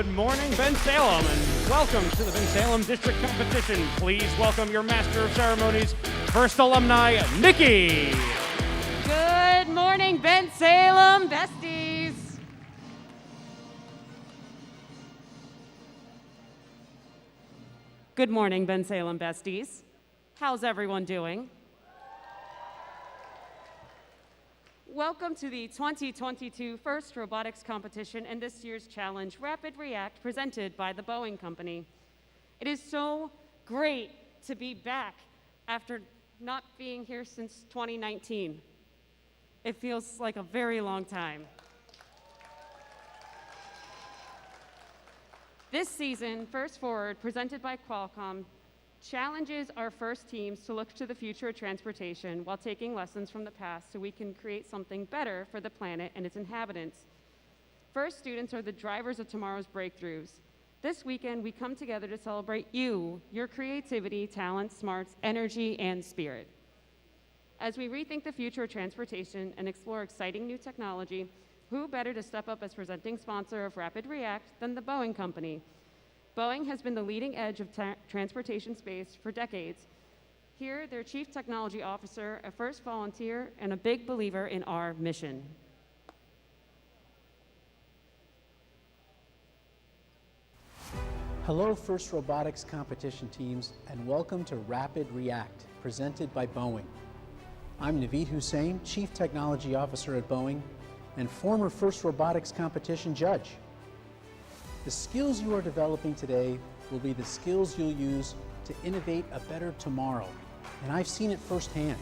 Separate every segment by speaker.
Speaker 1: Good morning, Bensalem, and welcome to the Bensalem District Competition. Please welcome your Master of Ceremonies, first alumni, Nikki.
Speaker 2: Good morning, Bensalem besties. Good morning, Bensalem besties. How's everyone doing? Welcome to the 2022 First Robotics Competition and this year's challenge, Rapid React, presented by the Boeing Company. It is so great to be back after not being here since 2019. It feels like a very long time. This season, First Forward, presented by Qualcomm, challenges our first teams to look to the future of transportation while taking lessons from the past so we can create something better for the planet and its inhabitants. First students are the drivers of tomorrow's breakthroughs. This weekend, we come together to celebrate you, your creativity, talent, smarts, energy, and spirit. As we rethink the future of transportation and explore exciting new technology, who better to step up as presenting sponsor of Rapid React than the Boeing Company? Boeing has been the leading edge of transportation space for decades. Here, their Chief Technology Officer, a first volunteer, and a big believer in our mission.
Speaker 3: Hello, First Robotics Competition teams, and welcome to Rapid React, presented by Boeing. I'm Naveed Hussain, Chief Technology Officer at Boeing, and former First Robotics Competition judge. The skills you are developing today will be the skills you'll use to innovate a better tomorrow. And I've seen it firsthand.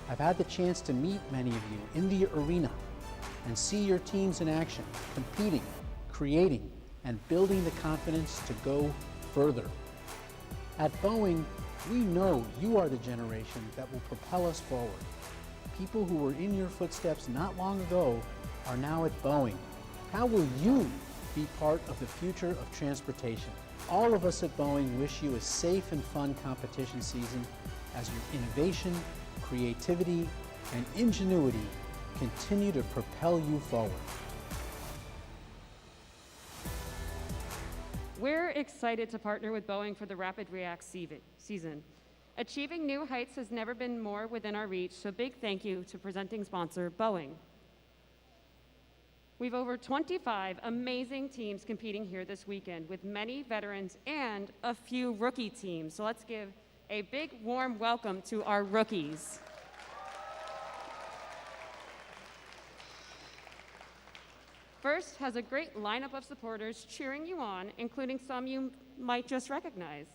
Speaker 3: I've had the chance to meet many of you in the arena and see your teams in action, competing, creating, and building the confidence to go further. At Boeing, we know you are the generation that will propel us forward. People who were in your footsteps not long ago are now at Boeing. How will you be part of the future of transportation? All of us at Boeing wish you a safe and fun competition season as your innovation, creativity, and ingenuity continue to propel you forward.
Speaker 2: We're excited to partner with Boeing for the Rapid React season. Achieving new heights has never been more within our reach, so big thank you to presenting sponsor, Boeing. We've over 25 amazing teams competing here this weekend with many veterans and a few rookie teams. So let's give a big warm welcome to our rookies. First has a great lineup of supporters cheering you on, including some you might just recognize.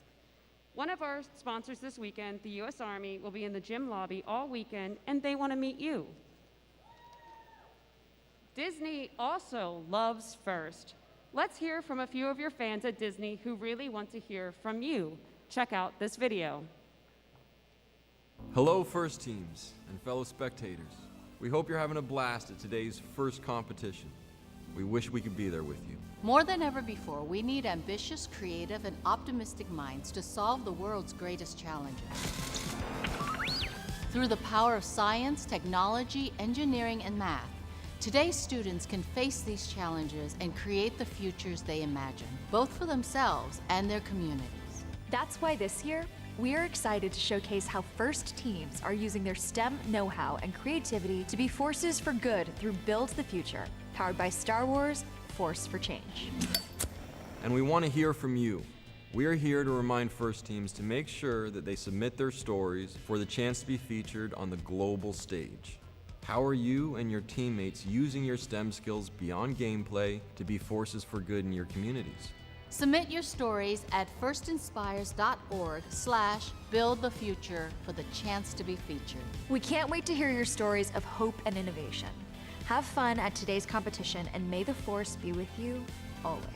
Speaker 2: One of our sponsors this weekend, the U.S. Army, will be in the gym lobby all weekend, and they want to meet you. Disney also loves First. Let's hear from a few of your fans at Disney who really want to hear from you. Check out this video.
Speaker 4: Hello, First teams and fellow spectators. We hope you're having a blast at today's first competition. We wish we could be there with you.
Speaker 5: More than ever before, we need ambitious, creative, and optimistic minds to solve the world's greatest challenges. Through the power of science, technology, engineering, and math, today's students can face these challenges and create the futures they imagine, both for themselves and their communities.
Speaker 6: That's why this year, we are excited to showcase how FIRST teams are using their STEM know-how and creativity to be forces for good through Build the Future, powered by Star Wars, Force for Change.
Speaker 4: And we want to hear from you. We are here to remind First teams to make sure that they submit their stories for the chance to be featured on the global stage. How are you and your teammates using your STEM skills beyond gameplay to be forces for good in your communities?
Speaker 5: Submit your stories at firstinspires.org/buildthefuture for the chance to be featured.
Speaker 6: We can't wait to hear your stories of hope and innovation. Have fun at today's competition, and may the Force be with you always.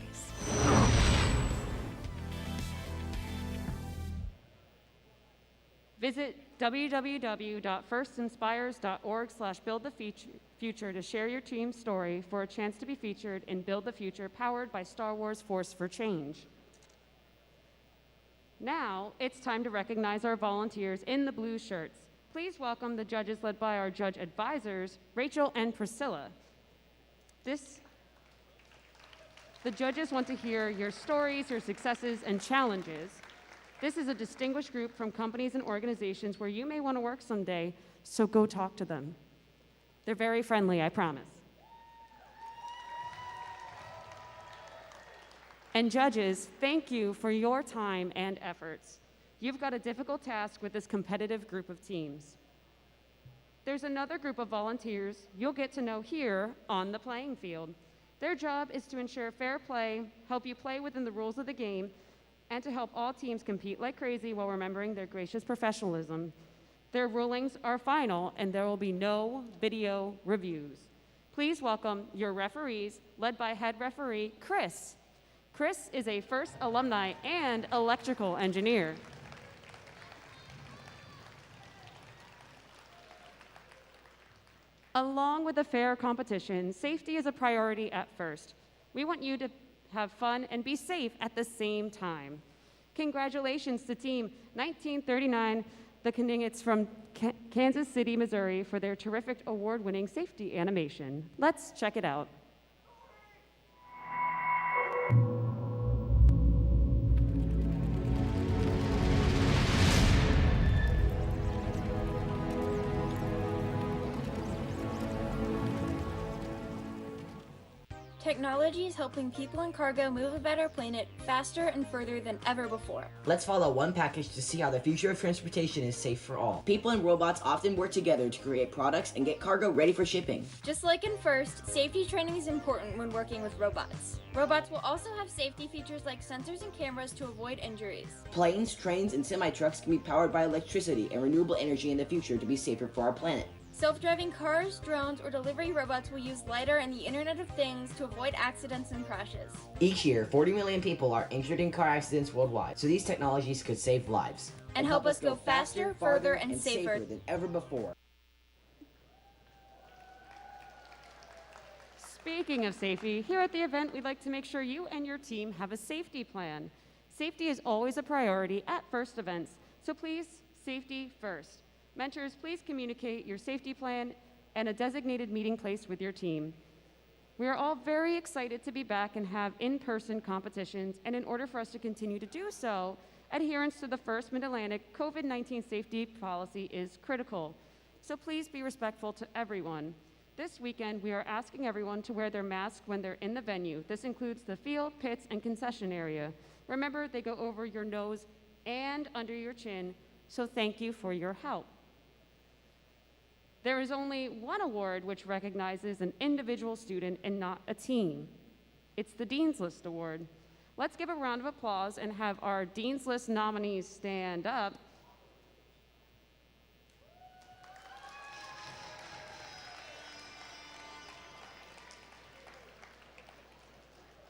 Speaker 2: Visit www.firstinspires.org/buildthefuture to share your team's story for a chance to be featured in Build the Future, powered by Star Wars Force for Change. Now, it's time to recognize our volunteers in the blue shirts. Please welcome the judges led by our judge advisors, Rachel and Priscilla. The judges want to hear your stories, your successes, and challenges. This is a distinguished group from companies and organizations where you may want to work someday, so go talk to them. They're very friendly, I promise. And judges, thank you for your time and efforts. You've got a difficult task with this competitive group of teams. There's another group of volunteers you'll get to know here on the playing field. Their job is to ensure fair play, help you play within the rules of the game, and to help all teams compete like crazy while remembering their gracious professionalism. Their rulings are final, and there will be no video reviews. Please welcome your referees, led by head referee Chris. Chris is a FIRST alumni and electrical engineer. Along with a fair competition, safety is a priority at FIRST. We want you to have fun and be safe at the same time. Congratulations to Team 1939, the Knights from Kansas City, Missouri, for their terrific award-winning safety animation. Let's check it out.
Speaker 7: Technology is helping people and cargo move about our planet faster and further than ever before.
Speaker 8: Let's follow one package to see how the future of transportation is safe for all. People and robots often work together to create products and get cargo ready for shipping.
Speaker 7: Just like in FIRST, safety training is important when working with robots. Robots will also have safety features like sensors and cameras to avoid injuries.
Speaker 8: Planes, trains, and semi-trucks can be powered by electricity and renewable energy in the future to be safer for our planet.
Speaker 7: Self-driving cars, drones, or delivery robots will use LiDAR and the Internet of Things to avoid accidents and crashes.
Speaker 8: Each year, 40 million people are injured in car accidents worldwide, so these technologies could save lives.
Speaker 7: And help us go faster, farther, and safer
Speaker 8: than ever before.
Speaker 2: Speaking of safety, here at the event, we'd like to make sure you and your team have a safety plan. Safety is always a priority at FIRST events, so please, safety first. Mentors, please communicate your safety plan and a designated meeting place with your team. We are all very excited to be back and have in-person competitions, and in order for us to continue to do so, adherence to the FIRST Mid-Atlantic COVID-19 safety policy is critical. So please be respectful to everyone. This weekend, we are asking everyone to wear their mask when they're in the venue. This includes the field, pits, and concession area. Remember, they go over your nose and under your chin, so thank you for your help. There is only one award which recognizes an individual student and not a team. It's the Dean's List Award. Let's give a round of applause and have our Dean's List nominees stand up.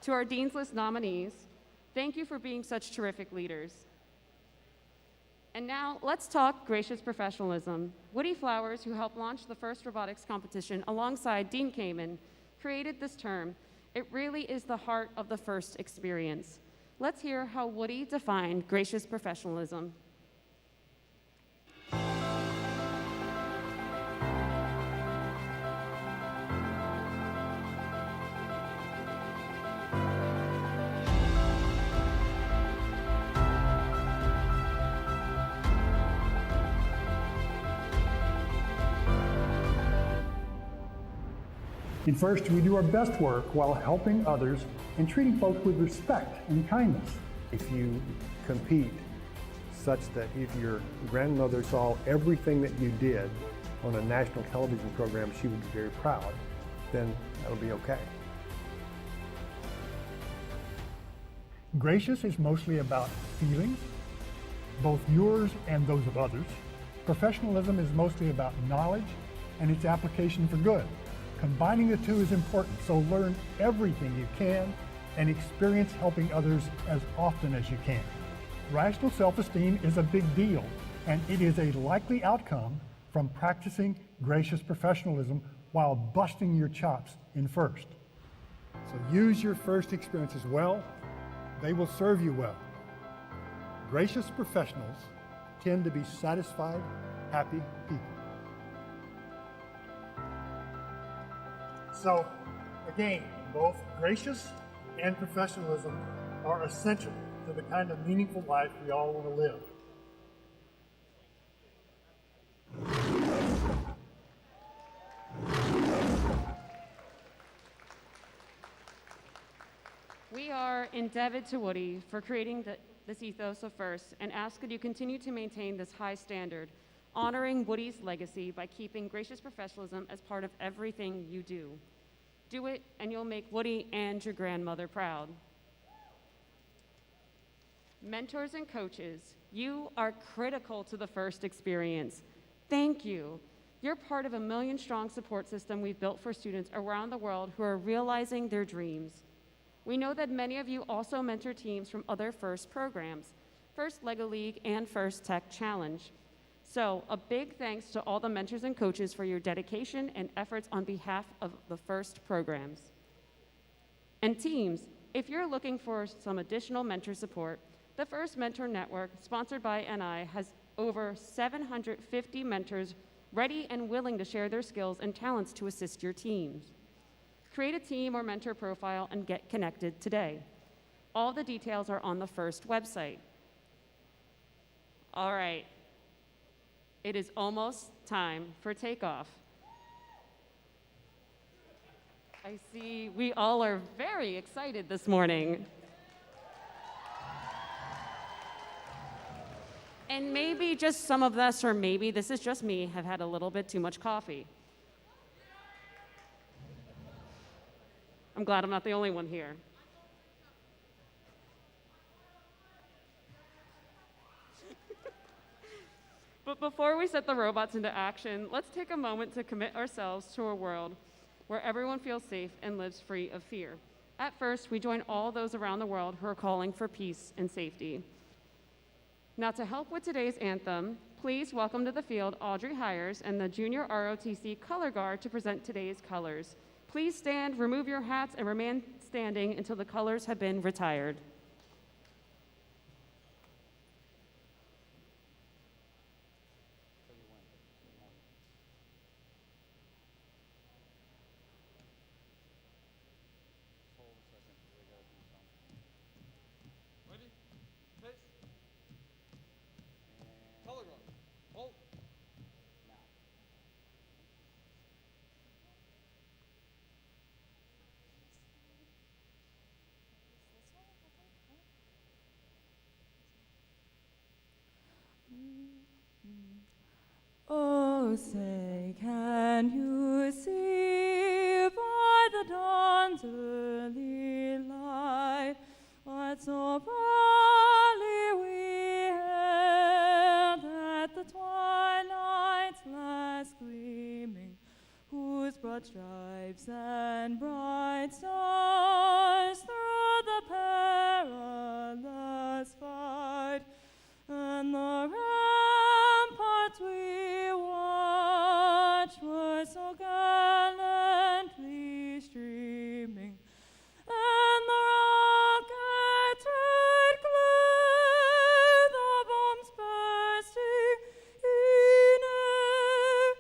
Speaker 2: To our Dean's List nominees, thank you for being such terrific leaders. And now, let's talk gracious professionalism. Woody Flowers, who helped launch the FIRST robotics competition alongside Dean Kamen, created this term. It really is the heart of the FIRST experience. Let's hear how Woody defined gracious professionalism.
Speaker 9: In FIRST, we do our best work while helping others and treating folks with respect and kindness. If you compete such that if your grandmother saw everything that you did on a national television program, she would be very proud, then that'll be okay. Gracious is mostly about feelings, both yours and those of others. Professionalism is mostly about knowledge and its application for good. Combining the two is important, so learn everything you can and experience helping others as often as you can. Rational self-esteem is a big deal, and it is a likely outcome from practicing gracious professionalism while busting your chops in FIRST. So use your FIRST experiences well. They will serve you well. Gracious professionals tend to be satisfied, happy people. So, again, both gracious and professionalism are essential to the kind of meaningful life we all want to live.
Speaker 2: We are indebted to Woody for creating this ethos of first and ask that you continue to maintain this high standard, honoring Woody's legacy by keeping gracious professionalism as part of everything you do. Do it, and you'll make Woody and your grandmother proud. Mentors and coaches, you are critical to the first experience. Thank you. You're part of a million-strong support system we've built for students around the world who are realizing their dreams. We know that many of you also mentor teams from other FIRST programs, FIRST LEGO League and FIRST Tech Challenge. So a big thanks to all the mentors and coaches for your dedication and efforts on behalf of the FIRST programs. And teams, if you're looking for some additional mentor support, the FIRST Mentor Network, sponsored by NI, has over 750 mentors ready and willing to share their skills and talents to assist your teams. Create a team or mentor profile and get connected today. All the details are on the FIRST website. All right. It is almost time for takeoff. I see we all are very excited this morning. And maybe just some of us, or maybe this is just me, have had a little bit too much coffee. I'm glad I'm not the only one here. But before we set the robots into action, let's take a moment to commit ourselves to a world where everyone feels safe and lives free of fear. At FIRST, we join all those around the world who are calling for peace and safety. Now, to help with today's anthem, please welcome to the field Audrey Hires and the Junior ROTC Color Guard to present today's colors. Please stand, remove your hats, and remain standing until the colors have been retired.
Speaker 10: Oh, say, can you see by the dawn's early light what so proudly we hailed at the twilight's last gleaming, whose broad stripes and bright stars through the perilous fight and the ramparts we watched were so gallantly streaming, and the rockets red glare, the bombs bursting in air,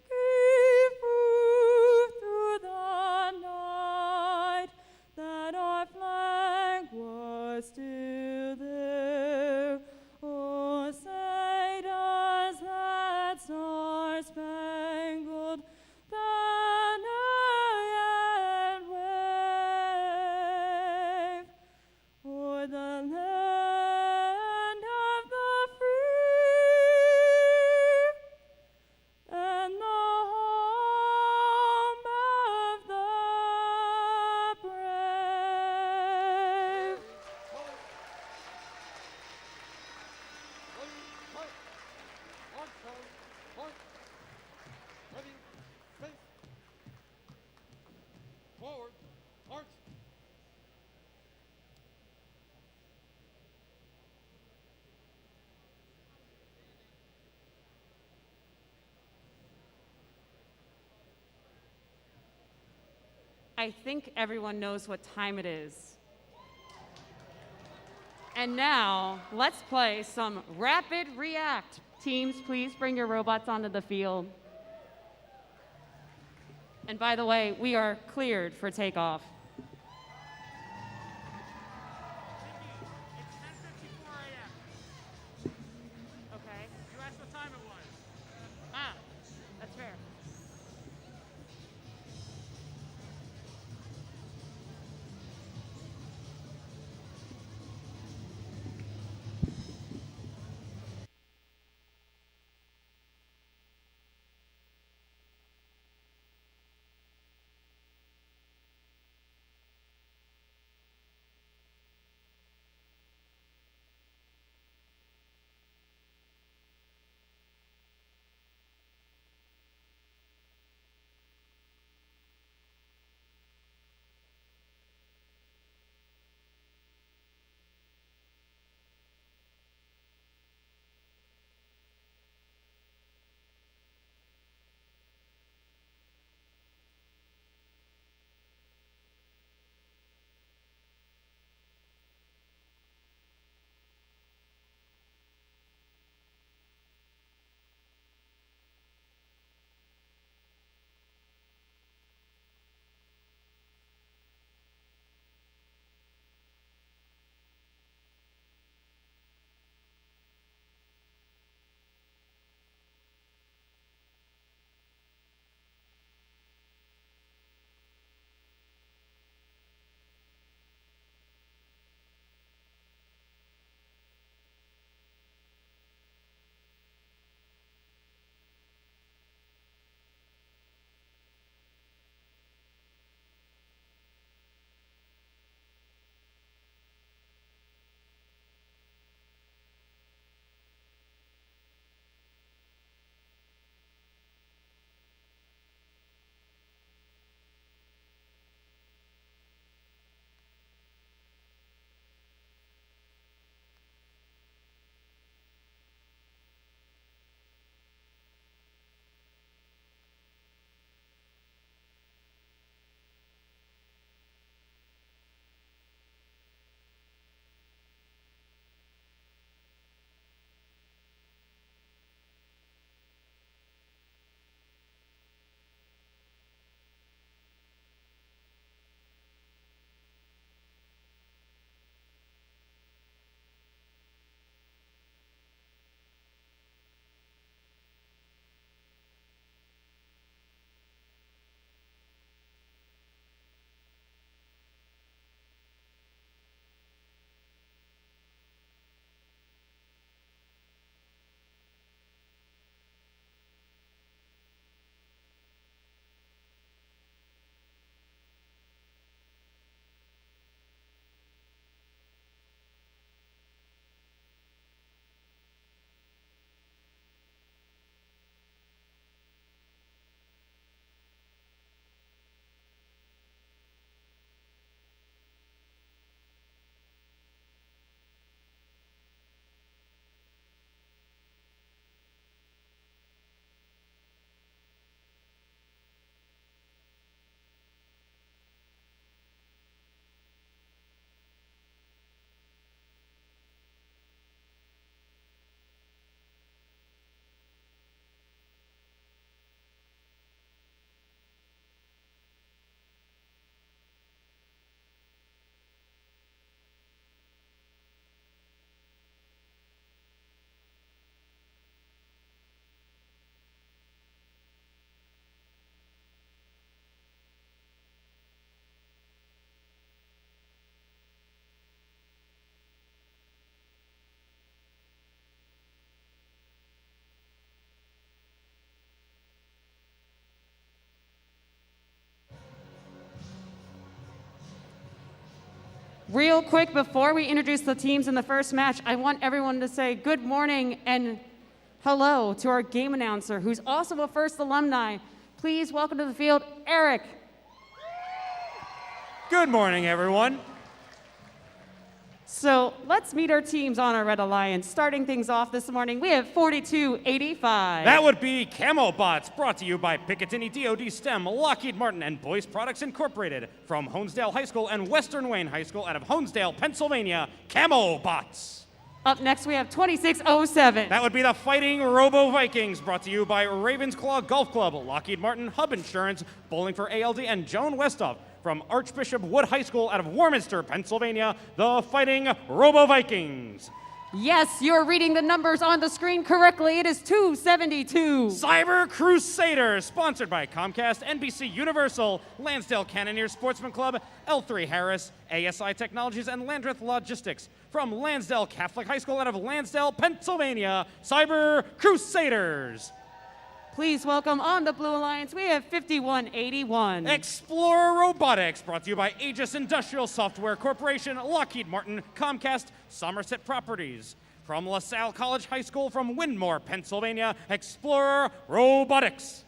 Speaker 10: gave proof through the night that our flag was still there. Oh, say does that star-spangled banner yet wave o'er the land of the free and the home of the brave?
Speaker 2: I think everyone knows what time it is. And now, let's play some Rapid React. Teams, please bring your robots onto the field. And by the way, we are cleared for takeoff. Real quick, before we introduce the teams in the first match, I want everyone to say good morning and hello to our game announcer, who's also a first alumni. Please welcome to the field, Eric.
Speaker 1: Good morning, everyone.
Speaker 2: So let's meet our teams on our Red Alliance. Starting things off this morning, we have 4285.
Speaker 1: That would be Camo Bots, brought to you by Picatinny DoD STEM, Lockheed Martin, and Boyce Products Incorporated. From Honesdale High School and Western Wayne High School out of Honesdale, Pennsylvania, Camo Bots.
Speaker 2: Up next, we have 2607.
Speaker 1: That would be the Fighting Robo Vikings, brought to you by Ravensclaw Golf Club, Lockheed Martin, Hub Insurance, Bowling for ALD, and Joan Westoff. From Archbishop Wood High School out of Warminster, Pennsylvania, the Fighting Robo Vikings.
Speaker 2: Yes, you're reading the numbers on the screen correctly. It is 272.
Speaker 1: Cyber Crusaders, sponsored by Comcast, NBC Universal, Lansdale Cannoneer Sportsman Club, L3 Harris, ASI Technologies, and Landreth Logistics. From Lansdale Catholic High School out of Lansdale, Pennsylvania, Cyber Crusaders.
Speaker 2: Please welcome on the Blue Alliance, we have 5181.
Speaker 1: Explorer Robotics, brought to you by Aegis Industrial Software Corporation, Lockheed Martin, Comcast, Somerset Properties. From LaSalle College High School from Windmore, Pennsylvania, Explorer Robotics.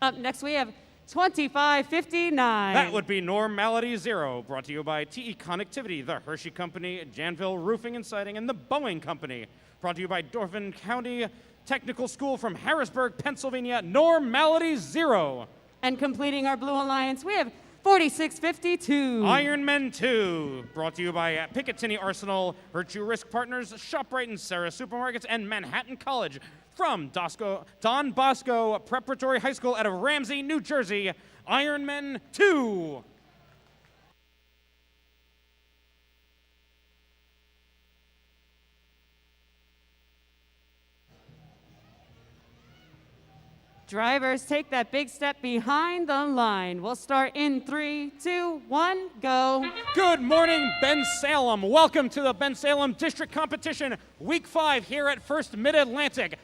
Speaker 2: Up next, we have 2559.
Speaker 1: That would be Normality Zero, brought to you by TE Connectivity, the Hershey Company, Janville Roofing and Siding, and the Boeing Company. Brought to you by Dauphin County Technical School from Harrisburg, Pennsylvania, Normality Zero.
Speaker 2: And completing our Blue Alliance, we have 4652.
Speaker 1: Ironmen 2, brought to you by Picatinny Arsenal, Virtue Risk Partners, ShopRite and Sarah Supermarkets, and Manhattan College. From Don Bosco Preparatory High School out of Ramsey, New Jersey, Ironmen 2.
Speaker 2: Drivers, take that big step behind the line. We'll start in 3, 2, 1, go.
Speaker 1: Good morning, Bensalem. Welcome to the Bensalem District Competition, Week 5 here at First Mid-Atlantic.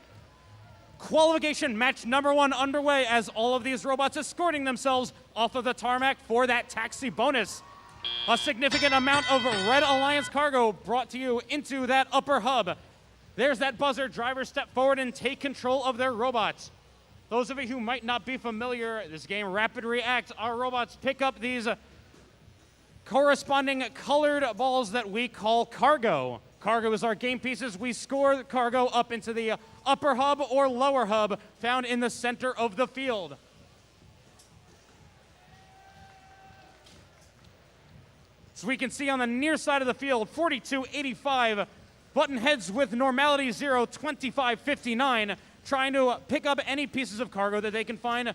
Speaker 1: Qualification match number 1 underway as all of these robots escorting themselves off of the tarmac for that taxi bonus. A significant amount of Red Alliance cargo brought to you into that upper hub. There's that buzzer. Drivers step forward and take control of their robots. Those of you who might not be familiar, this game, Rapid React, our robots pick up these corresponding colored balls that we call cargo. Cargo is our game pieces. We score the cargo up into the upper hub or lower hub found in the center of the field. So we can see on the near side of the field, 4285, button heads with Normality Zero, 2559, trying to pick up any pieces of cargo that they can find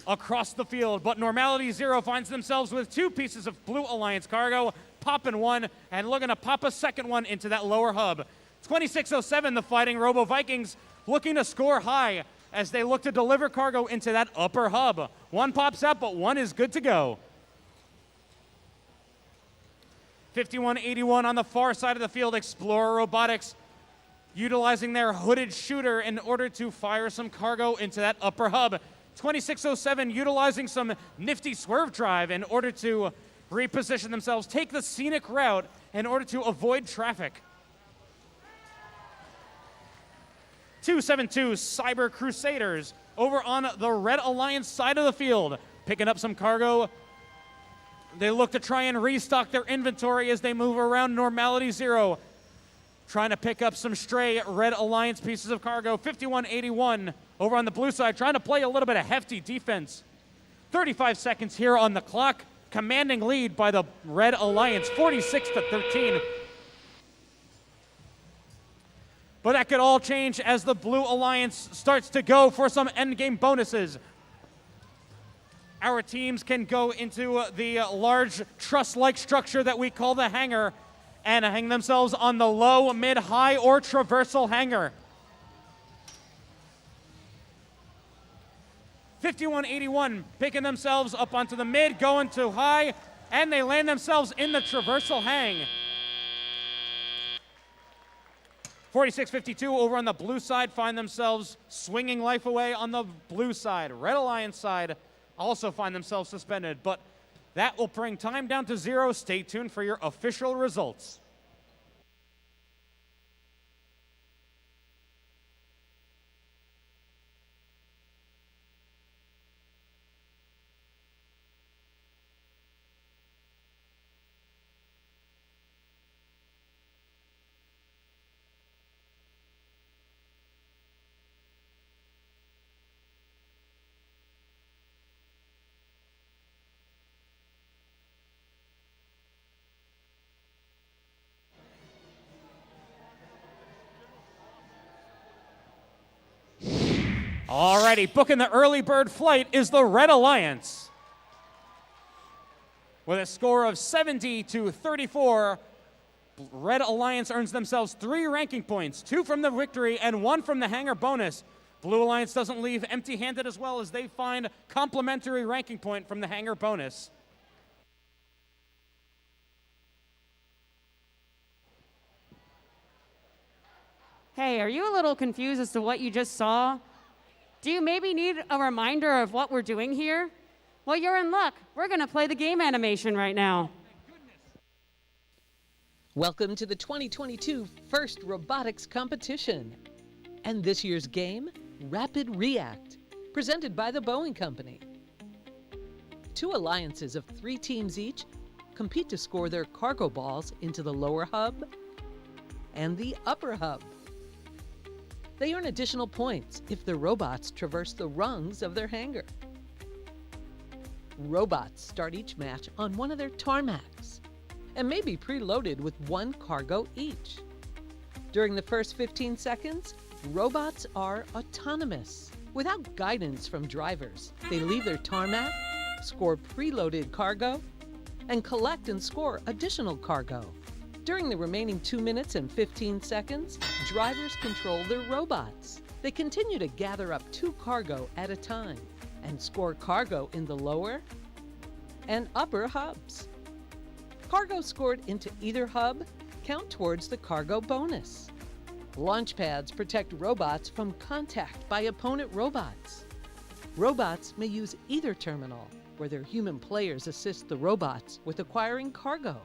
Speaker 1: across the field. But Normality Zero finds themselves with 2 pieces of Blue Alliance cargo, popping one and looking to pop a second one into that lower hub. 2607, the Fighting Robo Vikings, looking to score high as they look to deliver cargo into that upper hub. One pops out, but one is good to go. 5181 on the far side of the field, Explorer Robotics, utilizing their hooded shooter in order to fire some cargo into that upper hub. 2607 utilizing some nifty swerve drive in order to reposition themselves, take the scenic route in order to avoid traffic. 272 Cyber Crusaders over on the Red Alliance side of the field, picking up some cargo. They look to try and restock their inventory as they move around Normality Zero, trying to pick up some stray Red Alliance pieces of cargo. 5181 over on the blue side, trying to play a little bit of hefty defense. 35 seconds here on the clock. Commanding lead by the Red Alliance, 46-13. But that could all change as the Blue Alliance starts to go for some endgame bonuses. Our teams can go into the large truss-like structure that we call the hangar and hang themselves on the low, mid, high, or traversal hangar. 5181 picking themselves up onto the mid, going to high, and they land themselves in the traversal hang. 4652 over on the blue side find themselves swinging life away on the blue side. Red Alliance side also find themselves suspended, but That will bring time down to 0. Stay tuned for your official results. Alrighty, booking the early bird flight is the Red Alliance. With a score of 70-34, Red Alliance earns themselves 3 ranking points, 2 from the victory and 1 from the hangar bonus. Blue Alliance doesn't leave empty-handed as well as they find complimentary ranking point from the hangar bonus.
Speaker 2: Hey, are you a little confused as to what you just saw? Do you maybe need a reminder of what we're doing here? Well, you're in luck. We're going to play the game animation right now.
Speaker 11: Welcome to the 2022 First Robotics Competition. And this year's game, Rapid React, presented by the Boeing Company. 2 alliances of 3 teams each compete to score their cargo balls into the lower hub and the upper hub. They earn additional points if the robots traverse the rungs of their hangar. Robots start each match on one of their tarmacs and may be preloaded with 1 cargo each. During the first 15 seconds, robots are autonomous. Without guidance from drivers, they leave their tarmac, score preloaded cargo, and collect and score additional cargo. During the remaining 2 minutes and 15 seconds, drivers control their robots. They continue to gather up 2 cargo at a time and score cargo in the lower and upper hubs. Cargo scored into either hub count towards the cargo bonus. Launch pads protect robots from contact by opponent robots. Robots may use either terminal, where their human players assist the robots with acquiring cargo.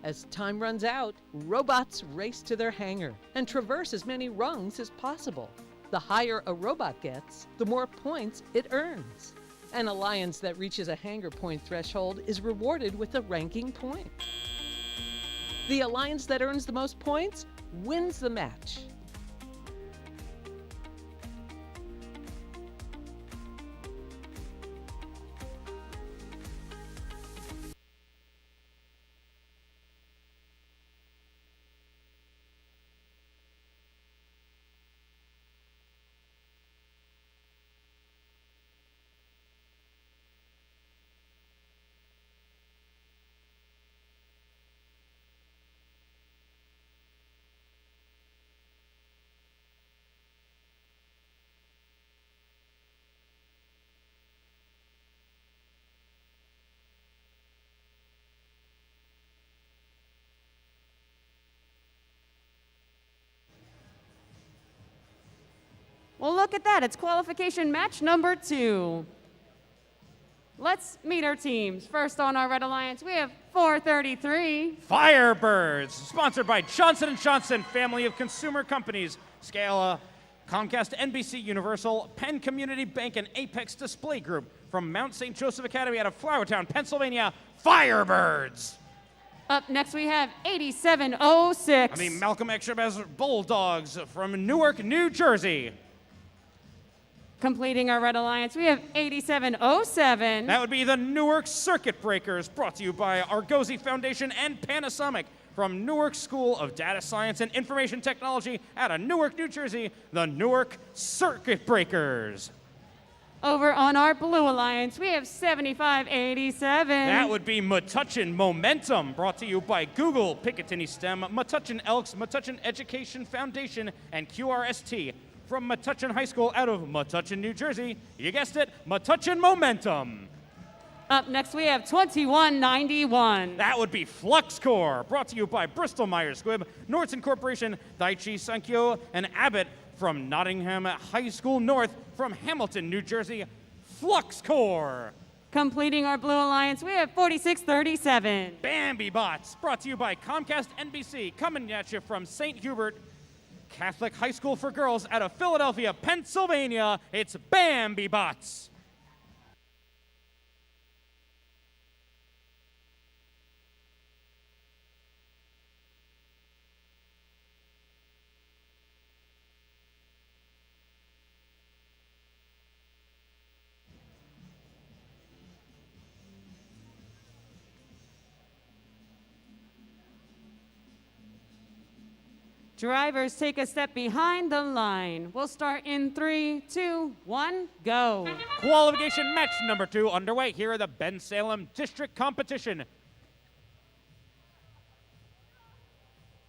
Speaker 11: As time runs out, robots race to their hangar and traverse as many rungs as possible. The higher a robot gets, the more points it earns. An alliance that reaches a hangar point threshold is rewarded with a ranking point. The alliance that earns the most points wins the match.
Speaker 2: Well, look at that. It's qualification match number 2. Let's meet our teams. First on our Red Alliance, we have 433.
Speaker 1: Firebirds, sponsored by Johnson & Johnson, family of consumer companies, Scala, Comcast, NBC Universal, Penn Community Bank, and Apex Display Group. From Mount St. Joseph Academy out of Flourtown, Pennsylvania, Firebirds.
Speaker 2: Up next, we have 8706.
Speaker 1: Malcolm X has Bulldogs from Newark, New Jersey.
Speaker 2: Completing our Red Alliance, we have 8707.
Speaker 1: That would be the Newark Circuit Breakers, brought to you by Argosy Foundation and Panasonic. From Newark School of Data Science and Information Technology out of Newark, New Jersey, the Newark Circuit Breakers.
Speaker 2: Over on our Blue Alliance, we have 7587.
Speaker 1: That would be Metuchen Momentum, brought to you by Google, Picatinny STEM, Metuchen Elks, Metuchen Education Foundation, and QRST. From Metuchen High School out of Metuchen, New Jersey, you guessed it, Metuchen Momentum.
Speaker 2: Up next, we have 2191.
Speaker 1: That would be FluxCore, brought to you by Bristol Myers Squibb, Nordson Corporation, Daiichi Sankyo, and Abbott. From Nottingham High School North, from Hamilton, New Jersey, FluxCore.
Speaker 2: Completing our Blue Alliance, we have 4637.
Speaker 1: Bambi Bots, brought to you by Comcast NBC, coming at you from St. Hubert Catholic High School for Girls out of Philadelphia, Pennsylvania. It's Bambi Bots.
Speaker 2: Drivers, take a step behind the line. We'll start in 3, 2, 1, go.
Speaker 1: Qualification match number 2 underway here at the Bensalem District Competition.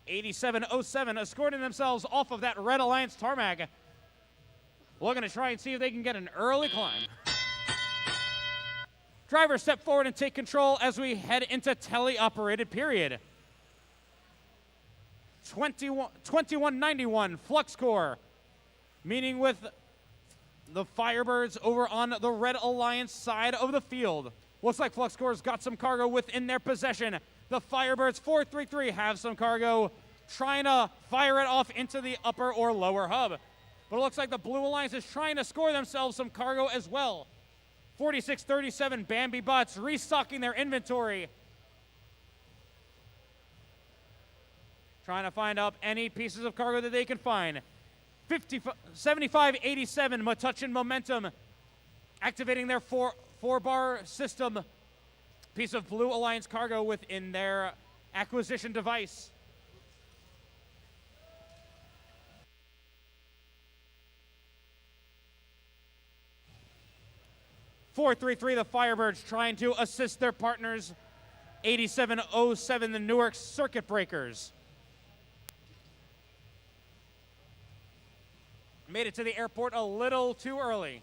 Speaker 1: 8707 escorting themselves off of that Red Alliance tarmac. Looking to try and see if they can get an early climb. Drivers step forward and take control as we head into tele-operated period. 2191 flux core, meaning with the Firebirds over on the Red Alliance side of the field. Looks like flux core's got some cargo within their possession. The Firebirds 433 have some cargo, trying to fire it off into the upper or lower hub. But it looks like the Blue Alliance is trying to score themselves some cargo as well. 4637 Bambi Bots restocking their inventory, trying to find up any pieces of cargo that they can find. 7587 Metuchen Momentum activating their four-bar system. Piece of Blue Alliance cargo within their acquisition device. .433 the Firebirds trying to assist their partners. 8707 the Newark Circuit Breakers. Made it to the airport a little too early.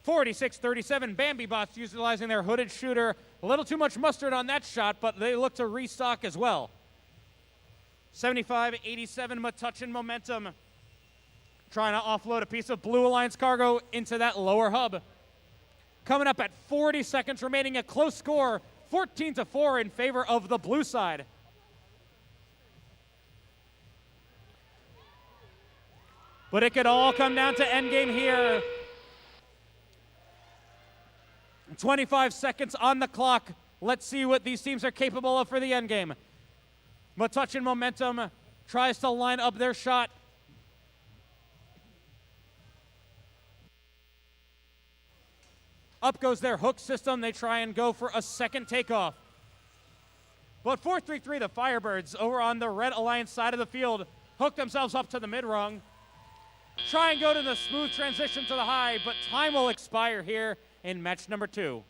Speaker 1: 4637 Bambi Bots utilizing their hooded shooter. A little too much mustard on that shot, but they look to restock as well. 7587 Metuchen Momentum trying to offload a piece of Blue Alliance cargo into that lower hub. Coming up at 40 seconds remaining, a close score, 14-4 in favor of the blue side. But it could all come down to endgame here. 25 seconds on the clock. Let's see what these teams are capable of for the endgame. Metuchen Momentum tries to line up their shot. Up goes their hook system. They try and go for a second takeoff. But 433, the Firebirds over on the Red Alliance side of the field, hook themselves up to the mid-rung. Try and go to the smooth transition to the high, but time will expire here in match number 2.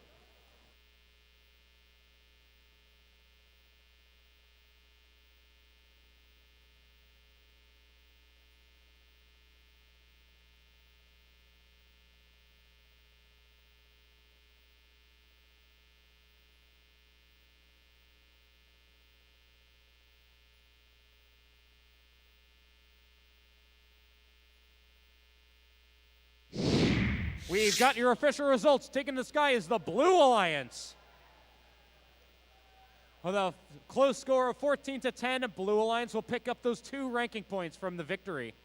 Speaker 1: We've got your official results. Taking the sky is the Blue Alliance. With a close score of 14-10, Blue Alliance will pick up those 2 ranking points from the victory.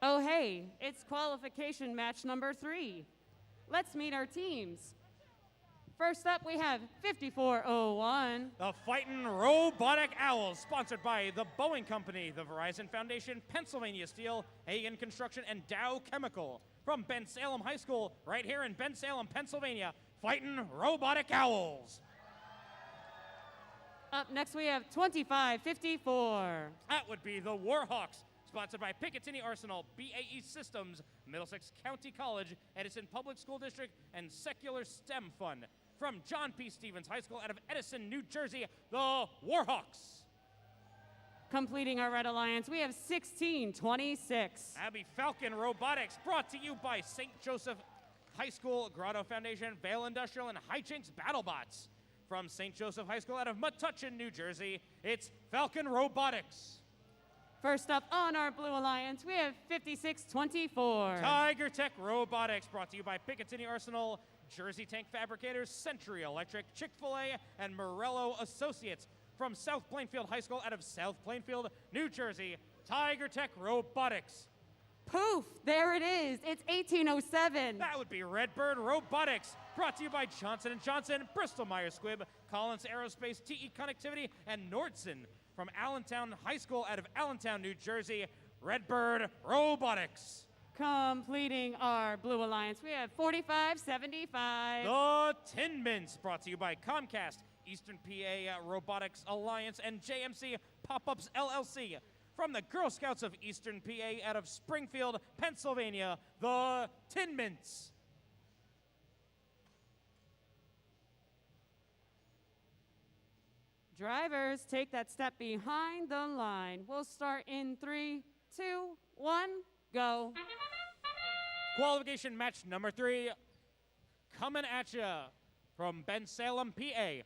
Speaker 2: Oh, hey, it's qualification match number 3. Let's meet our teams. First up, we have 5401.
Speaker 1: The Fightin' Robotic Owls, sponsored by the Boeing Company, the Verizon Foundation, Pennsylvania Steel, Hagen Construction, and Dow Chemical. From Bensalem High School, right here in Bensalem, Pennsylvania, Fightin' Robotic Owls.
Speaker 2: Up next, we have 2554.
Speaker 1: That would be the Warhawks, sponsored by Picatinny Arsenal, BAE Systems, Middlesex County College, Edison Public School District, and Secular STEM Fund. From John P. Stevens High School out of Edison, New Jersey, the Warhawks.
Speaker 2: Completing our Red Alliance, we have 1626.
Speaker 1: Abby Falcon Robotics, brought to you by St. Joseph High School, Grotto Foundation, Vale Industrial, and Hijinks BattleBots. From St. Joseph High School out of Metuchen, New Jersey, it's Falcon Robotics.
Speaker 2: First up on our Blue Alliance, we have 5624.
Speaker 1: Tiger Tech Robotics, brought to you by Picatinny Arsenal, Jersey Tank Fabricators, Century Electric, Chick-fil-A, and Morello Associates. From South Plainfield High School out of South Plainfield, New Jersey, Tiger Tech Robotics.
Speaker 2: Poof, there it is. It's 1807.
Speaker 1: That would be Redbird Robotics, brought to you by Johnson & Johnson, Bristol Myers Squibb, Collins Aerospace, TE Connectivity, and Nordson. From Allentown High School out of Allentown, New Jersey, Redbird Robotics.
Speaker 2: Completing our Blue Alliance, we have 4575.
Speaker 1: The Tin Mints, brought to you by Comcast, Eastern PA Robotics Alliance, and JMC Pop-Ups LLC. From the Girl Scouts of Eastern PA out of Springfield, Pennsylvania, the Tin Mints.
Speaker 2: Drivers, take that step behind the line. We'll start in 3, 2, 1, go.
Speaker 1: Qualification match number 3, coming at you from Bensalem, PA.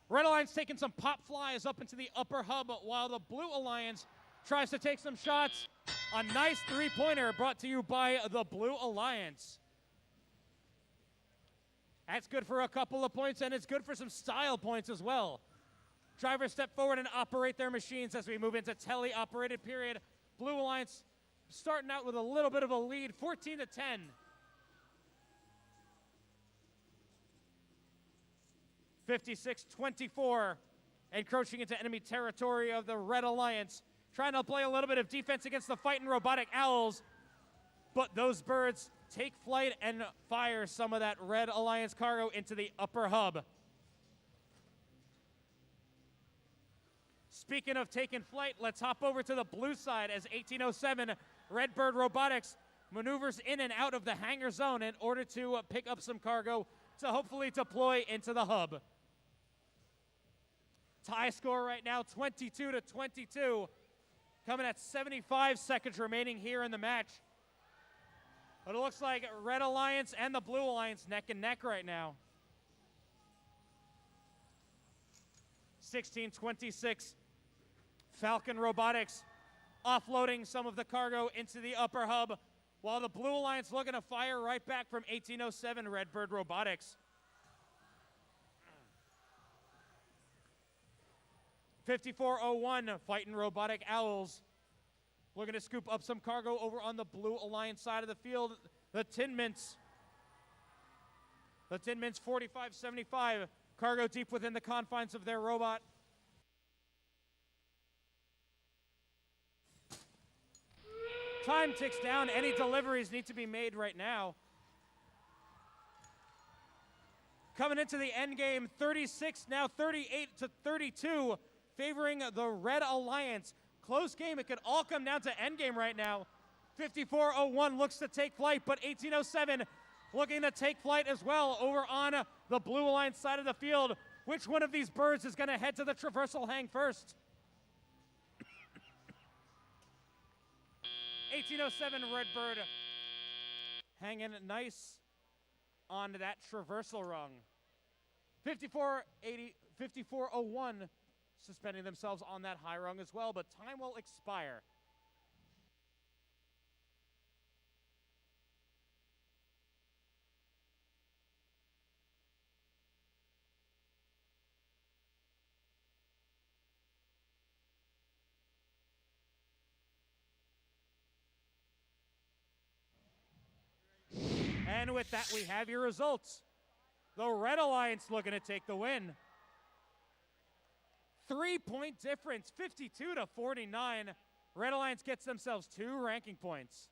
Speaker 1: Red Alliance taking some pop flies up into the upper hub, while the Blue Alliance tries to take some shots. A nice three-pointer brought to you by the Blue Alliance. That's good for a couple of points, and it's good for some style points as well. Drivers step forward and operate their machines as we move into tele-operated period. Blue Alliance starting out with a little bit of a lead, 14-10. (56-24), encroaching into enemy territory of the Red Alliance, trying to play a little bit of defense against the Fightin' Robotic Owls, but those birds take flight and fire some of that Red Alliance cargo into the upper hub. Speaking of taking flight, let's hop over to the blue side as 1807 Redbird Robotics maneuvers in and out of the hangar zone in order to pick up some cargo to hopefully deploy into the hub. Tie score right now, 22-22, coming at 75 seconds remaining here in the match. But it looks like Red Alliance and the Blue Alliance neck and neck right now. 16-26, Falcon Robotics offloading some of the cargo into the upper hub, while the Blue Alliance looking to fire right back from 1807 Redbird Robotics. 5401 Fightin' Robotic Owls looking to scoop up some cargo over on the Blue Alliance side of the field. The Tin Mints 4575, cargo deep within the confines of their robot. Time ticks down. Any deliveries need to be made right now. Coming into the end game, 36, now 38-32, favoring the Red Alliance. Close game. It could all come down to end game right now. 5401 looks to take flight, but 1807 looking to take flight as well over on the Blue Alliance side of the field. Which one of these birds is going to head to the traversal hang first? 1807 Redbird hanging nice on that traversal rung. 5401 suspending themselves on that high rung as well, but time will expire. And with that, we have your results. The Red Alliance looking to take the win. 3-point difference, 52 to 49. Red Alliance gets themselves 2 ranking points.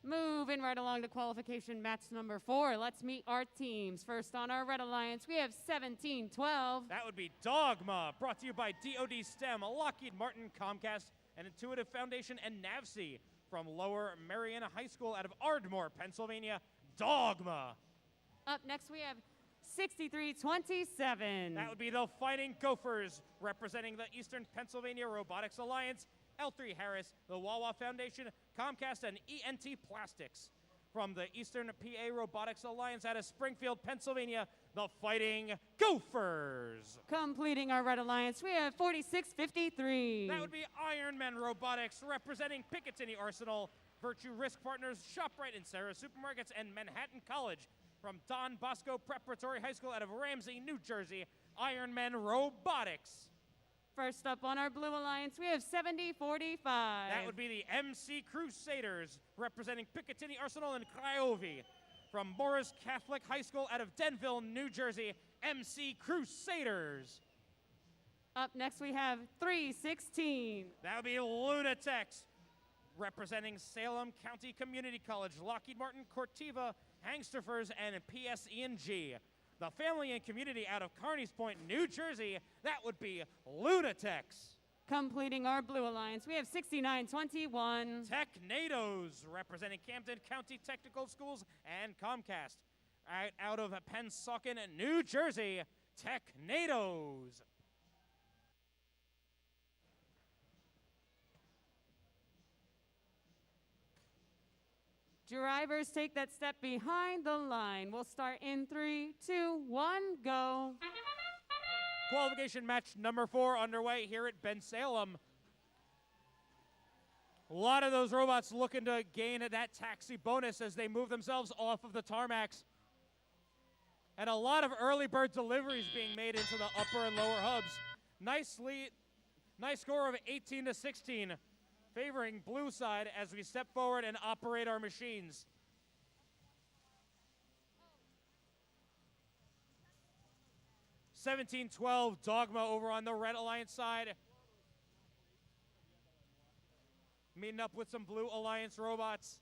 Speaker 2: Moving right along to qualification match number 4. Let's meet our teams. First on our Red Alliance, we have 1712.
Speaker 1: That would be Dogma, brought to you by DoD STEM, Lockheed Martin, Comcast, and Intuitive Foundation, and NAVSE from Lower Mariana High School out of Ardmore, Pennsylvania. Dogma.
Speaker 2: Up next, we have 6327.
Speaker 1: That would be the Fighting Gophers, representing the Eastern Pennsylvania Robotics Alliance, L3 Harris, the Wawa Foundation, Comcast, and ENT Plastics. From the Eastern PA Robotics Alliance out of Springfield, Pennsylvania, the Fighting Gophers.
Speaker 2: Completing our Red Alliance, we have 4653.
Speaker 1: That would be Ironman Robotics, representing Picatinny Arsenal, Virtue Risk Partners, ShopRite and Sarah Supermarkets, and Manhattan College. From Don Bosco Preparatory High School out of Ramsey, New Jersey, Ironman Robotics.
Speaker 2: First up on our Blue Alliance, we have 7045.
Speaker 1: That would be the MC Crusaders, representing Picatinny Arsenal and Craiovie. From Morris Catholic High School out of Denville, New Jersey, MC Crusaders.
Speaker 2: Up next, we have 316.
Speaker 1: That would be Lunatex, representing Salem County Community College, Lockheed Martin, Corteva, Hangsterfers, and PSE&G. The family and community out of Carneys Point, New Jersey, that would be Lunatex.
Speaker 2: Completing our Blue Alliance, we have 6921.
Speaker 1: Technados, representing Camden County Technical Schools and Comcast. Out of Pennsauken, New Jersey, Technados.
Speaker 2: Drivers take that step behind the line. We'll start in 3, 2, 1, go.
Speaker 1: Qualification match number 4 underway here at Bensalem. A lot of those robots looking to gain that taxi bonus as they move themselves off of the tarmacs. And a lot of early bird deliveries being made into the upper and lower hubs. Nice score of 18-16, favoring blue side as we step forward and operate our machines. (17-12) Dogma over on the Red Alliance side. Meeting up with some Blue Alliance robots.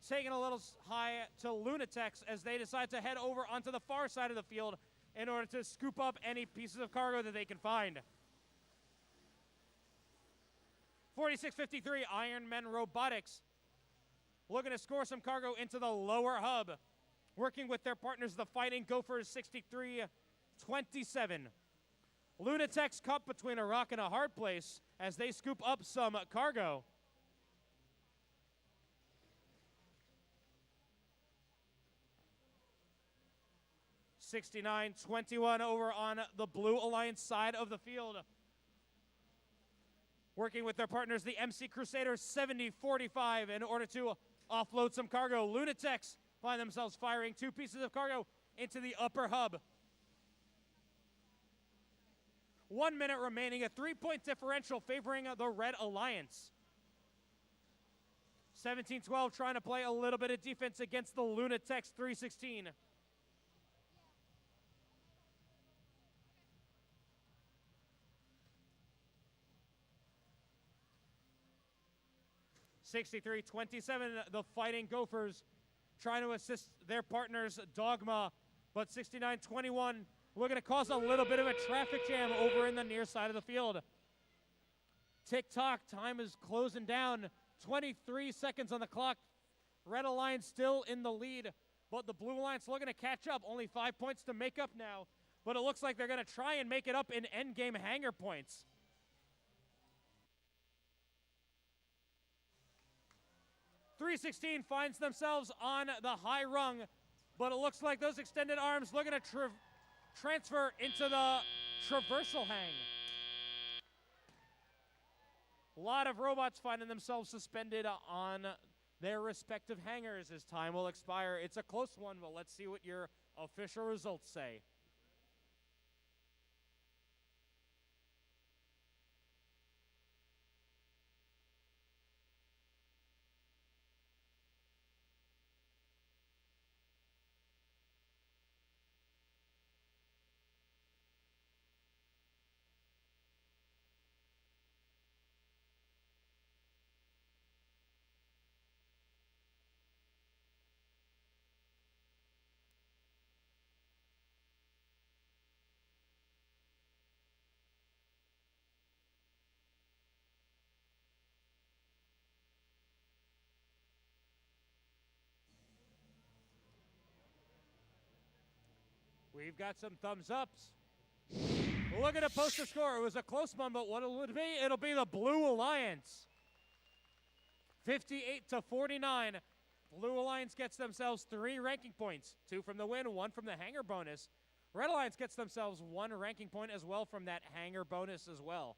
Speaker 1: Taking a little high to Lunatex as they decide to head over onto the far side of the field in order to scoop up any pieces of cargo that they can find. 4653 Iron Men Robotics looking to score some cargo into the lower hub, working with their partners, the Fighting Gophers, 6327. Lunatex caught between a rock and a hard place as they scoop up some cargo. (69-21) over on the Blue Alliance side of the field. Working with their partners, the MC Crusaders, 7045, in order to offload some cargo. Lunatex find themselves firing 2 pieces of cargo into the upper hub. 1 minute remaining, a 3-point differential favoring the Red Alliance. 17-12 trying to play a little bit of defense against the Lunatex 316. (63-27) the Fighting Gophers trying to assist their partners, Dogma, but 69-21 looking to cause a little bit of a traffic jam over in the near side of the field. Tick-tock, time is closing down. 23 seconds on the clock. Red Alliance still in the lead, but the Blue Alliance looking to catch up. Only 5 points to make up now, but it looks like they're going to try and make it up in endgame hanger points. (316) finds themselves on the high rung, but it looks like those extended arms looking to transfer into the traversal hang. A lot of robots finding themselves suspended on their respective hangars as time will expire. It's a close one, but let's see what your official results say. We've got some thumbs ups. Look at the poster score. It was a close one, but what will it be? It'll be the Blue Alliance. 58-49. Blue Alliance gets themselves 3 ranking points. 2 from the win, 1 from the hanger bonus. Red Alliance gets themselves 1 ranking point as well from that hanger bonus as well.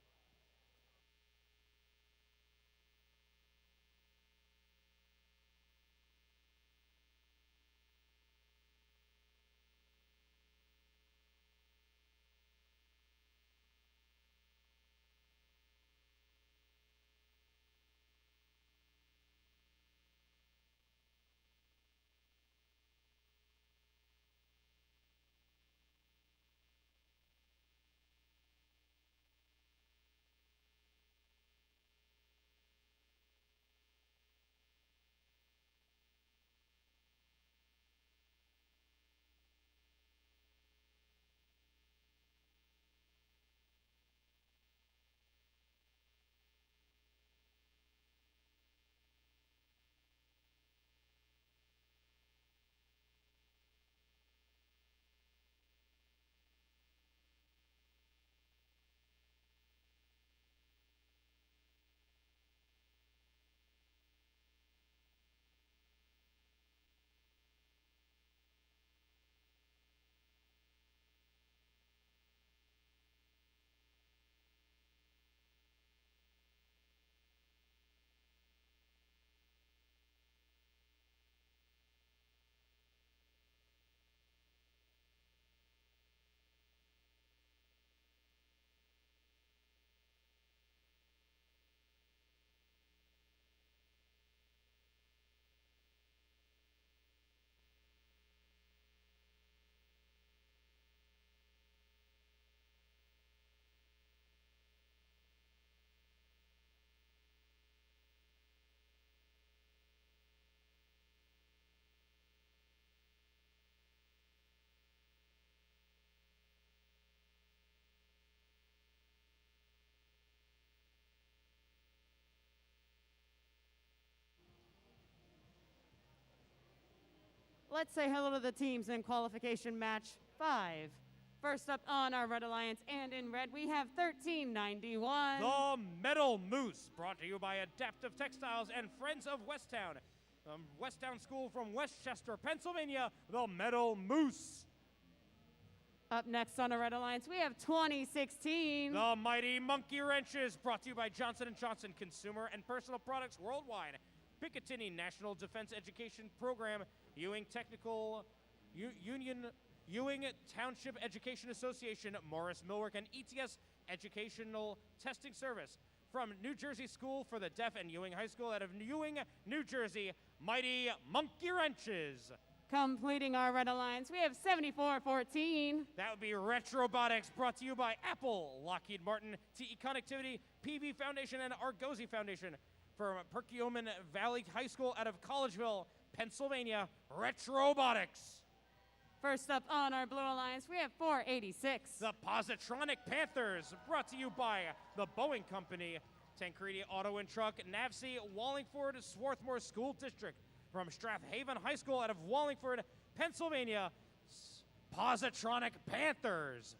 Speaker 2: let's say hello to the teams in qualification match 5. First up on our Red Alliance, and in red, we have 1391.
Speaker 1: The Metal Moose, brought to you by Adaptive Textiles and Friends of Westtown. Westtown School from Westchester, Pennsylvania, the Metal Moose.
Speaker 2: Up next on our Red Alliance, we have 2016.
Speaker 1: The Mighty Monkey Wrenches, brought to you by Johnson & Johnson Consumer and Personal Products Worldwide, Picatinny National Defense Education Program, Ewing Ewing Township Education Association, Morris Millwork, and ETS Educational Testing Service. From New Jersey School for the Deaf and Ewing High School out of Ewing, New Jersey, Mighty Monkey Wrenches.
Speaker 2: Completing our Red Alliance, we have 7414.
Speaker 1: That would be Retrobotics, brought to you by Apple, Lockheed Martin, TE Connectivity, PV Foundation, and Argosy Foundation. From Perkiomen Valley High School out of Collegeville, Pennsylvania, Retrobotics.
Speaker 2: First up on our Blue Alliance, we have 486.
Speaker 1: The Positronic Panthers, brought to you by the Boeing Company, Tancredi Auto and Truck, NAVSE, Wallingford, Swarthmore School District. From Strathaven High School out of Wallingford, Pennsylvania, Positronic Panthers.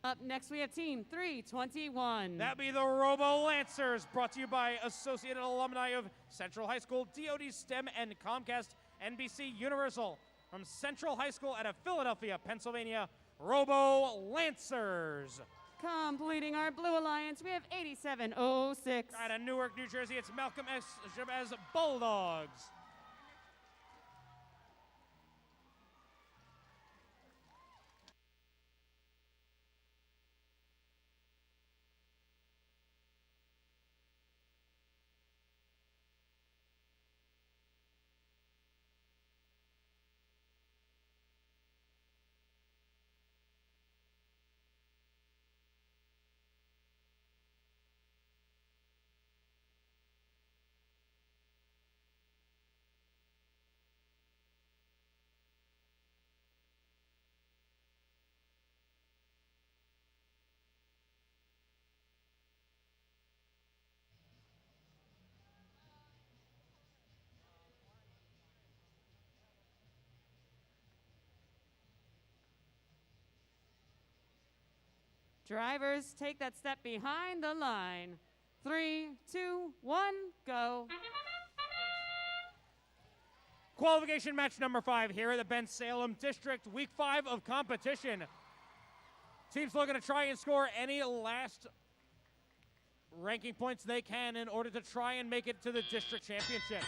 Speaker 2: Up next, we have Team 321.
Speaker 1: That'd be the Robo Lancers, brought to you by Associated Alumni of Central High School, DoD STEM, and Comcast NBC Universal. From Central High School out of Philadelphia, Pennsylvania, Robo Lancers.
Speaker 2: Completing our Blue Alliance, we have 8706.
Speaker 1: Out of Newark, New Jersey, it's Malcolm S. Jabez Bulldogs.
Speaker 2: Drivers, take that step behind the line. 3, 2, 1, go.
Speaker 1: Qualification match number 5 here at the Bensalem District, week 5 of competition. Teams looking to try and score any last ranking points they can in order to try and make it to the district championship.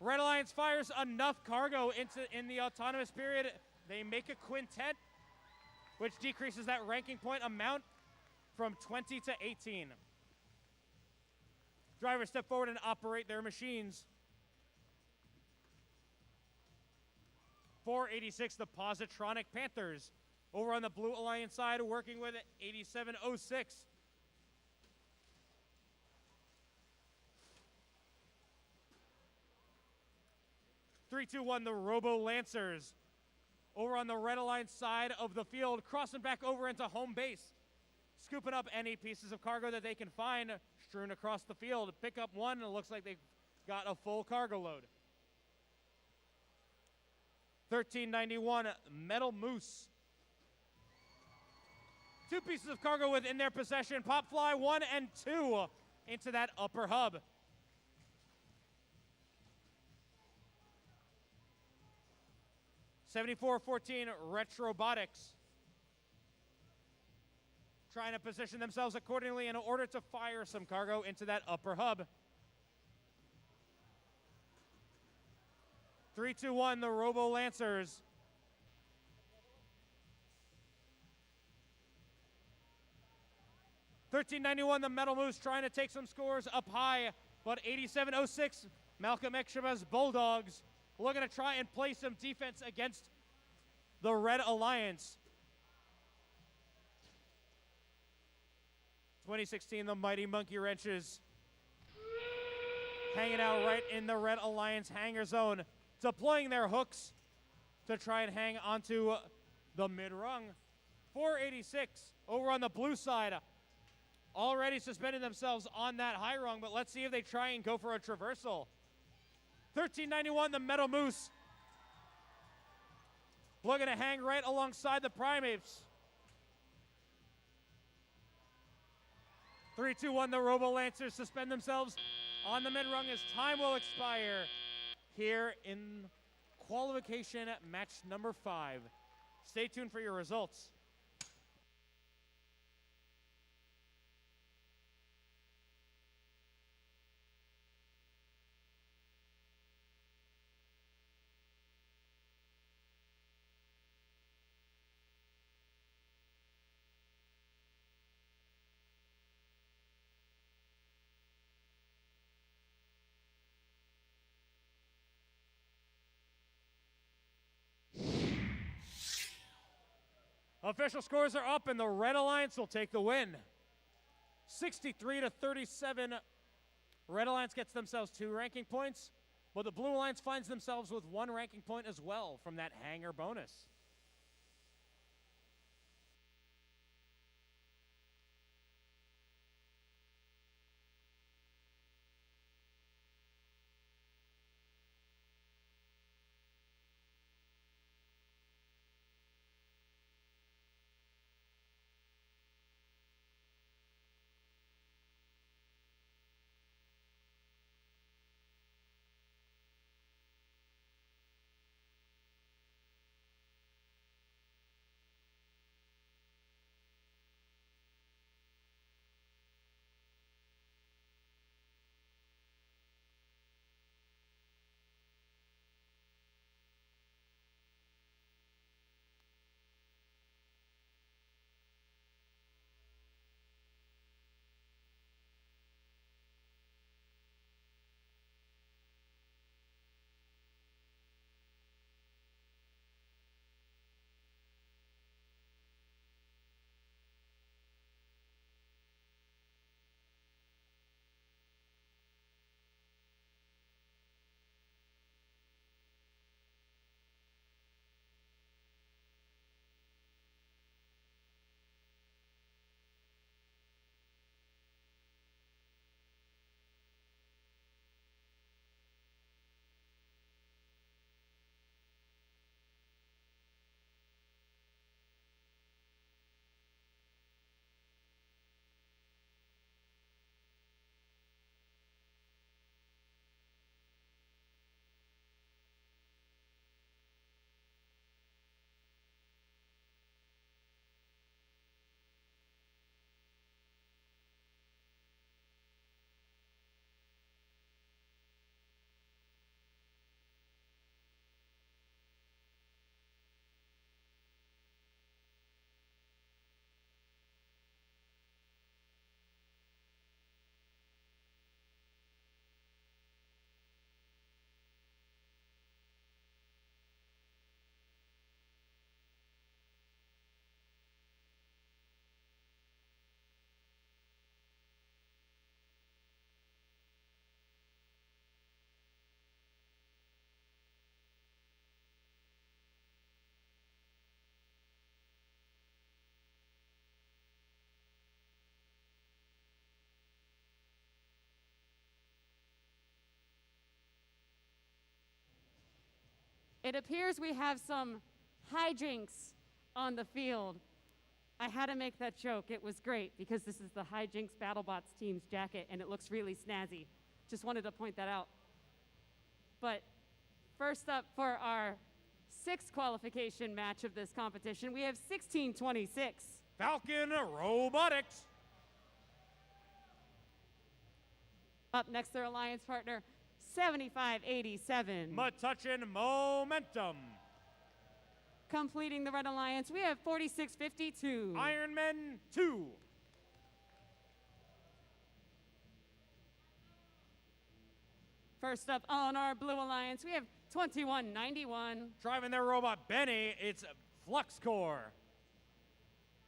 Speaker 1: Red Alliance fires enough cargo in the autonomous period. They make a quintet, which decreases that ranking point amount from 20 to 18. Drivers step forward and operate their machines. 486, the Positronic Panthers. Over on the Blue Alliance side, working with 8706. Three, two, one, the Robo Lancers. Over on the Red Alliance side of the field, crossing back over into home base. Scooping up any pieces of cargo that they can find strewn across the field. Pick up one, and it looks like they've got a full cargo load. 1391, Metal Moose. 2 pieces of cargo within their possession. Pop fly 1 and 2 into that upper hub. $74.14 Retrobotics. Trying to position themselves accordingly in order to fire some cargo into that upper hub. 3-2-1, the Robo Lancers. $13.91, the Metal Moose trying to take some scores up high, but $87.06, Malcolm X Bulldogs looking to try and play some defense against the Red Alliance. 2016, the Mighty Monkey Wrenches hanging out right in the Red Alliance hangar zone, deploying their hooks to try and hang onto the mid-rung. 486 over on the blue side, already suspended themselves on that high rung, but let's see if they try and go for a traversal. 1391, the Meadow Moose. Looking to hang right alongside the Primates. 321, the Robo Lancers suspend themselves on the mid-rung as time will expire here in qualification match number 5. Stay tuned for your results. Official scores are up and the Red Alliance will take the win. 63-37. Red Alliance gets themselves 2 ranking points, but the Blue Alliance finds themselves with 1 ranking point as well from that hanger bonus.
Speaker 2: It appears we have some hijinks on the field. I had to make that joke. It was great because this is the Hijinks BattleBots team's jacket and it looks really snazzy. Just wanted to point that out. But first up for our 6th qualification match of this competition, we have 1626.
Speaker 1: Falcon Robotics.
Speaker 2: Up next, their alliance partner, 7587.
Speaker 1: Metuchen Momentum.
Speaker 2: Completing the Red Alliance, we have 4652.
Speaker 1: Ironman 2.
Speaker 2: First up on our Blue Alliance, we have 2191.
Speaker 1: Driving their robot Benny, it's Flux Core.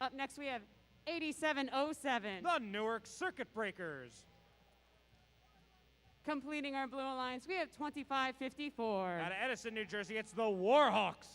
Speaker 2: Up next, we have 8707.
Speaker 1: The Newark Circuit Breakers.
Speaker 2: Completing our Blue Alliance, we have 2554.
Speaker 1: Out of Edison, New Jersey, it's the Warhawks.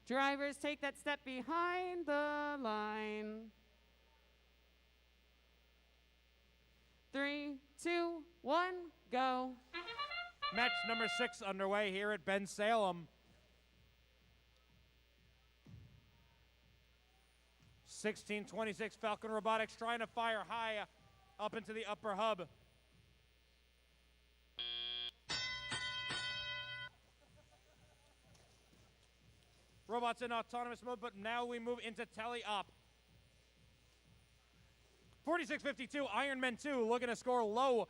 Speaker 2: Drivers, take that step behind the line. 3, 2, 1, go.
Speaker 1: Match number 6 underway here at Bensalem. 1626 Falcon Robotics trying to fire high up into the upper hub. Robots in autonomous mode, but now we move into tele-op. 4652 Ironman 2 looking to score low,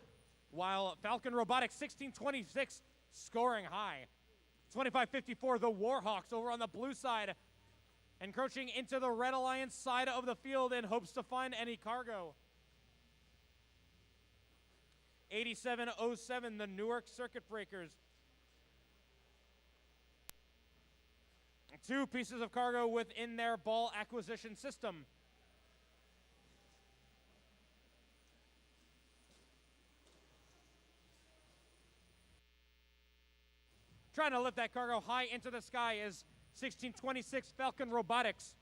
Speaker 1: while Falcon Robotics 1626 scoring high. 2554 the Warhawks over on the blue side, encroaching into the Red Alliance side of the field in hopes to find any cargo. 8707 the Newark Circuit Breakers. 2 pieces of cargo within their ball acquisition system. Trying to lift that cargo high into the sky is 1626 Falcon Robotics.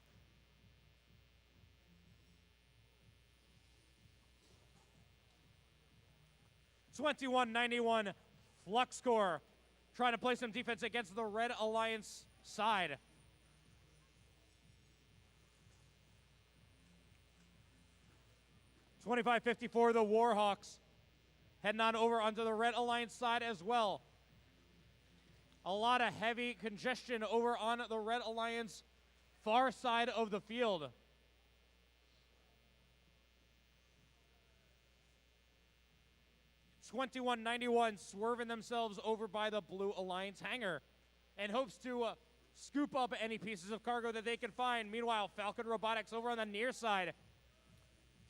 Speaker 1: $21.91 Flux score, trying to play some defense against the Red Alliance side. $25.54 the Warhawks, heading on over onto the Red Alliance side as well. A lot of heavy congestion over on the Red Alliance far side of the field. $21.91 swerving themselves over by the Blue Alliance hangar and hopes to scoop up any pieces of cargo that they can find. Meanwhile, Falcon Robotics over on the near side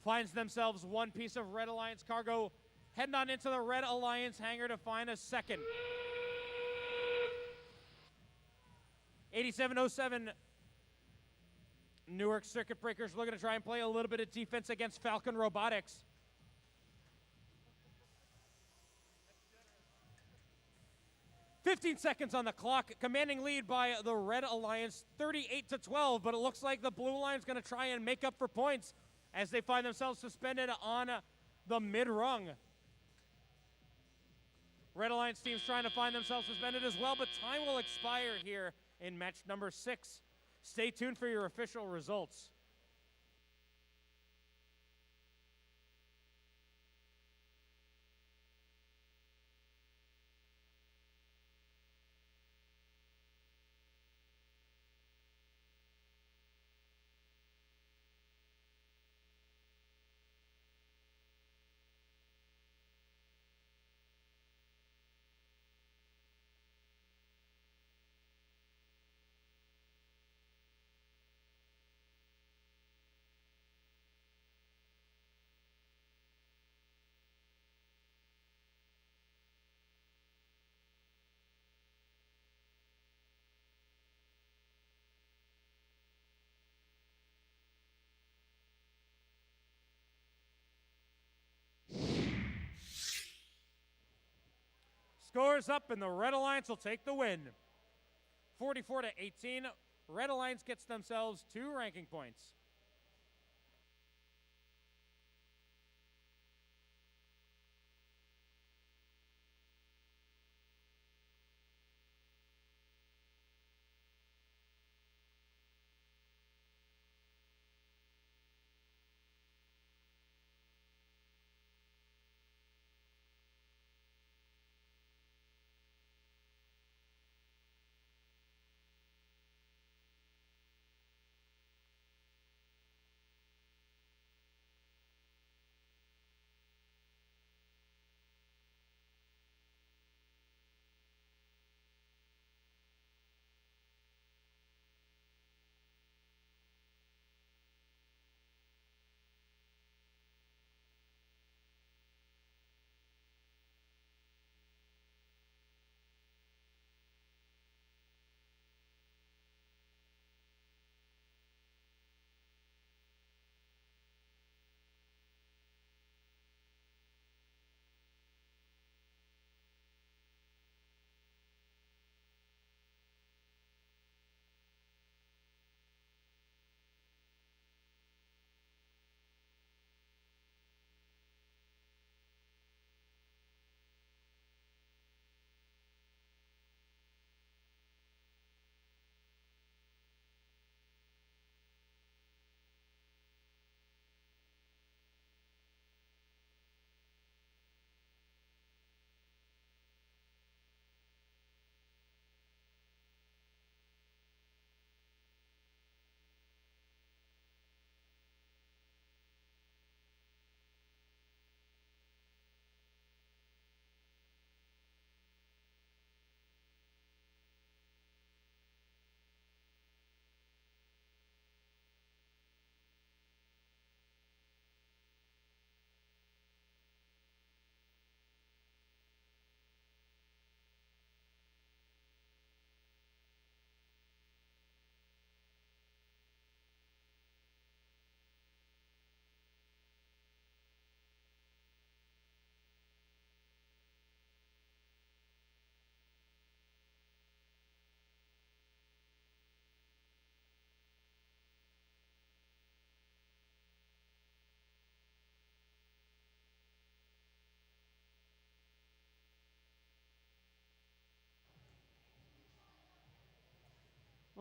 Speaker 1: finds themselves 1 piece of Red Alliance cargo, heading on into the Red Alliance hangar to find a second. 8707 Newark Circuit Breakers looking to try and play a little bit of defense against Falcon Robotics. $15 on the clock, commanding lead by the Red Alliance, 38-12, but it looks like the Blue Line's going to try and make up for points as they find themselves suspended on the mid-rung. Red Alliance teams trying to find themselves suspended as well, but time will expire here in match number 6. Stay tuned for your official results. Scores up and the Red Alliance will take the win. 44-18, Red Alliance gets themselves 2 ranking points.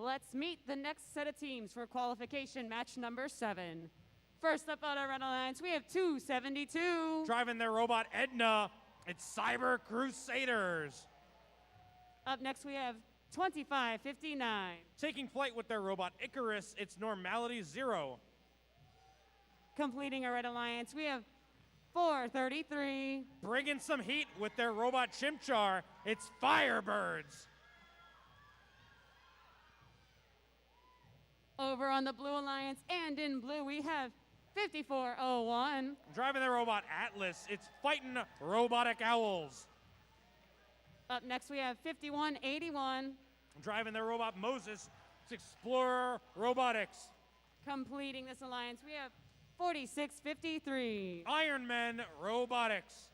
Speaker 2: Let's meet the next set of teams for qualification match number 7. First up on our Red Alliance, we have 272.
Speaker 1: Driving their robot Edna, it's Cyber Crusaders.
Speaker 2: Up next, we have 2559.
Speaker 1: Taking flight with their robot Icarus, it's Normality Zero.
Speaker 2: Completing our Red Alliance, we have 433.
Speaker 1: Bringing some heat with their robot Chimchar, it's Firebirds.
Speaker 2: Over on the Blue Alliance and in blue, we have 5401.
Speaker 1: Driving their robot Atlas, it's Fighting Robotic Owls.
Speaker 2: Up next, we have 5181.
Speaker 1: Driving their robot Moses, it's Explorer Robotics.
Speaker 2: Completing this alliance, we have 4653.
Speaker 1: Iron Man Robotics.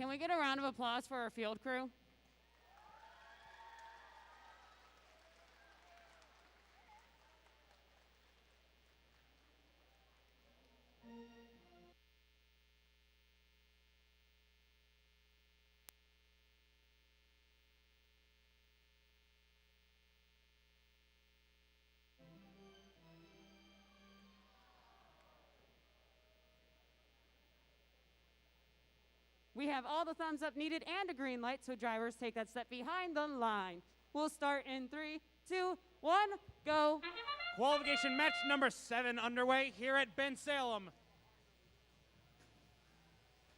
Speaker 2: Can we get a round of applause for our field crew? We have all the thumbs up needed and a green light, so drivers take that step behind the line. We'll start in 3, 2, 1, go.
Speaker 1: Qualification match number 7 underway here at Bensalem.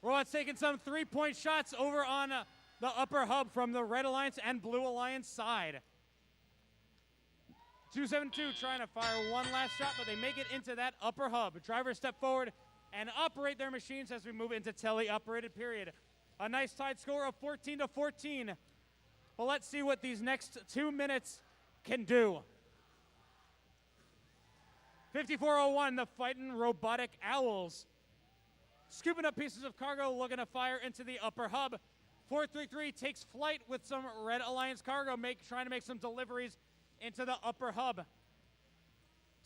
Speaker 1: Robots taking some 3-point shots over on the upper hub from the Red Alliance and Blue Alliance side. 272 trying to fire one last shot, but they make it into that upper hub. Drivers step forward and operate their machines as we move into tele-operated period. A nice tied score of 14-14. But let's see what these next 2 minutes can do. 5401, the fighting robotic owls. Scooping up pieces of cargo, looking to fire into the upper hub. 433 takes flight with some Red Alliance cargo, trying to make some deliveries into the upper hub.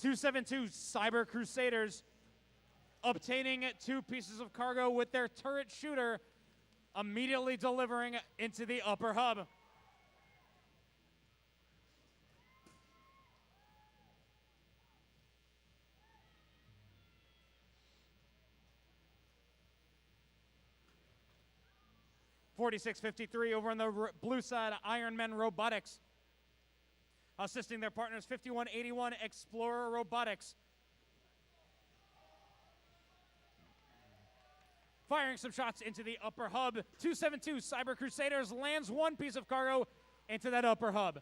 Speaker 1: 272, Cyber Crusaders, obtaining 2 pieces of cargo with their turret shooter, immediately delivering into the upper hub. .4653 over on the blue side, Iron Men Robotics. Assisting their partners, 5181 Explorer Robotics. Firing some shots into the upper hub. 272 Cyber Crusaders lands 1 piece of cargo into that upper hub.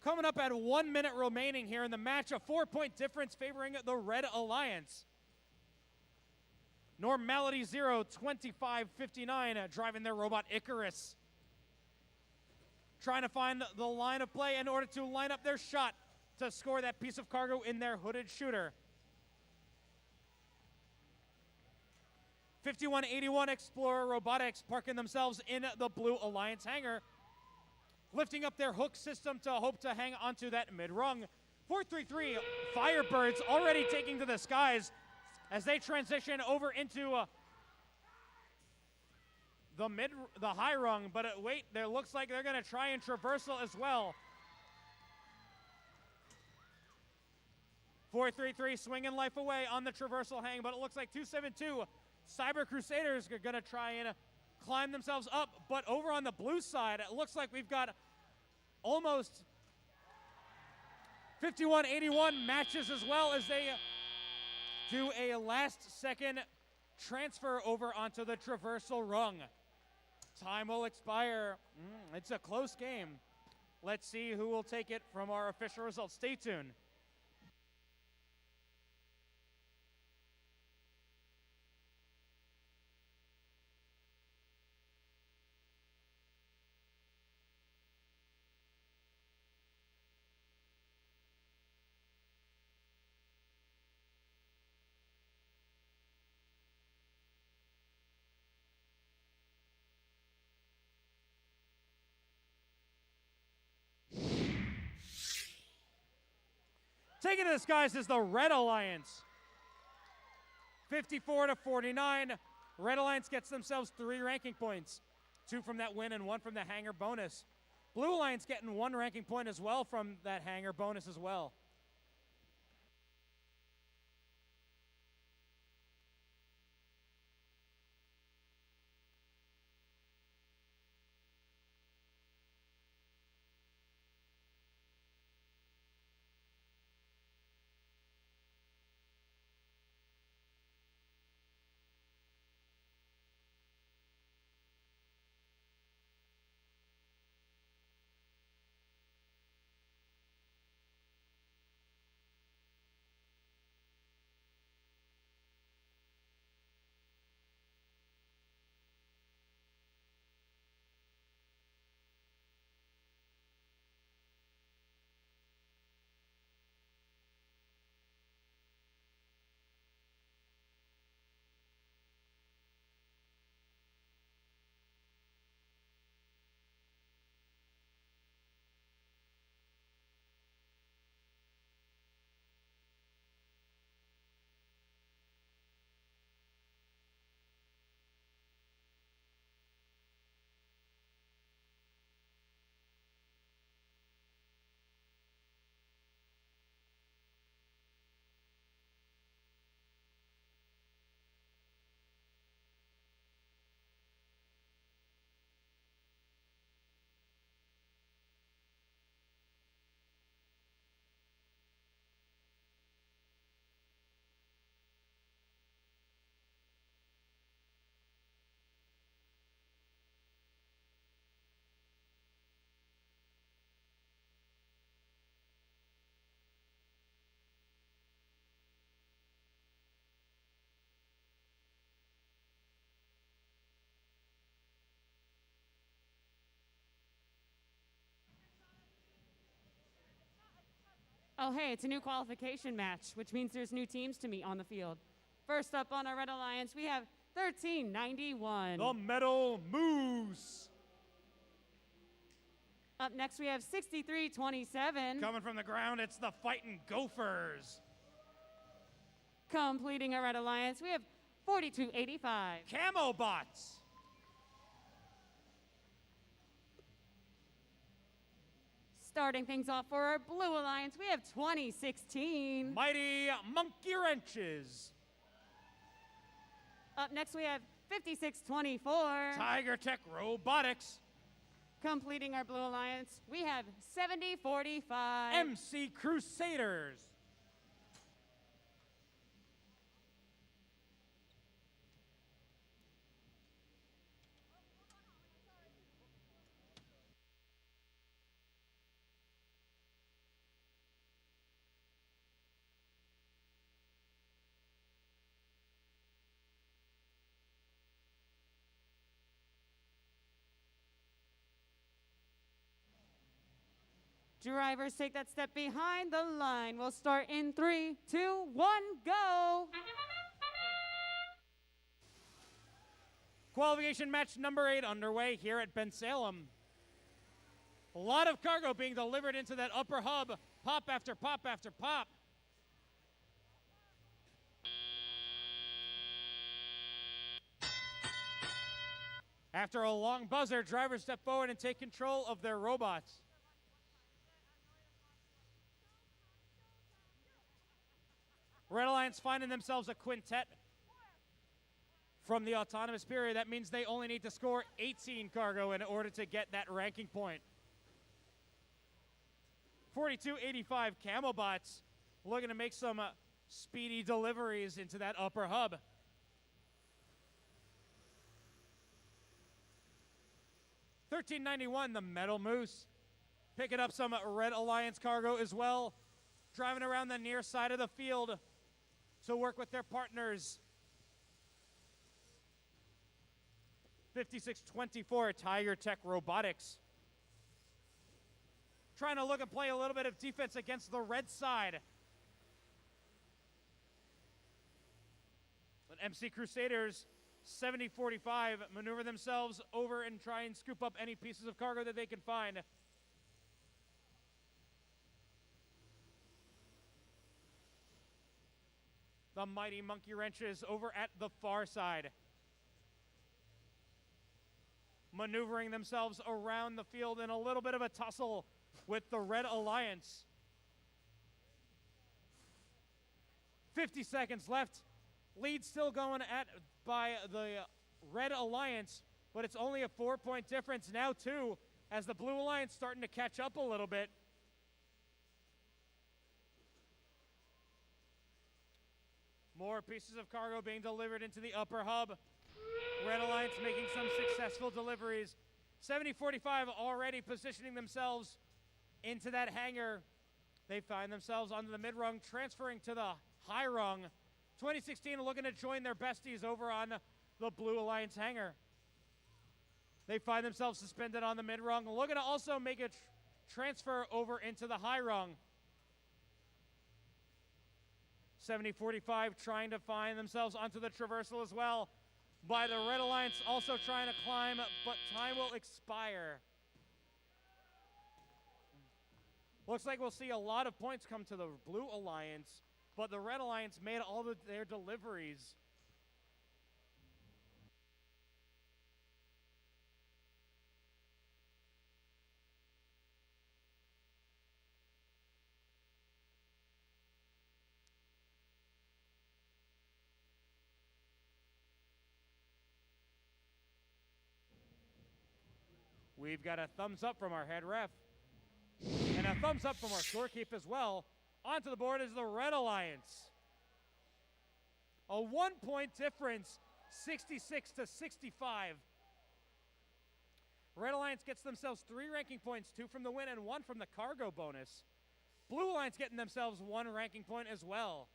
Speaker 1: Coming up at 1 minute remaining here in the match, a 4-point difference favoring the Red Alliance. Normality 0, 2559, driving their robot Icarus. Trying to find the line of play in order to line up their shot to score that piece of cargo in their hooded shooter. 5181 Explorer Robotics parking themselves in the Blue Alliance hangar, lifting up their hook system to hope to hang onto that mid-rung. 433 Firebirds already taking to the skies as they transition over into the high rung, but wait, there looks like they're going to try and traversal as well. 433 swinging life away on the traversal hang, but it looks like 272 Cyber Crusaders are going to try and climb themselves up, but over on the blue side, it looks like we've got almost 5181 matches as well as they do a last-second transfer over onto the traversal rung. Time will expire. It's a close game. Let's see who will take it from our official results. Stay tuned. Taking to the skies is the Red Alliance. 54-49. Red Alliance gets themselves 3 ranking points. 2 from that win and 1 from the hangar bonus. Blue Alliance getting 1 ranking point as well from that hangar bonus as well.
Speaker 2: Oh, hey, it's a new qualification match, which means there's new teams to meet on the field. First up on our Red Alliance, we have 1391.
Speaker 1: The Metal Moose.
Speaker 2: Up next, we have 6327.
Speaker 1: Coming from the ground, it's the Fighting Gophers.
Speaker 2: Completing our Red Alliance, we have 4285.
Speaker 1: Camo Bots.
Speaker 2: Starting things off for our Blue Alliance, we have 2016.
Speaker 1: Mighty Monkey Wrenches.
Speaker 2: Up next, we have 5624.
Speaker 1: Tiger Tech Robotics.
Speaker 2: Completing our Blue Alliance, we have 7045.
Speaker 1: MC Crusaders.
Speaker 2: Drivers take that step behind the line. We'll start in 3, 2, 1, go.
Speaker 1: Qualification match number 8 underway here at Bensalem. A lot of cargo being delivered into that upper hub. Pop after pop after pop. After a long buzzer, drivers step forward and take control of their robots. Red Alliance finding themselves a quintet from the autonomous period. That means they only need to score 18 cargo in order to get that ranking point. 4285 Camo Bots looking to make some speedy deliveries into that upper hub. $13.91 the Metal Moose picking up some Red Alliance cargo as well, driving around the near side of the field to work with their partners. 5624 Tiger Tech Robotics. Trying to look and play a little bit of defense against the red side. But MC Crusaders, 7045, maneuver themselves over and try and scoop up any pieces of cargo that they can find. The Mighty Monkey Wrenches over at the far side, maneuvering themselves around the field in a little bit of a tussle with the Red Alliance. 50 seconds left. Lead still going by the Red Alliance, but it's only a 4-point difference now too, as the Blue Alliance starting to catch up a little bit. More pieces of cargo being delivered into the upper hub. Red Alliance making some successful deliveries. 7045 already positioning themselves into that hangar. They find themselves under the mid-rung, transferring to the high rung. 2016 looking to join their besties over on the Blue Alliance hangar. They find themselves suspended on the mid-rung, looking to also make a transfer over into the high rung. 7045 trying to find themselves onto the traversal as well. By the Red Alliance also trying to climb, but time will expire. Looks like we'll see a lot of points come to the Blue Alliance, but the Red Alliance made all of their deliveries. We've got a thumbs up from our head ref and a thumbs up from our scorekeep as well. Onto the board is the Red Alliance. A 1-point difference, 66-65. Red Alliance gets themselves 3 ranking points, 2 from the win and 1 from the cargo bonus. Blue Alliance getting themselves 1 ranking point as well.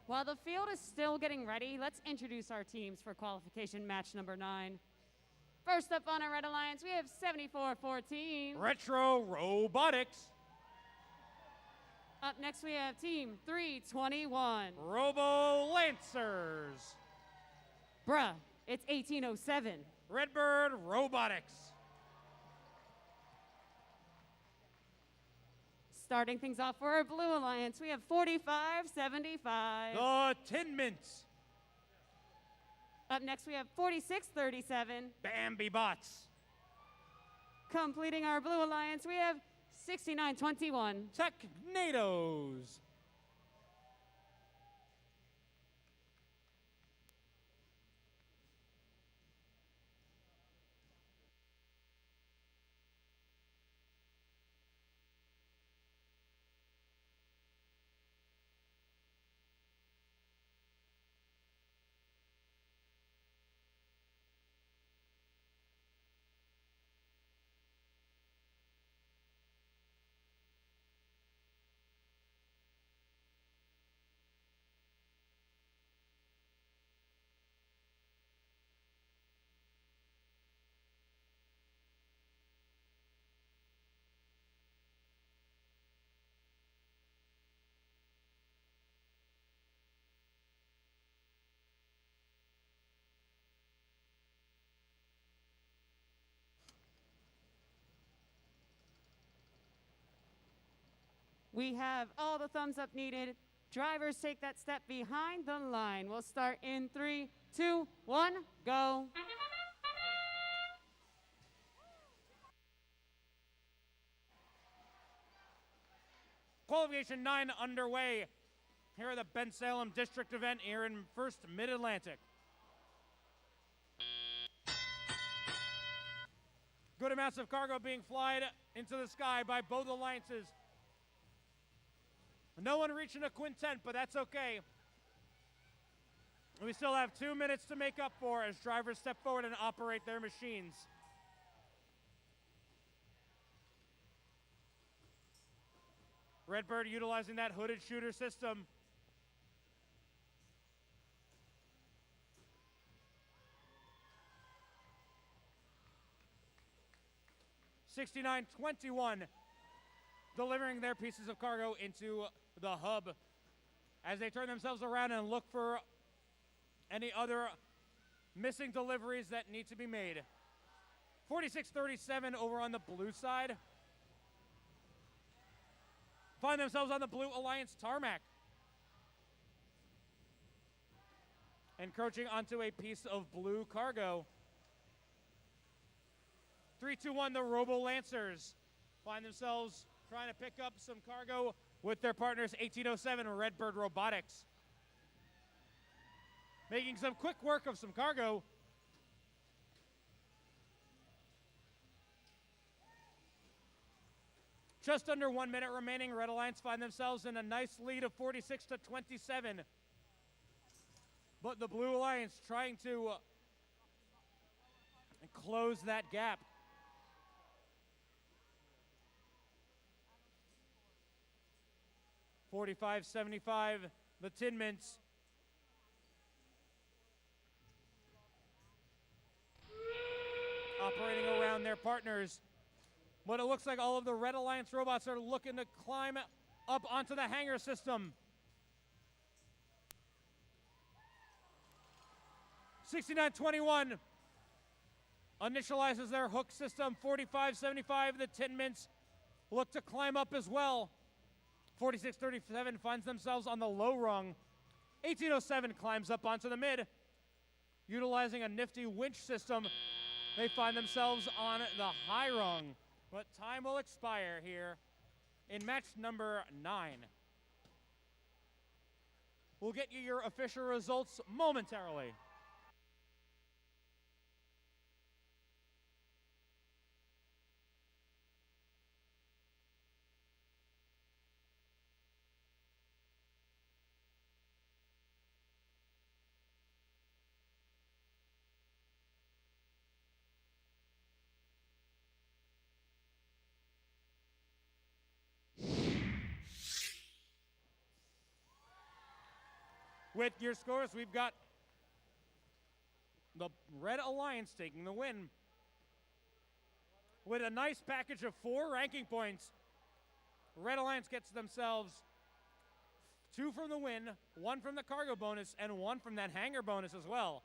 Speaker 2: While the field is still getting ready, let's introduce our teams for qualification match number 9. First up on our Red Alliance, we have 7414.
Speaker 1: Retro Robotics.
Speaker 2: Up next, we have Team 321.
Speaker 1: Robo Lancers.
Speaker 2: Bruh, it's 1807.
Speaker 1: Redbird Robotics.
Speaker 2: Starting things off for our Blue Alliance, we have 4575.
Speaker 1: The Tin Mints.
Speaker 2: Up next, we have 4637.
Speaker 1: Bambi Bots.
Speaker 2: Completing our Blue Alliance, we have 6921.
Speaker 1: Technados.
Speaker 2: We have all the thumbs up needed. Drivers take that step behind the line. We'll start in 3, 2, 1, go.
Speaker 1: Qualification 9 underway here at the Bensalem District event here in First Mid-Atlantic. Good amounts of cargo being flied into the sky by both alliances. No one reaching a quintet, but that's okay. We still have 2 minutes to make up for as drivers step forward and operate their machines. Redbird utilizing that hooded shooter system. (6921) delivering their pieces of cargo into the hub as they turn themselves around and look for any other missing deliveries that need to be made. 4637 over on the blue side find themselves on the Blue Alliance tarmac, encroaching onto a piece of blue cargo. 321, the Robo Lancers find themselves trying to pick up some cargo with their partners 1807 Redbird Robotics. Making some quick work of some cargo. Just under 1 minute remaining. Red Alliance find themselves in a nice lead of 46-27. But the Blue Alliance trying to close that gap. (45-75), the Tin Mints. Operating around their partners. But it looks like all of the Red Alliance robots are looking to climb up onto the hangar system. 6921 initializes their hook system. 4575, the Tin Mints look to climb up as well. 4637 finds themselves on the low rung. 1807 climbs up onto the mid. Utilizing a nifty winch system, they find themselves on the high rung. But time will expire here in match number 9. We'll get you your official results momentarily. with your scores. We've got the Red Alliance taking the win with a nice package of 4 ranking points. Red Alliance gets themselves 2 from the win, 1 from the cargo bonus, and 1 from that hangar bonus as well.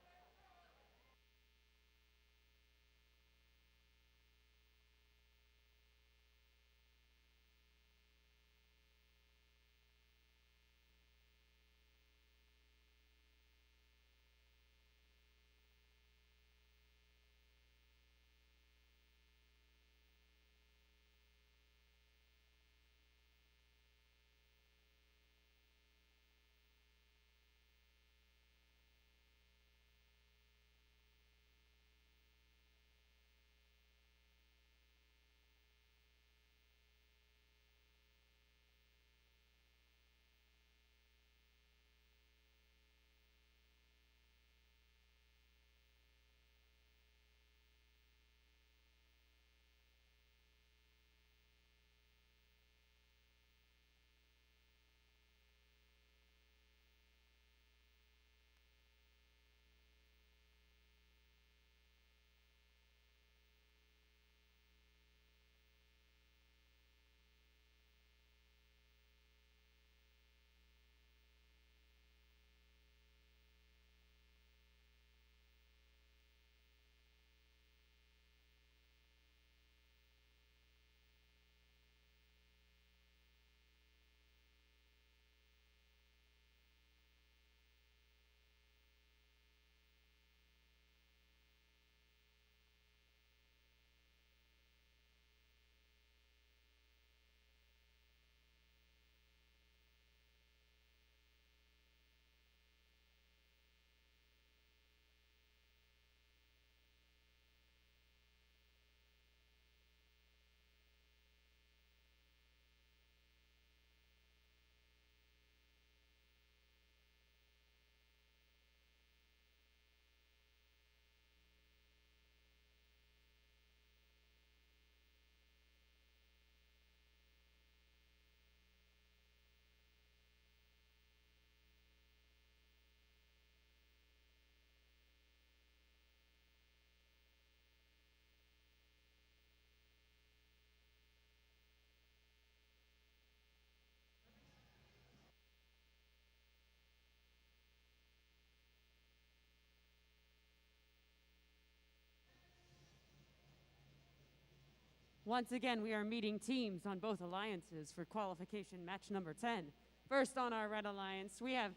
Speaker 2: Once again, we are meeting teams on both alliances for qualification match number 10. First on our Red Alliance, we have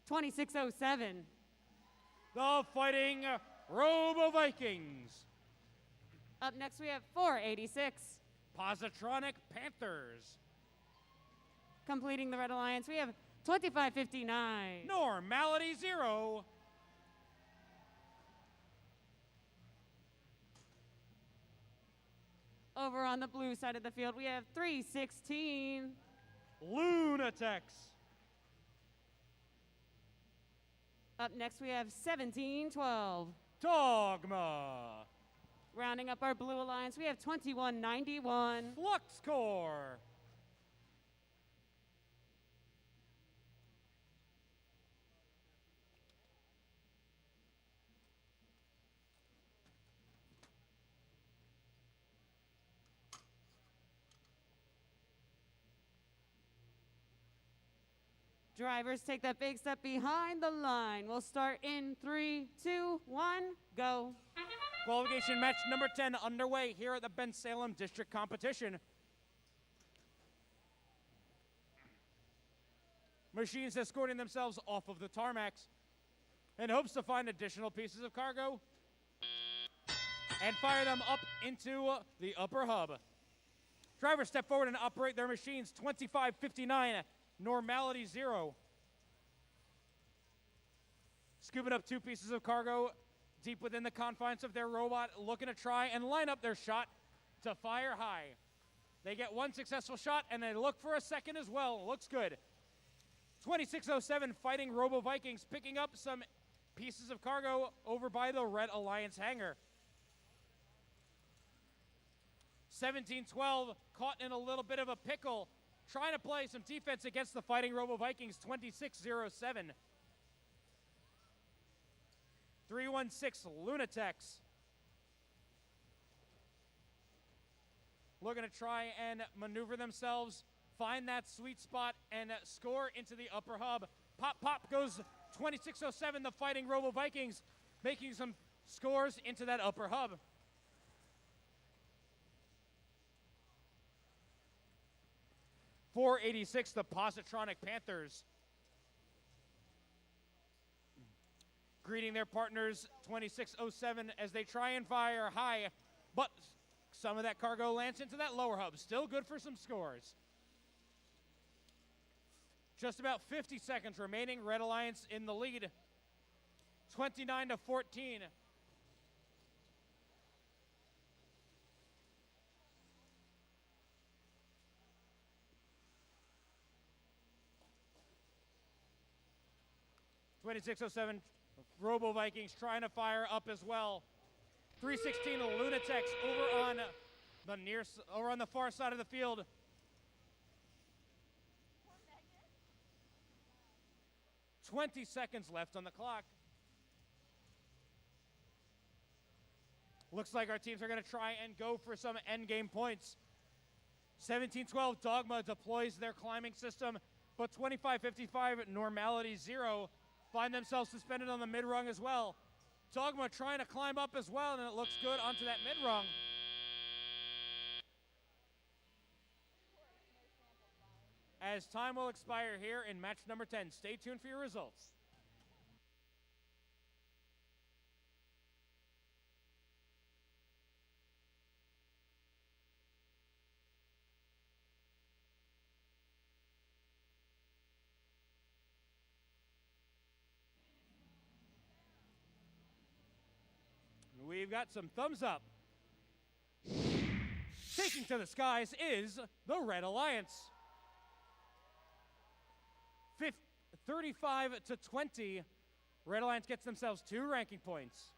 Speaker 2: 2607.
Speaker 1: The Fighting Robo Vikings.
Speaker 2: Up next, we have 486.
Speaker 1: Positronic Panthers.
Speaker 2: Completing the Red Alliance, we have 2559.
Speaker 1: Normality Zero.
Speaker 2: Over on the blue side of the field, we have 316.
Speaker 1: Lunatics.
Speaker 2: Up next, we have 1712.
Speaker 1: Dogma.
Speaker 2: Rounding up our blue alliance, we have 2191.
Speaker 1: Flux Core.
Speaker 2: Drivers take that big step behind the line. We'll start in 3, 2, 1, go.
Speaker 1: Qualification match number 10 underway here at the Bensalem District Competition. Machines escorting themselves off of the tarmacs in hopes to find additional pieces of cargo and fire them up into the upper hub. Drivers step forward and operate their machines. 2559, Normality Zero. Scooping up 2 pieces of cargo deep within the confines of their robot, looking to try and line up their shot to fire high. They get 1 successful shot and they look for a second as well. Looks good. 2607 Fighting Robo Vikings picking up some pieces of cargo over by the Red Alliance hangar. 1712 caught in a little bit of a pickle trying to play some defense against the Fighting Robo Vikings, 26-07. 316 Lunatics. Looking to try and maneuver themselves, find that sweet spot, and score into the upper hub. Pop, pop goes 26-07, the Fighting Robo Vikings, making some scores into that upper hub. .486, the Positronic Panthers. Greeting their partners, 26-07, as they try and fire high, but some of that cargo lands into that lower hub. Still good for some scores. Just about 50 seconds remaining. Red Alliance in the lead, 29-14. .2607, Robo Vikings trying to fire up as well. 316 Lunatics over on the far side of the field. .20 seconds left on the clock. Looks like our teams are going to try and go for some endgame points. 1712 Dogma deploys their climbing system, but 2555 Normality 0 find themselves suspended on the mid-rung as well. Dogma trying to climb up as well, and it looks good onto that mid-rung. As time will expire here in match number 10. Stay tuned for your results. We've got some thumbs up. Taking to the skies is the Red Alliance. 35-20. Red Alliance gets themselves 2 ranking points.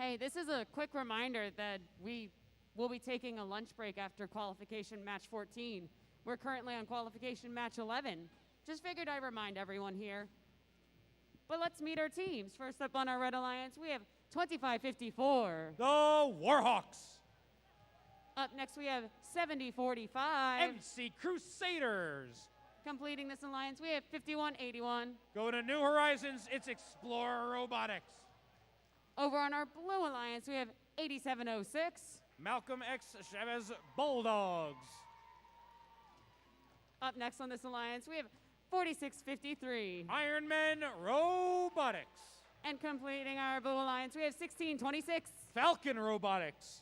Speaker 2: Hey, this is a quick reminder that we will be taking a lunch break after qualification match 14. We're currently on qualification match 11. Just figured I'd remind everyone here. But let's meet our teams. First up on our Red Alliance, we have 2554.
Speaker 1: The Warhawks.
Speaker 2: Up next, we have 7045.
Speaker 1: MC Crusaders.
Speaker 2: Completing this alliance, we have 5181.
Speaker 1: Going to New Horizons, it's Explorer Robotics.
Speaker 2: Over on our Blue Alliance, we have 8706.
Speaker 1: Malcolm X Chavez Bulldogs.
Speaker 2: Up next on this alliance, we have 4653.
Speaker 1: Iron Men Robotics.
Speaker 2: And completing our Blue Alliance, we have 1626.
Speaker 1: Falcon Robotics.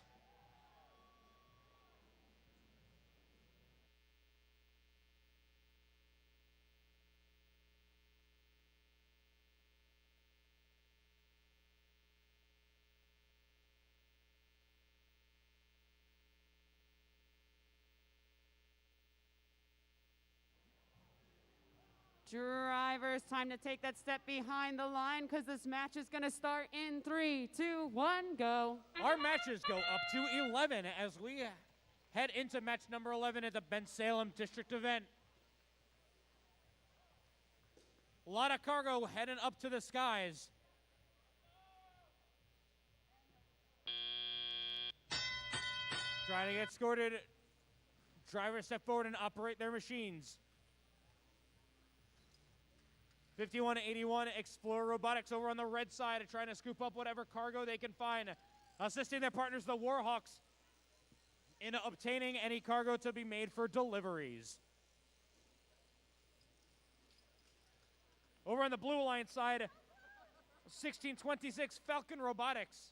Speaker 2: Drivers, time to take that step behind the line because this match is going to start in 3, 2, 1, go.
Speaker 1: Our matches go up to 11 as we head into match number 11 at the Bensalem District event. A lot of cargo heading up to the skies. Trying to get escorted. Drivers step forward and operate their machines. 5181 Explorer Robotics over on the red side trying to scoop up whatever cargo they can find. Assisting their partners, the Warhawks, in obtaining any cargo to be made for deliveries. Over on the Blue Alliance side, 1626 Falcon Robotics.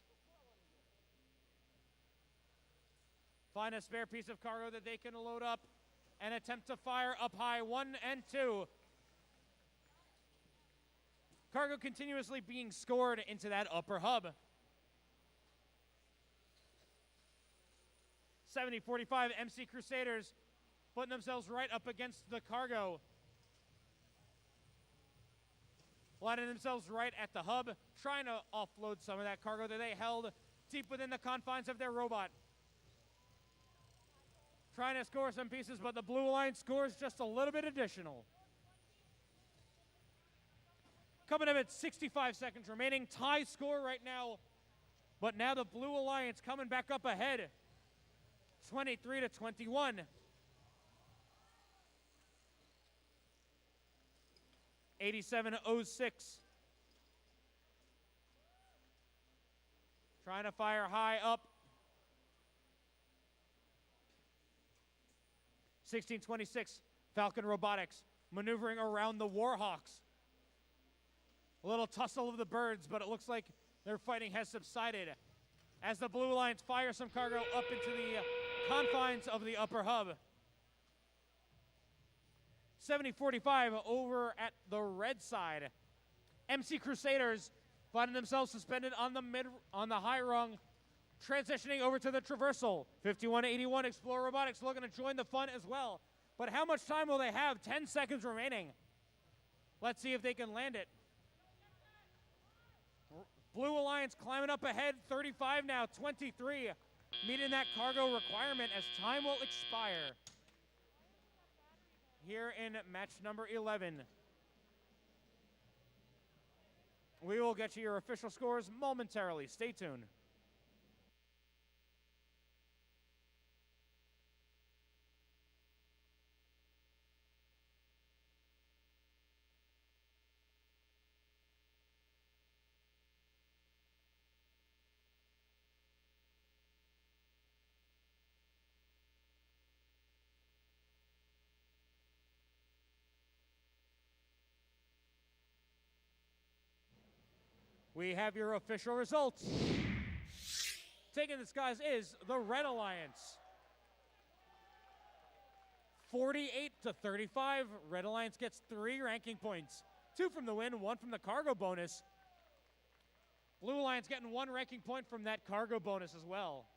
Speaker 1: Find a spare piece of cargo that they can load up and attempt to fire up high 1 and 2. Cargo continuously being scored into that upper hub. 7045 MC Crusaders putting themselves right up against the cargo. Lining themselves right at the hub, trying to offload some of that cargo that they held deep within the confines of their robot. Trying to score some pieces, but the Blue Alliance scores just a little bit additional. Coming up at 65 seconds remaining, tie score right now. But now the Blue Alliance coming back up ahead, 23-21. 8706. Trying to fire high up. 1626 Falcon Robotics maneuvering around the Warhawks. A little tussle of the birds, but it looks like their fighting has subsided as the Blue Alliance fires some cargo up into the confines of the upper hub. 7045 over at the red side. MC Crusaders finding themselves suspended on the high rung, transitioning over to the traversal. 5181 Explorer Robotics looking to join the fun as well. But how much time will they have? 10 seconds remaining. Let's see if they can land it. Blue Alliance climbing up ahead, 35 now, 23, meeting that cargo requirement as time will expire here in match number 11. We will get you your official scores momentarily. Stay tuned. We have your official results. Taking the skies is the Red Alliance. 48-35. Red Alliance gets 3 ranking points. 2 from the win, 1 from the cargo bonus. Blue Alliance getting 1 ranking point from that cargo bonus as well.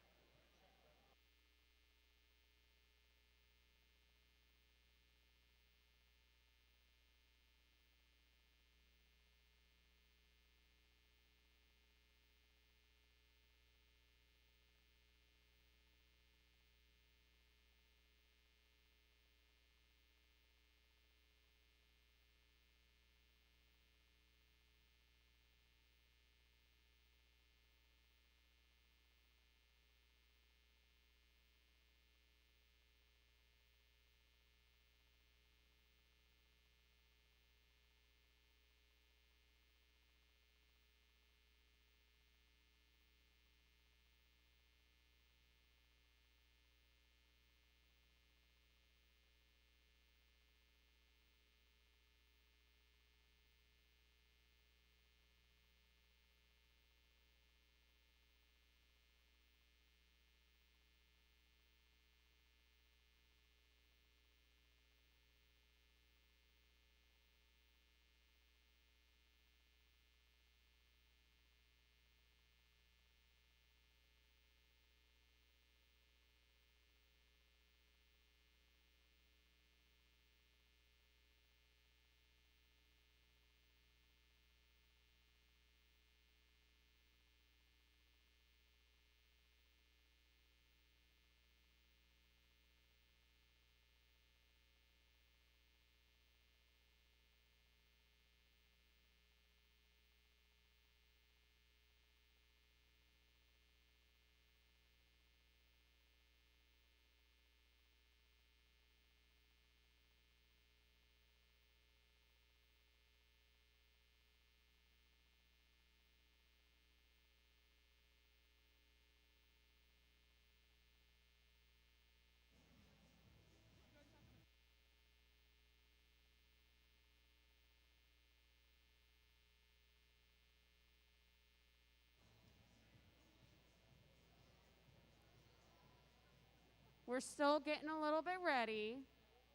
Speaker 2: We're still getting a little bit ready,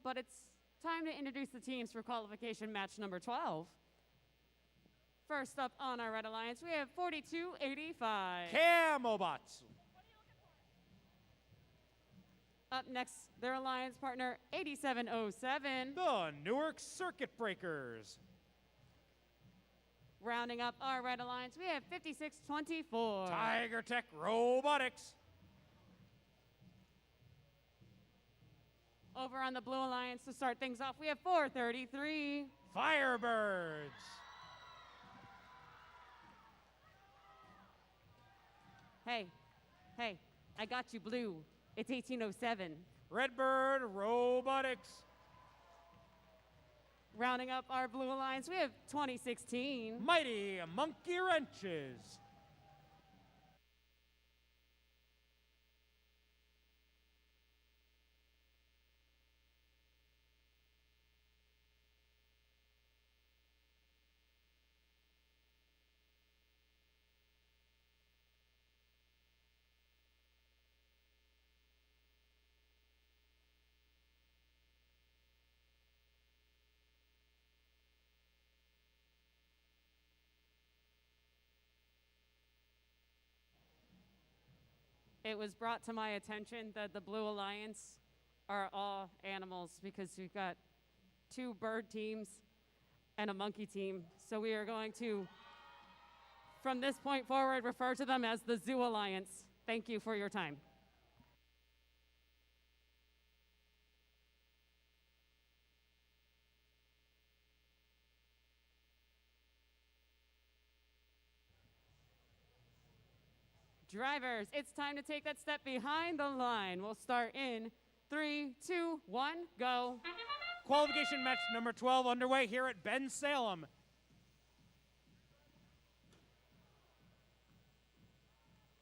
Speaker 2: but it's time to introduce the teams for qualification match number 12. First up on our Red Alliance, we have 4285.
Speaker 1: Camobots.
Speaker 2: Up next, their alliance partner, 8707.
Speaker 1: The Newark Circuit Breakers.
Speaker 2: Rounding up our Red Alliance, we have 5624.
Speaker 1: Tiger Tech Robotics.
Speaker 2: Over on the Blue Alliance to start things off, we have 433.
Speaker 1: Firebirds.
Speaker 2: Hey, I got you, Blue. It's 1807.
Speaker 1: Redbird Robotics.
Speaker 2: Rounding up our Blue Alliance, we have 2016.
Speaker 1: Mighty Monkey Wrenches.
Speaker 2: It was brought to my attention that the Blue Alliance are all animals because we've got 2 bird teams and a monkey team. So we are going to, from this point forward, refer to them as the Zoo Alliance. Thank you for your time. Drivers, it's time to take that step behind the line. We'll start in 3, 2, 1, go.
Speaker 1: Qualification match number 12 underway here at Bensalem.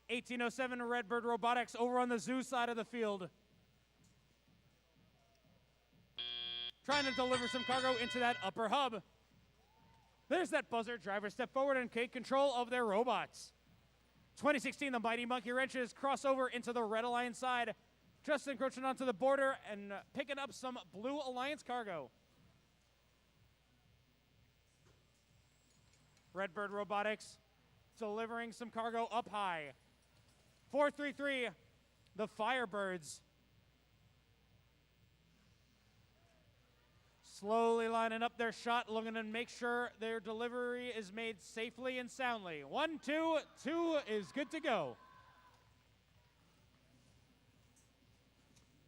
Speaker 1: (1807) Redbird Robotics over on the Zoo side of the field. Trying to deliver some cargo into that upper hub. There's that buzzer. Drivers step forward and take control of their robots. 2016, the Mighty Monkey Wrenches cross over into the Red Alliance side, just encroaching onto the border and picking up some Blue Alliance cargo. Redbird Robotics delivering some cargo up high. 433, the Firebirds. Slowly lining up their shot, looking to make sure their delivery is made safely and soundly. 1, 2, 2 is good to go.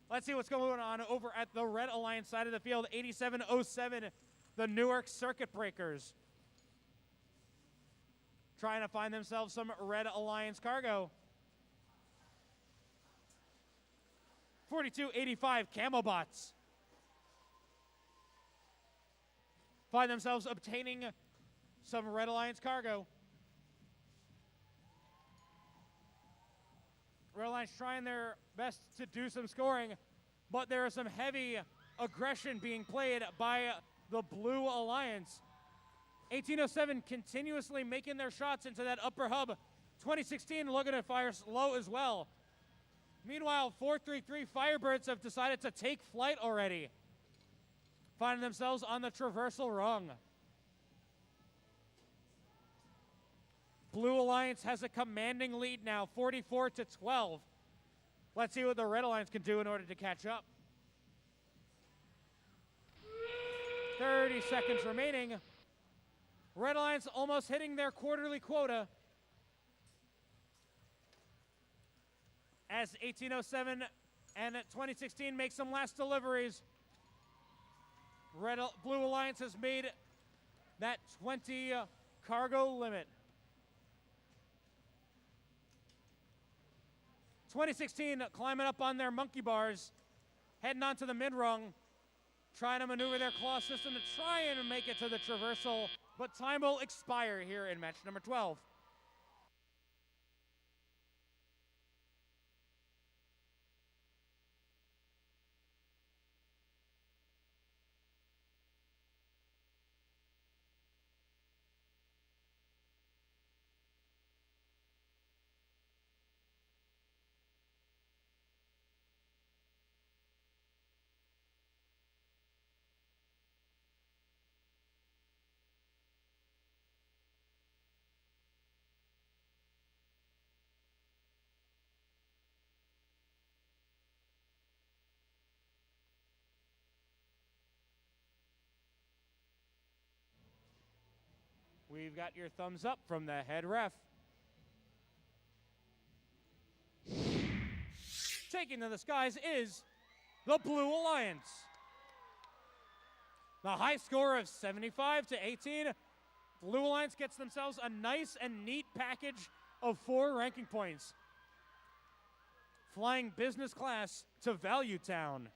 Speaker 1: Let's see what's going on over at the Red Alliance side of the field. 8707, the Newark Circuit Breakers. Trying to find themselves some Red Alliance cargo. 4285, Camobots. Find themselves obtaining some Red Alliance cargo. Red Alliance trying their best to do some scoring, but there is some heavy aggression being played by the Blue Alliance. 1807 continuously making their shots into that upper hub. 2016 looking to fire slow as well. Meanwhile, 433 Firebirds have decided to take flight already, finding themselves on the traversal rung. Blue Alliance has a commanding lead now, 44-12. Let's see what the Red Alliance can do in order to catch up. 30 seconds remaining. Red Alliance almost hitting their quarterly quota, as 1807 and 2016 make some last deliveries. Blue Alliance has made that 20 cargo limit. 2016 climbing up on their monkey bars, heading onto the mid-rung, trying to maneuver their claw system to try and make it to the traversal, but time will expire here in match number 12. We've got your thumbs up from the head ref. Taking to the skies is the Blue Alliance. The high score of 75-18. Blue Alliance gets themselves a nice and neat package of 4 ranking points. Flying business class to Value Town.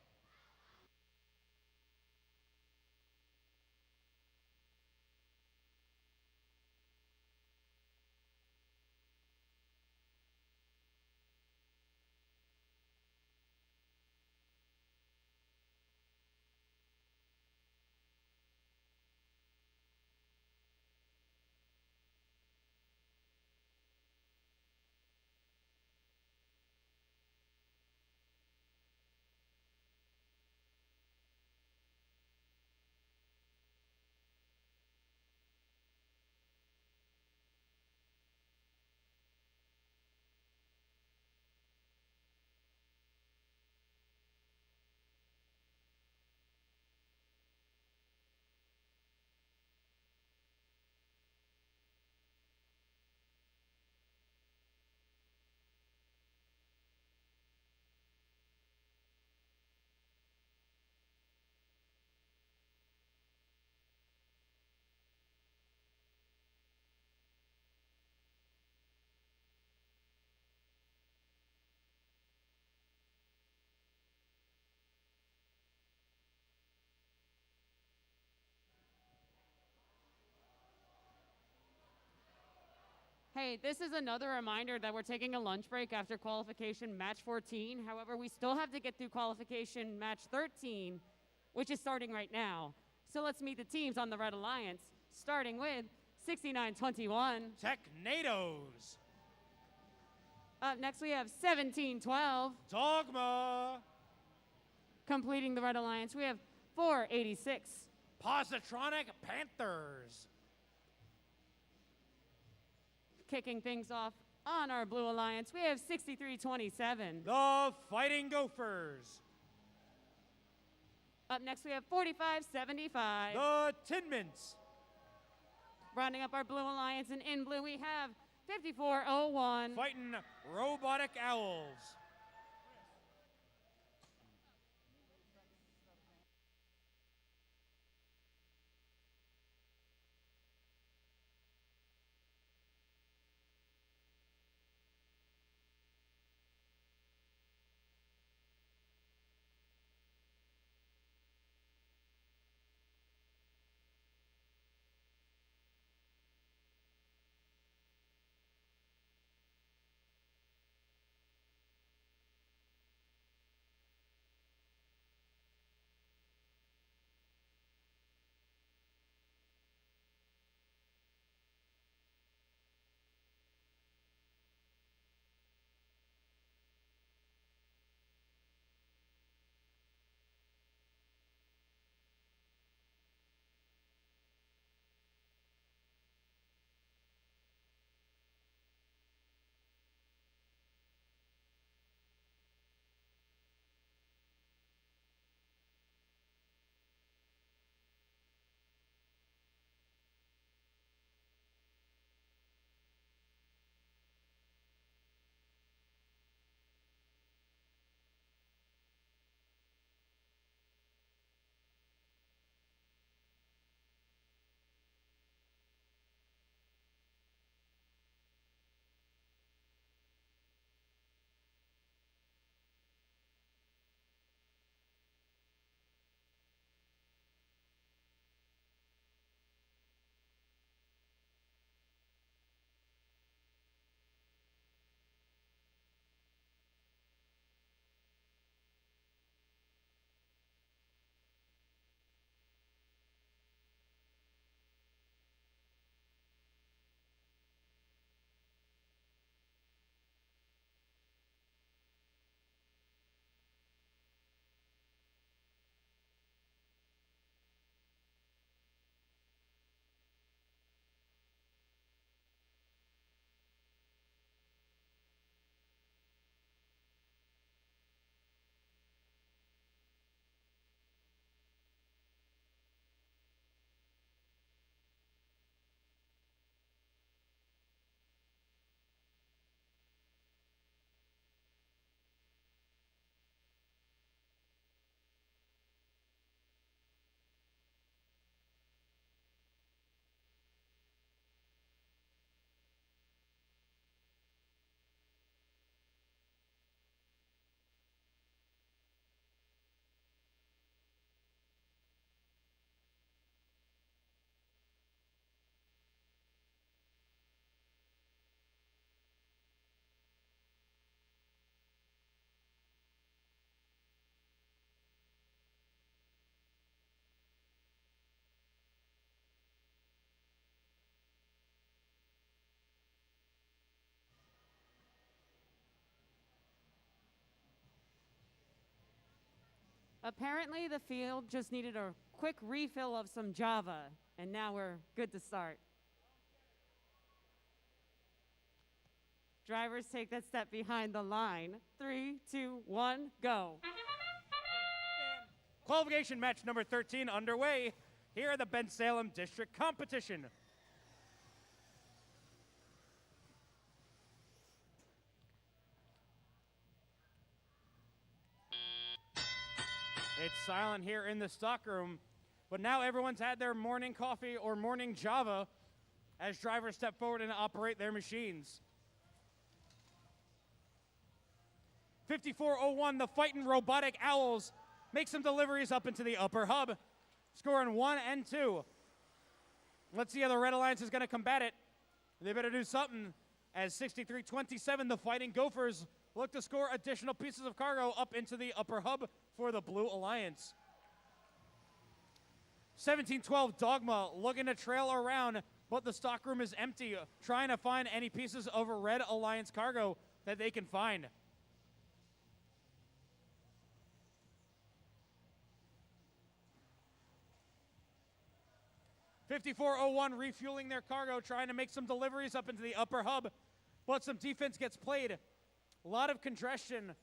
Speaker 2: Hey, this is another reminder that we're taking a lunch break after qualification match 14. However, we still have to get through qualification match 13, which is starting right now. So let's meet the teams on the Red Alliance, starting with 6921.
Speaker 1: Technados.
Speaker 2: Up next, we have 1712.
Speaker 1: Dogma.
Speaker 2: Completing the Red Alliance, we have 486.
Speaker 1: Positronic Panthers.
Speaker 2: Kicking things off on our Blue Alliance, we have 6327.
Speaker 1: The Fighting Gophers.
Speaker 2: Up next, we have 4575.
Speaker 1: The Tin Mints.
Speaker 2: Rounding up our Blue Alliance, and in blue, we have 5401.
Speaker 1: Fighting Robotic Owls.
Speaker 2: Apparently, the field just needed a quick refill of some Java, and now we're good to start. Drivers take that step behind the line. 3, 2, 1, go.
Speaker 1: Qualification match number 13 underway here at the Bensalem District Competition. It's silent here in the stockroom, but now everyone's had their morning coffee or morning Java as drivers step forward and operate their machines. 54:01, the Fightin' Robotic Owls make some deliveries up into the upper hub, scoring 1 and 2. Let's see how the Red Alliance is going to combat it. They better do something, as 63-27, the Fighting Gophers look to score additional pieces of cargo up into the upper hub for the Blue Alliance. 17-12, Dogma looking to trail around, but the stockroom is empty, trying to find any pieces of Red Alliance cargo that they can find. 54:01 refueling their cargo, trying to make some deliveries up into the upper hub, but some defense gets played. A lot of congestion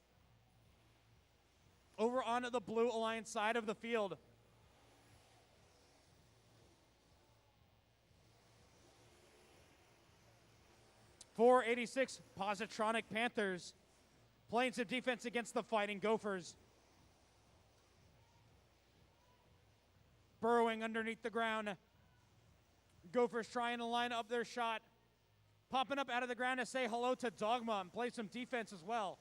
Speaker 1: over on the Blue Alliance side of the field. .486 Positronic Panthers playing some defense against the Fighting Gophers. Burrowing underneath the ground. Gophers trying to line up their shot. Popping up out of the ground to say hello to Dogma and play some defense as well.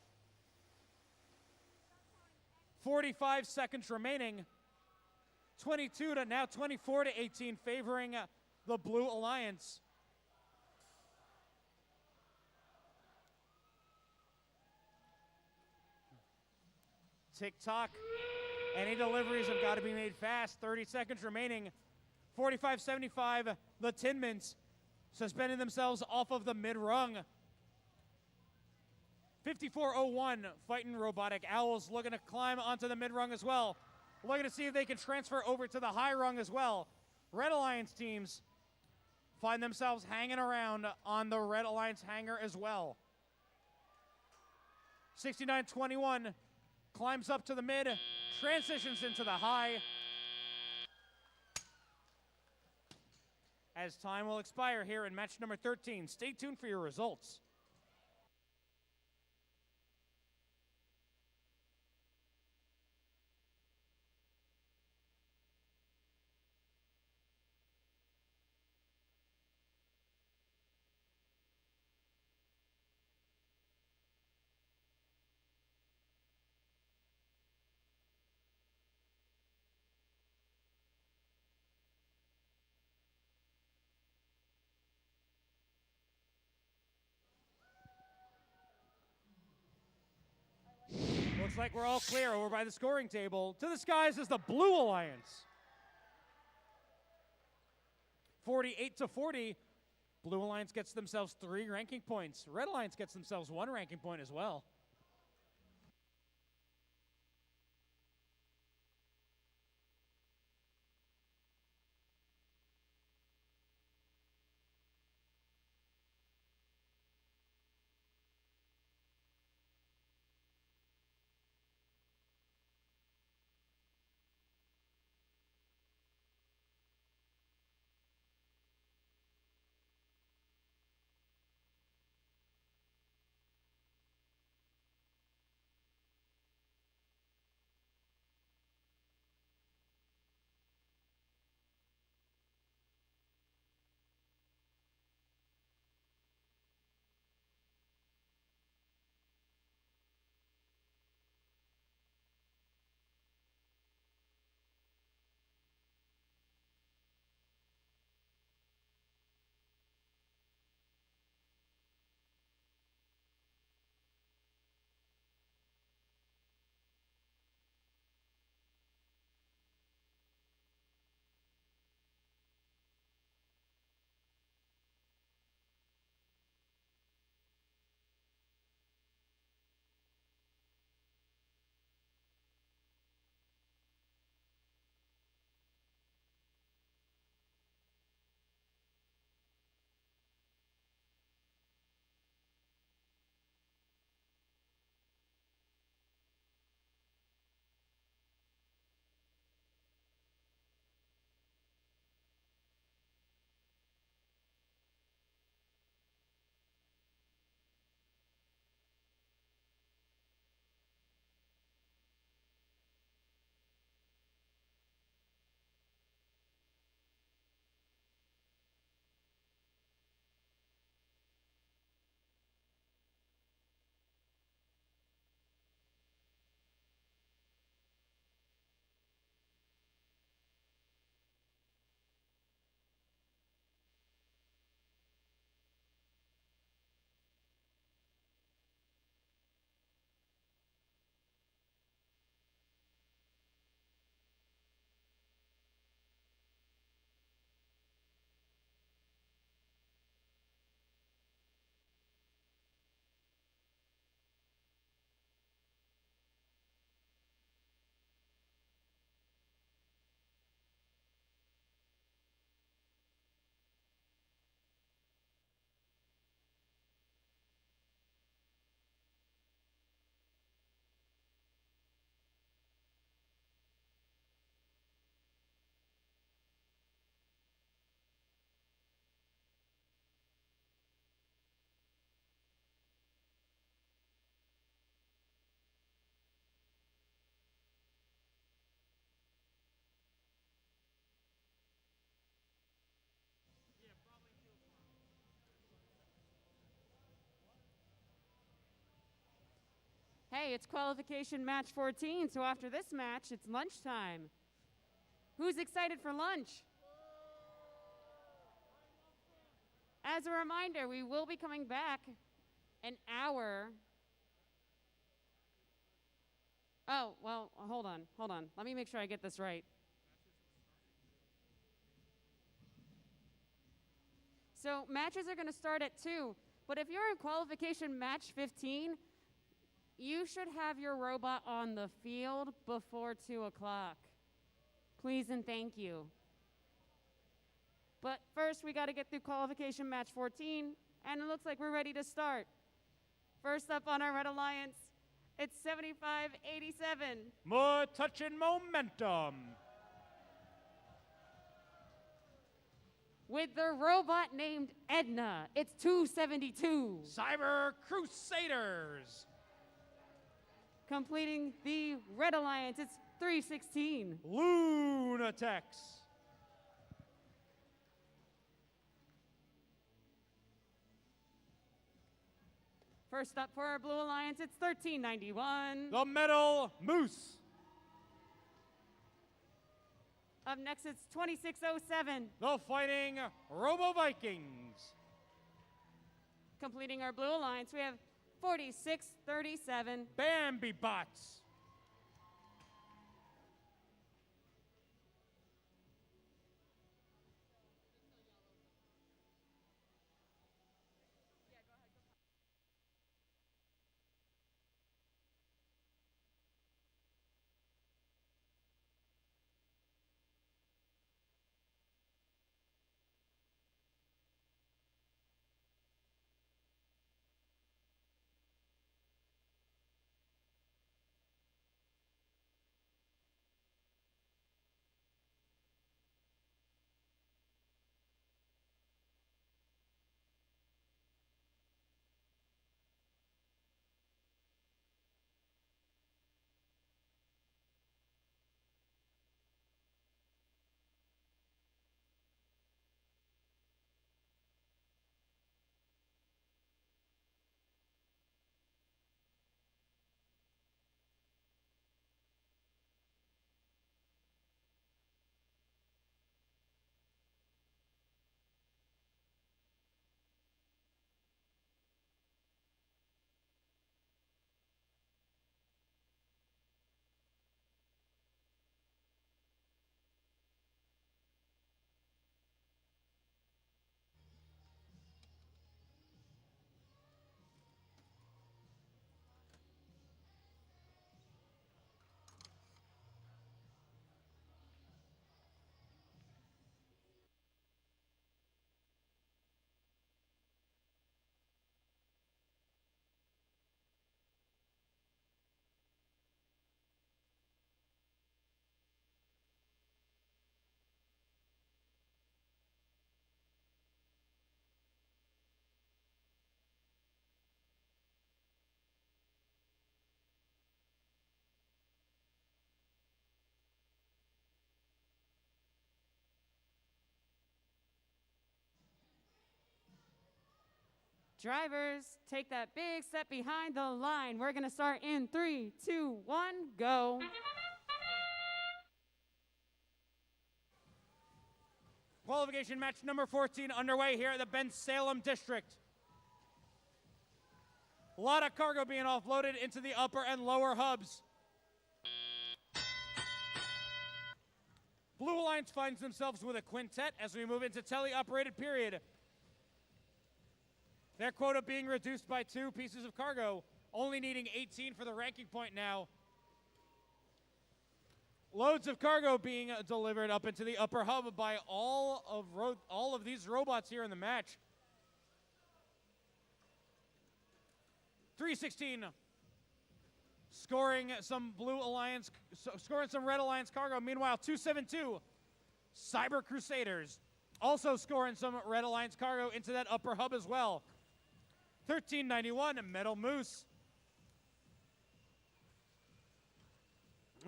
Speaker 1: 45 seconds remaining. 22 to now 24-18, favoring the Blue Alliance. Tick-tock. Any deliveries have got to be made fast. 30 seconds remaining. 45-75, the Tin Mints suspending themselves off of the mid-rung. 54:01, Fightin' Robotic Owls looking to climb onto the mid-rung as well. Looking to see if they can transfer over to the high rung as well. Red Alliance teams find themselves hanging around on the Red Alliance hangar as well. 69-21, climbs up to the mid, transitions into the high. As time will expire here in match number 13. Stay tuned for your results. Looks like we're all clear over by the scoring table. To the skies is the Blue Alliance. 48-40. Blue Alliance gets themselves 3 ranking points. Red Alliance gets themselves 1 ranking point as well.
Speaker 2: Hey, it's qualification match 14, so after this match, it's lunchtime. Who's excited for lunch? As a reminder, we will be coming back an hour. Oh, well, hold on. Let me make sure I get this right. So matches are going to start at 2, but if you're in qualification match 15, you should have your robot on the field before 2 o'clock. Please and thank you. But first, we got to get through qualification match 14, and it looks like we're ready to start. First up on our Red Alliance, it's 75-87.
Speaker 1: More touch and momentum.
Speaker 2: With the robot named Edna, it's 272.
Speaker 1: Cyber Crusaders.
Speaker 2: Completing the Red Alliance, it's 316.
Speaker 1: Lunatics.
Speaker 2: First up for our Blue Alliance, it's 1391.
Speaker 1: The Metal Moose.
Speaker 2: Up next, it's 2607.
Speaker 1: The Fighting Robo Vikings.
Speaker 2: Completing our Blue Alliance, we have 4637.
Speaker 1: Bambi Bots.
Speaker 2: Drivers, take that big step behind the line. We're going to start in 3, 2, 1, go.
Speaker 1: Qualification match number 14 underway here at the Bensalem district. A lot of cargo being offloaded into the upper and lower hubs. Blue Alliance finds themselves with a quintet as we move into tele-operated period. Their quota being reduced by 2 pieces of cargo, only needing 18 for the ranking point now. Loads of cargo being delivered up into the upper hub by all of these robots here in the match. 316 scoring some Red Alliance cargo. Meanwhile, 272 Cyber Crusaders also scoring some Red Alliance cargo into that upper hub as well. 1391 Metal Moose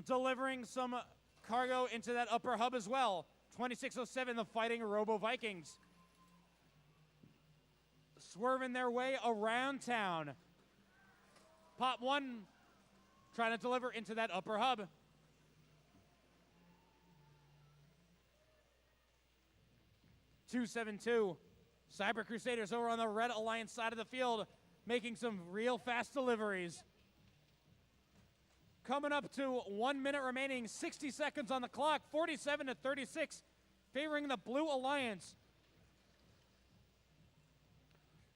Speaker 1: delivering some cargo into that upper hub as well. 2607 the Fighting Robo Vikings swerving their way around town. Pot 1 trying to deliver into that upper hub. (272). Cyber Crusaders over on the Red Alliance side of the field, making some real fast deliveries. Coming up to 1 minute remaining, 60 seconds on the clock, 47-36, favoring the Blue Alliance.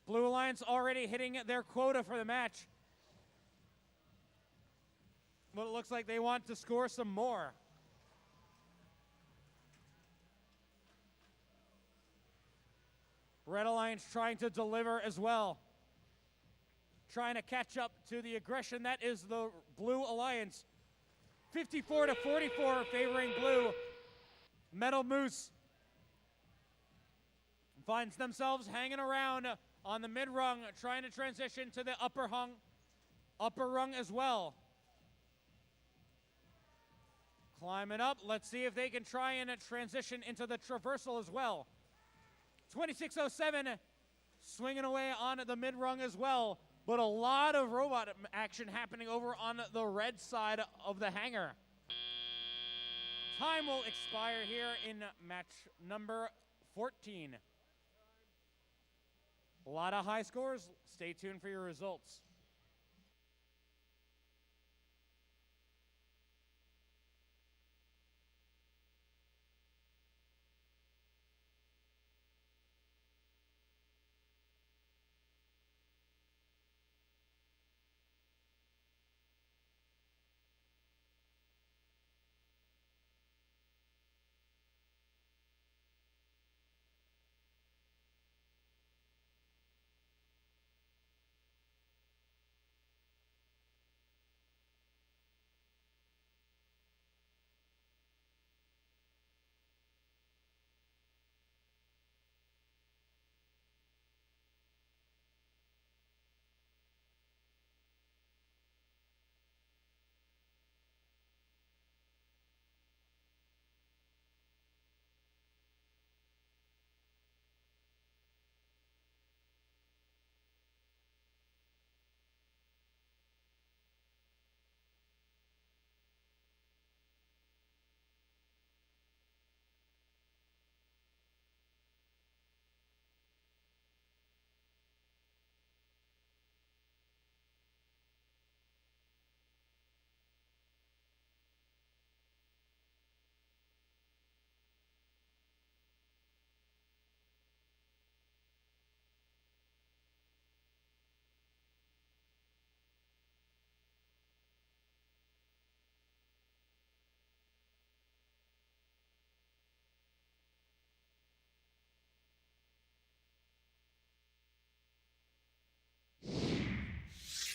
Speaker 1: Blue Alliance already hitting their quota for the match. But it looks like they want to score some more. Red Alliance trying to deliver as well. Trying to catch up to the aggression that is the Blue Alliance. 54-44 favoring Blue. Metal Moose finds themselves hanging around on the mid-rung, trying to transition to the upper rung as well. Climbing up, let's see if they can try and transition into the traversal as well. 2607 swinging away on the mid-rung as well, but a lot of robot action happening over on the red side of the hangar. Time will expire here in match number 14. A lot of high scores. Stay tuned for your results.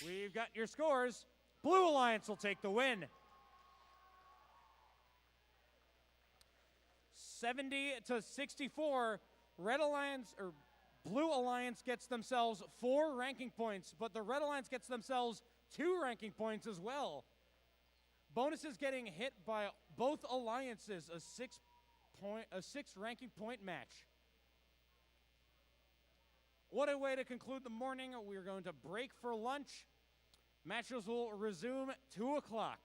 Speaker 1: We've got your scores. Blue Alliance will take the win. 70-64. Red Alliance or Blue Alliance gets themselves 4 ranking points, but the Red Alliance gets themselves 2 ranking points as well. Bonuses getting hit by both alliances, a 6 ranking point match. What a way to conclude the morning. We're going to break for lunch. Matches will resume 2 o'clock.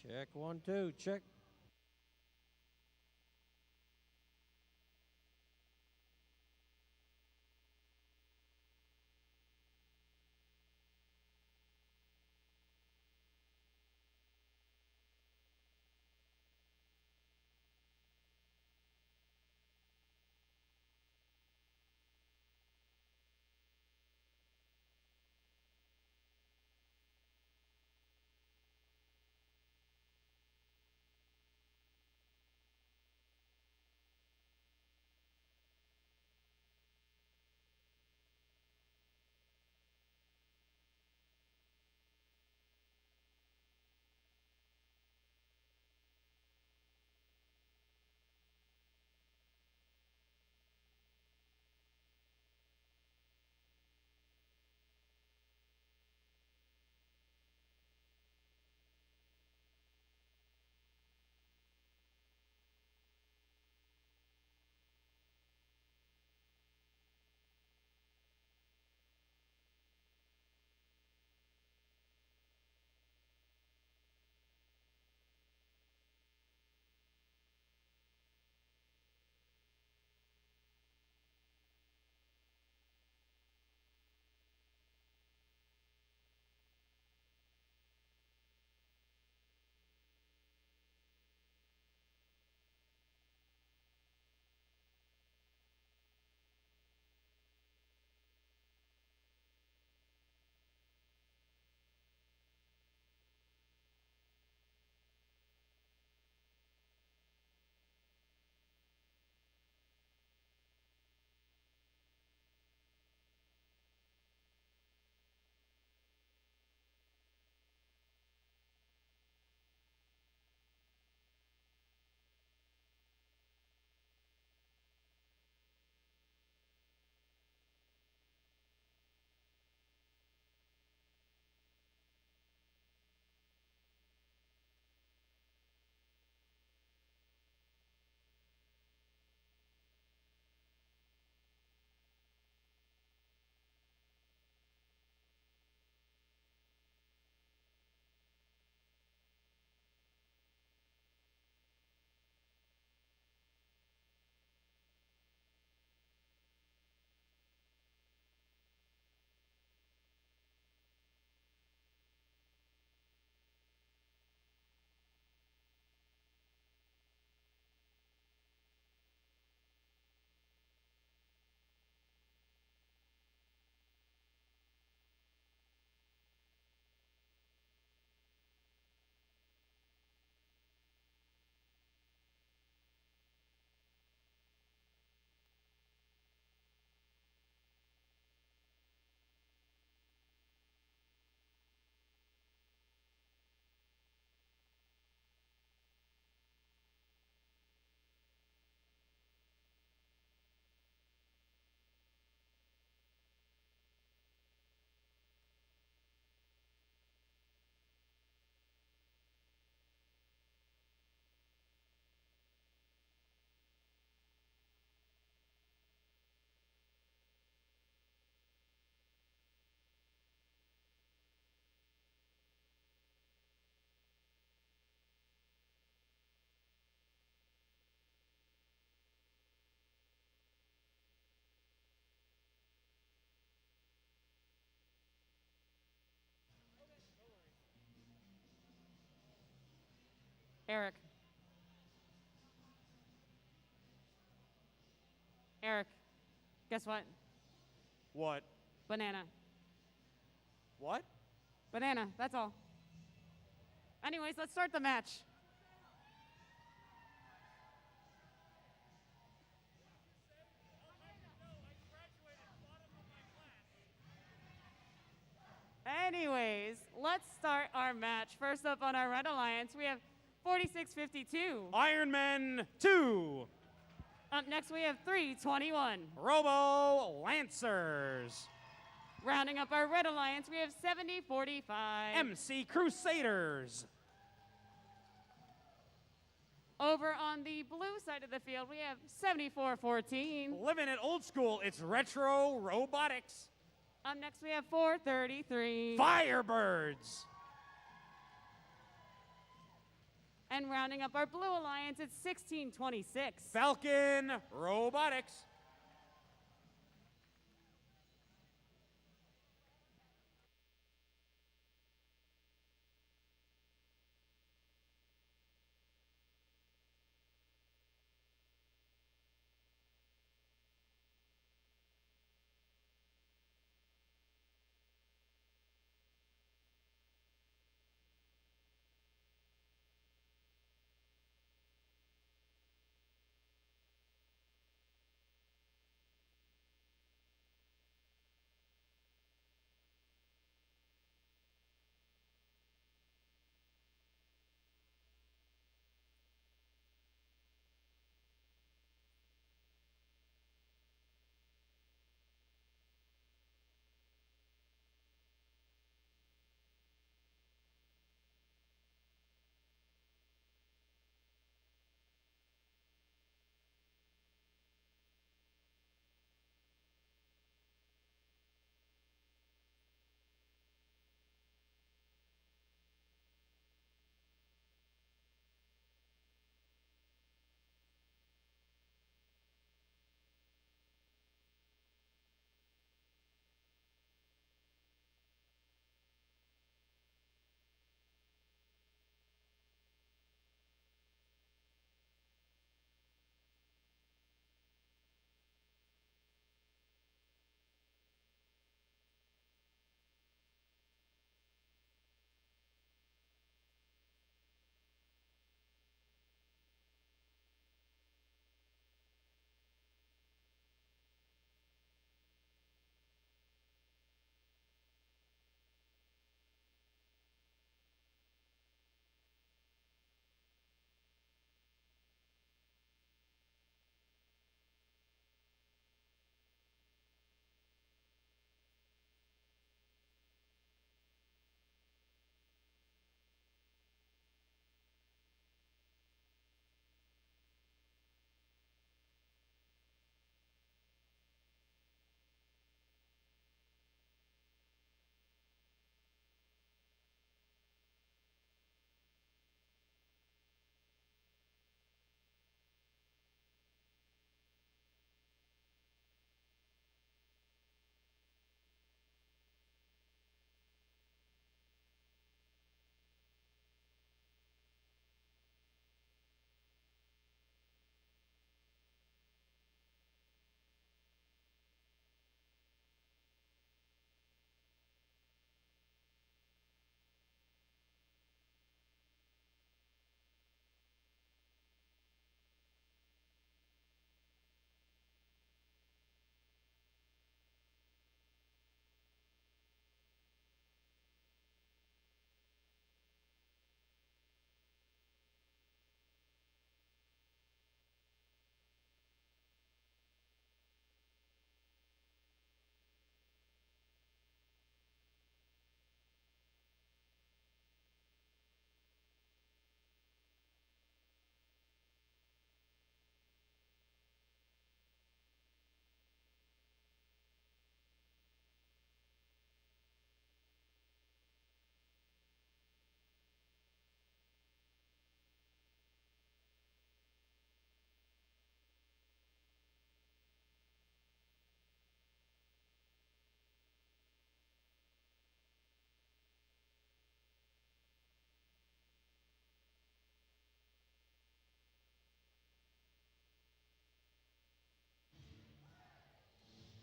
Speaker 12: Check 1, 2, check.
Speaker 2: Eric. Eric, guess what?
Speaker 1: What?
Speaker 2: Banana.
Speaker 1: What?
Speaker 2: Banana, that's all. Anyways, let's start the match. Anyways, let's start our match. First up on our Red Alliance, we have 4652.
Speaker 1: Ironman 2.
Speaker 2: Up next, we have 321.
Speaker 1: Robo Lancers.
Speaker 2: Rounding up our Red Alliance, we have 7045.
Speaker 1: MC Crusaders.
Speaker 2: Over on the blue side of the field, we have 7414.
Speaker 1: Living it old school, it's Retro Robotics.
Speaker 2: Up next, we have 433.
Speaker 1: Firebirds.
Speaker 2: And rounding up our Blue Alliance, it's 1626.
Speaker 1: Falcon Robotics.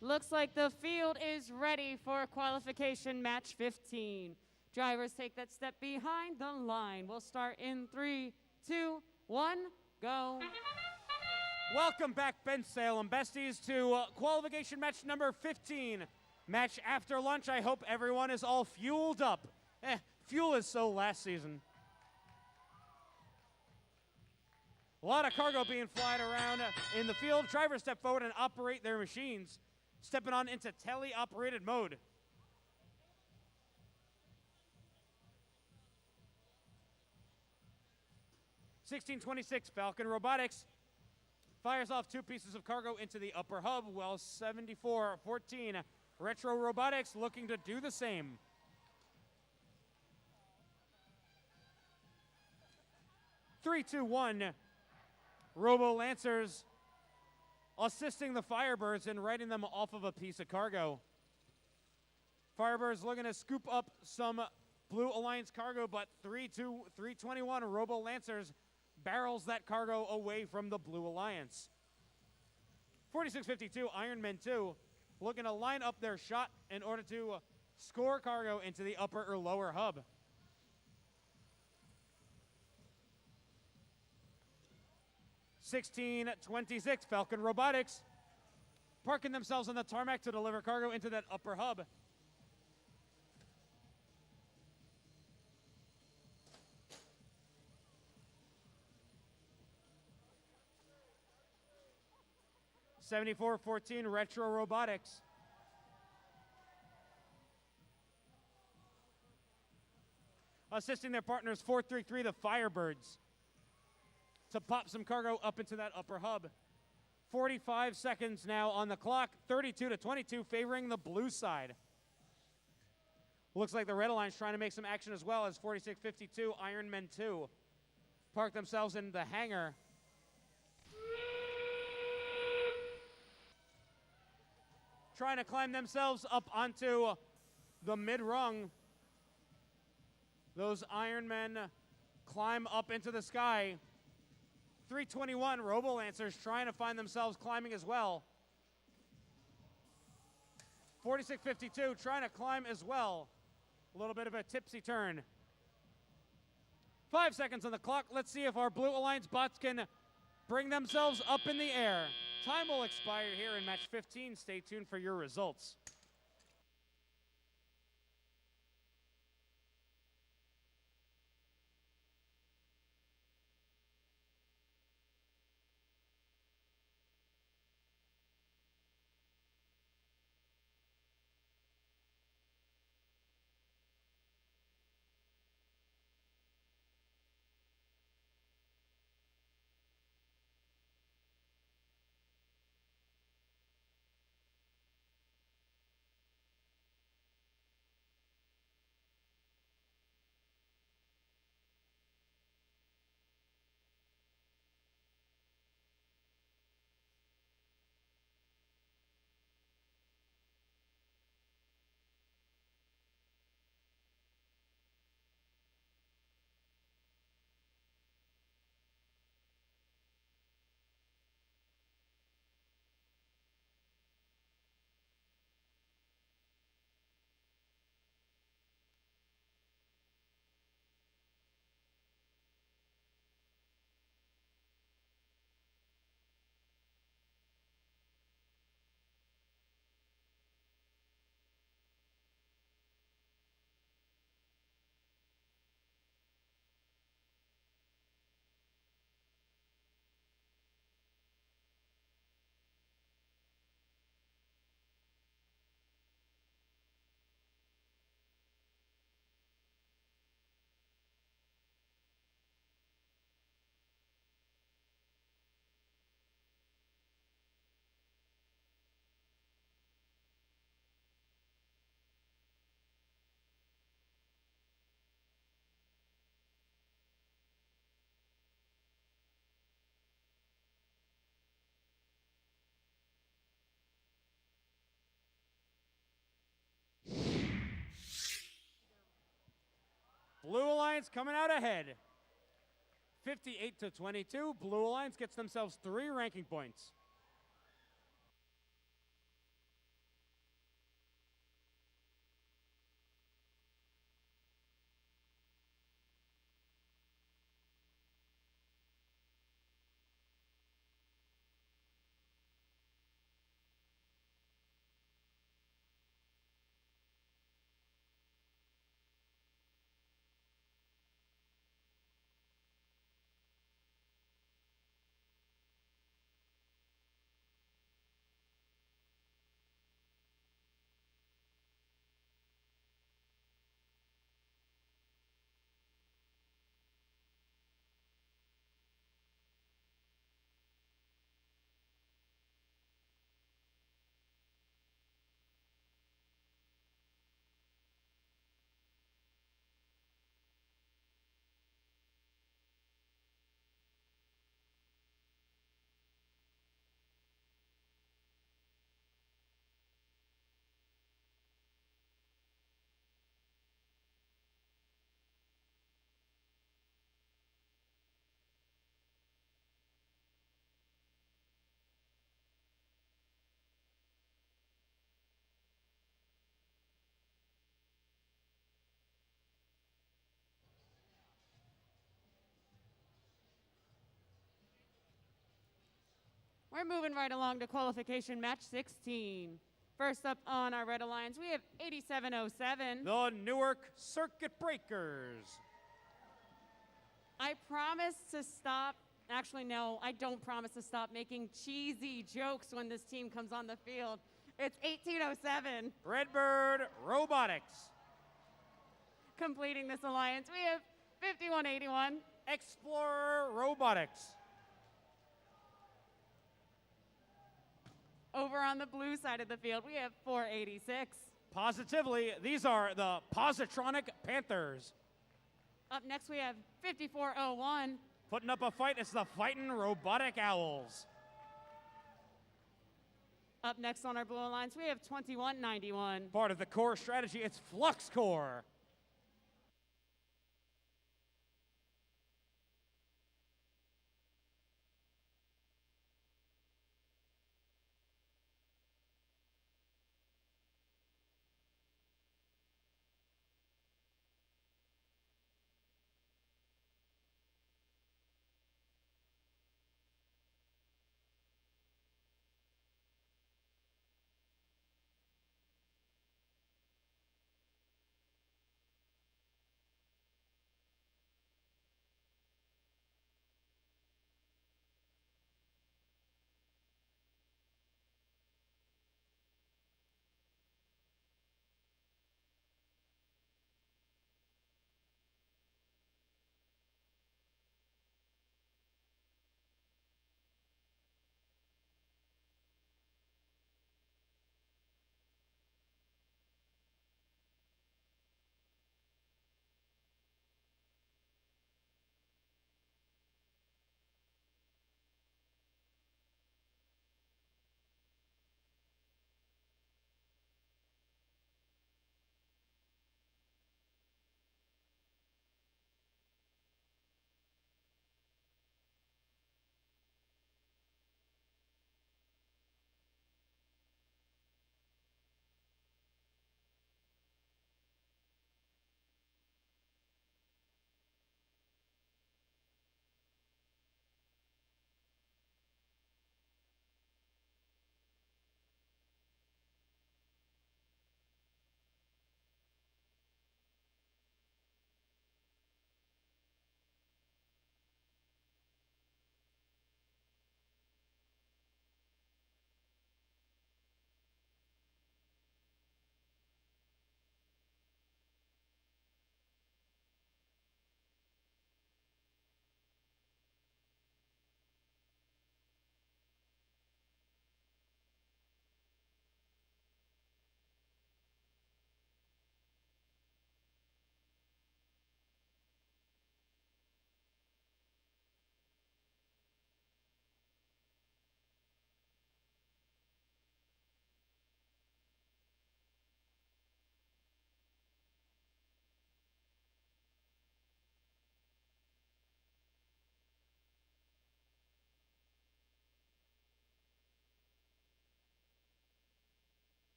Speaker 2: Looks like the field is ready for qualification match 15. Drivers take that step behind the line. We'll start in 3, 2, 1, go.
Speaker 1: Welcome back, Bensalem besties, to qualification match number 15. Match after lunch. I hope everyone is all fueled up. Fuel is so last season. A lot of cargo being flying around in the field. Drivers step forward and operate their machines, stepping on into tele-operated mode. (1626) Falcon Robotics fires off 2 pieces of cargo into the upper hub, while 7414 Retro Robotics looking to do the same. 321 Robo Lancers assisting the Firebirds in righting them off of a piece of cargo. Firebirds looking to scoop up some Blue Alliance cargo, but 321 Robo Lancers barrels that cargo away from the Blue Alliance. 4652 Ironmen 2 looking to line up their shot in order to score cargo into the upper or lower hub. (1626) Falcon Robotics parking themselves on the tarmac to deliver cargo into that upper hub. (7414) Retro Robotics assisting their partners 433 the Firebirds to pop some cargo up into that upper hub. 45 seconds now on the clock, 32-22 favoring the blue side. Looks like the Red Alliance trying to make some action as well as 4652 Ironmen 2 park themselves in the hangar. Trying to climb themselves up onto the mid-rung. Those Ironmen climb up into the sky. 321 Robo Lancers trying to find themselves climbing as well. 4652 trying to climb as well. A little bit of a tipsy turn. 5 seconds on the clock. Let's see if our Blue Alliance bots can bring themselves up in the air. Time will expire here in match 15. Stay tuned for your results. Blue Alliance coming out ahead. 58-22. Blue Alliance gets themselves 3 ranking points.
Speaker 2: We're moving right along to qualification match 16. First up on our Red Alliance, we have 8707.
Speaker 1: The Newark Circuit Breakers.
Speaker 2: I promise to stop. Actually, no, I don't promise to stop making cheesy jokes when this team comes on the field. It's 1807.
Speaker 1: Redbird Robotics.
Speaker 2: Completing this alliance, we have 5181.
Speaker 1: Explorer Robotics.
Speaker 2: Over on the blue side of the field, we have 486.
Speaker 1: Positively, these are the Positronic Panthers.
Speaker 2: Up next, we have 5401.
Speaker 1: Putting up a fight, it's the Fightin' Robotic Owls.
Speaker 2: Up next on our blue alliance, we have 2191.
Speaker 1: Part of the core strategy, it's Flux Core.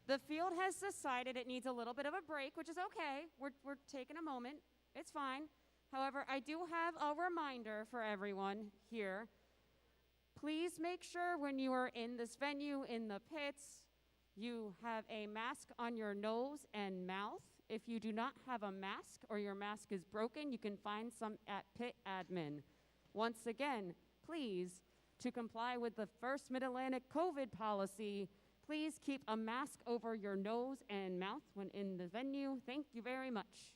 Speaker 2: The field has decided it needs a little bit of a break, which is okay. We're taking a moment. It's fine. However, I do have a reminder for everyone here. Please make sure when you are in this venue, in the pits, you have a mask on your nose and mouth. If you do not have a mask or your mask is broken, you can find some at pit admin. Once again, please, to comply with the First Mid-Atlantic COVID policy, please keep a mask over your nose and mouth when in the venue. Thank you very much.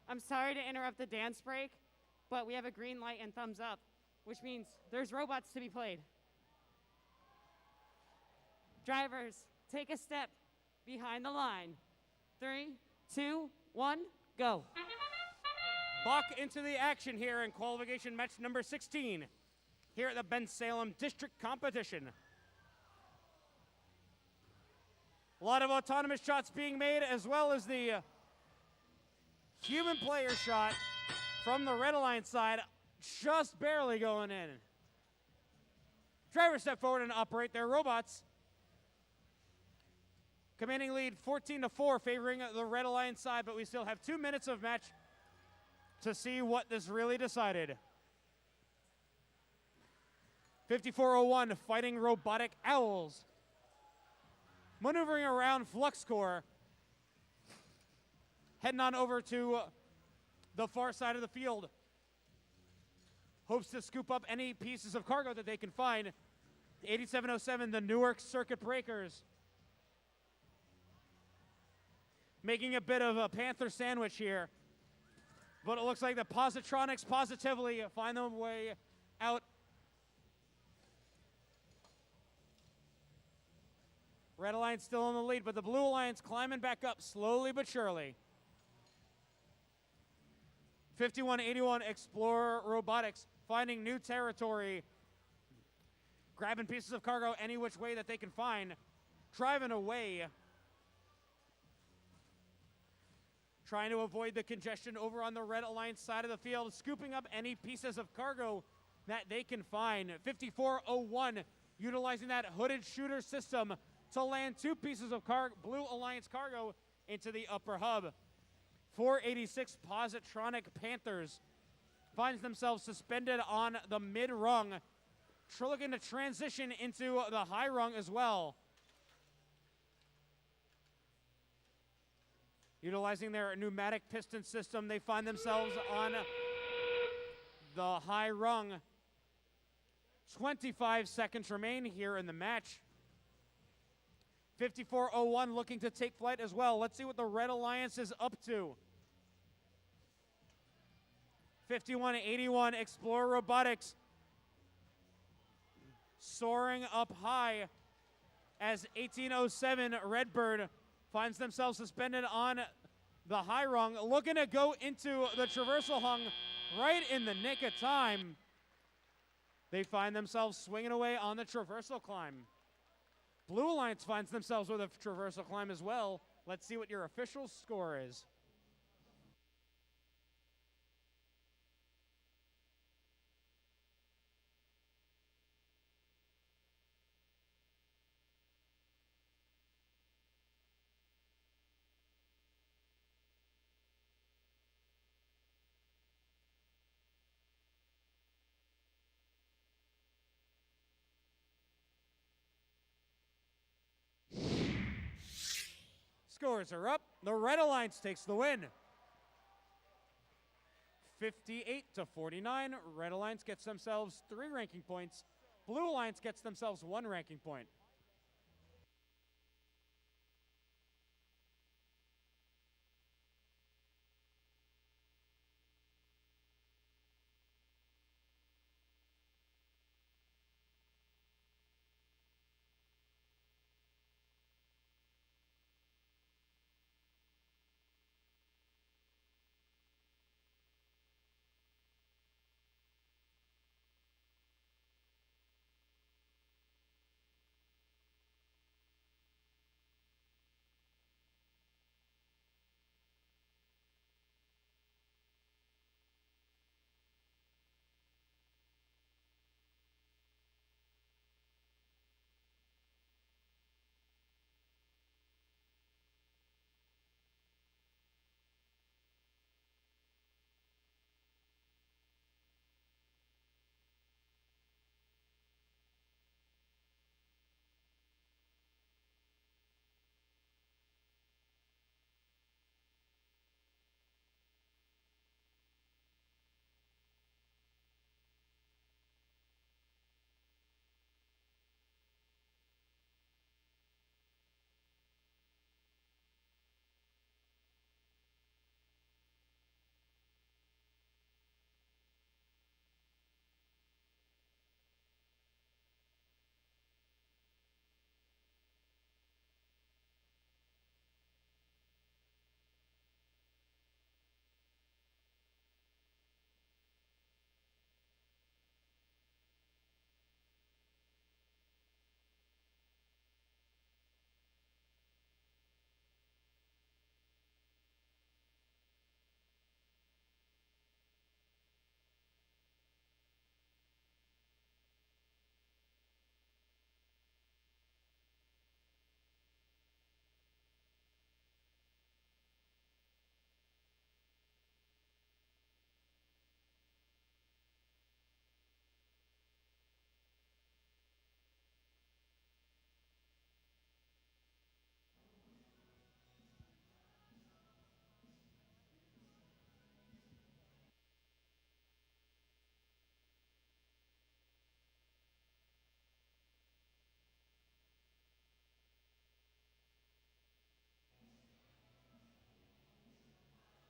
Speaker 2: I'm sorry to interrupt the dance break, but we have a green light and thumbs up, which means there's robots to be played. Drivers, take a step behind the line. 3, 2, 1, go.
Speaker 1: Back into the action here in qualification match number 16 here at the Bensalem District Competition. A lot of autonomous shots being made, as well as the human player shot from the Red Alliance side, just barely going in. Drivers step forward and operate their robots. Commanding lead 14-4, favoring the Red Alliance side, but we still have 2 minutes of match to see what this really decided. 5401, fighting robotic owls. Maneuvering around flux core. Heading on over to the far side of the field. Hopes to scoop up any pieces of cargo that they can find. The 8707, the Newark Circuit Breakers. Making a bit of a Panther sandwich here. But it looks like the Positronics positively find their way out. Red Alliance still in the lead, but the Blue Alliance climbing back up slowly but surely. 5181 Explorer Robotics finding new territory. Grabbing pieces of cargo any which way that they can find. Driving away. Trying to avoid the congestion over on the Red Alliance side of the field. Scooping up any pieces of cargo that they can find. 5401 utilizing that hooded shooter system to land 2 pieces of Blue Alliance cargo into the upper hub. 486 Positronic Panthers finds themselves suspended on the mid rung, looking to transition into the high rung as well. Utilizing their pneumatic piston system, they find themselves on the high rung. 25 seconds remain here in the match. 5401 looking to take flight as well. Let's see what the Red Alliance is up to. 5181 Explorer Robotics soaring up high as 1807 Redbird finds themselves suspended on the high rung, looking to go into the traversal hung right in the nick of time. They find themselves swinging away on the traversal climb. Blue Alliance finds themselves with a traversal climb as well. Let's see what your official score is. Scores are up. The Red Alliance takes the win. 58-49. Red Alliance gets themselves 3 ranking points. Blue Alliance gets themselves 1 ranking point.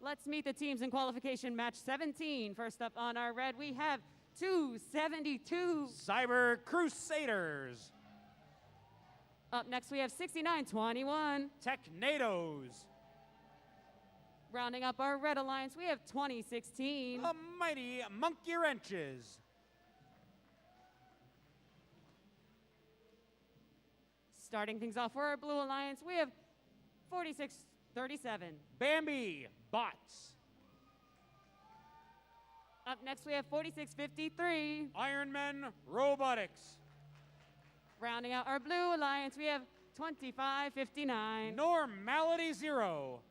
Speaker 2: Let's meet the teams in qualification match 17. First up on our red, we have 272
Speaker 1: Cyber Crusaders.
Speaker 2: Up next, we have 6921
Speaker 1: Technados.
Speaker 2: Rounding up our Red Alliance, we have 2016
Speaker 1: The Mighty Monkey Wrenches.
Speaker 2: Starting things off for our Blue Alliance, we have 4637
Speaker 1: Bambi Bots.
Speaker 2: Up next, we have 4653
Speaker 1: Ironman Robotics.
Speaker 2: Rounding out our Blue Alliance, we have 2559
Speaker 1: Normality Zero.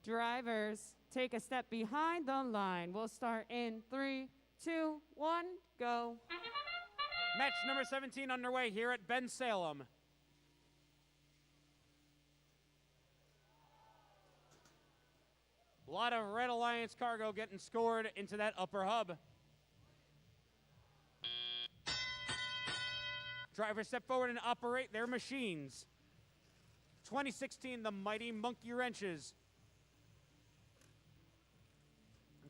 Speaker 2: Drivers, take a step behind the line. We'll start in 3, 2, 1, go.
Speaker 1: Match number 17 underway here at Bensalem. A lot of Red Alliance cargo getting scored into that upper hub. Drivers step forward and operate their machines. 2016, the mighty Monkey Wrenches.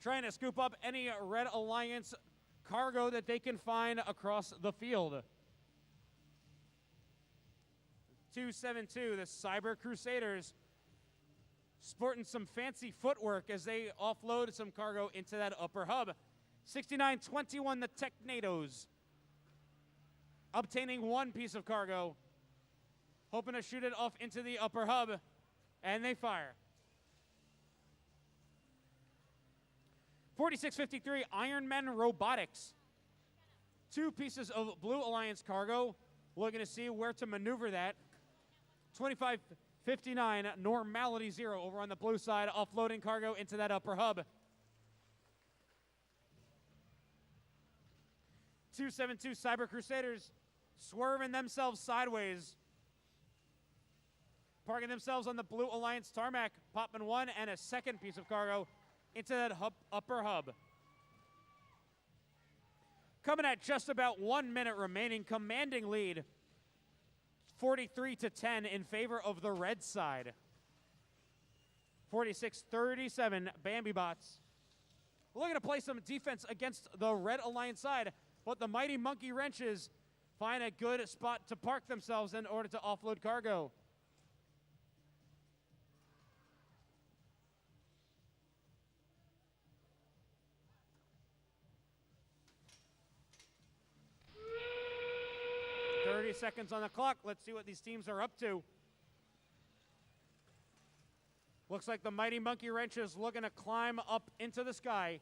Speaker 1: Trying to scoop up any Red Alliance cargo that they can find across the field. 272, the Cyber Crusaders, sporting some fancy footwork as they offload some cargo into that upper hub. 6921, the Technados, obtaining one piece of cargo, hoping to shoot it off into the upper hub, and they fire. 4653, Iron Men Robotics. Two pieces of Blue Alliance cargo. Looking to see where to maneuver that. 2559, Normality Zero over on the blue side, offloading cargo into that upper hub. 272, Cyber Crusaders, swerving themselves sideways. Parking themselves on the Blue Alliance tarmac, popping one and a second piece of cargo into that upper hub. Coming at just about 1 minute remaining, commanding lead, 43-10 in favor of the red side. 46-37, Bambi Bots looking to play some defense against the Red Alliance side, but the mighty Monkey Wrenches find a good spot to park themselves in order to offload cargo. Seconds on the clock. Let's see what these teams are up to. Looks like the mighty Monkey Wrenches looking to climb up into the sky.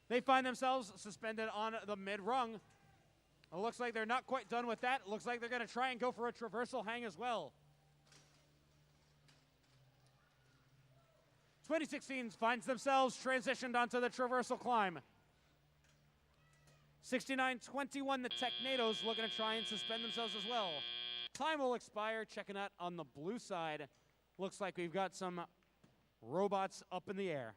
Speaker 1: They find themselves suspended on the mid-rung. It looks like they're not quite done with that. It looks like they're going to try and go for a traversal hang as well. 2016 finds themselves transitioned onto the traversal climb. 6921, the Technados looking to try and suspend themselves as well. Time will expire. Checking out on the blue side. Looks like we've got some robots up in the air.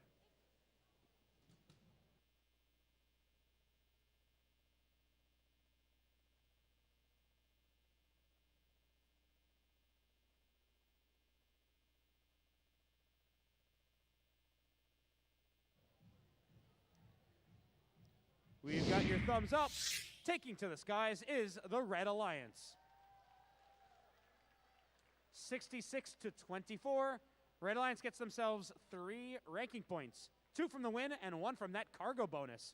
Speaker 1: We've got your thumbs up. Taking to the skies is the Red Alliance. 66-24. Red Alliance gets themselves 3 ranking points. 2 from the win and 1 from that cargo bonus.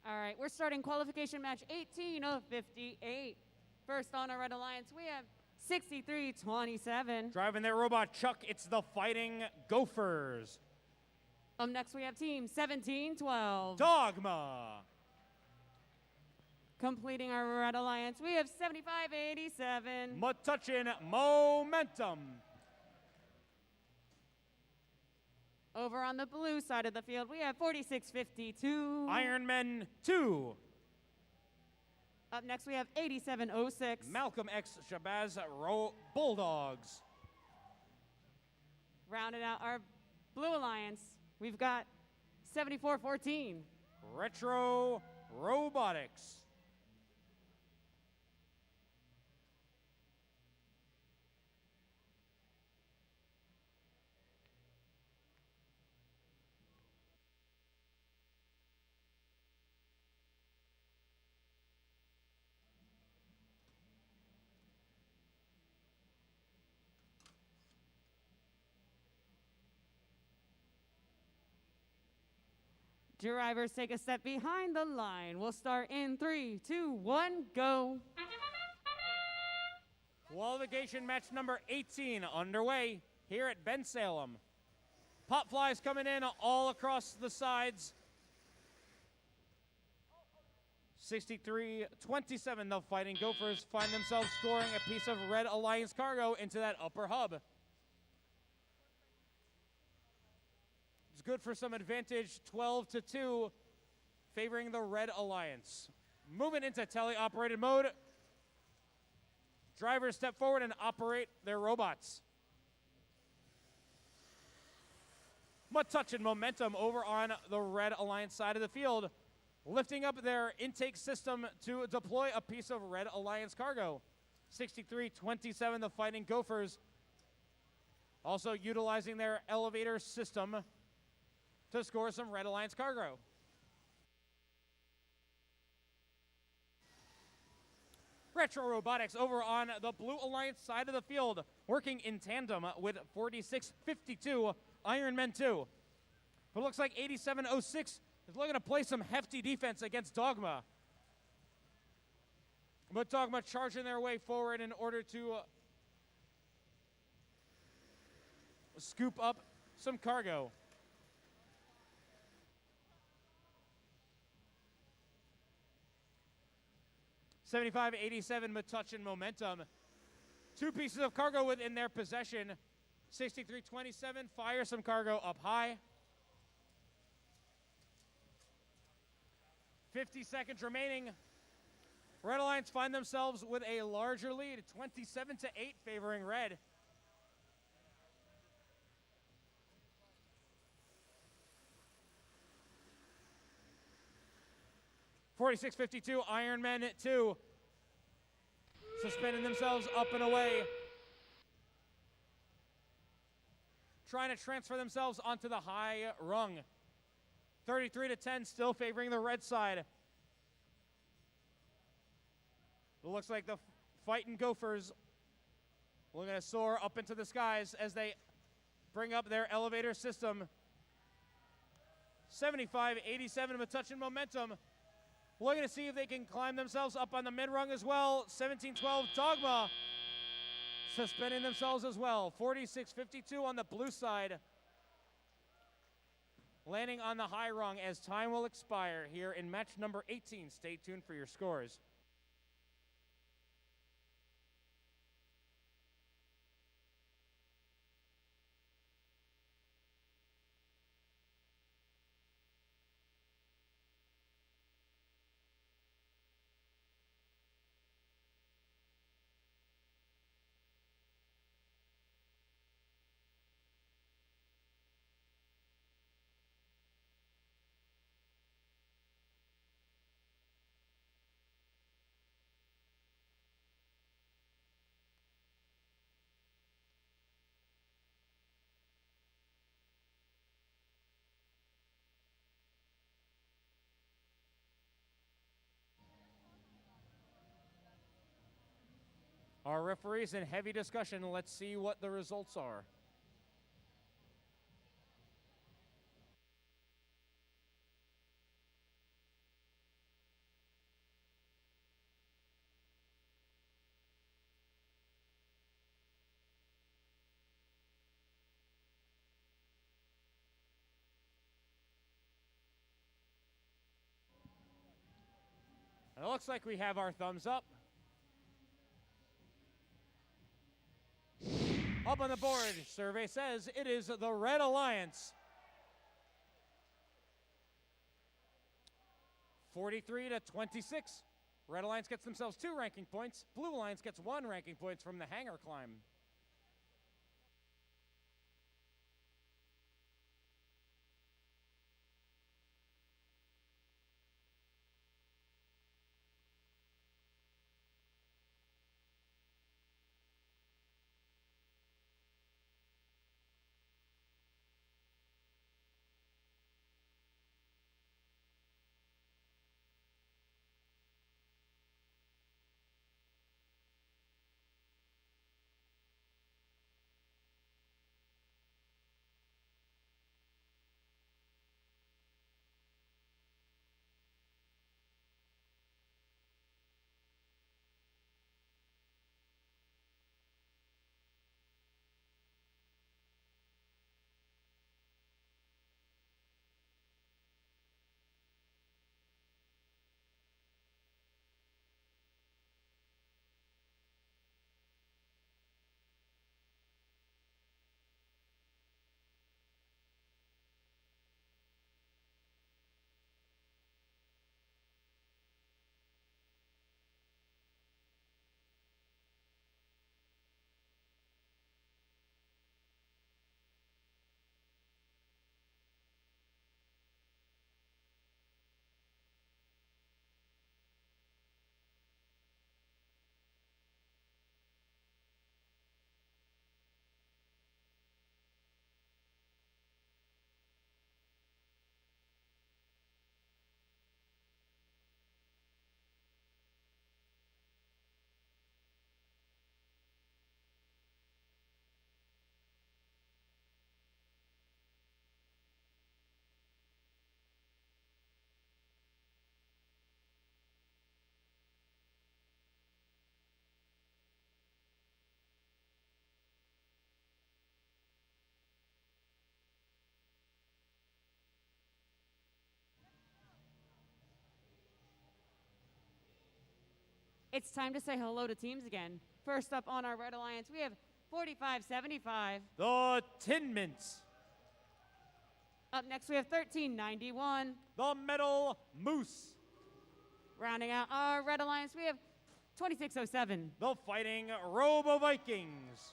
Speaker 2: All right, we're starting qualification match 18 of 58. First on our Red Alliance, we have 6327.
Speaker 1: Driving their robot Chuck, it's the Fighting Gophers.
Speaker 2: Up next, we have team 1712.
Speaker 1: Dogma.
Speaker 2: Completing our Red Alliance, we have 7587.
Speaker 1: Metuchen Momentum.
Speaker 2: Over on the blue side of the field, we have 4652.
Speaker 1: Ironmen 2.
Speaker 2: Up next, we have 8706.
Speaker 1: Malcolm X Shabazz Bulldogs.
Speaker 2: Rounding out our blue alliance, we've got 7414.
Speaker 1: Retro Robotics.
Speaker 2: Drivers take a step behind the line. We'll start in 3, 2, 1, go.
Speaker 1: Qualification match number 18 underway here at Bensalem. Pop flies coming in all across the sides. 63-27, the Fighting Gophers find themselves scoring a piece of Red Alliance cargo into that upper hub. It's good for some advantage, 12-2, favoring the Red Alliance. Moving into tele-operated mode. Drivers step forward and operate their robots. Metuchen Momentum over on the Red Alliance side of the field, lifting up their intake system to deploy a piece of Red Alliance cargo. 63-27, the Fighting Gophers also utilizing their elevator system to score some Red Alliance cargo. Retro Robotics over on the Blue Alliance side of the field, working in tandem with 4652 Ironmen 2. But it looks like 8706 is looking to play some hefty defense against Dogma. But Dogma charging their way forward in order to scoop up some cargo. $75-87 Metuchen Momentum. Two pieces of cargo within their possession. 63-27, fire some cargo up high. 50 seconds remaining. Red Alliance find themselves with a larger lead, 27-8, favoring Red. $46.52, Ironmen 2. Suspending themselves up and away. Trying to transfer themselves onto the high rung. 33-10, still favoring the Red side. It looks like the Fighting Gophers looking to soar up into the skies as they bring up their elevator system. 75-87, Metuchen Momentum. Looking to see if they can climb themselves up on the mid-rung as well. 17-12, Dogma suspending themselves as well. 46-52 on the blue side. Landing on the high rung as time will expire here in match number 18. Stay tuned for your scores. Our referees in heavy discussion. Let's see what the results are. It looks like we have our thumbs up. Up on the board, survey says it is the Red Alliance. 43-26. Red Alliance gets themselves 2 ranking points. Blue Alliance gets 1 ranking points from the hanger climb.
Speaker 2: It's time to say hello to teams again. First up on our Red Alliance, we have 45-75.
Speaker 1: The Tin Mints.
Speaker 2: Up next, we have 13-91.
Speaker 1: The Metal Moose.
Speaker 2: Rounding out our Red Alliance, we have 26-07.
Speaker 1: The Fighting Robo Vikings.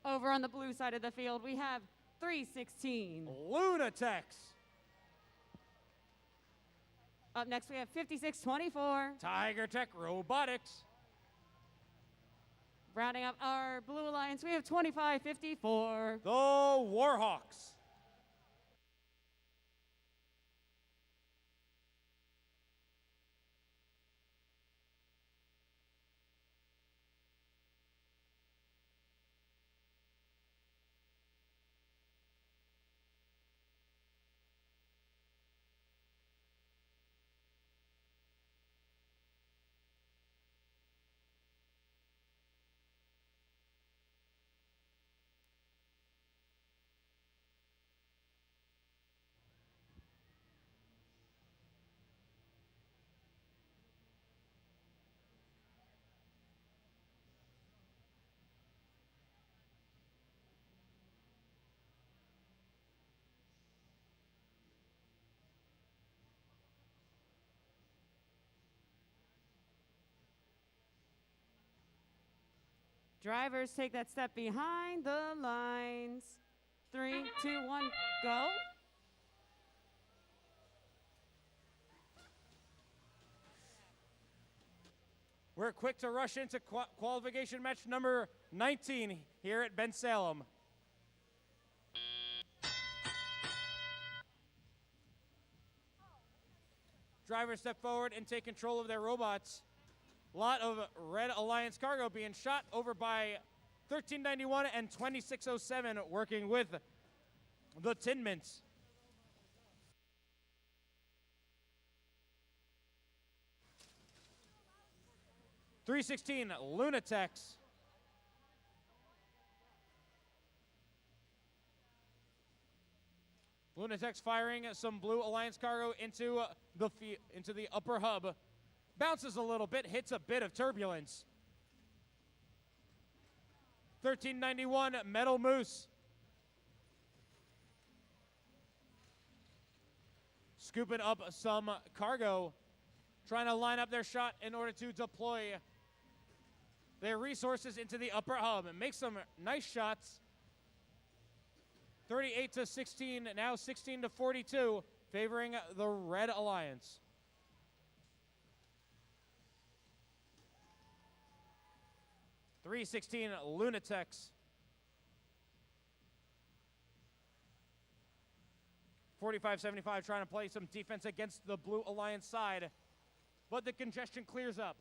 Speaker 2: Over on the blue side of the field, we have 3-16.
Speaker 1: Lunatex.
Speaker 2: Up next, we have 56-24.
Speaker 1: Tiger Tech Robotics.
Speaker 2: Rounding up our Blue Alliance, we have 25-54.
Speaker 1: The Warhawks.
Speaker 2: Drivers take that step behind the lines. 3, 2, 1, go.
Speaker 1: We're quick to rush into qualification match number 19 here at Bensalem. Drivers step forward and take control of their robots. A lot of Red Alliance cargo being shot over by 1391 and 2607 working with the Tin Mints. .316 Lunatex. Lunatech's firing some Blue Alliance cargo into the upper hub. Bounces a little bit, hits a bit of turbulence. 1391 Metal Moose. Scooping up some cargo, trying to line up their shot in order to deploy their resources into the upper hub and make some nice shots. 38 to 16, now 16 to 42, favoring the Red Alliance. .316 Lunatechs. 45-75 trying to play some defense against the Blue Alliance side, but the congestion clears up.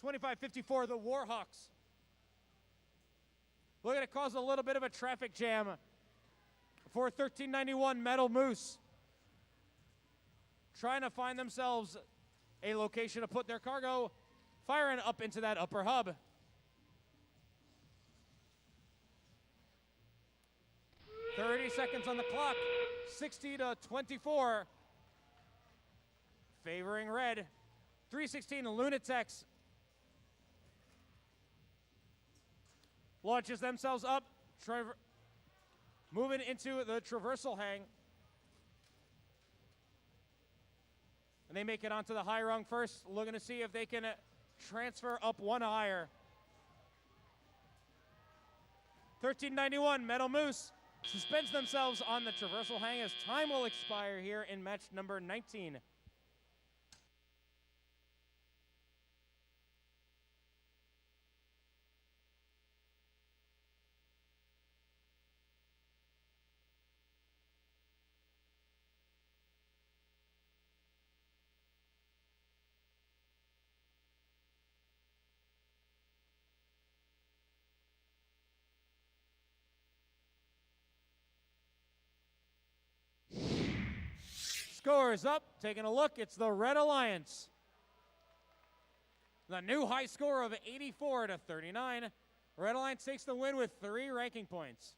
Speaker 1: 25-54 the Warhawks. Looking to cause a little bit of a traffic jam for 1391 Metal Moose. Trying to find themselves a location to put their cargo, firing up into that upper hub. .30 seconds on the clock, 60 to 24. Favoring red. .316 Lunatechs launches themselves up, moving into the traversal hang. And they make it onto the high rung first, looking to see if they can transfer up one higher. 1391 Metal Moose suspends themselves on the traversal hang as time will expire here in match number 19. Scores up, taking a look, it's the Red Alliance. The new high score of 84 to 39. Red Alliance takes the win with 3 ranking points.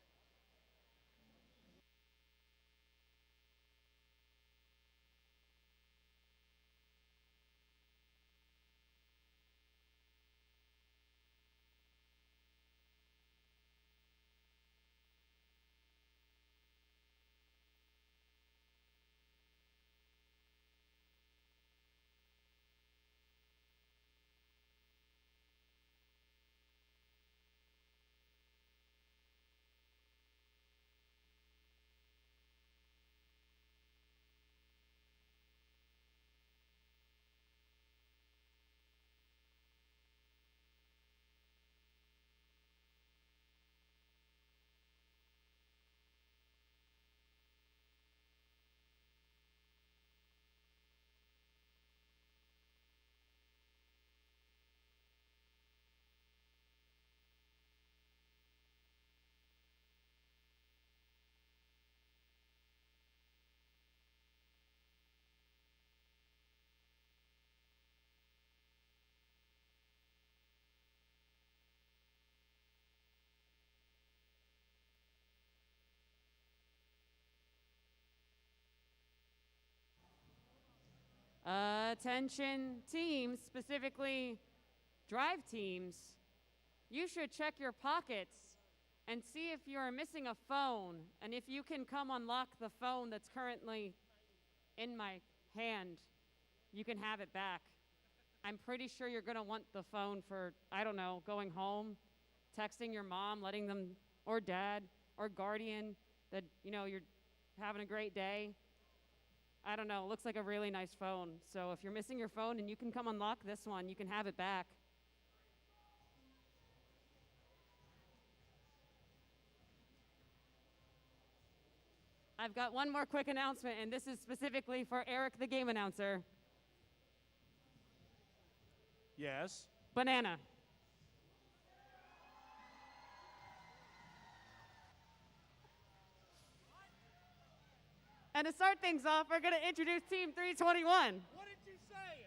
Speaker 2: Attention teams, specifically drive teams, you should check your pockets and see if you are missing a phone, and if you can come unlock the phone that's currently in my hand, you can have it back. I'm pretty sure you're gonna want the phone for, I don't know, going home, texting your mom, letting them, or dad, or guardian, that, you know, you're having a great day. I don't know, it looks like a really nice phone. So if you're missing your phone and you can come unlock this one, you can have it back. I've got one more quick announcement, and this is specifically for Eric, the game announcer.
Speaker 1: Yes.
Speaker 2: Banana. And to start things off, we're going to introduce Team 321.
Speaker 1: What did you say?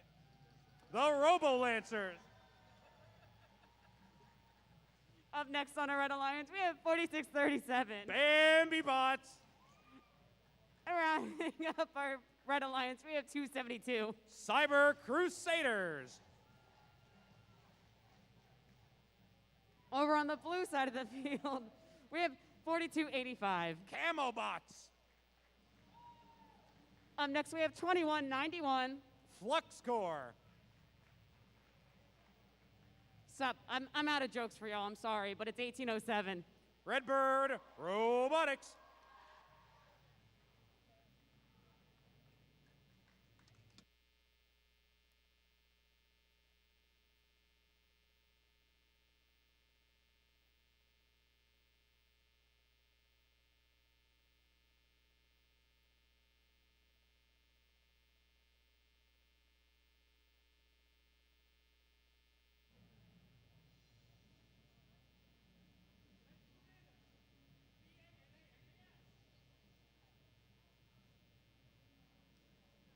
Speaker 1: The Robo-Lancers.
Speaker 2: Up next on our Red Alliance, we have 4637.
Speaker 1: Bambi Bots.
Speaker 2: Rounding up our Red Alliance, we have 272.
Speaker 1: Cyber Crusaders.
Speaker 2: Over on the blue side of the field, we have 4285.
Speaker 1: Camo Bots.
Speaker 2: Up next, we have 2191.
Speaker 1: Flux Core.
Speaker 2: Sup, I'm out of jokes for y'all, I'm sorry, but it's 1807.
Speaker 1: Redbird Robotics.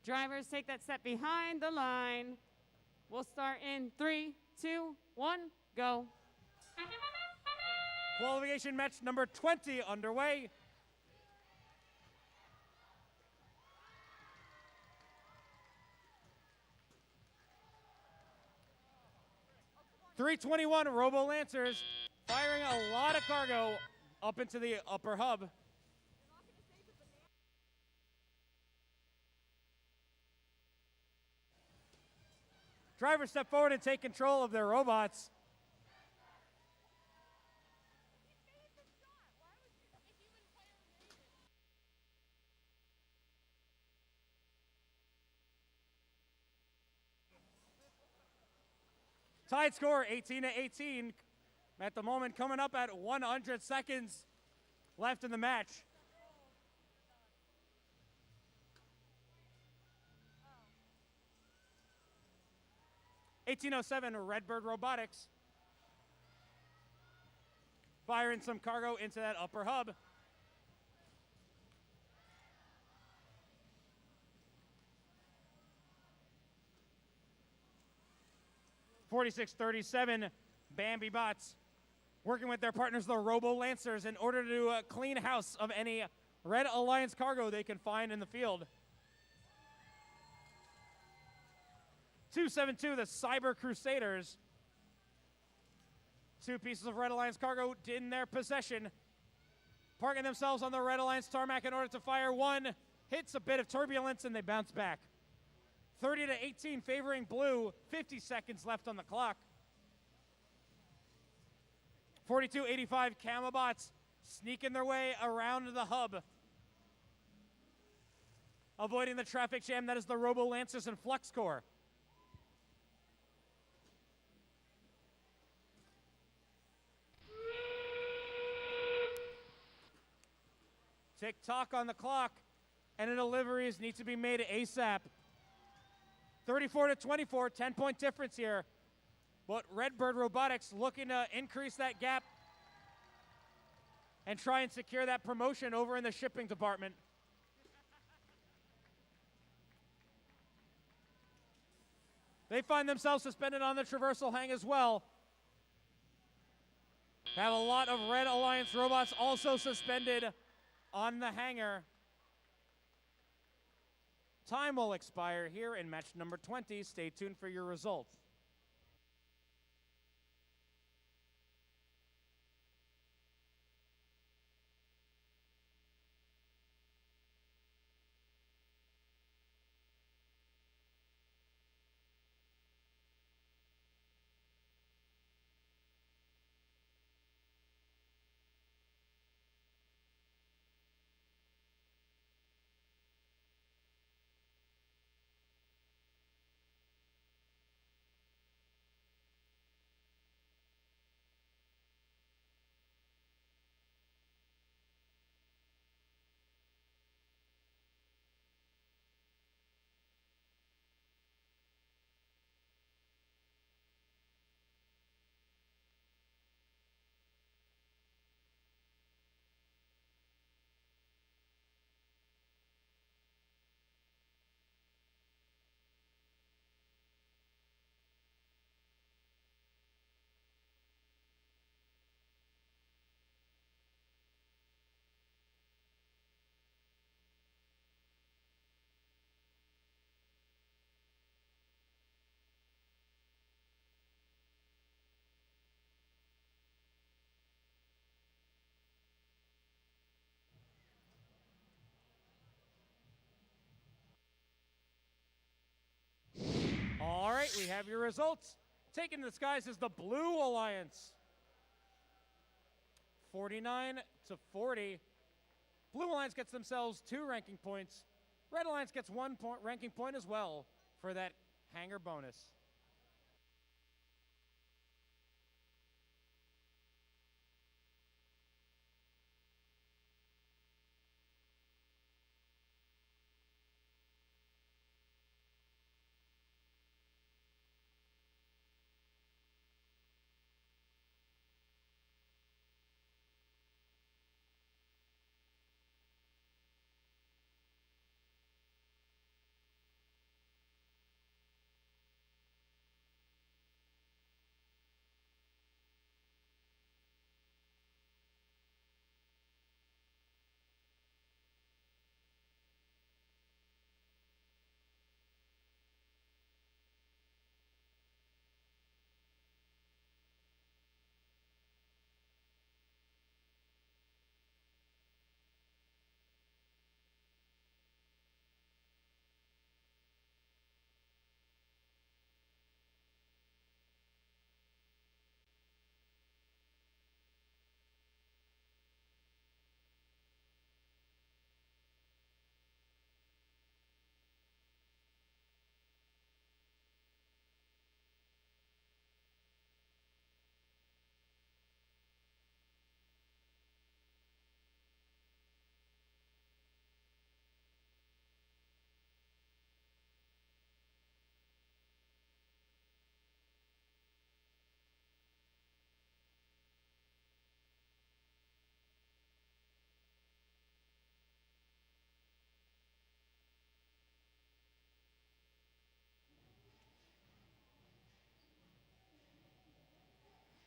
Speaker 2: Drivers, take that step behind the line. We'll start in 3, 2, 1, go.
Speaker 1: Qualification match number 20 underway. .321 Robo Lancers firing a lot of cargo up into the upper hub. Drivers step forward and take control of their robots. Tied score 18-18. At the moment, coming up at 100 seconds left in the match. .1807 Redbird Robotics firing some cargo into that upper hub. .4637 Bambi Bots working with their partners, the Robo Lancers, in order to clean house of any Red Alliance cargo they can find in the field. .272 the Cyber Crusaders. 2 pieces of Red Alliance cargo in their possession, parking themselves on the Red Alliance tarmac in order to fire one. Hits a bit of turbulence and they bounce back. 30-18 favoring blue, 50 seconds left on the clock. 42-85 Camo Bots sneaking their way around the hub, avoiding the traffic jam that is the Robo Lancers and Flux Core. Tick-tock on the clock, and the deliveries need to be made ASAP. 34-24, 10-point difference here. But Redbird Robotics looking to increase that gap and try and secure that promotion over in the shipping department. They find themselves suspended on the traversal hang as well. Have a lot of Red Alliance robots also suspended on the hanger. Time will expire here in match number 20. Stay tuned for your results. have your results. Taken in the skies is the Blue Alliance. 49 to 40. Blue Alliance gets themselves 2 ranking points. Red Alliance gets 1 ranking point as well for that hanger bonus.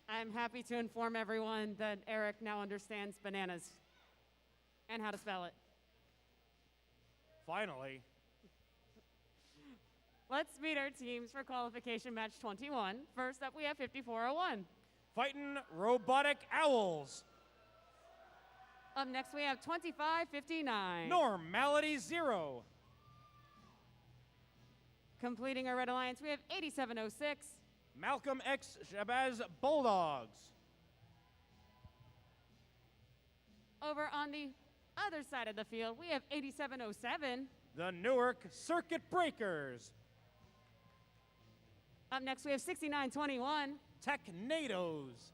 Speaker 2: I'm happy to inform everyone that Eric now understands bananas and how to spell it.
Speaker 1: Finally.
Speaker 2: Let's meet our teams for qualification match 21. First up, we have 5401.
Speaker 1: Fighting Robotic Owls.
Speaker 2: Up next, we have 2559.
Speaker 1: Normality 0.
Speaker 2: Completing our Red Alliance, we have 8706.
Speaker 1: Malcolm X Shabazz Bulldogs.
Speaker 2: Over on the other side of the field, we have 8707.
Speaker 1: The Newark Circuit Breakers.
Speaker 2: Up next, we have 6921.
Speaker 1: Technados.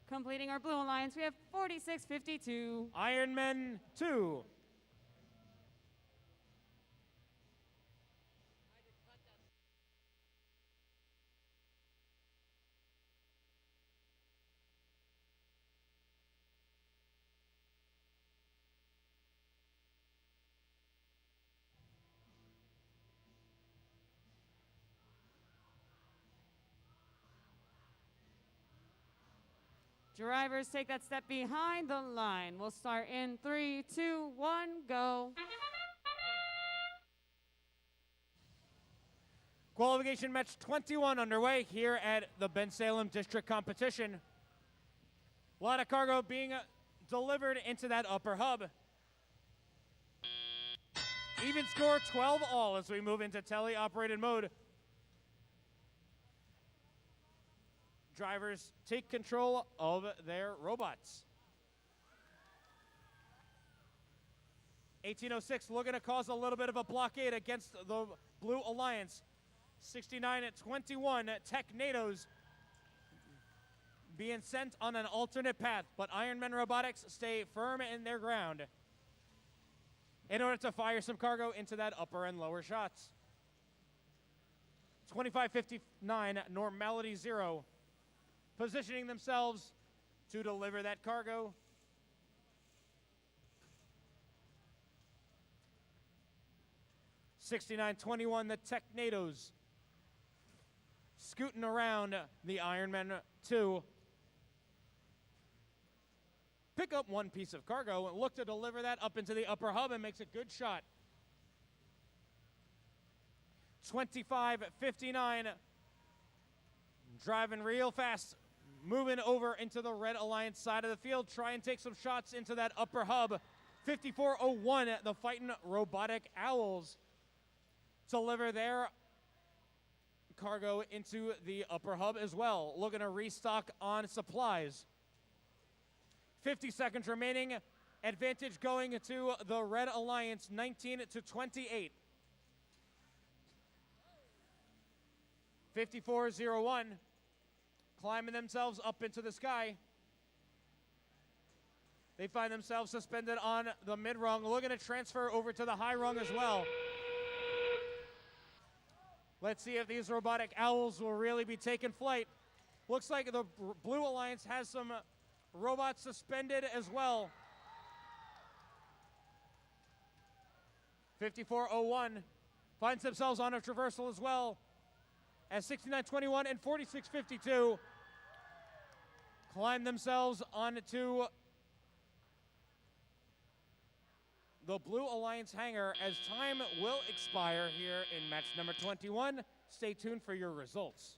Speaker 2: Completing our Blue Alliance, we have 4652.
Speaker 1: Ironmen 2.
Speaker 2: Drivers, take that step behind the line. We'll start in 3, 2, 1, go.
Speaker 1: Qualification match 21 underway here at the Bensalem District Competition. A lot of cargo being delivered into that upper hub. Even score 12 all as we move into tele-operated mode. Drivers take control of their robots. 1806 looking to cause a little bit of a blockade against the Blue Alliance. 69 at 21, Technados being sent on an alternate path, but Ironman Robotics stay firm in their ground in order to fire some cargo into that upper and lower shots. 2559, Normality 0. Positioning themselves to deliver that cargo. $69.21, the Technados scooting around the Ironman 2. Pick up one piece of cargo and look to deliver that up into the upper hub and makes a good shot. 25.59, driving real fast, moving over into the Red Alliance side of the field, try and take some shots into that upper hub. 54.01, the fighting Robotic Owls deliver their cargo into the upper hub as well. Looking to restock on supplies. 50 seconds remaining. Advantage going to the Red Alliance, 19-28. 54-01. Climbing themselves up into the sky. They find themselves suspended on the mid-rung, looking to transfer over to the high rung as well. Let's see if these robotic owls will really be taking flight. Looks like the Blue Alliance has some robots suspended as well. 54-01 finds themselves on a traversal as well, as 69-21 and 46-52 climb themselves onto the Blue Alliance hangar as time will expire here in match number 21. Stay tuned for your results.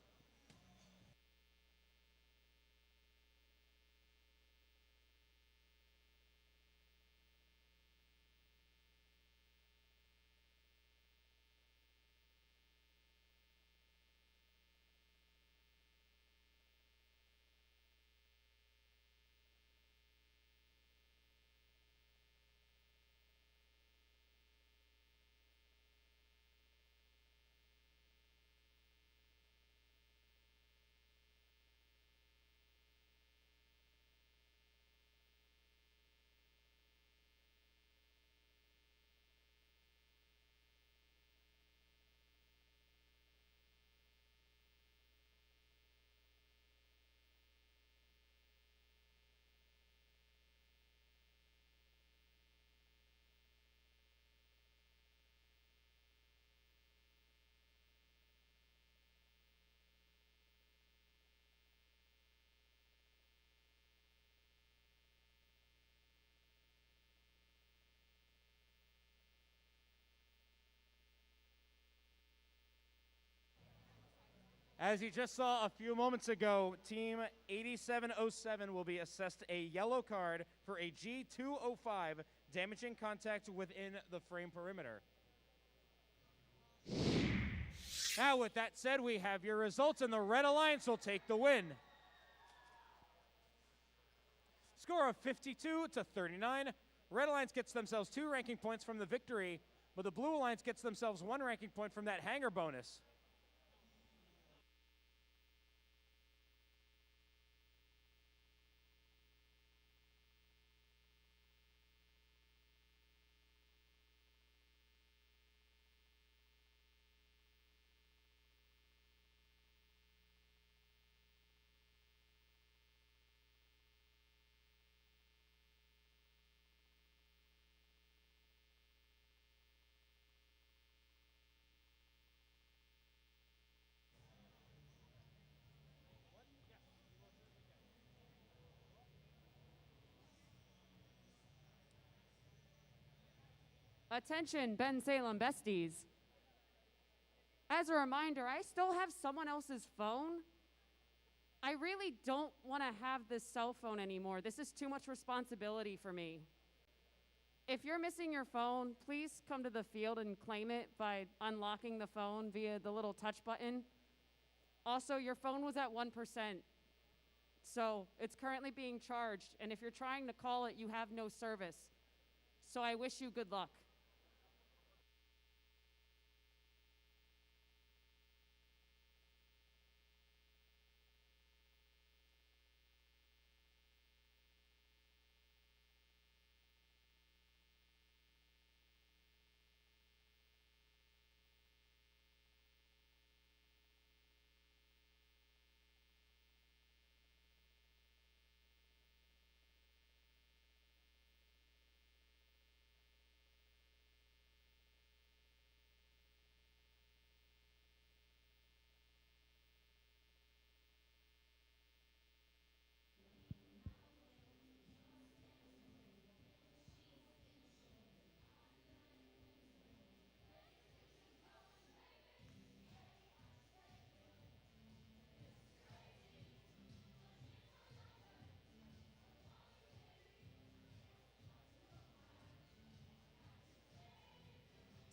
Speaker 1: As you just saw a few moments ago, Team 8707 will be assessed a yellow card for a G205 damaging contact within the frame perimeter. Now, with that said, we have your results, and the Red Alliance will take the win. Score of 52-39. Red Alliance gets themselves 2 ranking points from the victory, but the Blue Alliance gets themselves 1 ranking point from that hangar bonus.
Speaker 2: Attention, Bensalem besties. As a reminder, I still have someone else's phone. I really don't want to have this cell phone anymore. This is too much responsibility for me. If you're missing your phone, please come to the field and claim it by unlocking the phone via the little touch button. Also, your phone was at 1%, so it's currently being charged, and if you're trying to call it, you have no service. So I wish you good luck.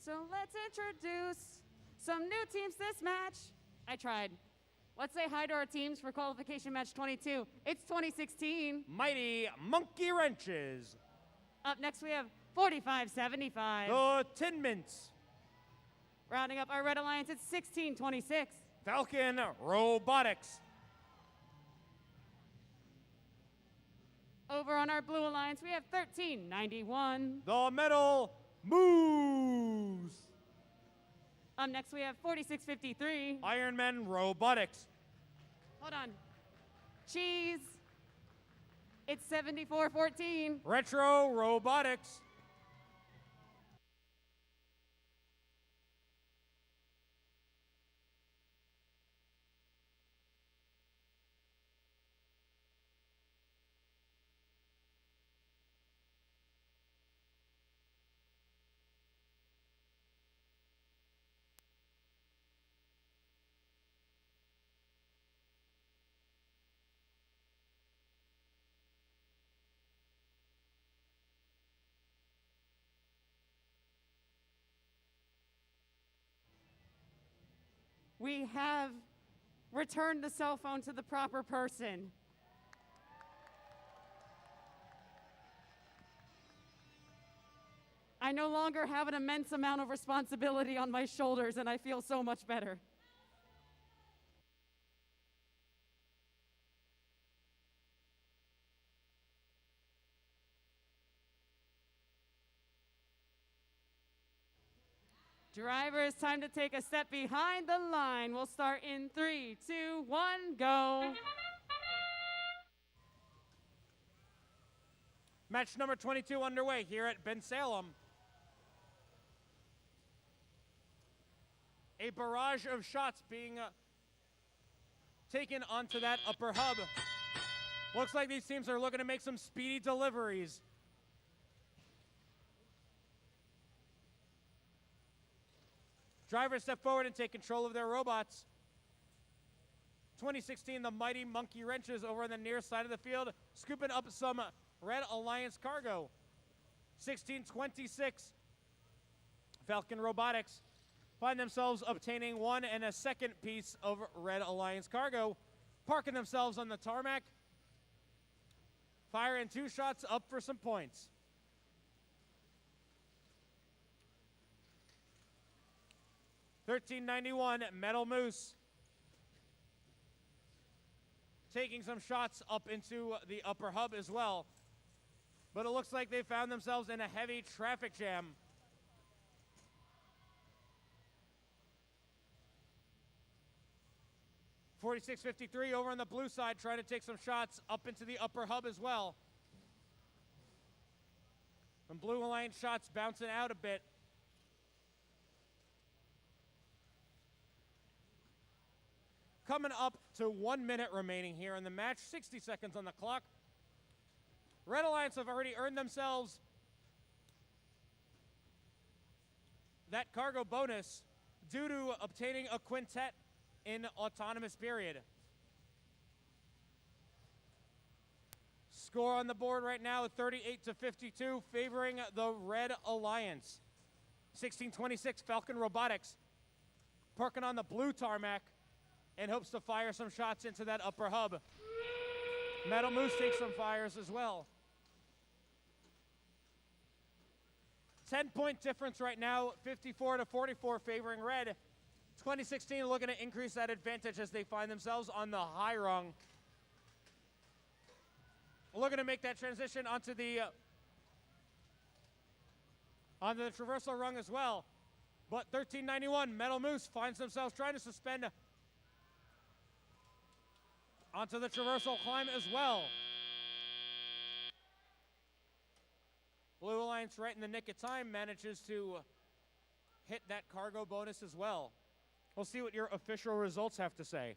Speaker 2: So let's introduce some new teams this match. I tried. Let's say hi to our teams for qualification match 22. It's 2016.
Speaker 1: Mighty Monkey Wrenches.
Speaker 2: Up next, we have 4575.
Speaker 1: The Tin Mints.
Speaker 2: Rounding up our Red Alliance, it's 1626.
Speaker 1: Falcon Robotics.
Speaker 2: Over on our Blue Alliance, we have 1391.
Speaker 1: The Metal Moose.
Speaker 2: Up next, we have 4653.
Speaker 1: Iron Men Robotics.
Speaker 2: Hold on. Cheese. It's 7414.
Speaker 1: Retro Robotics.
Speaker 2: We have returned the cell phone to the proper person. I no longer have an immense amount of responsibility on my shoulders, and I feel so much better. Driver, it's time to take a step behind the line. We'll start in 3, 2, 1, go.
Speaker 1: Match number 22 underway here at Bensalem. A barrage of shots being taken onto that upper hub. Looks like these teams are looking to make some speedy deliveries. Drivers step forward and take control of their robots. 2016, the Mighty Monkey Wrenches over on the near side of the field, scooping up some Red Alliance cargo. 1626, Falcon Robotics find themselves obtaining 1 and a second piece of Red Alliance cargo, parking themselves on the tarmac, firing 2 shots up for some points. $13.91 Metal Moose taking some shots up into the upper hub as well. But it looks like they found themselves in a heavy traffic jam. $46.53 over on the blue side trying to take some shots up into the upper hub as well. Some Blue Alliance shots bouncing out a bit. Coming up to 1 minute remaining here in the match, 60 seconds on the clock. Red Alliance have already earned themselves that cargo bonus due to obtaining a quintet in autonomous period. Score on the board right now, 38-52, favoring the Red Alliance. 1626, Falcon Robotics parking on the blue tarmac and hopes to fire some shots into that upper hub. Metal Moose takes some fires as well. 10-point difference right now, 54-44 favoring Red. 2016 looking to increase that advantage as they find themselves on the high rung. Looking to make that transition onto the traversal rung as well. But 1391, Metal Moose finds themselves trying to suspend onto the traversal climb as well. Blue Alliance right in the nick of time manages to hit that cargo bonus as well. We'll see what your official results have to say.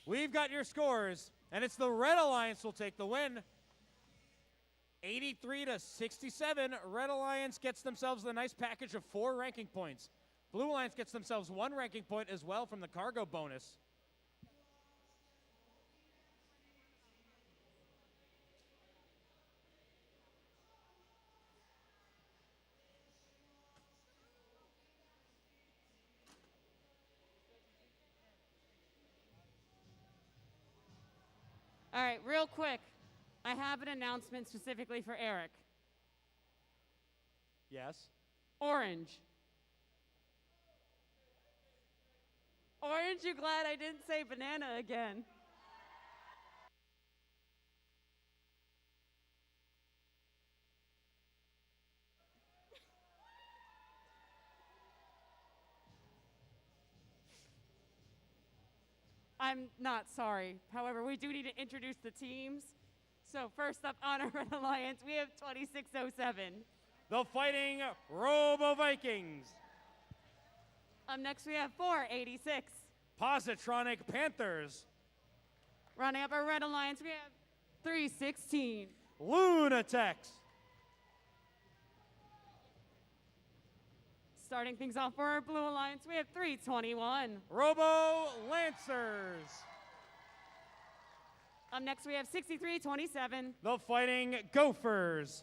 Speaker 1: We've got your scores, and it's the Red Alliance will take the win. 83-67. Red Alliance gets themselves a nice package of 4 ranking points. Blue Alliance gets themselves 1 ranking point as well from the cargo bonus.
Speaker 2: All right, real quick. I have an announcement specifically for Eric.
Speaker 1: Yes.
Speaker 2: Orange. Orange, you glad I didn't say banana again? I'm not sorry. However, we do need to introduce the teams. So first up on our Red Alliance, we have 2607.
Speaker 1: The Fighting Robo Vikings.
Speaker 2: Up next, we have 486.
Speaker 1: Positronic Panthers.
Speaker 2: Running up our Red Alliance, we have 316.
Speaker 1: Lunatex.
Speaker 2: Starting things off for our Blue Alliance, we have 321.
Speaker 1: Robo Lancers.
Speaker 2: Up next, we have 6327.
Speaker 1: The Fighting Gophers.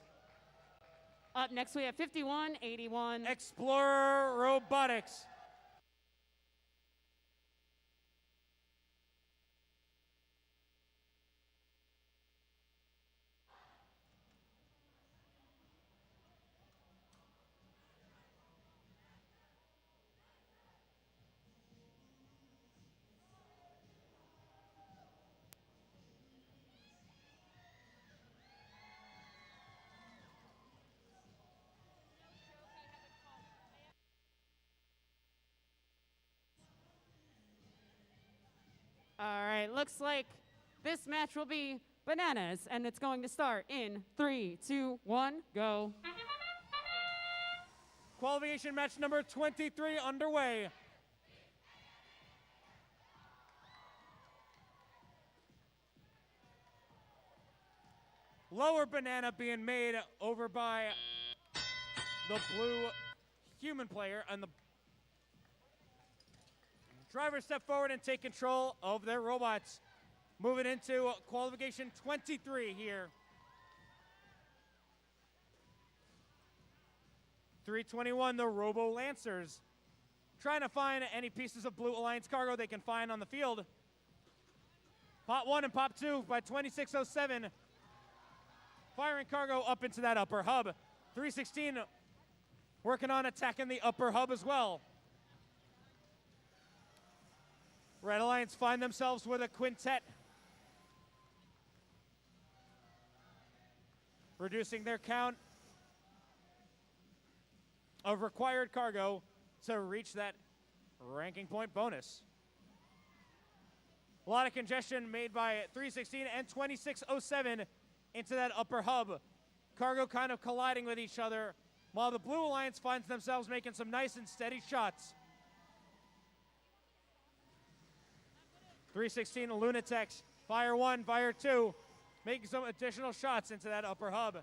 Speaker 2: Up next, we have 5181.
Speaker 1: Explorer Robotics.
Speaker 2: All right, looks like this match will be bananas, and it's going to start in 3, 2, 1, go.
Speaker 1: Qualification match number 23 underway. Lower banana being made over by the blue human player, and the drivers step forward and take control of their robots. Moving into qualification 23 here. 321, the Robo Lancers. Trying to find any pieces of Blue Alliance cargo they can find on the field. Pot 1 and Pot 2 by 2607. Firing cargo up into that upper hub. 316 working on attacking the upper hub as well. Red Alliance find themselves with a quintet. Reducing their count of required cargo to reach that ranking point bonus. A lot of congestion made by 316 and 2607 into that upper hub. Cargo kind of colliding with each other, while the Blue Alliance finds themselves making some nice and steady shots. 316 Lunatex, fire 1, fire 2, making some additional shots into that upper hub.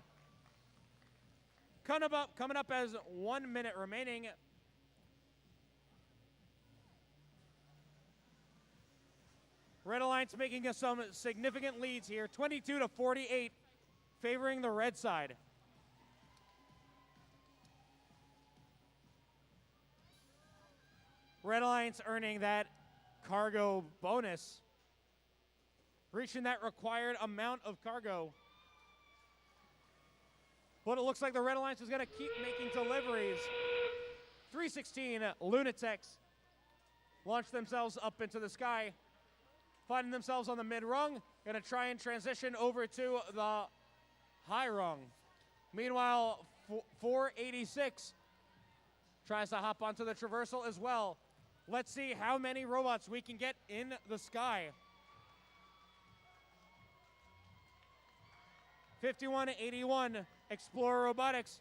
Speaker 1: Coming up as 1 minute remaining. Red Alliance making some significant leads here, 22-48, favoring the red side. Red Alliance earning that cargo bonus, reaching that required amount of cargo. But it looks like the Red Alliance is going to keep making deliveries. 316 Lunatex launch themselves up into the sky, finding themselves on the mid rung, going to try and transition over to the high rung. Meanwhile, 486 tries to hop onto the traversal as well. Let's see how many robots we can get in the sky. 5181 Explorer Robotics.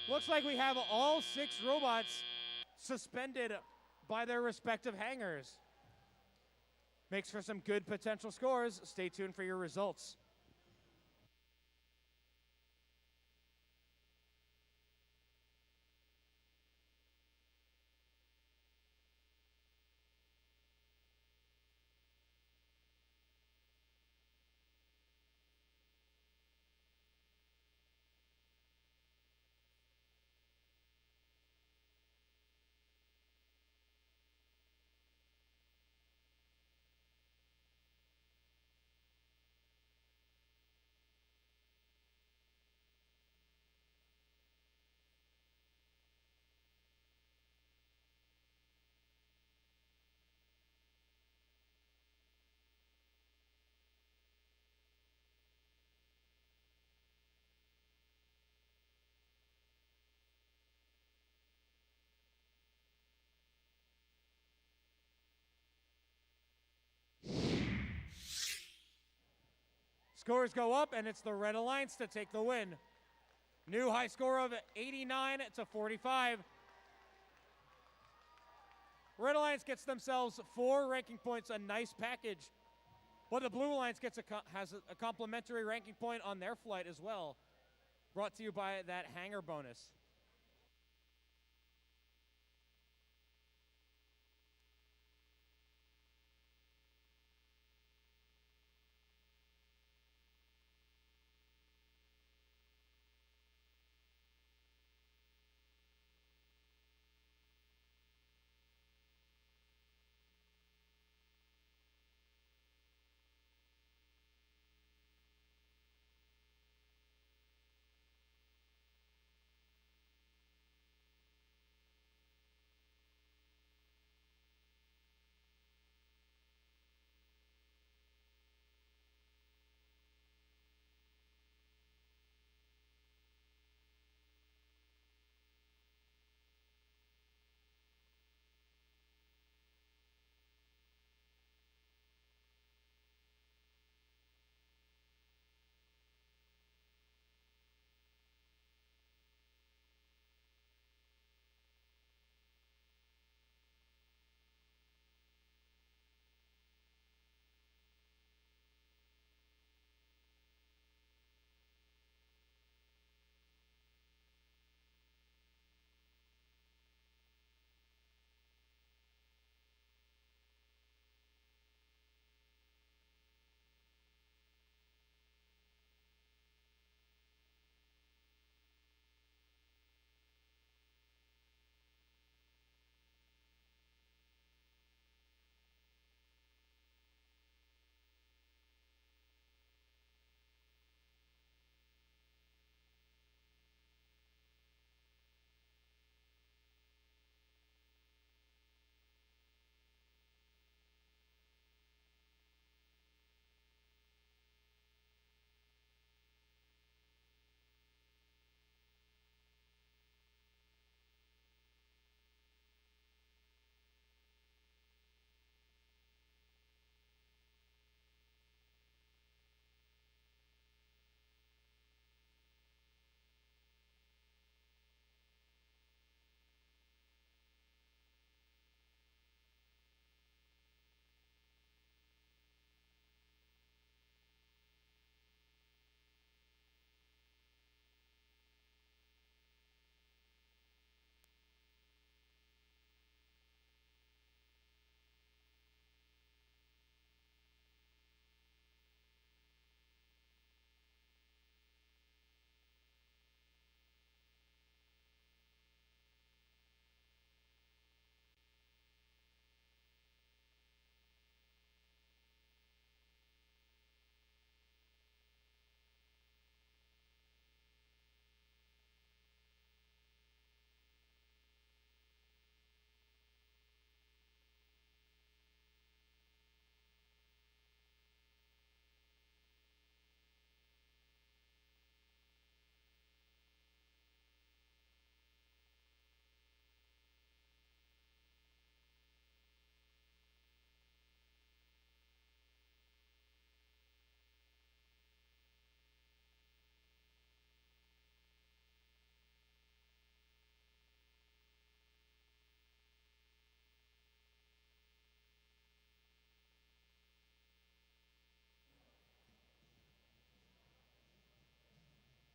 Speaker 1: Looks like we have all 6 robots suspended by their respective hangars. Makes for some good potential scores. Stay tuned for your results. Scores go up, and it's the Red Alliance to take the win. New high score of 89 to 45. Red Alliance gets themselves 4 ranking points, a nice package. But the Blue Alliance has a complimentary ranking point on their flight as well. Brought to you by that hangar bonus.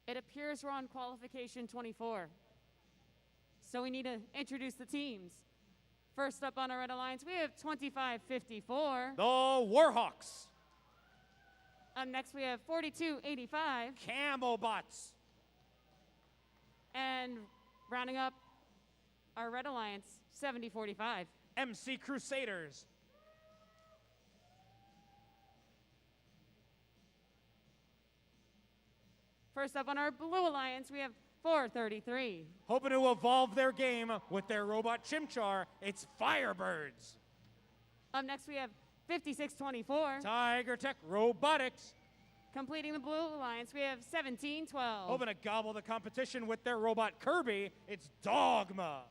Speaker 2: It appears we're on qualification 24. So we need to introduce the teams. First up on our Red Alliance, we have 2554.
Speaker 1: The Warhawks.
Speaker 2: Up next, we have 4285.
Speaker 1: Camelbots.
Speaker 2: And rounding up our Red Alliance, 7045.
Speaker 1: MC Crusaders.
Speaker 2: First up on our Blue Alliance, we have 433.
Speaker 1: Hoping to evolve their game with their robot Chimchar, it's Firebirds.
Speaker 2: Up next, we have 5624.
Speaker 1: Tiger Tech Robotics.
Speaker 2: Completing the Blue Alliance, we have 1712.
Speaker 1: Hoping to gobble the competition with their robot Kirby, it's Dogma.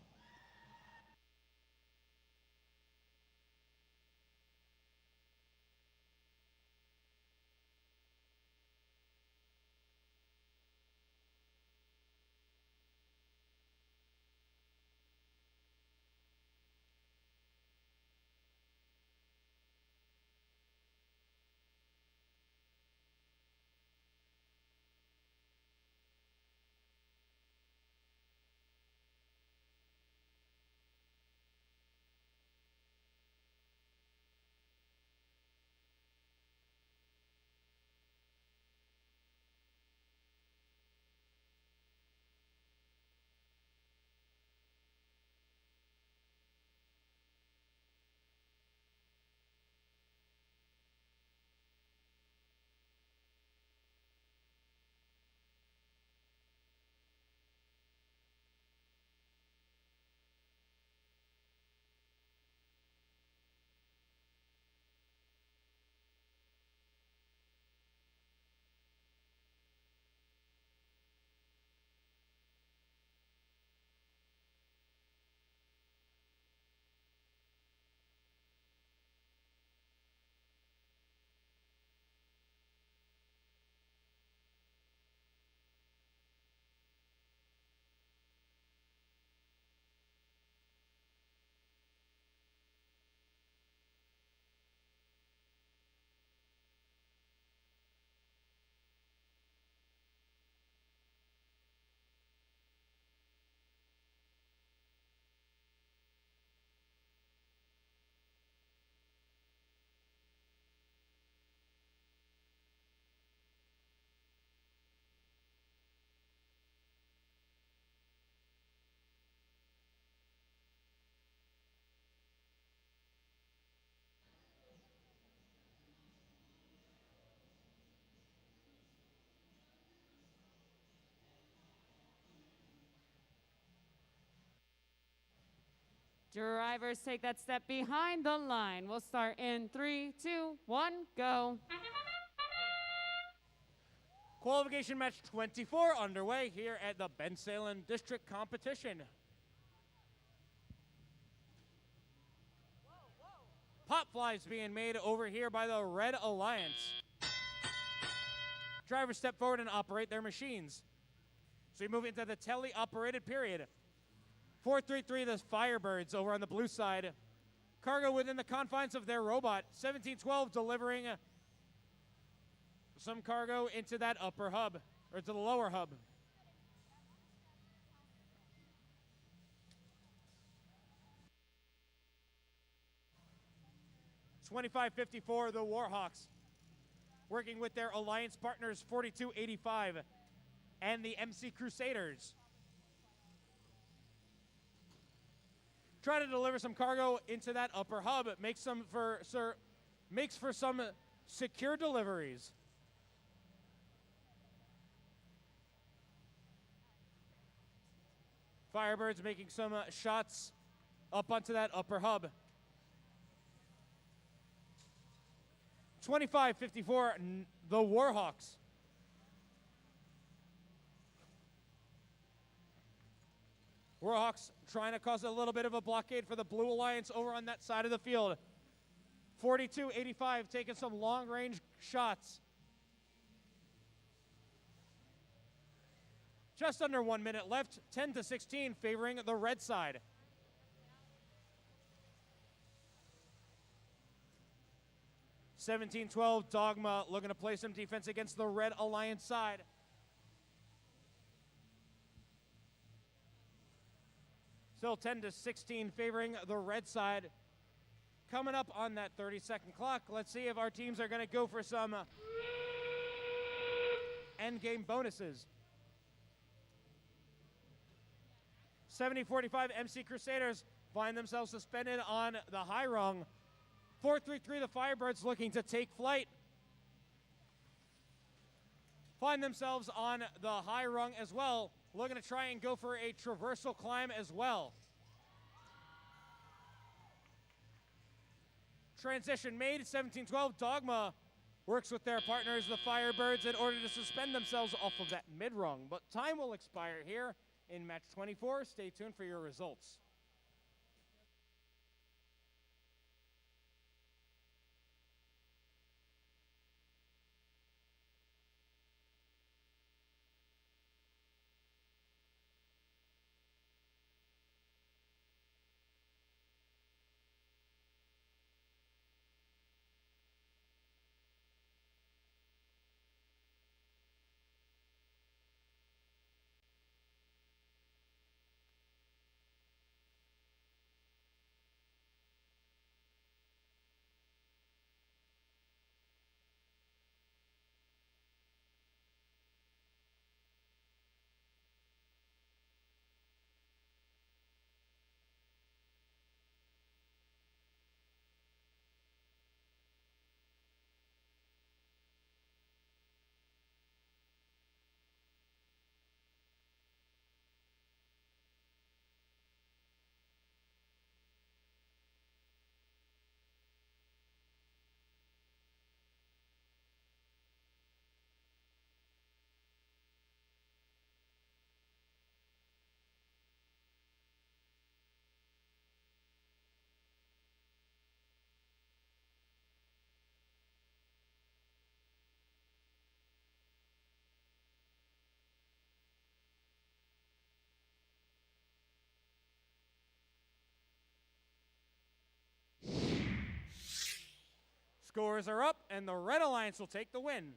Speaker 2: Drivers take that step behind the line. We'll start in 3, 2, 1, go.
Speaker 1: Qualification match 24 underway here at the Bensalem District Competition. Pop flies being made over here by the Red Alliance. Drivers step forward and operate their machines. So we move into the tele-operated period. 433, the Firebirds over on the blue side. Cargo within the confines of their robot. 1712 delivering some cargo into that upper hub, or to the lower hub. $25.54, the Warhawks, working with their alliance partners, $42.85, and the MC Crusaders. Try to deliver some cargo into that upper hub. It makes for some secure deliveries. Firebirds making some shots up onto that upper hub. 25-54, the Warhawks. Warhawks trying to cause a little bit of a blockade for the Blue Alliance over on that side of the field. 42-85 taking some long-range shots. Just under 1 minute left, 10-16 favoring the red side. $17-12, Dogma looking to play some defense against the Red Alliance side. Still 10-16 favoring the red side. Coming up on that 30-second clock, let's see if our teams are going to go for some end game bonuses. 70-45 MC Crusaders find themselves suspended on the high rung. 4-3-3 the Firebirds looking to take flight. Find themselves on the high rung as well, looking to try and go for a traversal climb as well. Transition made, 17-12. Dogma works with their partners, the Firebirds, in order to suspend themselves off of that mid-rung. But time will expire here in match 24. Stay tuned for your results. Scores are up, and the Red Alliance will take the win.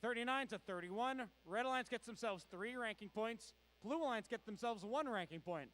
Speaker 1: 39-31. Red Alliance gets themselves 3 ranking points. Blue Alliance get themselves 1 ranking point.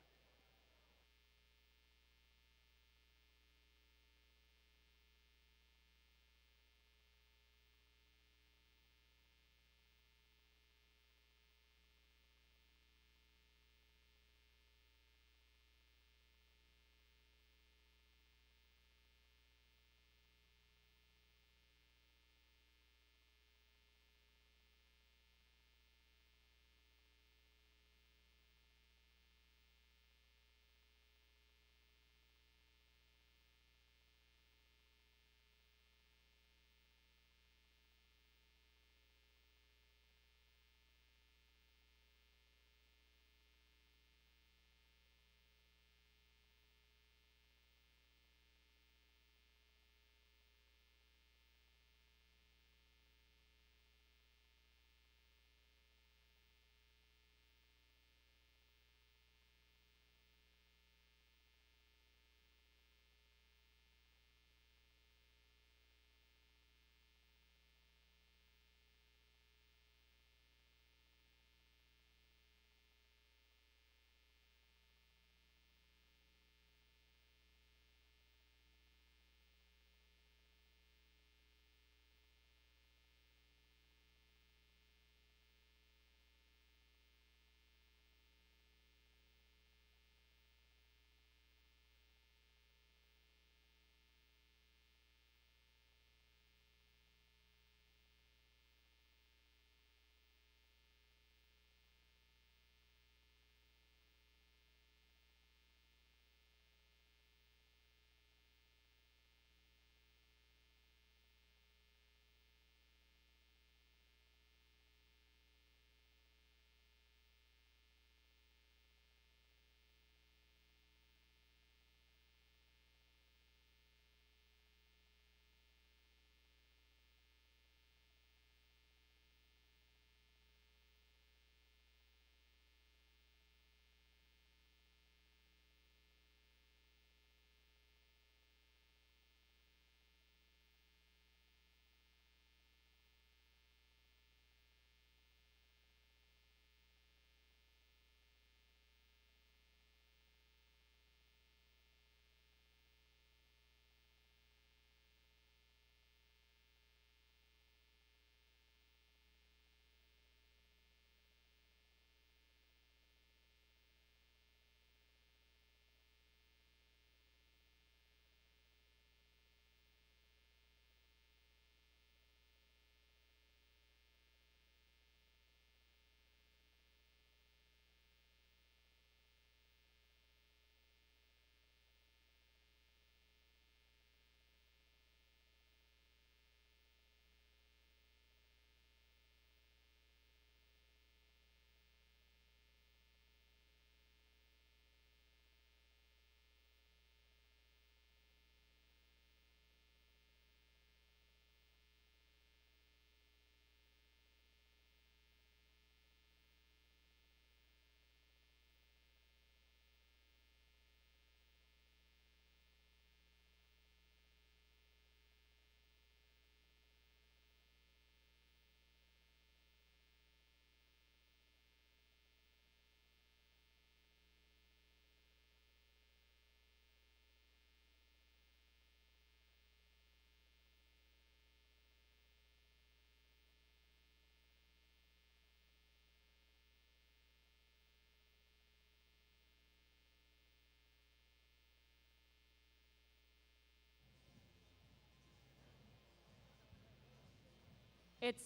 Speaker 2: It's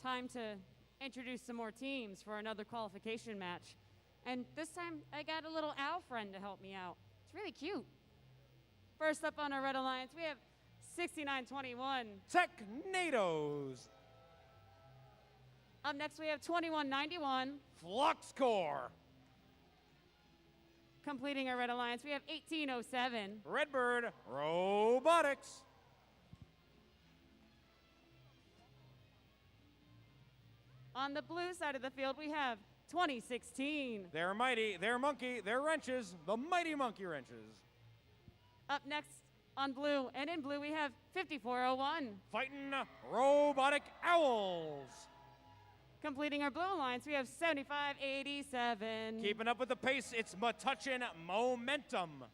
Speaker 2: time to introduce some more teams for another qualification match. And this time, I got a little owl friend to help me out. It's really cute. First up on our Red Alliance, we have 6921.
Speaker 1: Technados.
Speaker 2: Up next, we have 2191.
Speaker 1: Flux Core.
Speaker 2: Completing our Red Alliance, we have 1807.
Speaker 1: Redbird Robotics.
Speaker 2: On the blue side of the field, we have 2016.
Speaker 1: They're mighty, they're monkey, they're wrenches, the mighty monkey wrenches.
Speaker 2: Up next on blue, and in blue, we have 5401.
Speaker 1: Fighting Robotic Owls.
Speaker 2: Completing our blue alliance, we have 7587.
Speaker 1: Keeping up with the pace, it's Metuchen Momentum.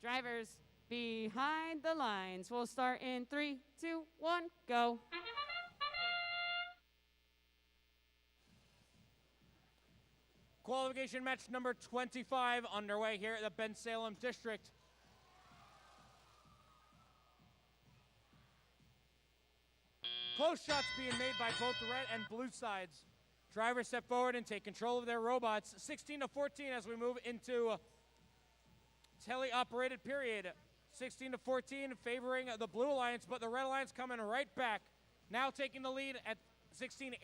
Speaker 2: Drivers behind the lines. We'll start in 3, 2, 1, go.
Speaker 1: Qualification match number 25 underway here at the Bensalem District. Close shots being made by both the red and blue sides. Drivers step forward and take control of their robots. 16-14 as we move into tele-operated period. 16-14 favoring the blue alliance, but the red alliance coming right back. Now taking the lead at 16-18.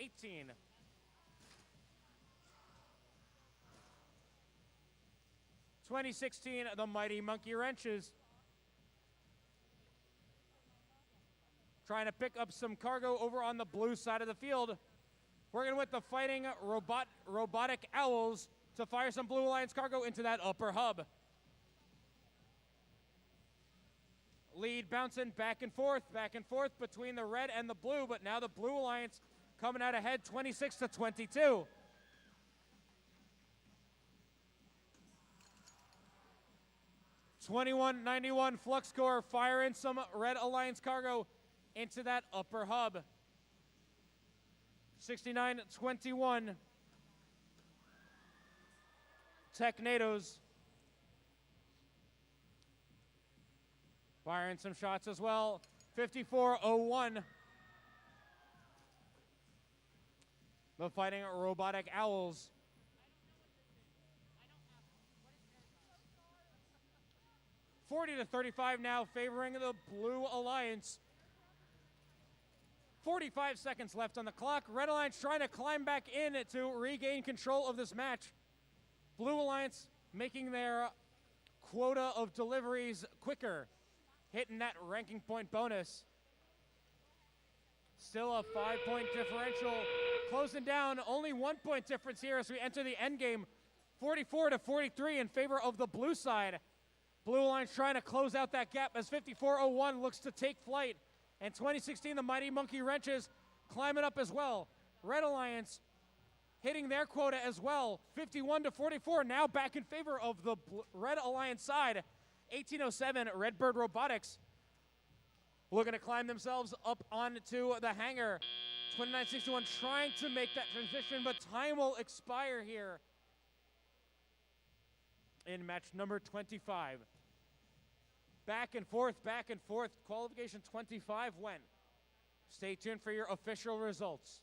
Speaker 1: (2016) the mighty monkey wrenches. Trying to pick up some cargo over on the blue side of the field. Working with the fighting robotic owls to fire some blue alliance cargo into that upper hub. Lead bouncing back and forth between the red and the blue, but now the blue alliance coming out ahead 26-22. (2191) Flux Core firing some red alliance cargo into that upper hub. 69-21. Technados firing some shots as well. 5401. The fighting robotic owls. (40-35) now favoring the blue alliance. 45 seconds left on the clock. Red Alliance trying to climb back in to regain control of this match. Blue Alliance making their quota of deliveries quicker, hitting that ranking point bonus. Still a 5-point differential, closing down. Only 1 point difference here as we enter the end game. 44-43 in favor of the blue side. Blue Alliance trying to close out that gap as 5401 looks to take flight. And 2016, the mighty monkey wrenches climbing up as well. Red Alliance hitting their quota as well. 51-44, now back in favor of the Red Alliance side. 1807, Redbird Robotics looking to climb themselves up onto the hangar. 2961 trying to make that transition, but time will expire here in match number 25. Back and forth, qualification 25 went. Stay tuned for your official results.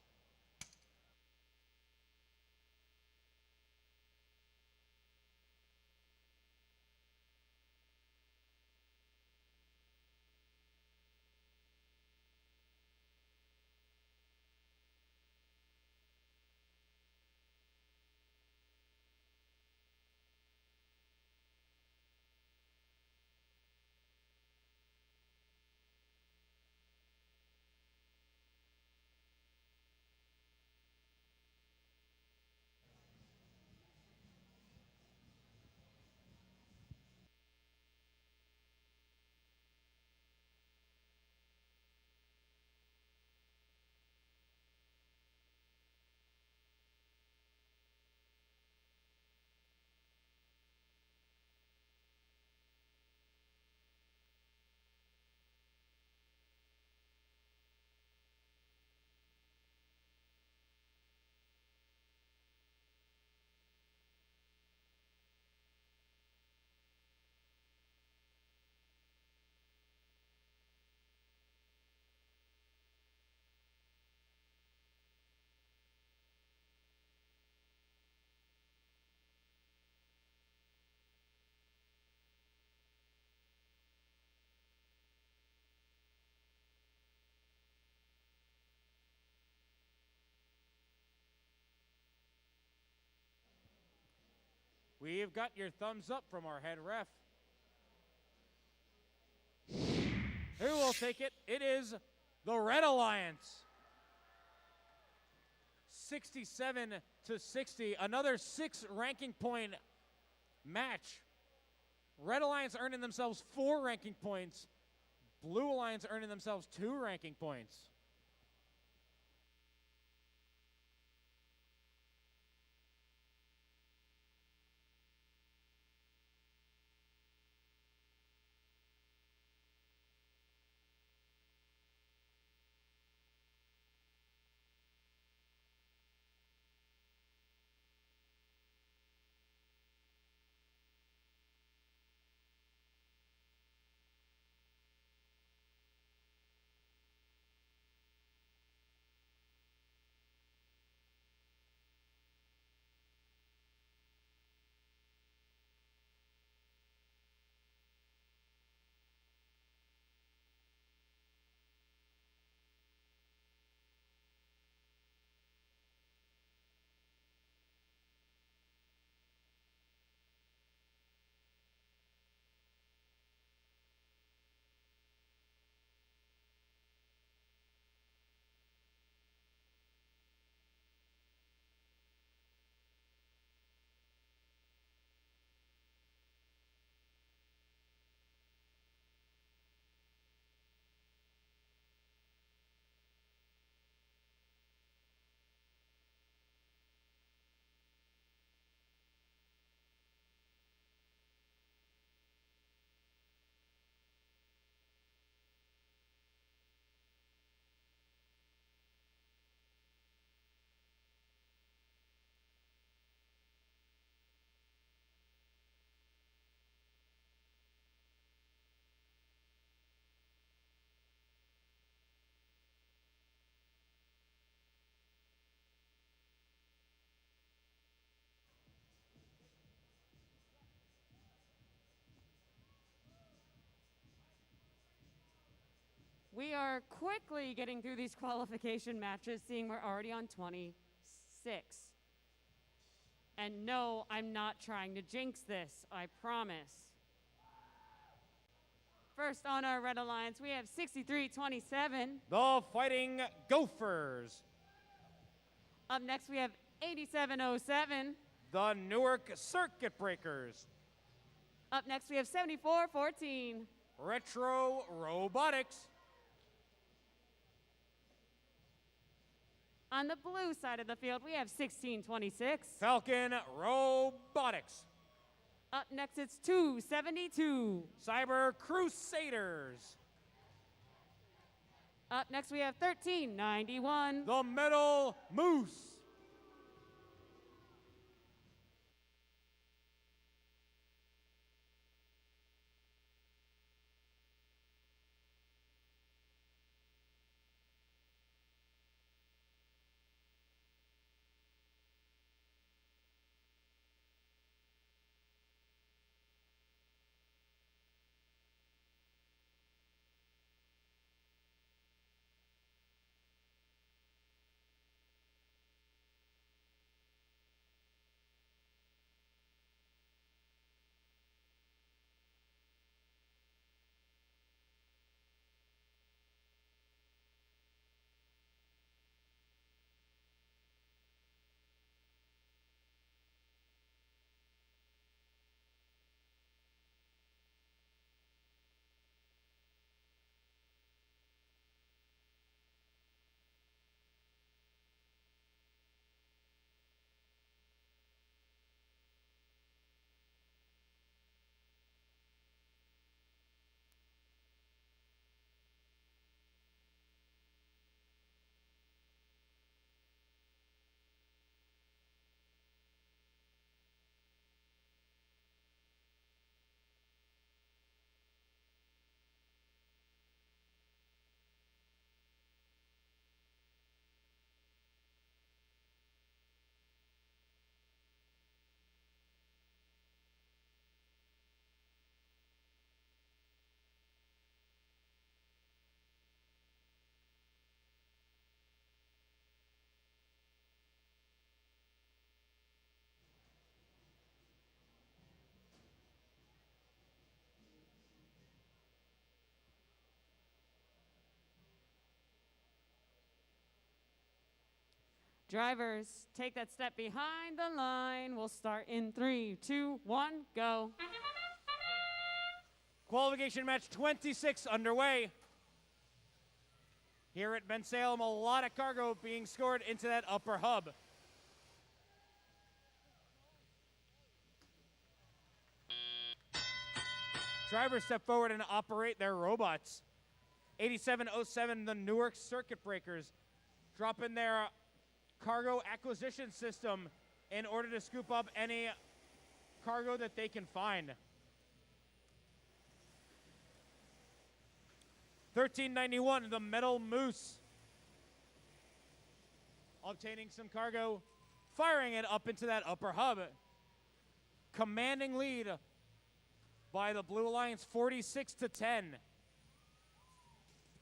Speaker 1: We've got your thumbs up from our head ref. Who will take it? It is the Red Alliance. 67 to 60, another 6 ranking point match. Red Alliance earning themselves 4 ranking points. Blue Alliance earning themselves 2 ranking points.
Speaker 2: We are quickly getting through these qualification matches, seeing we're already on 26. And no, I'm not trying to jinx this, I promise. First on our Red Alliance, we have 63-27.
Speaker 1: The Fighting Gophers.
Speaker 2: Up next, we have 87-07.
Speaker 1: The Newark Circuit Breakers.
Speaker 2: Up next, we have 74-14.
Speaker 1: Retro Robotics.
Speaker 2: On the blue side of the field, we have 16-26.
Speaker 1: Falcon Robotics.
Speaker 2: Up next, it's 272.
Speaker 1: Cyber Crusaders.
Speaker 2: Up next, we have 1391.
Speaker 1: The Metal Moose.
Speaker 2: Drivers, take that step behind the line. We'll start in 3, 2, 1, go.
Speaker 1: Qualification match 26 underway. Here at Bensalem, a lot of cargo being scored into that upper hub. Drivers step forward and operate their robots. 8707, the Newark Circuit Breakers, drop in their cargo acquisition system in order to scoop up any cargo that they can find. 1391, the Metal Moose, obtaining some cargo, firing it up into that upper hub. Commanding lead by the Blue Alliance, 46-10.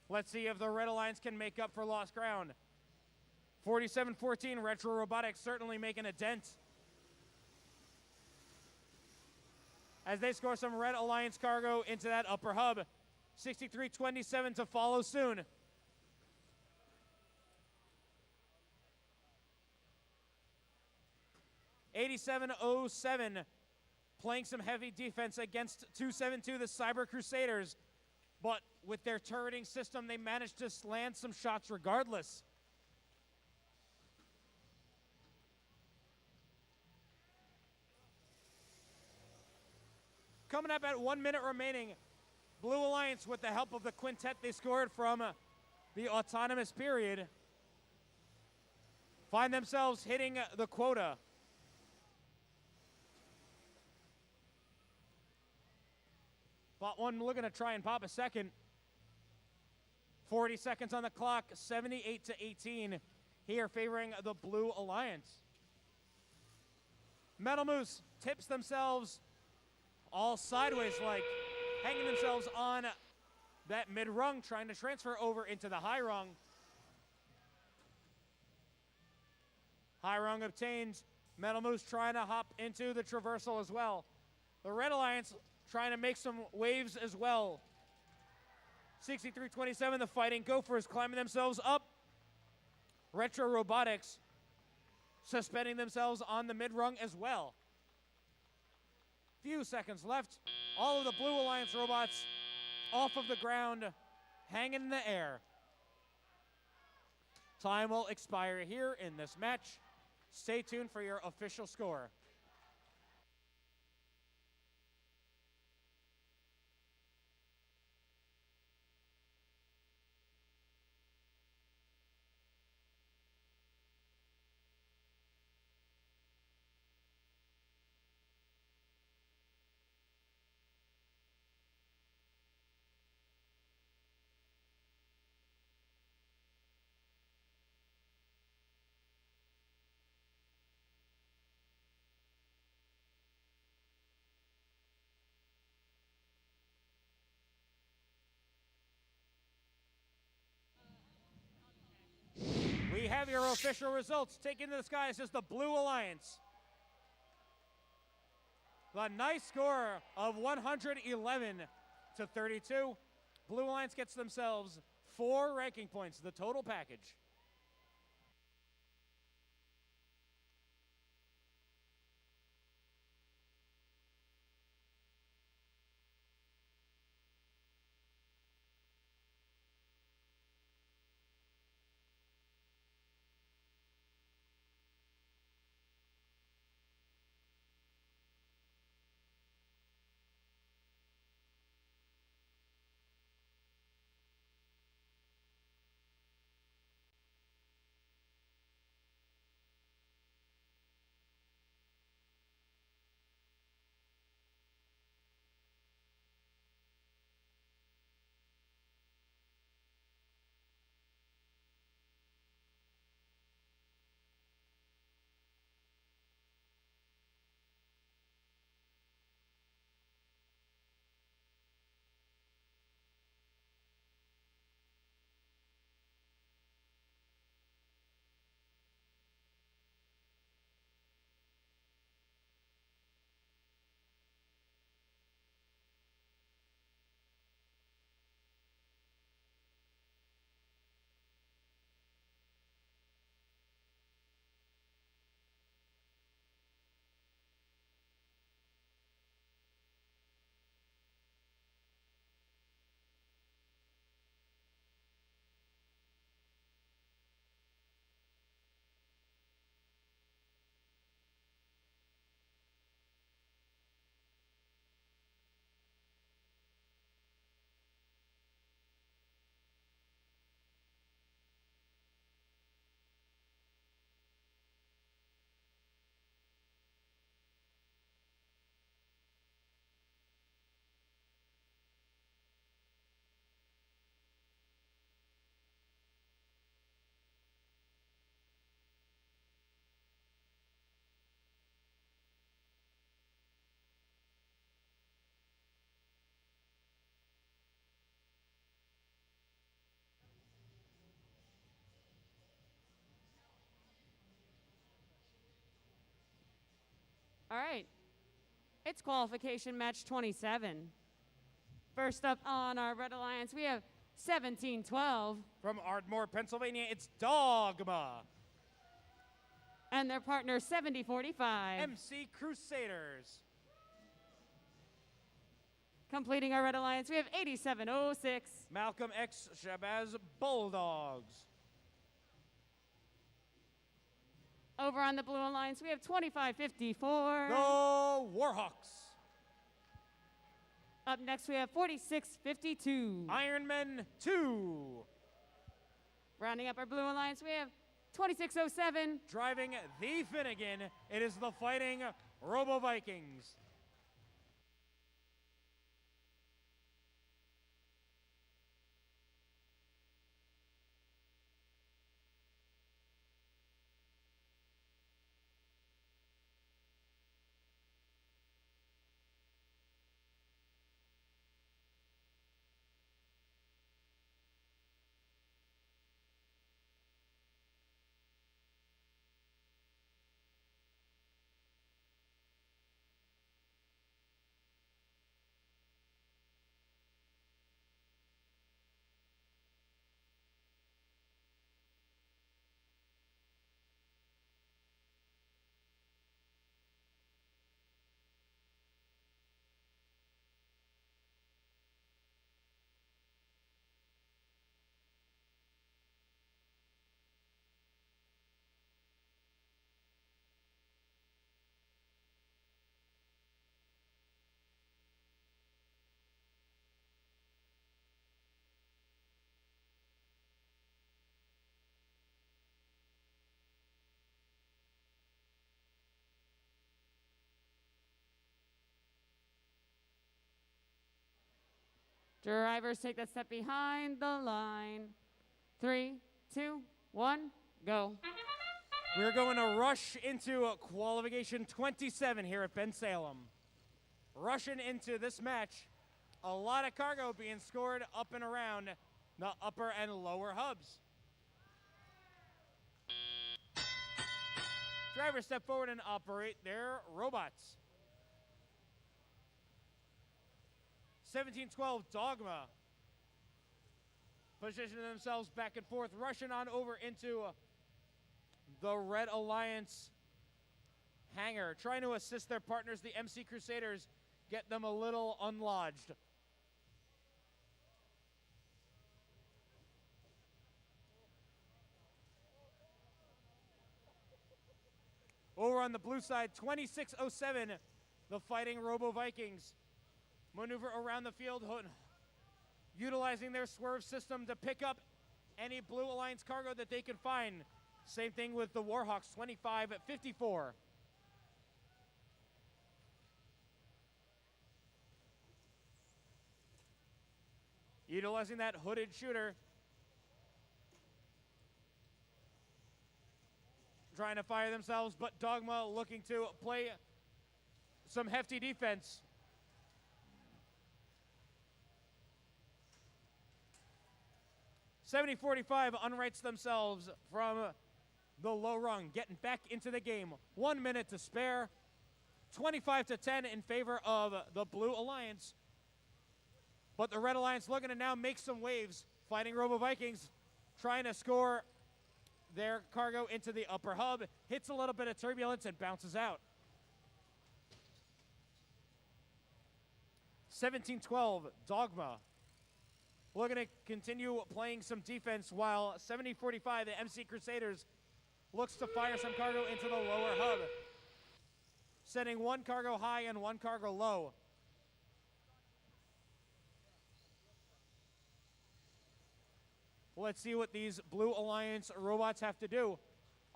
Speaker 1: Let's see if the Red Alliance can make up for lost ground. 47-14, Retro Robotics certainly making a dent as they score some Red Alliance cargo into that upper hub. 63-27 to follow soon. $87.07 playing some heavy defense against 272, the Cyber Crusaders, but with their turreting system, they managed to land some shots regardless. Coming up at 1 minute remaining, Blue Alliance, with the help of the quintet they scored from the autonomous period, find themselves hitting the quota. Bot one looking to try and pop a second. 40 seconds on the clock, 78-18 here favoring the Blue Alliance. Metal Moose tips themselves all sideways like, hanging themselves on that mid-rung, trying to transfer over into the high rung. High rung obtained. Metal Moose trying to hop into the traversal as well. The Red Alliance trying to make some waves as well. 63-27, the Fighting Gophers climbing themselves up. Retro Robotics suspending themselves on the mid-rung as well. Few seconds left. All of the Blue Alliance robots off of the ground, hanging in the air. Time will expire here in this match. Stay tuned for your official score. We have your official results. Taking to the skies is the Blue Alliance. The nice score of 111-32. Blue Alliance gets themselves 4 ranking points, the total package.
Speaker 2: All right. It's qualification match 27. First up on our Red Alliance, we have 1712.
Speaker 1: From Ardmore, Pennsylvania, it's Dogma.
Speaker 2: And their partner, 7045.
Speaker 1: MC Crusaders.
Speaker 2: Completing our Red Alliance, we have 8706.
Speaker 1: Malcolm X Shabazz Bulldogs.
Speaker 2: Over on the Blue Alliance, we have 2554.
Speaker 1: The Warhawks.
Speaker 2: Up next, we have 4652.
Speaker 1: Ironmen 2.
Speaker 2: Rounding up our Blue Alliance, we have 2607.
Speaker 1: Driving the Finnegan, it is the Fighting Robo Vikings.
Speaker 2: Drivers take that step behind the line. 3, 2, 1, go.
Speaker 1: We're going to rush into qualification 27 here at Bensalem. Rushing into this match, a lot of cargo being scored up and around the upper and lower hubs. Drivers step forward and operate their robots. 1712 Dogma positioning themselves back and forth, rushing on over into the Red Alliance hangar, trying to assist their partners, the MC Crusaders, get them a little unlodged. Over on the blue side, 2607, the Fighting Robo Vikings maneuver around the field, utilizing their swerve system to pick up any Blue Alliance cargo that they can find. Same thing with the Warhawks, 2554. Utilizing that hooded shooter, trying to fire themselves, but Dogma looking to play some hefty defense. $70-45 unrights themselves from the low rung, getting back into the game. 1 minute to spare. 25-10 in favor of the Blue Alliance. But the Red Alliance looking to now make some waves. Fighting Robo Vikings trying to score their cargo into the upper hub. Hits a little bit of turbulence and bounces out. 17-12 Dogma looking to continue playing some defense, while 70-45, the MC Crusaders, looks to fire some cargo into the lower hub, sending one cargo high and one cargo low. Let's see what these Blue Alliance robots have to do.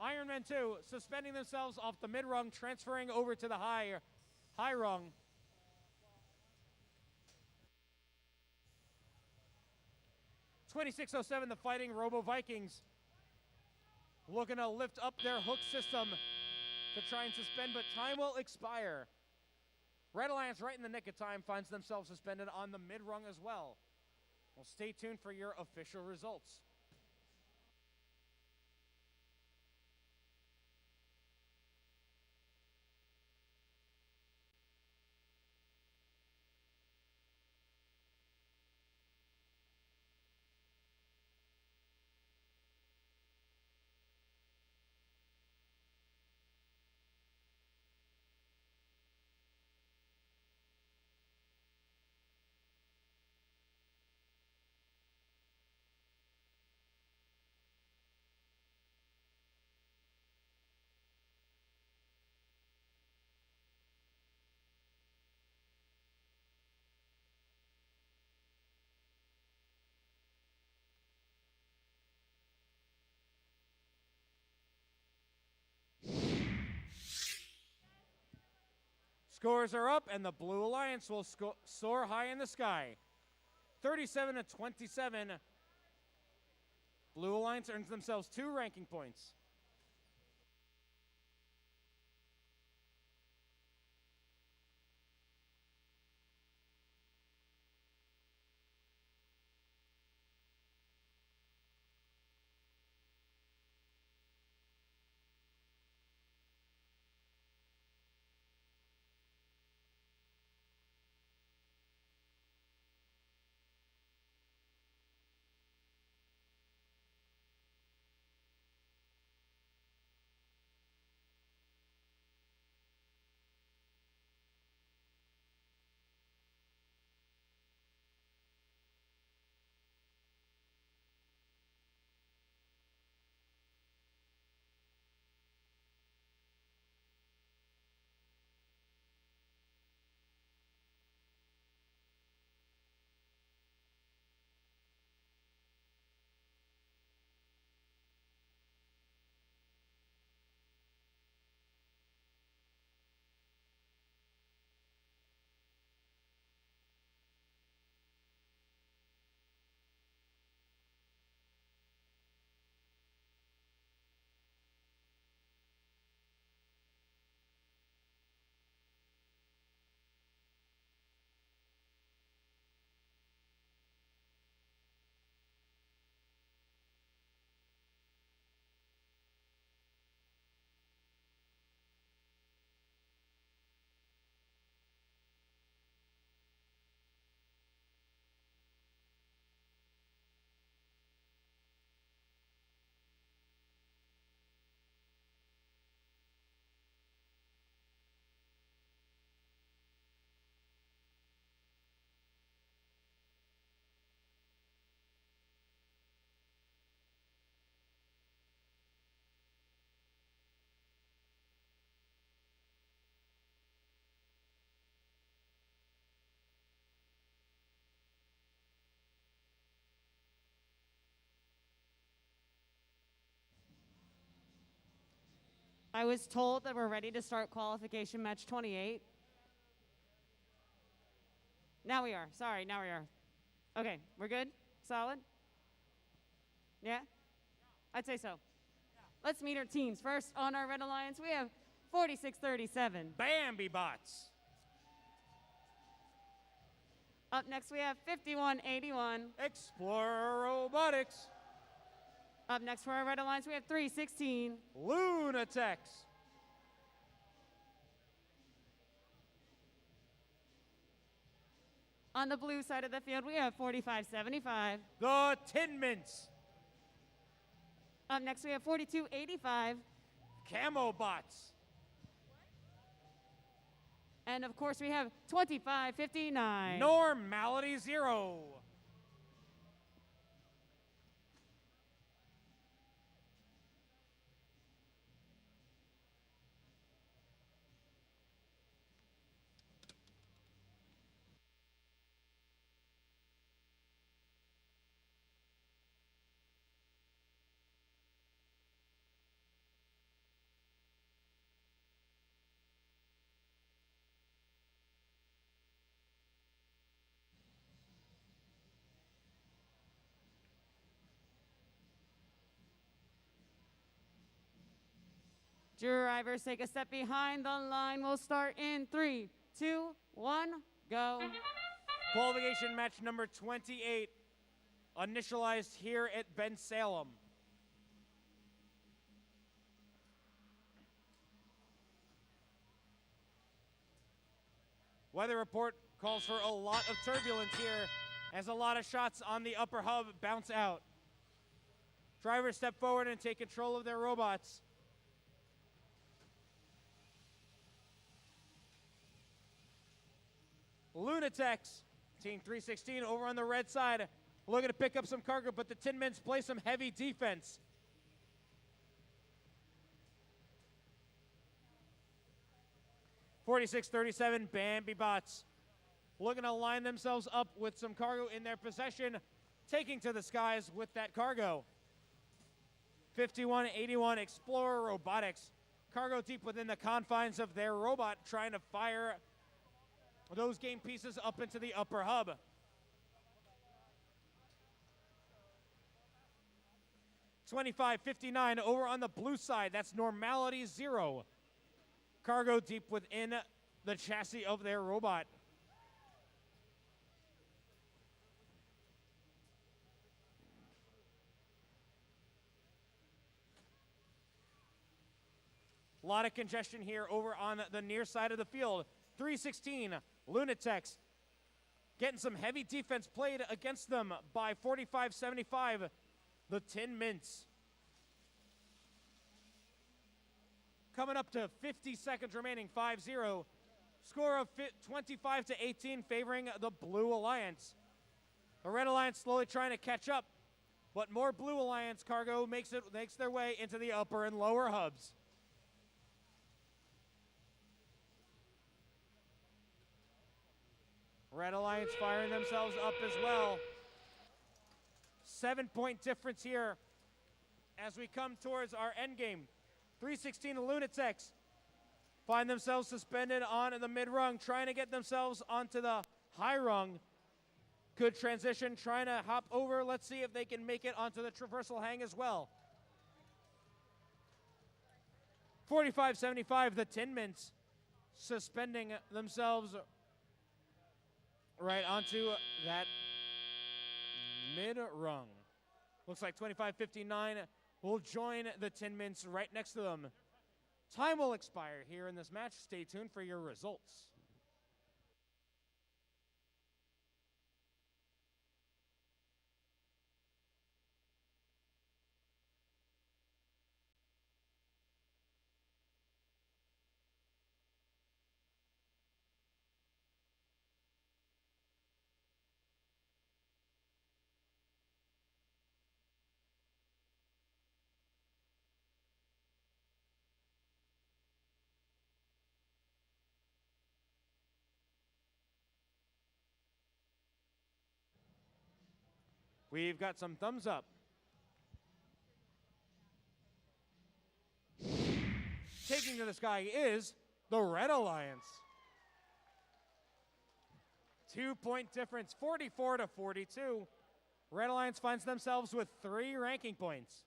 Speaker 1: Ironman 2 suspending themselves off the mid rung, transferring over to the high rung. $26.07, the Fighting Robo Vikings looking to lift up their hook system to try and suspend, but time will expire. Red Alliance, right in the nick of time, finds themselves suspended on the mid rung as well. Well, stay tuned for your official results. Scores are up, and the Blue Alliance will soar high in the sky. 37-27. Blue Alliance earns themselves 2 ranking points.
Speaker 2: I was told that we're ready to start qualification match 28. Now we are. Sorry, now we are. Okay, we're good? Solid? Yeah? I'd say so. Let's meet our teams. First, on our Red Alliance, we have 4637.
Speaker 1: Bambi Bots.
Speaker 2: Up next, we have 5181.
Speaker 1: Explorer Robotics.
Speaker 2: Up next for our Red Alliance, we have 316.
Speaker 1: Lunatex.
Speaker 2: On the blue side of the field, we have 4575.
Speaker 1: The Tin Mints.
Speaker 2: Up next, we have 4285.
Speaker 1: Camo Bots.
Speaker 2: And of course, we have 2559.
Speaker 1: Normality Zero.
Speaker 2: Drivers take a step behind the line. We'll start in 3, 2, 1, go.
Speaker 1: Qualification match number 28, initialized here at Bensalem. Weather report calls for a lot of turbulence here as a lot of shots on the upper hub bounce out. Drivers step forward and take control of their robots. Lunatex, Team 316 over on the red side, looking to pick up some cargo, but the Tin Mints play some heavy defense. .4637 Bambi Bots looking to line themselves up with some cargo in their possession, taking to the skies with that cargo. 5181 Explorer Robotics, cargo deep within the confines of their robot, trying to fire those game pieces up into the upper hub. $25.59 over on the blue side. That's normality 0. Cargo deep within the chassis of their robot. A lot of congestion here over on the near side of the field. 316 Lunatics getting some heavy defense played against them by 45-75, the Tin Mints. Coming up to 50 seconds remaining, 5-0. Score of 25-18 favoring the Blue Alliance. The Red Alliance slowly trying to catch up, but more Blue Alliance cargo makes their way into the upper and lower hubs. Red Alliance firing themselves up as well. 7-point difference here as we come towards our end game. 316 Lunatics find themselves suspended on the mid rung, trying to get themselves onto the high rung. Good transition, trying to hop over. Let's see if they can make it onto the traversal hang as well. 45-75, the Tin Mints suspending themselves right onto that mid-rung. Looks like 25-59 will join the Tin Mints right next to them. Time will expire here in this match. Stay tuned for your results. We've got some thumbs up. Taking to the sky is the Red Alliance. 2-point difference, 44-42. Red Alliance finds themselves with 3 ranking points.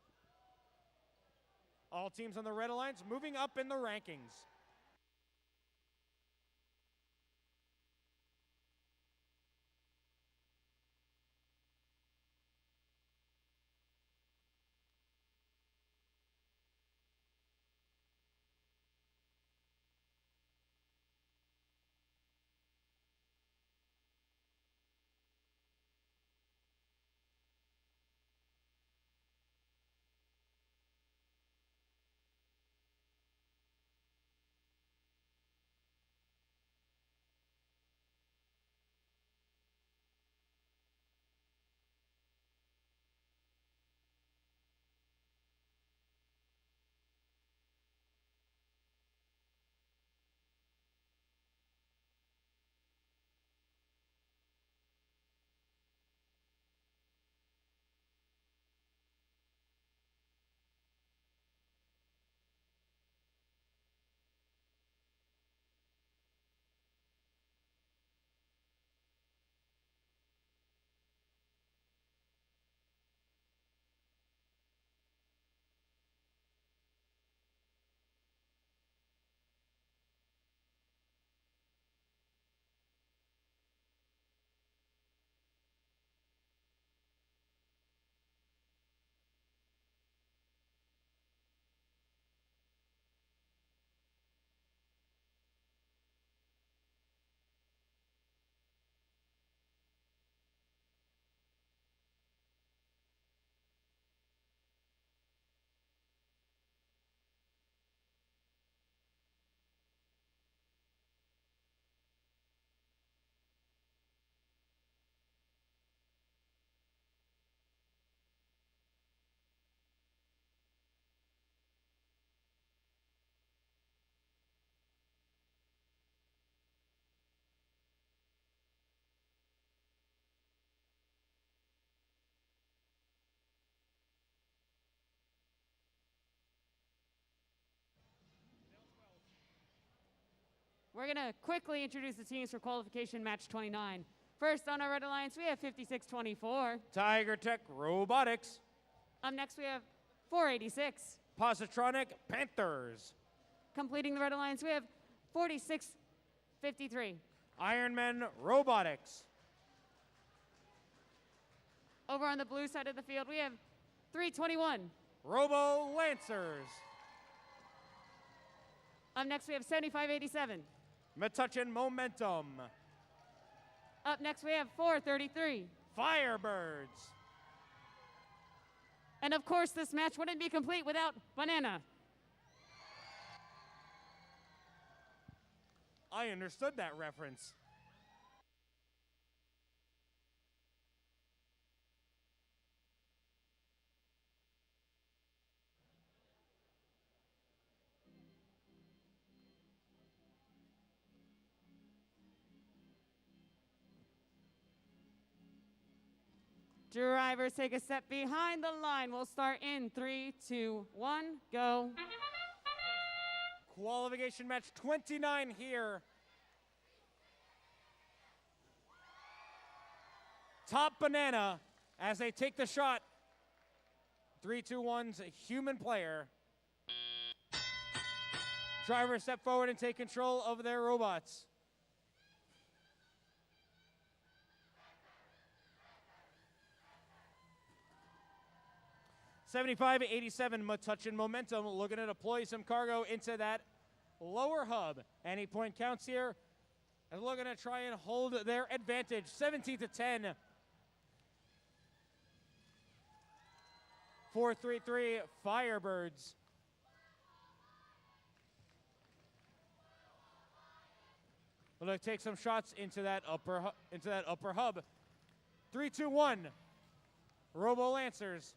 Speaker 1: All teams on the Red Alliance moving up in the rankings.
Speaker 2: We're going to quickly introduce the teams for qualification match 29. First on our Red Alliance, we have 5624.
Speaker 1: Tiger Tech Robotics.
Speaker 2: Up next, we have 486.
Speaker 1: Positronic Panthers.
Speaker 2: Completing the Red Alliance, we have 4653.
Speaker 1: Ironman Robotics.
Speaker 2: Over on the blue side of the field, we have 321.
Speaker 1: Robo Lancers.
Speaker 2: Up next, we have 7587.
Speaker 1: Metuchen Momentum.
Speaker 2: Up next, we have 433.
Speaker 1: Firebirds.
Speaker 2: And of course, this match wouldn't be complete without Banana.
Speaker 1: I understood that reference.
Speaker 2: Drivers take a step behind the line. We'll start in 3, 2, 1, go.
Speaker 1: Qualification match 29 here. Top Banana as they take the shot. 3-2-1's a human player. Drivers step forward and take control of their robots. $75.87 Metuchen Momentum looking to deploy some cargo into that lower hub. Any point counts here. And looking to try and hold their advantage. 17-10. 433 Firebirds. We're going to take some shots into that upper hub. 3-2-1 Robo Lancers.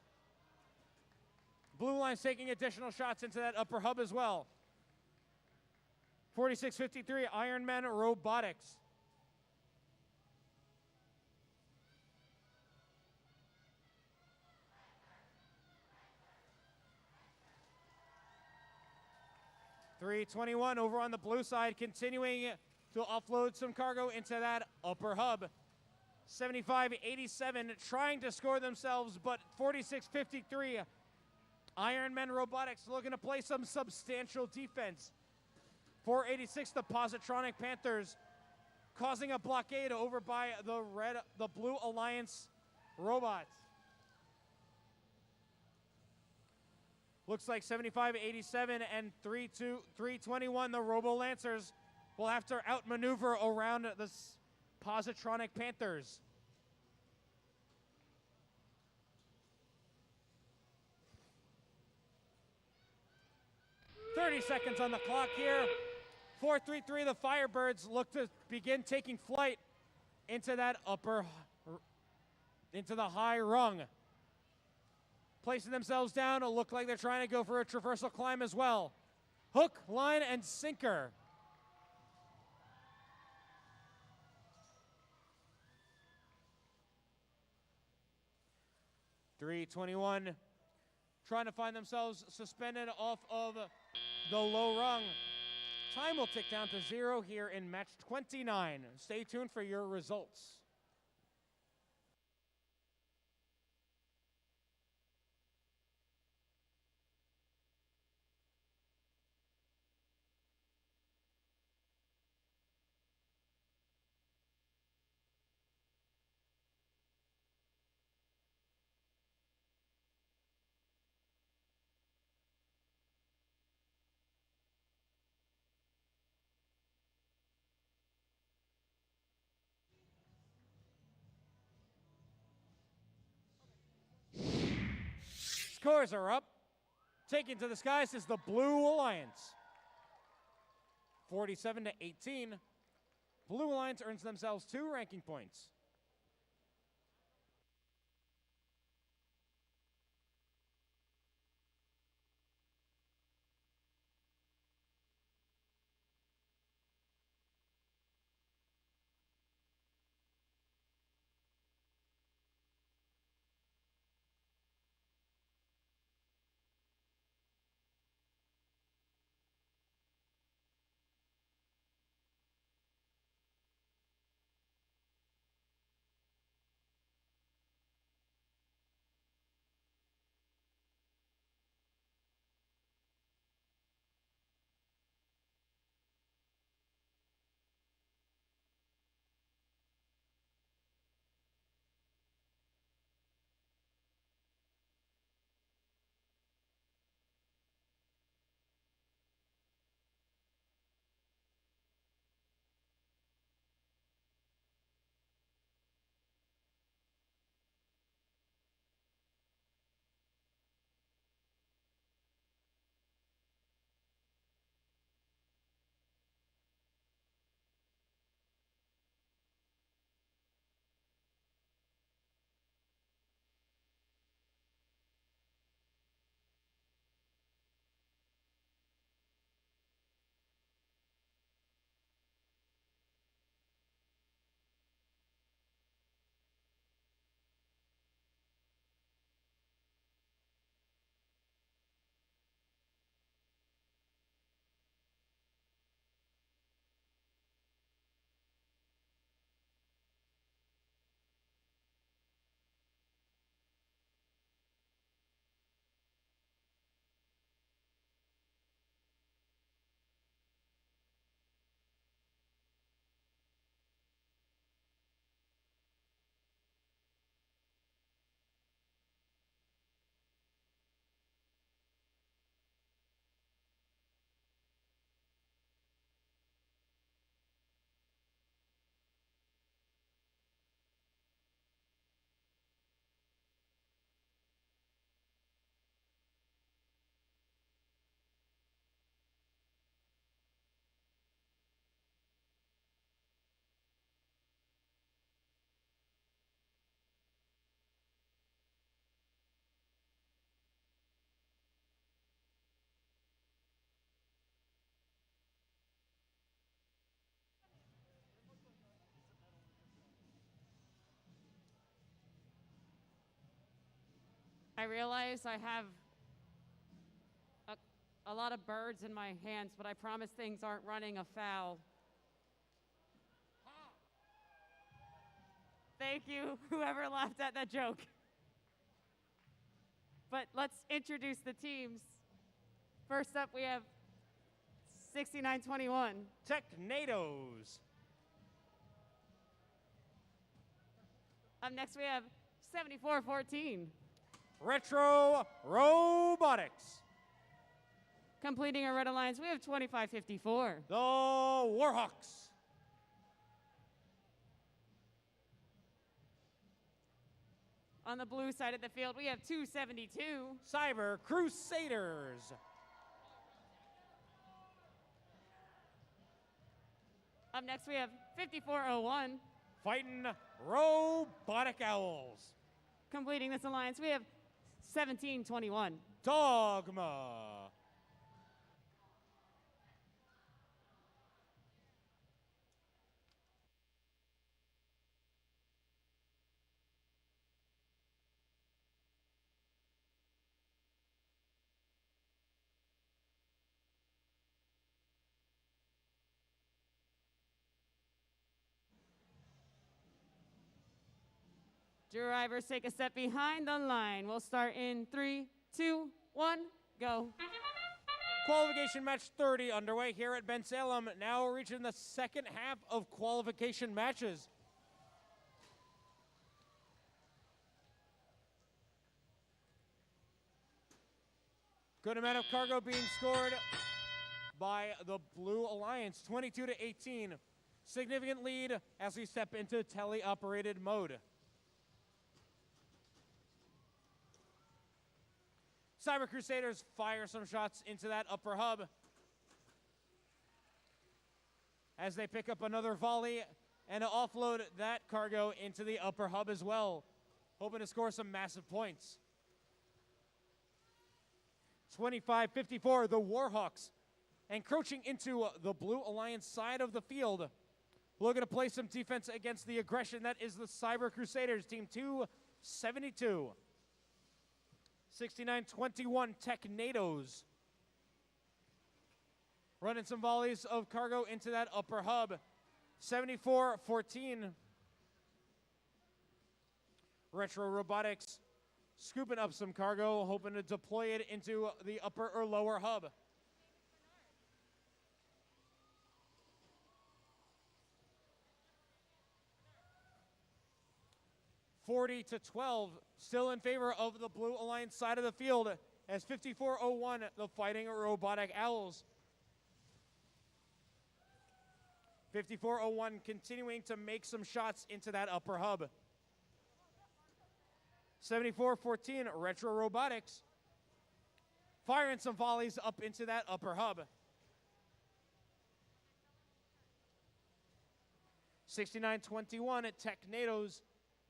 Speaker 1: Blue Line's taking additional shots into that upper hub as well. 4653 Ironman Robotics. $321 over on the blue side, continuing to offload some cargo into that upper hub. 75-87 trying to score themselves, but 46-53 Ironman Robotics looking to play some substantial defense. 486 the Positronic Panthers causing a blockade over by the Blue Alliance robots. Looks like 75-87 and 321 the Robo Lancers will have to outmaneuver around the Positronic Panthers. 30 seconds on the clock here. 433 the Firebirds look to begin taking flight into that into the high rung. Placing themselves down, it'll look like they're trying to go for a traversal climb as well. Hook, line, and sinker. $321 trying to find themselves suspended off of the low rung. Time will tick down to 0 here in match 29. Stay tuned for your results. Scores are up. Taken to the skies is the Blue Alliance. 47-18. Blue Alliance earns themselves 2 ranking points.
Speaker 2: I realize I have a lot of birds in my hands, but I promise things aren't running afoul. Thank you, whoever laughed at that joke. But let's introduce the teams. First up, we have 6921.
Speaker 1: Technados.
Speaker 2: Up next, we have 7414.
Speaker 1: Retro Robotics.
Speaker 2: Completing our red alliance, we have 2554.
Speaker 1: The Warhawks.
Speaker 2: On the blue side of the field, we have 272.
Speaker 1: Cyber Crusaders.
Speaker 2: Up next, we have 5401.
Speaker 1: Fighting Robotic Owls.
Speaker 2: Completing this alliance, we have 1721.
Speaker 1: Dogma.
Speaker 2: Drivers, take a step behind the line. We'll start in 3, 2, 1, go.
Speaker 1: Qualification match 30 underway here at Bensalem. Now we're reaching the second half of qualification matches. Good amount of cargo being scored by the Blue Alliance, 22-18. Significant lead as we step into tele-operated mode. Cyber Crusaders fire some shots into that upper hub as they pick up another volley and offload that cargo into the upper hub as well, hoping to score some massive points. 25-54, the Warhawks encroaching into the Blue Alliance side of the field, looking to play some defense against the aggression that is the Cyber Crusaders, team 272. 69-21, Technados. Running some volleys of cargo into that upper hub. 74-14. Retro Robotics scooping up some cargo, hoping to deploy it into the upper or lower hub. (40-12), still in favor of the Blue Alliance side of the field as 54-01, the Fighting Robotic Owls. 54-01 continuing to make some shots into that upper hub. 74-14, Retro Robotics firing some volleys up into that upper hub. 69-21, Technados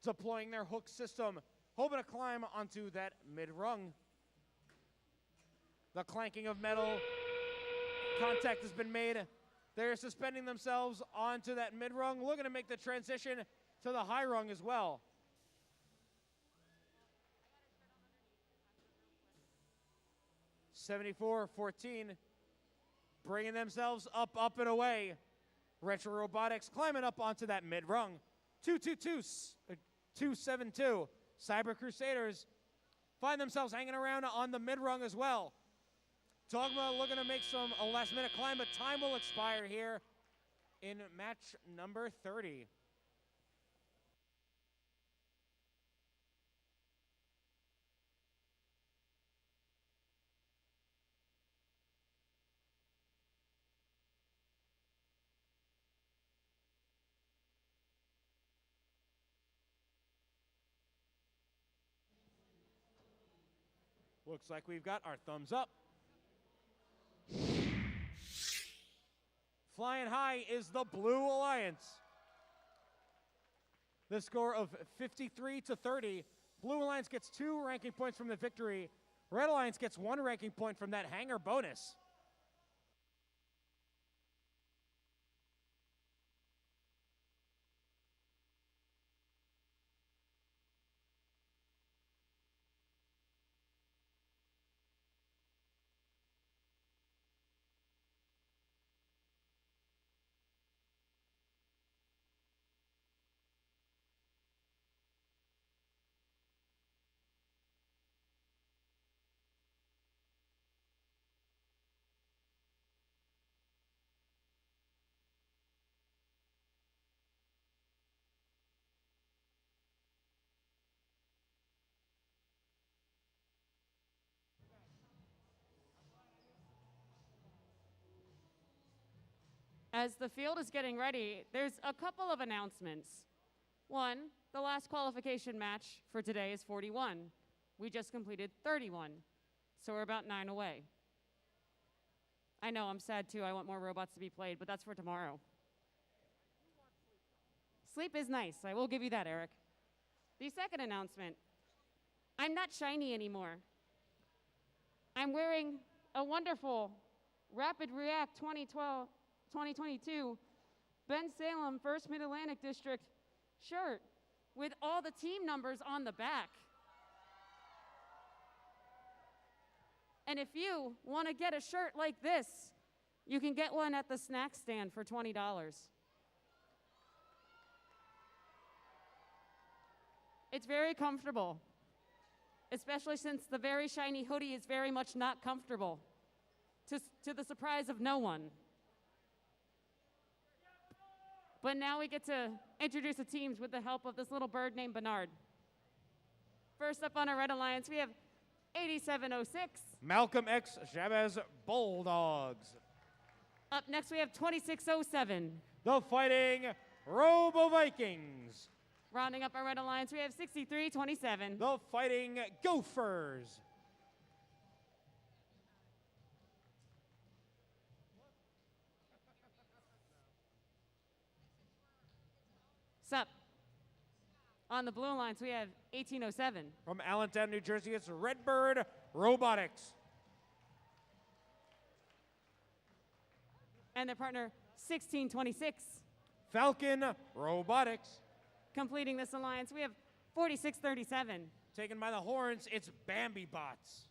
Speaker 1: deploying their hook system, hoping to climb onto that mid-rung. The clanking of metal, contact has been made. They're suspending themselves onto that mid-rung, looking to make the transition to the high rung as well. (74-14), bringing themselves up and away. Retro Robotics climbing up onto that mid-rung. 272. Cyber Crusaders find themselves hanging around on the mid-rung as well. Dogma looking to make a last-minute climb, but time will expire here in match number 30. Looks like we've got our thumbs up. Flying high is the Blue Alliance. The score of 53-30. Blue Alliance gets 2 ranking points from the victory. Red Alliance gets 1 ranking point from that hanger bonus.
Speaker 2: As the field is getting ready, there's a couple of announcements. One, the last qualification match for today is 41. We just completed 31, so we're about 9 away. I know, I'm sad too. I want more robots to be played, but that's for tomorrow. Sleep is nice. I will give you that, Eric. The second announcement, I'm not shiny anymore. I'm wearing a wonderful Rapid React 2022 Bensalem 1st Mid-Atlantic District shirt with all the team numbers on the back. And if you want to get a shirt like this, you can get one at the snack stand for $20. It's very comfortable, especially since the very shiny hoodie is very much not comfortable, to the surprise of no one. But now we get to introduce the teams with the help of this little bird named Bernard. First up on our Red Alliance, we have 8706.
Speaker 1: Malcolm X Chavez Bulldogs.
Speaker 2: Up next, we have 2607.
Speaker 1: The Fighting Robo Vikings.
Speaker 2: Rounding up our Red Alliance, we have 6327.
Speaker 1: The Fighting Gophers.
Speaker 2: Sup? On the Blue Alliance, we have 1807.
Speaker 1: From Allentown, New Jersey, it's Redbird Robotics.
Speaker 2: And their partner, 1626.
Speaker 1: Falcon Robotics.
Speaker 2: Completing this alliance, we have 4637.
Speaker 1: Taken by the horns, it's Bambi Bots.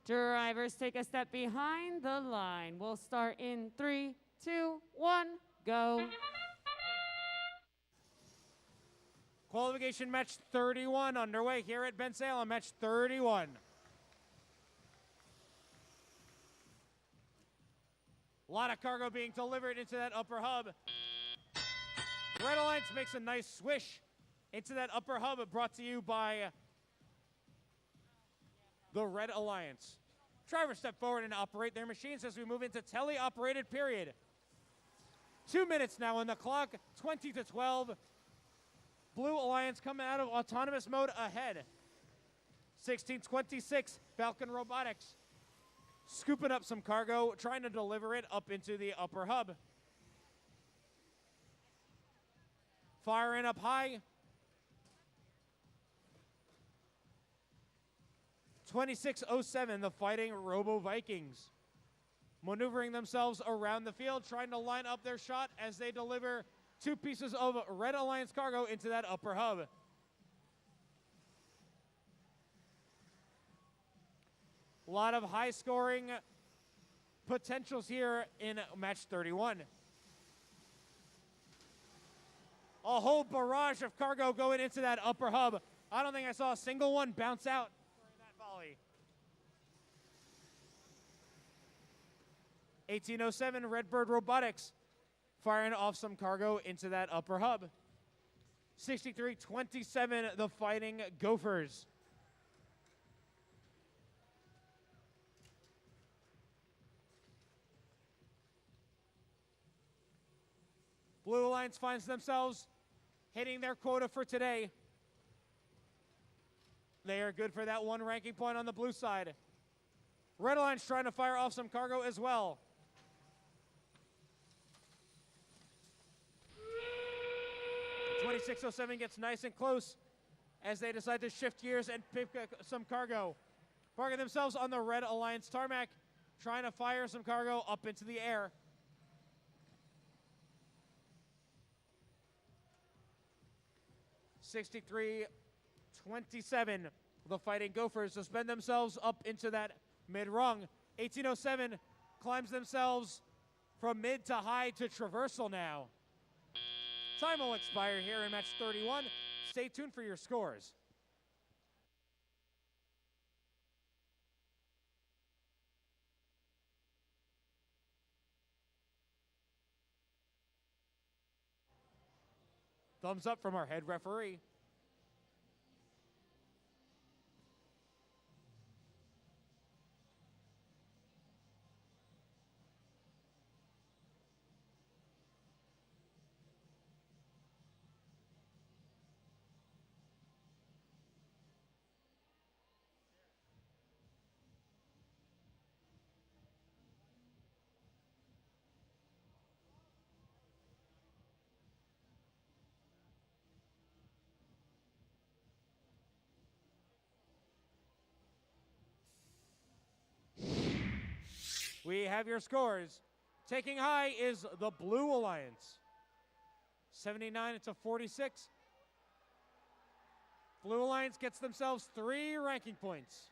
Speaker 2: Drivers, take a step behind the line. We'll start in 3, 2, 1, go.
Speaker 1: Qualification match 31 underway here at Bensalem, match 31. A lot of cargo being delivered into that upper hub. Red Alliance makes a nice swish into that upper hub, brought to you by the Red Alliance. Drivers step forward and operate their machines as we move into tele-operated period. 2 minutes now on the clock, 20 to 12. Blue Alliance coming out of autonomous mode ahead. 1626, Falcon Robotics. Scooping up some cargo, trying to deliver it up into the upper hub. Firing up high. 2607, the Fighting Robo Vikings. Maneuvering themselves around the field, trying to line up their shot as they deliver 2 pieces of Red Alliance cargo into that upper hub. A lot of high scoring potentials here in match 31. A whole barrage of cargo going into that upper hub. I don't think I saw a single one bounce out during that volley. 1807 Redbird Robotics firing off some cargo into that upper hub. 6327 the Fighting Gophers. Blue Alliance finds themselves hitting their quota for today. They are good for that 1 ranking point on the blue side. Red Alliance trying to fire off some cargo as well. .2607 gets nice and close as they decide to shift gears and pick some cargo. Parking themselves on the Red Alliance tarmac, trying to fire some cargo up into the air. .6327, the Fighting Gophers suspend themselves up into that mid-rung. 1807 climbs themselves from mid to high to traversal now. Time will expire here in match 31. Stay tuned for your scores. Thumbs up from our head referee. We have your scores. Taking high is the Blue Alliance. 79 to 46. Blue Alliance gets themselves 3 ranking points.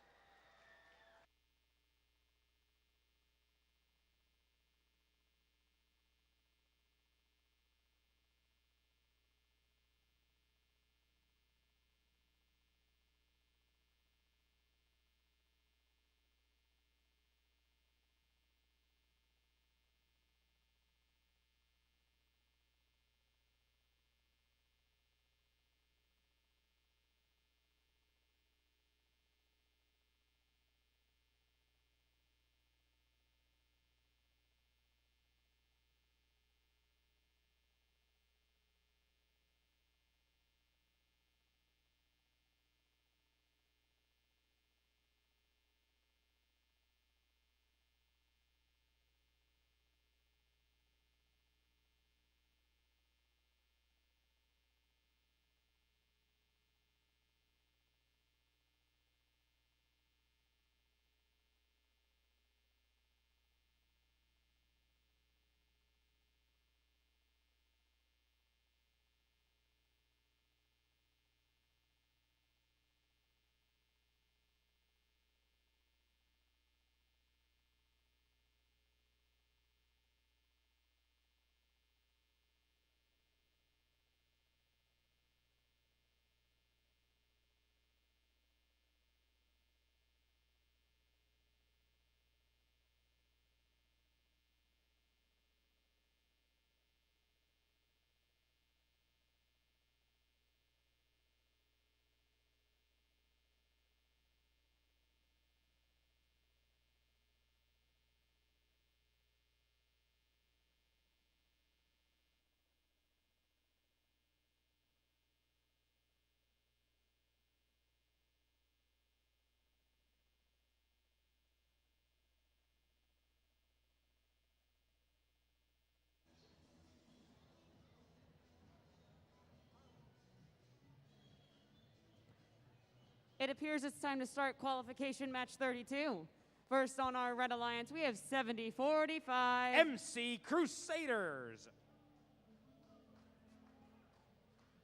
Speaker 2: It appears it's time to start qualification match 32. First on our Red Alliance, we have 70-45.
Speaker 1: MC Crusaders.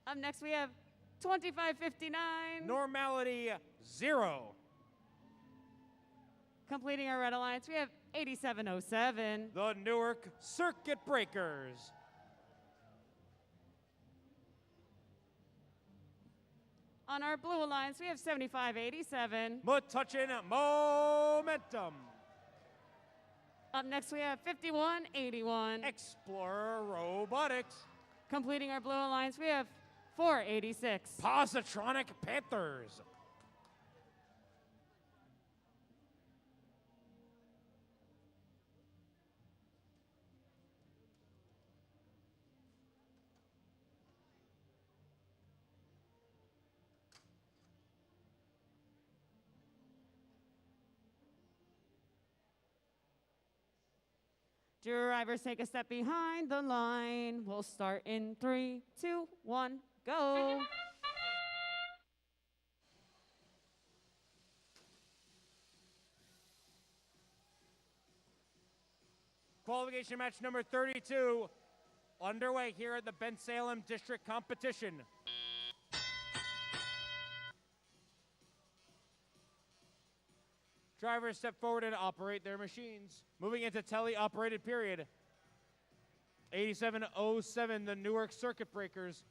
Speaker 2: Up next, we have 25-59.
Speaker 1: Normality 0.
Speaker 2: Completing our Red Alliance, we have 87-07.
Speaker 1: The Newark Circuit Breakers.
Speaker 2: On our Blue Alliance, we have 75-87.
Speaker 1: Metuchen Momentum.
Speaker 2: Up next, we have 51-81.
Speaker 1: Explorer Robotics.
Speaker 2: Completing our Blue Alliance, we have 486.
Speaker 1: Positronic Panthers.
Speaker 2: Drivers take a step behind the line. We'll start in 3, 2, 1, go.
Speaker 1: Qualification match number 32 underway here at the Bensalem District Competition. Drivers step forward and operate their machines. Moving into tele-operated period. 8707, the Newark Circuit Breakers.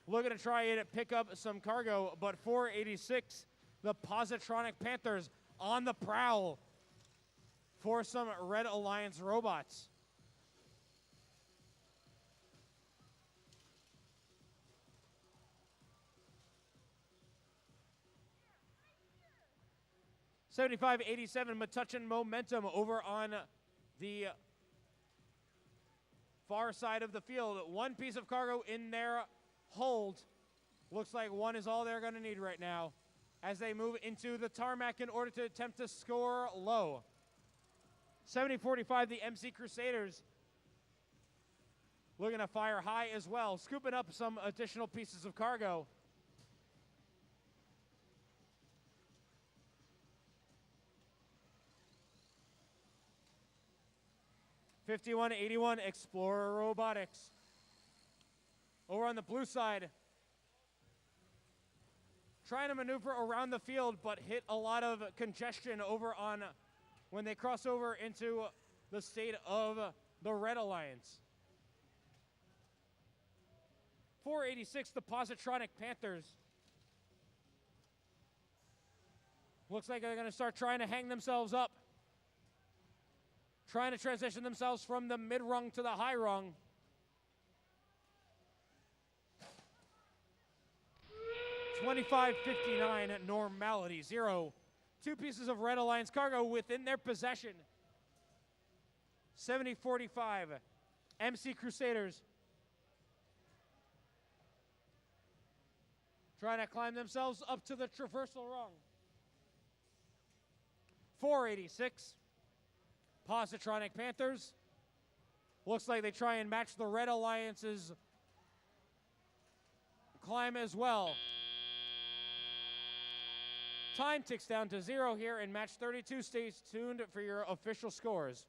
Speaker 1: Looking to try and pick up some cargo, but 486, the Positronic Panthers on the prowl for some Red Alliance robots. $75-87, Metuchen Momentum over on the far side of the field. One piece of cargo in their hold. Looks like one is all they're going to need right now as they move into the tarmac in order to attempt to score low. 70-45, the MC Crusaders looking to fire high as well, scooping up some additional pieces of cargo. $51-81, Explorer Robotics. Over on the blue side, trying to maneuver around the field, but hit a lot of congestion over on when they cross over into the state of the Red Alliance. 486, the Positronic Panthers. Looks like they're going to start trying to hang themselves up. Trying to transition themselves from the mid-rung to the high rung. $25.59 Normality 0. Two pieces of Red Alliance cargo within their possession. 70-45. MC Crusaders trying to climb themselves up to the traversal rung. 486. Positronic Panthers. Looks like they try and match the Red Alliance's climb as well. Time ticks down to 0 here in match 32. Stay tuned for your official scores.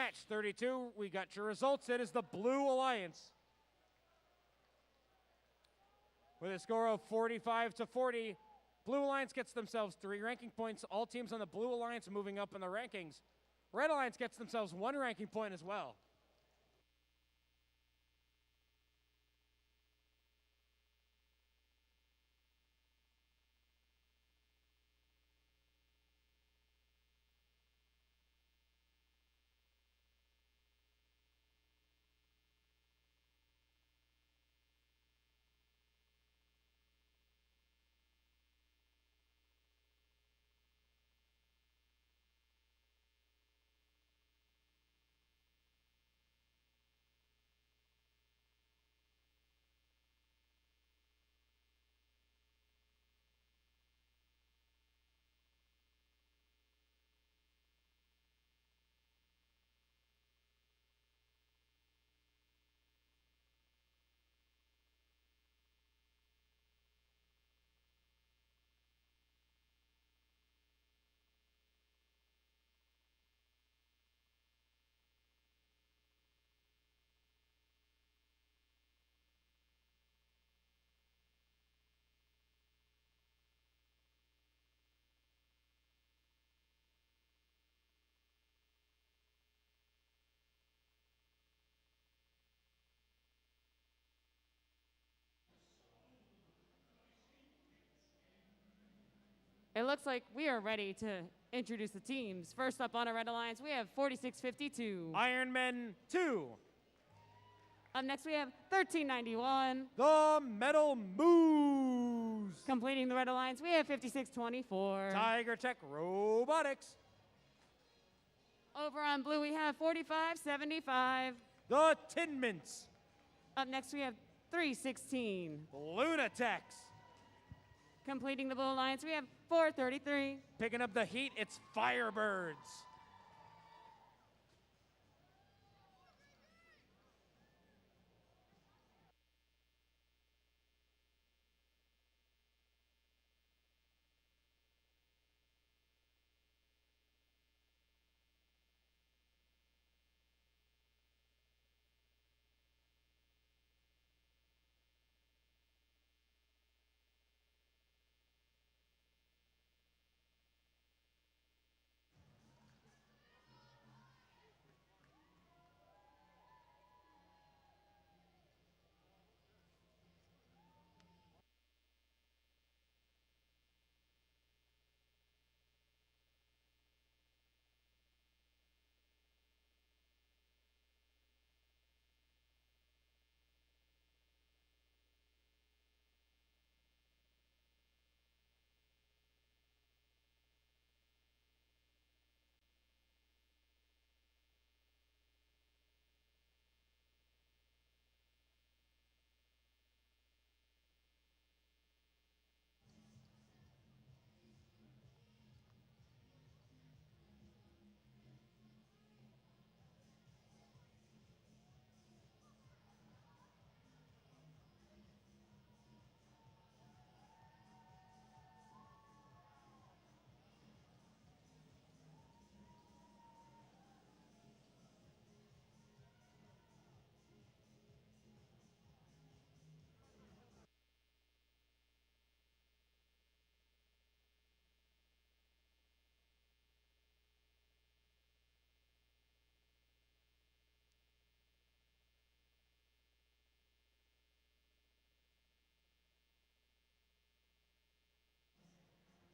Speaker 1: Match 32, we got your results. It is the Blue Alliance. With a score of 45-40, Blue Alliance gets themselves 3 ranking points. All teams on the Blue Alliance moving up in the rankings. Red Alliance gets themselves 1 ranking point as well.
Speaker 2: It looks like we are ready to introduce the teams. First up on our Red Alliance, we have 4652.
Speaker 1: Ironmen 2.
Speaker 2: Up next, we have 1391.
Speaker 1: The Metal Moose.
Speaker 2: Completing the Red Alliance, we have 5624.
Speaker 1: Tiger Tech Robotics.
Speaker 2: Over on blue, we have 4575.
Speaker 1: The Tin Mints.
Speaker 2: Up next, we have 316.
Speaker 1: Lunatex.
Speaker 2: Completing the Blue Alliance, we have 433.
Speaker 1: Picking up the heat, it's Firebirds.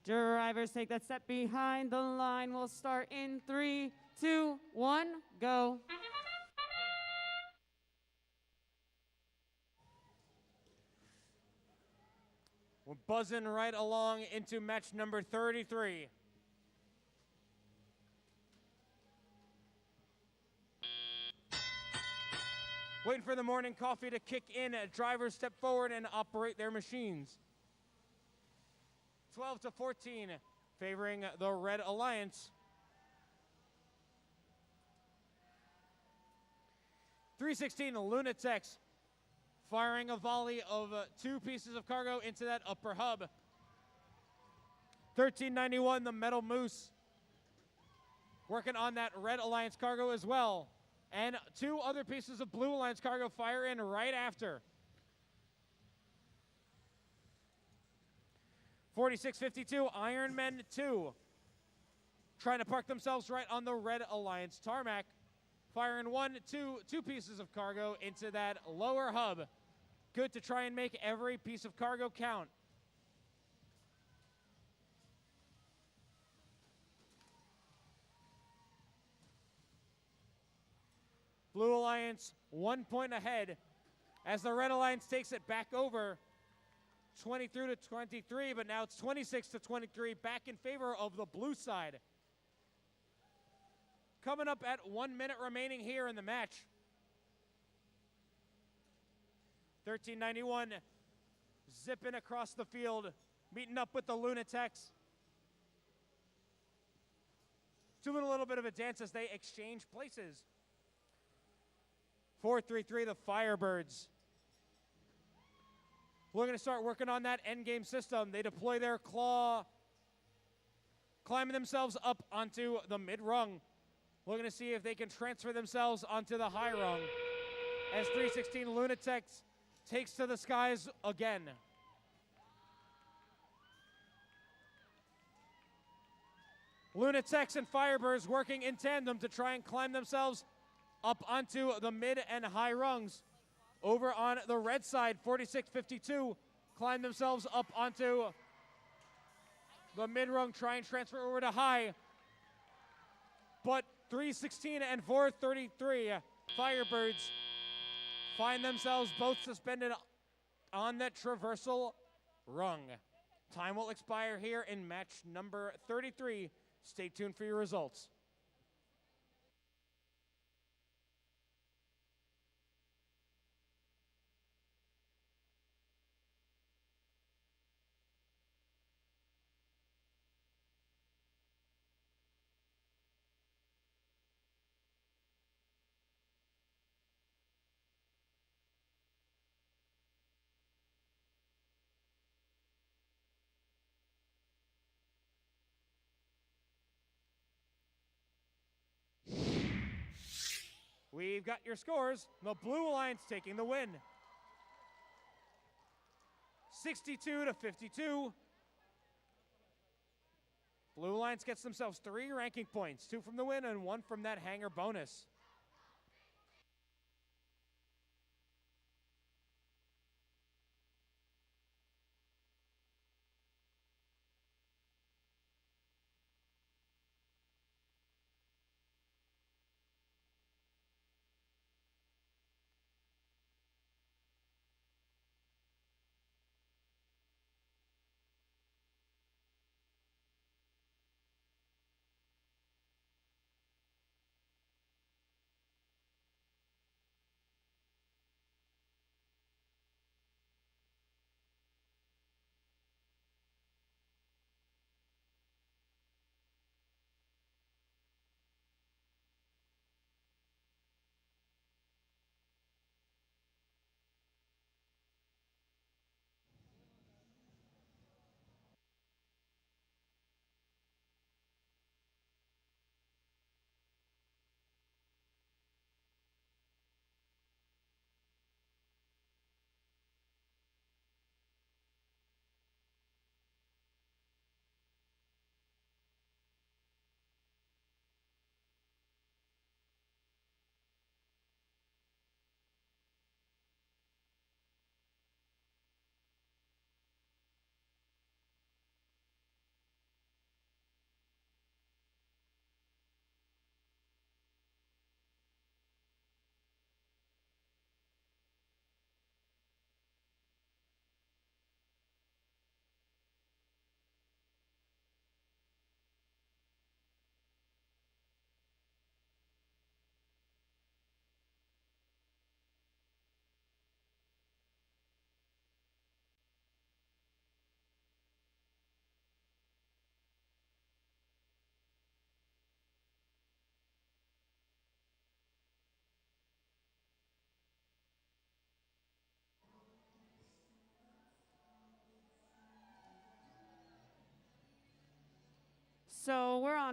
Speaker 2: Drivers take that step behind the line. We'll start in 3, 2, 1, go.
Speaker 1: We're buzzing right along into match number 33. Waiting for the morning coffee to kick in. Drivers step forward and operate their machines. 12-14, favoring the Red Alliance. 316, Lunatex, firing a volley of 2 pieces of cargo into that upper hub. 1391, the Metal Moose, working on that Red Alliance cargo as well. And 2 other pieces of Blue Alliance cargo fire in right after. 4652, Ironmen 2. Trying to park themselves right on the Red Alliance tarmac. Firing two pieces of cargo into that lower hub. Good to try and make every piece of cargo count. Blue Alliance 1 point ahead as the Red Alliance takes it back over 22 to 23, but now it's 26 to 23 back in favor of the blue side. Coming up at 1 minute remaining here in the match. 1391 zipping across the field, meeting up with the Lunatics. Doing a little bit of a dance as they exchange places. 433, the Firebirds. We're going to start working on that endgame system. They deploy their claw, climbing themselves up onto the mid-rung. We're going to see if they can transfer themselves onto the high rung as 316 Lunatics takes to the skies again. Lunatics and Firebirds working in tandem to try and climb themselves up onto the mid and high rungs. Over on the red side, 4652 climb themselves up onto the mid rung, try and transfer over to high. But 316 and 433 Firebirds find themselves both suspended on that traversal rung. Time will expire here in match number 33. Stay tuned for your results. We've got your scores. The Blue Alliance taking the win. 62 to 52. Blue Alliance gets themselves 3 ranking points, 2 from the win and 1 from that hanger bonus.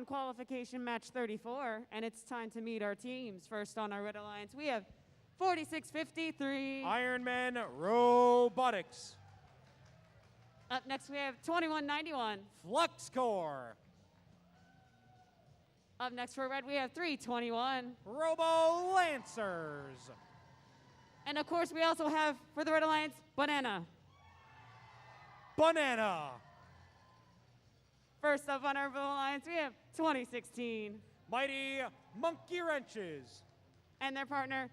Speaker 2: on Qualification match 34, and it's time to meet our teams. First on our Red Alliance, we have 4653.
Speaker 1: Ironman Robotics.
Speaker 2: Up next, we have 2191.
Speaker 1: Flux Core.
Speaker 2: Up next for Red, we have 321.
Speaker 1: Robo Lancers.
Speaker 2: And of course, we also have, for the Red Alliance, Banana.
Speaker 1: Banana.
Speaker 2: First up on our Blue Alliance, we have 2016.
Speaker 1: Mighty Monkey Wrenches.
Speaker 2: And their partner,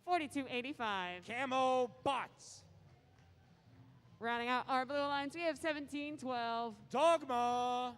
Speaker 2: 4285.
Speaker 1: Camo Bots.
Speaker 2: Rounding out our Blue Alliance, we have 1712.
Speaker 1: Dogma.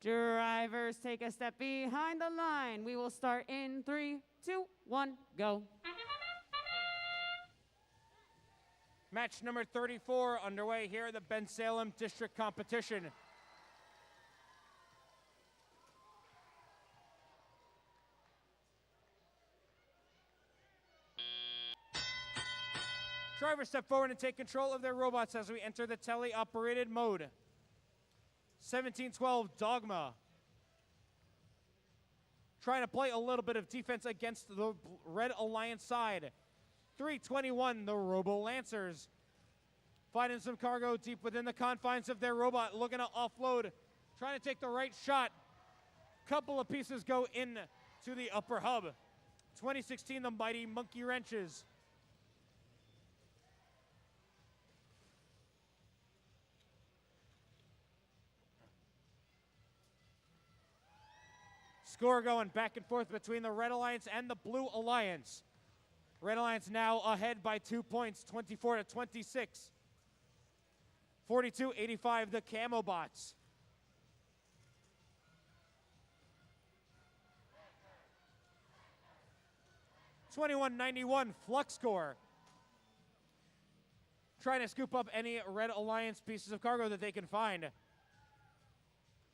Speaker 2: Drivers, take a step behind the line. We will start in 3, 2, 1, go.
Speaker 1: Match number 34 underway here at the Bensalem District Competition. Drivers step forward and take control of their robots as we enter the tele-operated mode. 1712 Dogma. Trying to play a little bit of defense against the Red Alliance side. 321 the Robo Lancers. Finding some cargo deep within the confines of their robot, looking to offload, trying to take the right shot. Couple of pieces go in to the upper hub. 2016 the Mighty Monkey Wrenches. Score going back and forth between the Red Alliance and the Blue Alliance. Red Alliance now ahead by 2 points, 24-26. 42-85 the Camo Bots. $21.91 Flux Core. Trying to scoop up any Red Alliance pieces of cargo that they can find. A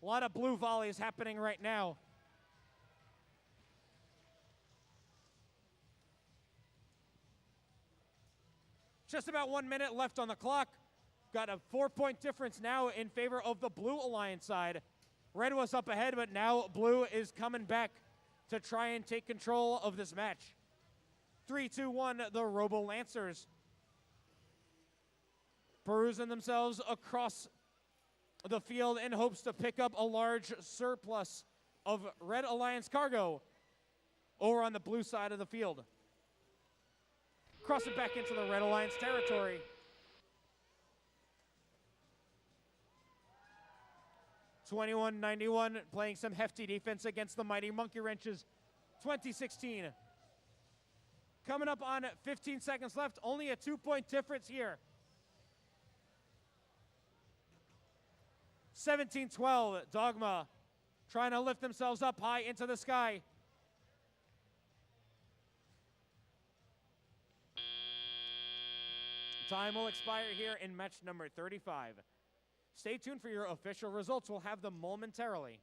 Speaker 1: lot of blue volleys happening right now. Just about 1 minute left on the clock. Got a 4-point difference now in favor of the Blue Alliance side. Red was up ahead, but now Blue is coming back to try and take control of this match. 3-2-1, the Robo Lancers. Perusing themselves across the field in hopes to pick up a large surplus of Red Alliance cargo over on the blue side of the field. Crossing back into the Red Alliance territory. $21.91 playing some hefty defense against the Mighty Monkey Wrenches. 2016. Coming up on 15 seconds left, only a 2-point difference here. 17-12, Dogma trying to lift themselves up high into the sky. Time will expire here in match number 35. Stay tuned for your official results. We'll have them momentarily.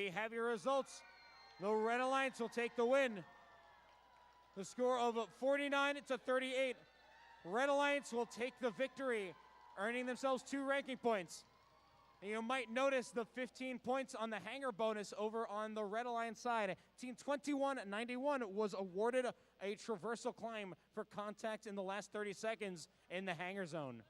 Speaker 1: we have your results. The Red Alliance will take the win. The score of 49 to 38. Red Alliance will take the victory, earning themselves 2 ranking points. And you might notice the 15 points on the hanger bonus over on the Red Alliance side. Team 2191 was awarded a traversal climb for contact in the last 30 seconds in the hanger zone.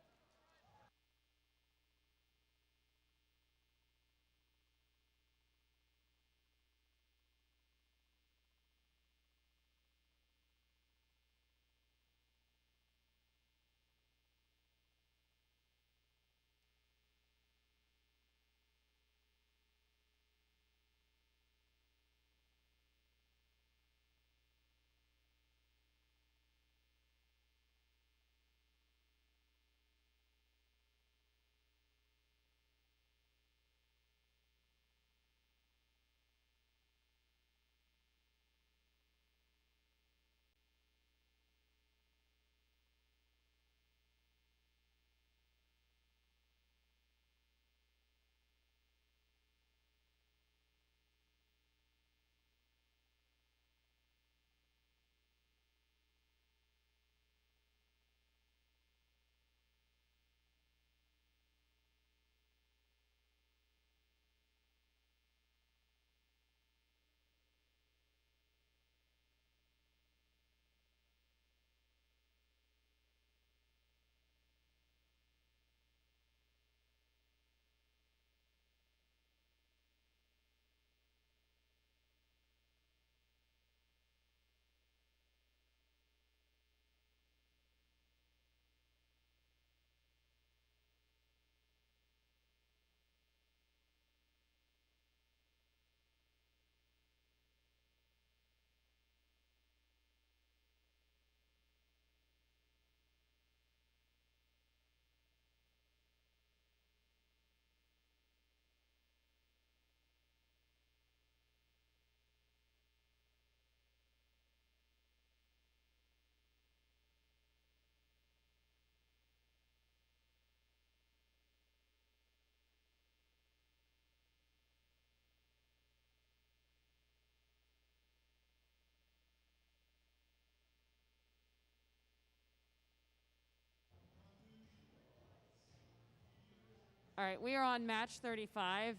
Speaker 2: All right, we are on match 35,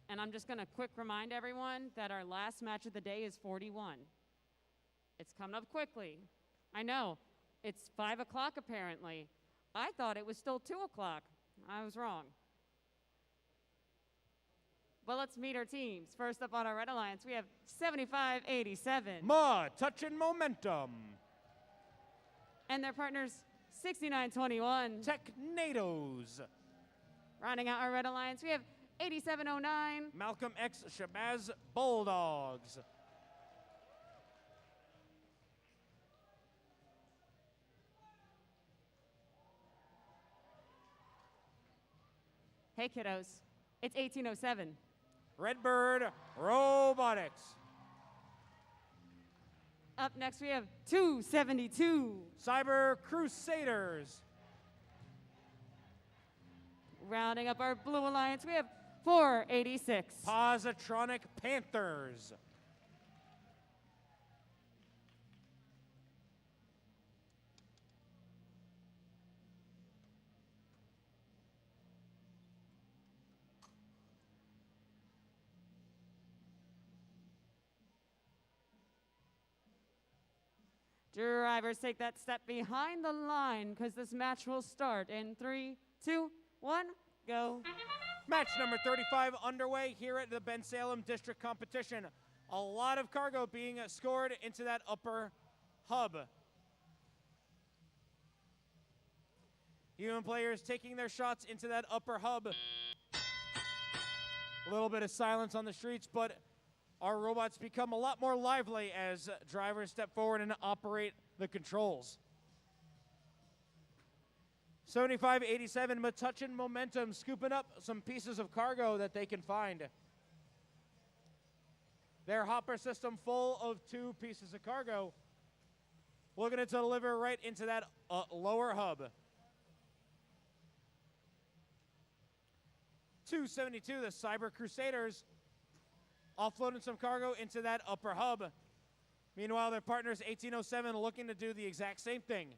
Speaker 2: and I'm just going to quick remind everyone that our last match of the day is 41. It's coming up quickly. I know. It's 5 o'clock apparently. I thought it was still 2 o'clock. I was wrong. But let's meet our teams. First up on our Red Alliance, we have 75-87.
Speaker 1: Touching Momentum.
Speaker 2: And their partners, 69-21.
Speaker 1: Technados.
Speaker 2: Rounding out our Red Alliance, we have 8709.
Speaker 1: Malcolm X Shabazz Bulldogs.
Speaker 2: Hey kiddos, it's 1807.
Speaker 1: Redbird Robotics.
Speaker 2: Up next we have 272.
Speaker 1: Cyber Crusaders.
Speaker 2: Rounding up our Blue Alliance, we have 486.
Speaker 1: Positronic Panthers.
Speaker 2: Drivers, take that step behind the line because this match will start in 3, 2, 1, go.
Speaker 1: Match number 35 underway here at the Bensalem District Competition. A lot of cargo being scored into that upper hub. Human players taking their shots into that upper hub. A little bit of silence on the streets, but our robots become a lot more lively as drivers step forward and operate the controls. 75-87, Metuchen Momentum scooping up some pieces of cargo that they can find. Their hopper system full of 2 pieces of cargo. Looking to deliver right into that lower hub. 272, the Cyber Crusaders. offloading some cargo into that upper hub. Meanwhile, their partners 1807 looking to do the exact same thing.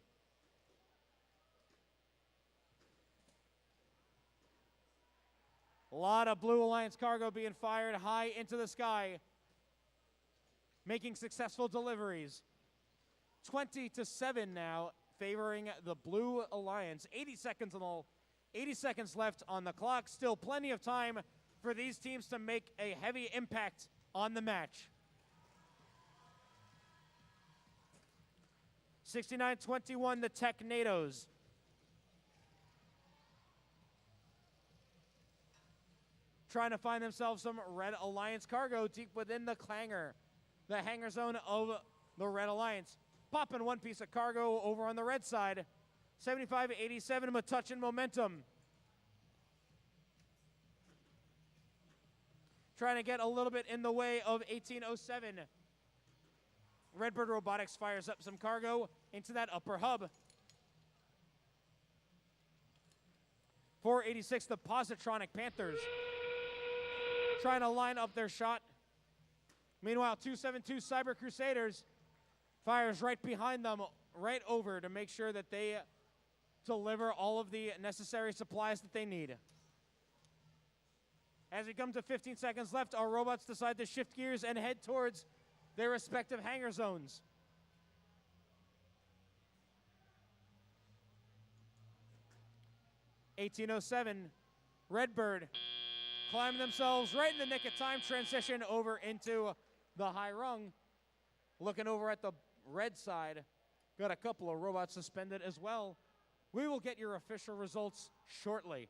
Speaker 1: A lot of Blue Alliance cargo being fired high into the sky, making successful deliveries. 20-7 now, favoring the Blue Alliance. 80 seconds left on the clock. Still plenty of time for these teams to make a heavy impact on the match. 69-21, the Technados. Trying to find themselves some Red Alliance cargo deep within the clanger, the hangar zone of the Red Alliance. Popping one piece of cargo over on the red side. 75-87, Metuchen momentum. Trying to get a little bit in the way of 1807. Redbird Robotics fires up some cargo into that upper hub. 486, the Positronic Panthers. Trying to line up their shot. Meanwhile, 272 Cyber Crusaders fires right behind them, right over to make sure that they deliver all of the necessary supplies that they need. As we come to 15 seconds left, our robots decide to shift gears and head towards their respective hangar zones. (1807), Redbird climb themselves right in the nick of time, transition over into the high rung. Looking over at the red side, got a couple of robots suspended as well. We will get your official results shortly.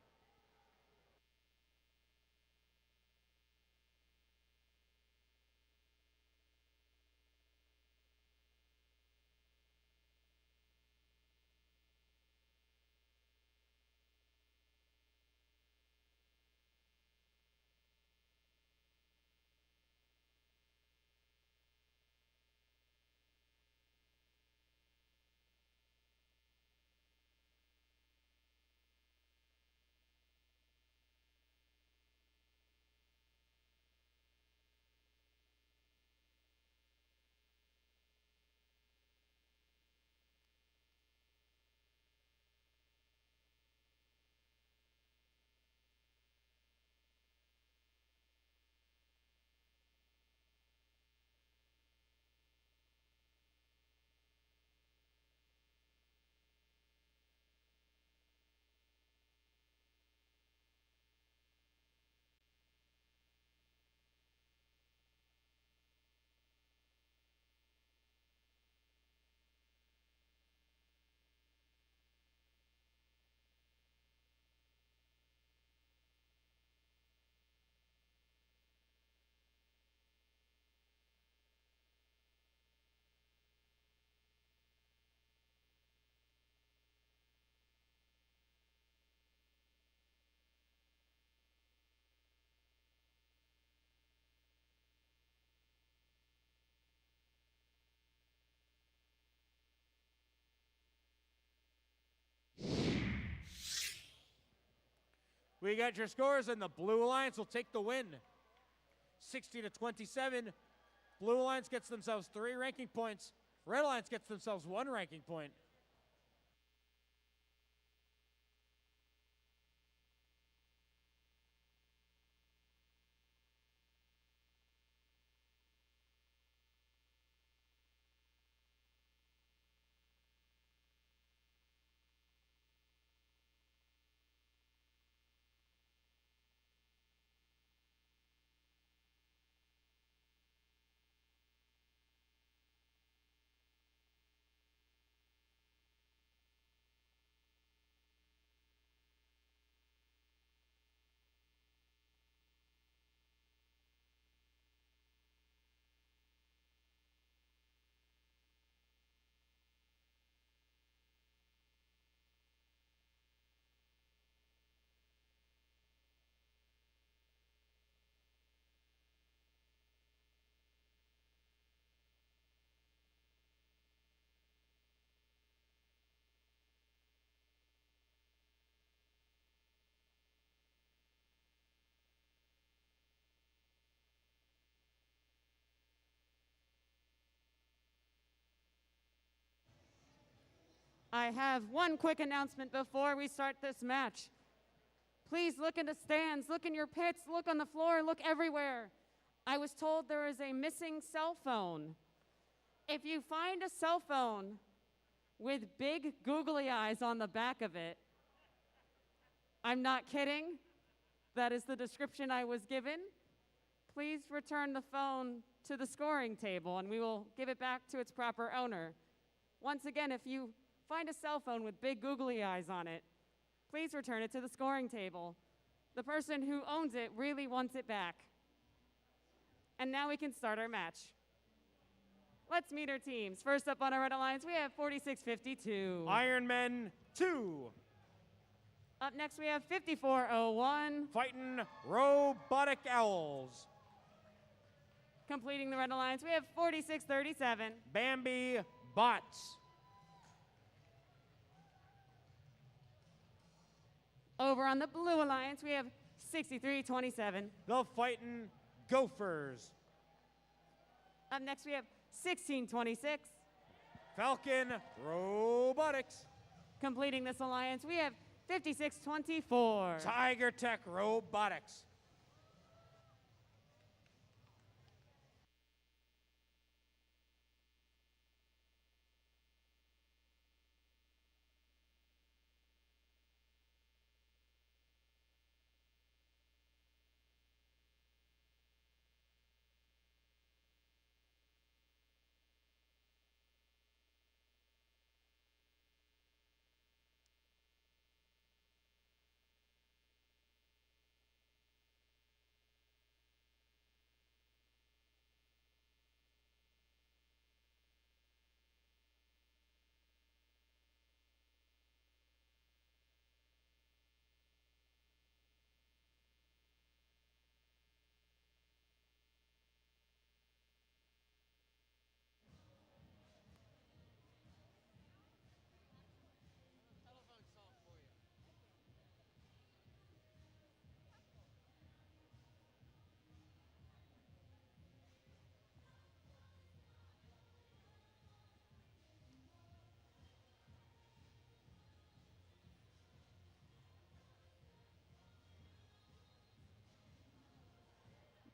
Speaker 1: We got your scores, and the Blue Alliance will take the win. 60-27. Blue Alliance gets themselves 3 ranking points. Red Alliance gets themselves 1 ranking point.
Speaker 2: I have one quick announcement before we start this match. Please look in the stands, look in your pits, look on the floor, look everywhere. I was told there is a missing cell phone. If you find a cell phone with big googly eyes on the back of it, I'm not kidding, that is the description I was given. Please return the phone to the scoring table and we will give it back to its proper owner. Once again, if you find a cell phone with big googly eyes on it, please return it to the scoring table. The person who owns it really wants it back. And now we can start our match. Let's meet our teams. First up on our Red Alliance, we have 4652.
Speaker 1: Ironmen 2.
Speaker 2: Up next, we have 5401.
Speaker 1: Fighting Robotic Owls.
Speaker 2: Completing the Red Alliance, we have 4637.
Speaker 1: Bambi Bots.
Speaker 2: Over on the Blue Alliance, we have 6327.
Speaker 1: The Fighting Gophers.
Speaker 2: Up next, we have 1626.
Speaker 1: Falcon Robotics.
Speaker 2: Completing this alliance, we have 5624.
Speaker 1: Tiger Tech Robotics.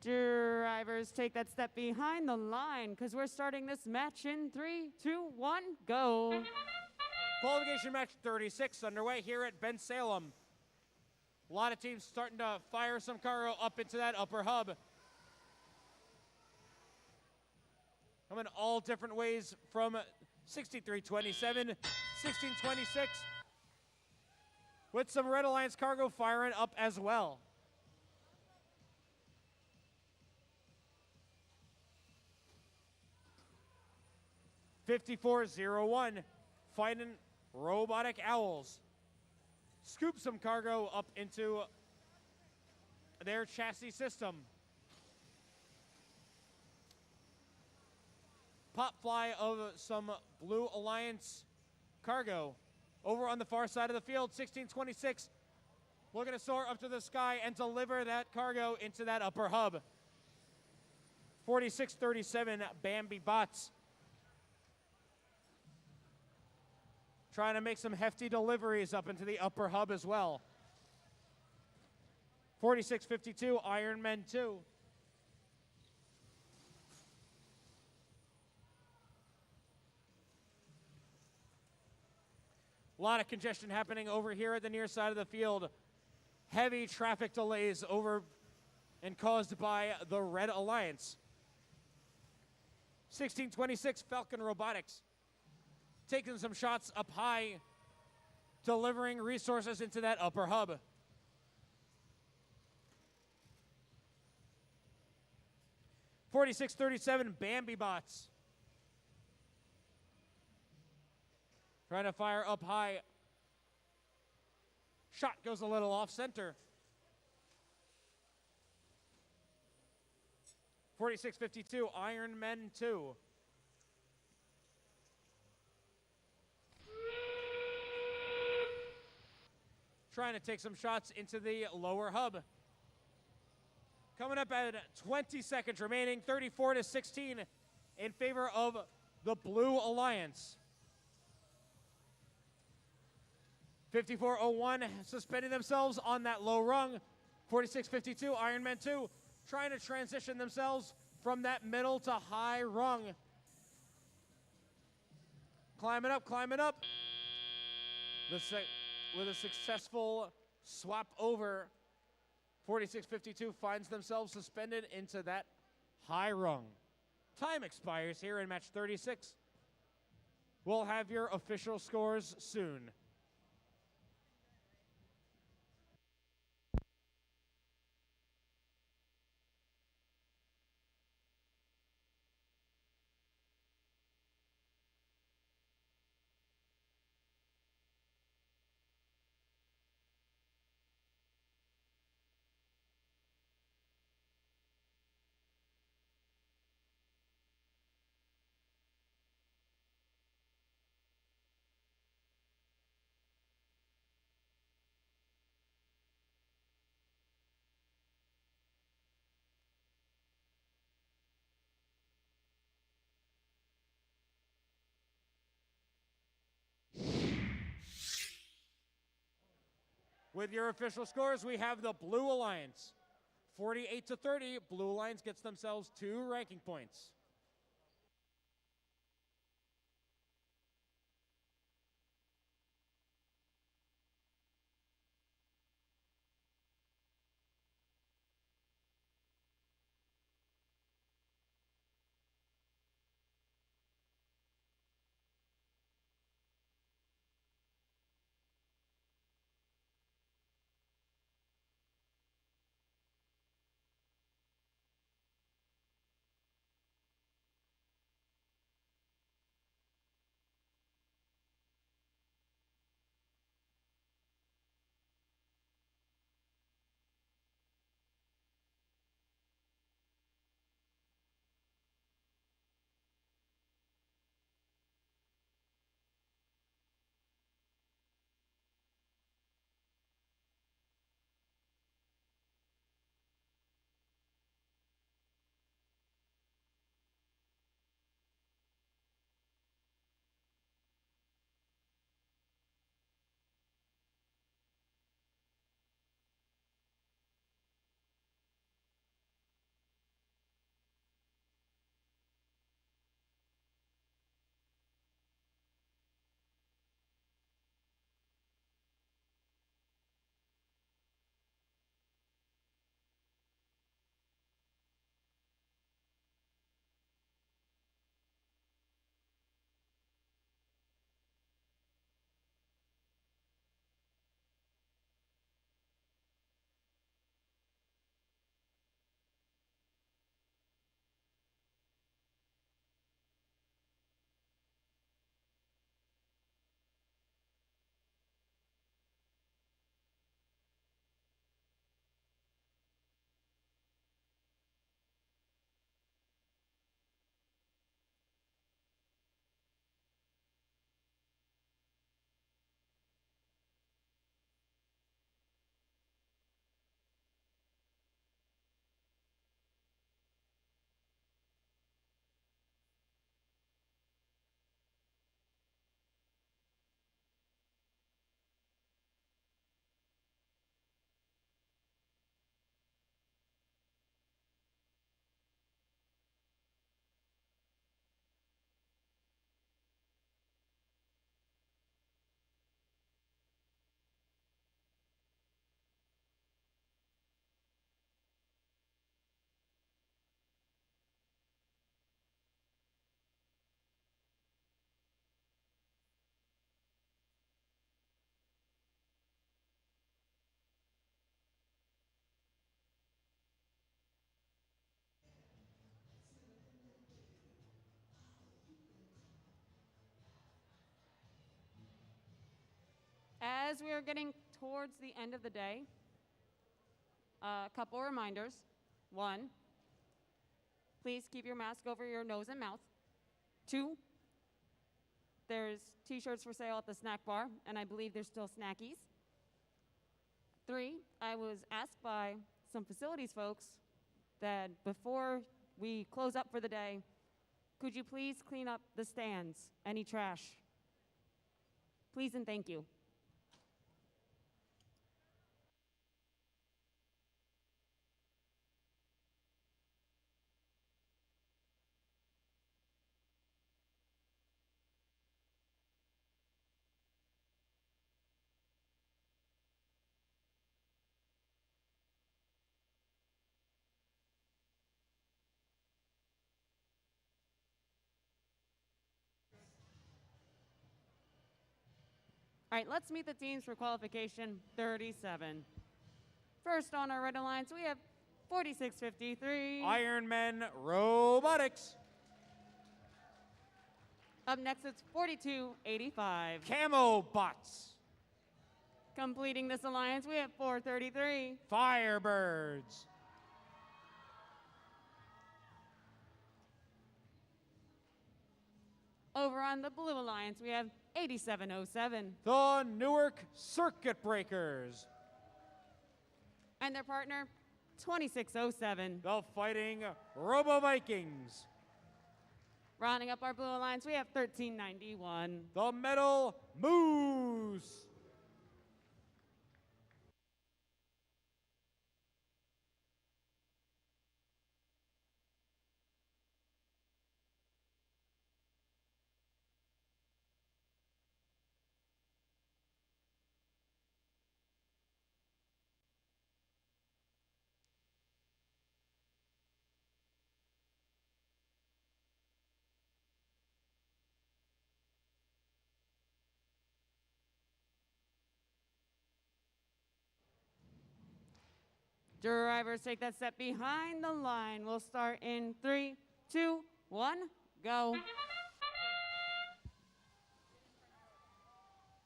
Speaker 2: Drivers, take that step behind the line because we're starting this match in 3, 2, 1, go.
Speaker 1: Qualification match 36 underway here at Bensalem. A lot of teams starting to fire some cargo up into that upper hub. Coming all different ways from 6327, 1626, with some Red Alliance cargo firing up as well. (5401) Fighting Robotic Owls. Scoop some cargo up into their chassis system. Pop fly of some Blue Alliance cargo. Over on the far side of the field, 1626 looking to soar up to the sky and deliver that cargo into that upper hub. 4637 Bambi Bots. Trying to make some hefty deliveries up into the upper hub as well. 4652 Ironmen 2. A lot of congestion happening over here at the near side of the field. Heavy traffic delays over and caused by the Red Alliance. 1626 Falcon Robotics. Taking some shots up high, delivering resources into that upper hub. (4637) Bambi Bots. Trying to fire up high. Shot goes a little off center. 4652 Ironmen 2. Trying to take some shots into the lower hub. Coming up at 20 seconds remaining, 34-16 in favor of the Blue Alliance. 5401 suspending themselves on that low rung. 4652, Ironman 2, trying to transition themselves from that middle to high rung. Climbing up, climbing up. With a successful swap over, 4652 finds themselves suspended into that high rung. Time expires here in match 36. We'll have your official scores soon. With your official scores, we have the Blue Alliance. 48-30, Blue Alliance gets themselves 2 ranking points.
Speaker 2: As we are getting towards the end of the day, a couple reminders. 1, please keep your mask over your nose and mouth. 2, there's t-shirts for sale at the snack bar, and I believe there's still snackies. 3, I was asked by some facilities folks that before we close up for the day, could you please clean up the stands, any trash? Please and thank you. All right, let's meet the teams for qualification 37. First on our Red Alliance, we have 4653.
Speaker 1: Ironman Robotics.
Speaker 2: Up next, it's 4285.
Speaker 1: Camo Bots.
Speaker 2: Completing this alliance, we have 433.
Speaker 1: Firebirds.
Speaker 2: Over on the Blue Alliance, we have 8707.
Speaker 1: The Newark Circuit Breakers.
Speaker 2: And their partner, 2607.
Speaker 1: The Fighting Robo Vikings.
Speaker 2: Rounding up our Blue Alliance, we have 1391.
Speaker 1: The Metal Moose.
Speaker 2: Drivers take that step behind the line. We'll start in 3, 2, 1, go.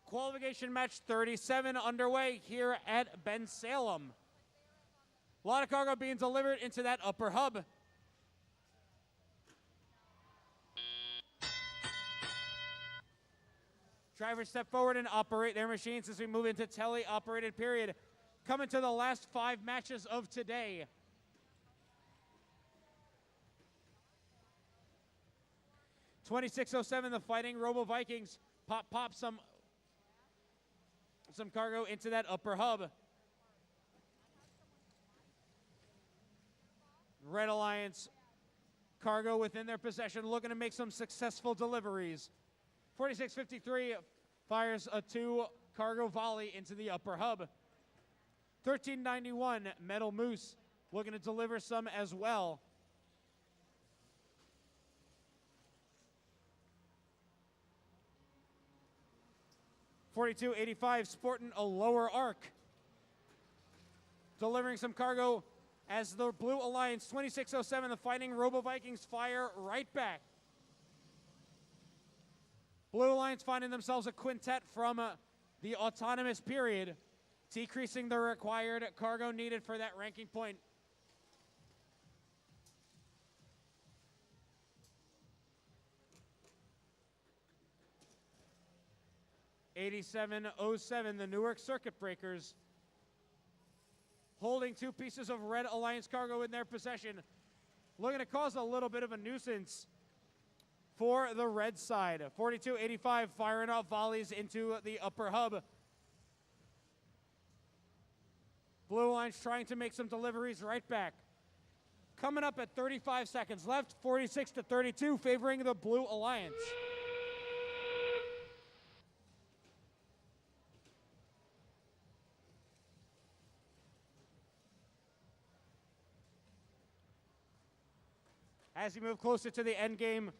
Speaker 1: Qualification match 37 underway here at Bensalem. A lot of cargo being delivered into that upper hub. Drivers step forward and operate their machines as we move into tele-operated period. Coming to the last 5 matches of today. (2607) the Fighting Robo Vikings pop some cargo into that upper hub. Red Alliance cargo within their possession, looking to make some successful deliveries. 4653 fires a 2 cargo volley into the upper hub. 1391 Metal Moose looking to deliver some as well. (4285) sporting a lower arc, delivering some cargo as the Blue Alliance 2607 the Fighting Robo Vikings fire right back. Blue Alliance finding themselves a quintet from the autonomous period, decreasing the required cargo needed for that ranking point. (8707) the Newark Circuit Breakers holding 2 pieces of Red Alliance cargo in their possession, looking to cause a little bit of a nuisance for the red side. 4285 firing off volleys into the upper hub. Blue Alliance trying to make some deliveries right back. Coming up at 35 seconds left, 46-32 favoring the Blue Alliance. As we move closer to the end game,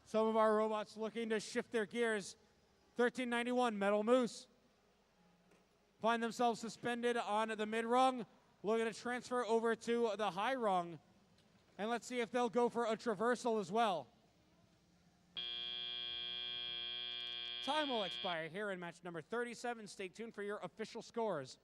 Speaker 1: some of our robots looking to shift their gears. 1391 Metal Moose find themselves suspended on the mid rung, looking to transfer over to the high rung. And let's see if they'll go for a traversal as well. Time will expire here in match number 37. Stay tuned for your official scores.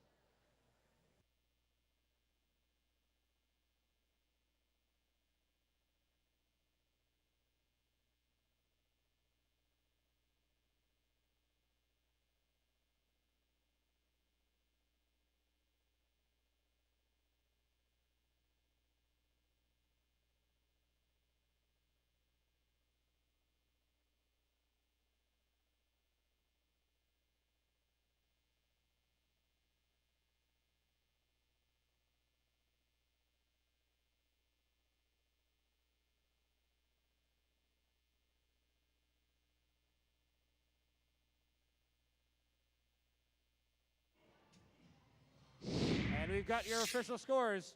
Speaker 1: And we've got your official scores.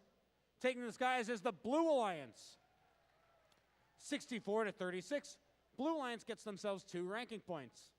Speaker 1: Taking the skies is the Blue Alliance. 64-36. Blue Alliance gets themselves 2 ranking points.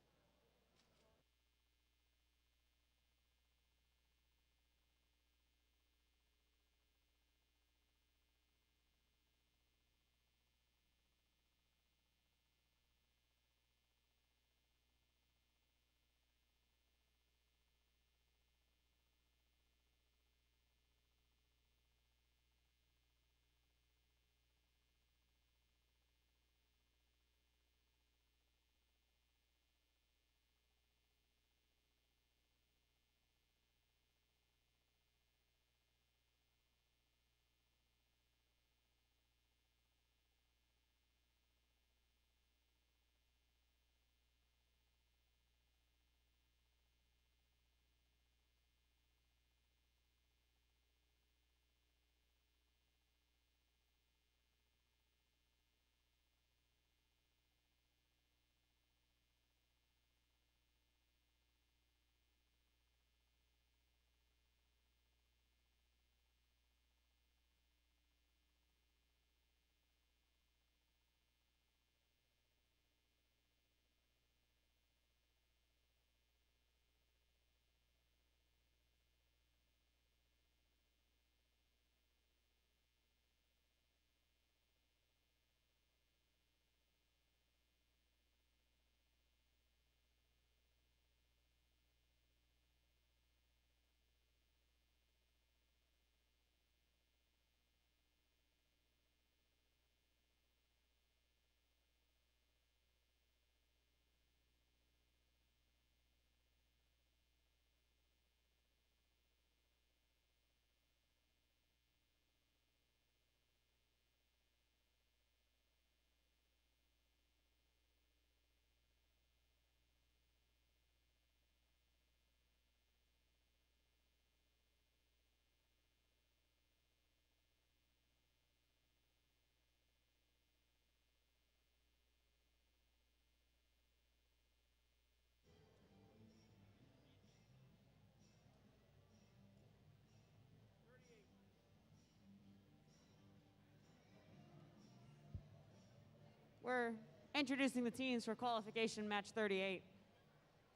Speaker 2: We're introducing the teams for qualification match 38.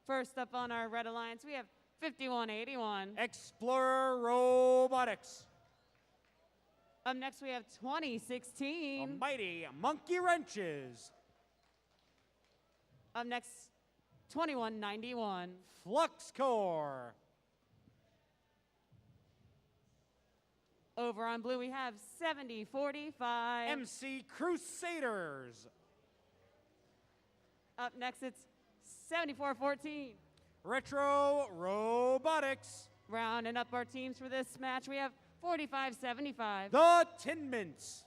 Speaker 2: First up on our Red Alliance, we have 5181.
Speaker 1: Explorer Robotics.
Speaker 2: Up next, we have
Speaker 1: A
Speaker 2: 2016.
Speaker 1: mighty Monkey Wrenches.
Speaker 2: Up next, 2191.
Speaker 1: Flux Core.
Speaker 2: Over on blue, we have 7045.
Speaker 1: MC Crusaders.
Speaker 2: Up next, it's 7414.
Speaker 1: Retro Robotics.
Speaker 2: Rounding up our teams for this match, we have 4575.
Speaker 1: The Tin Mints.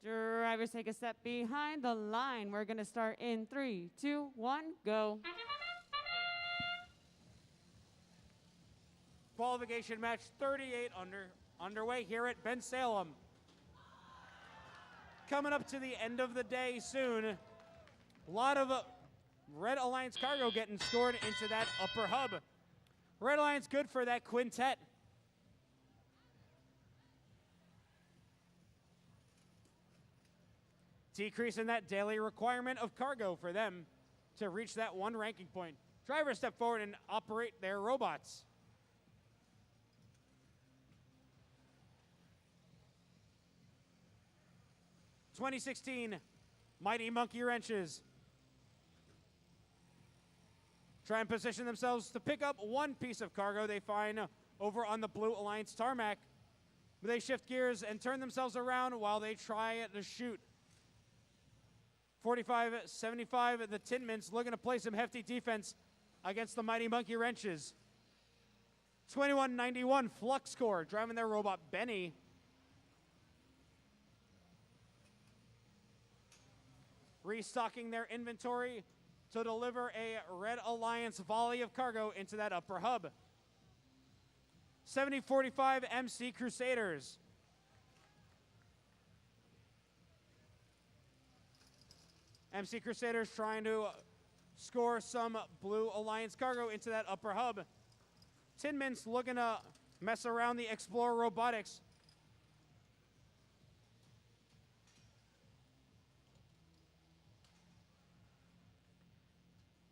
Speaker 2: Drivers take a step behind the line. We're going to start in 3, 2, 1, go.
Speaker 1: Qualification match 38 underway here at Bensalem. Coming up to the end of the day soon. A lot of Red Alliance cargo getting stored into that upper hub. Red Alliance good for that quintet. Decreasing that daily requirement of cargo for them to reach that one ranking point. Drivers step forward and operate their robots. (2016) Mighty Monkey Wrenches. Try and position themselves to pick up one piece of cargo they find over on the Blue Alliance tarmac. They shift gears and turn themselves around while they try to shoot. 45-75, the Tin Mints looking to play some hefty defense against the Mighty Monkey Wrenches. 2191, Flux Core, driving their robot Benny. Restocking their inventory to deliver a Red Alliance volley of cargo into that upper hub. 7045, MC Crusaders. MC Crusaders trying to score some Blue Alliance cargo into that upper hub. Tin Mints looking to mess around the Explorer Robotics.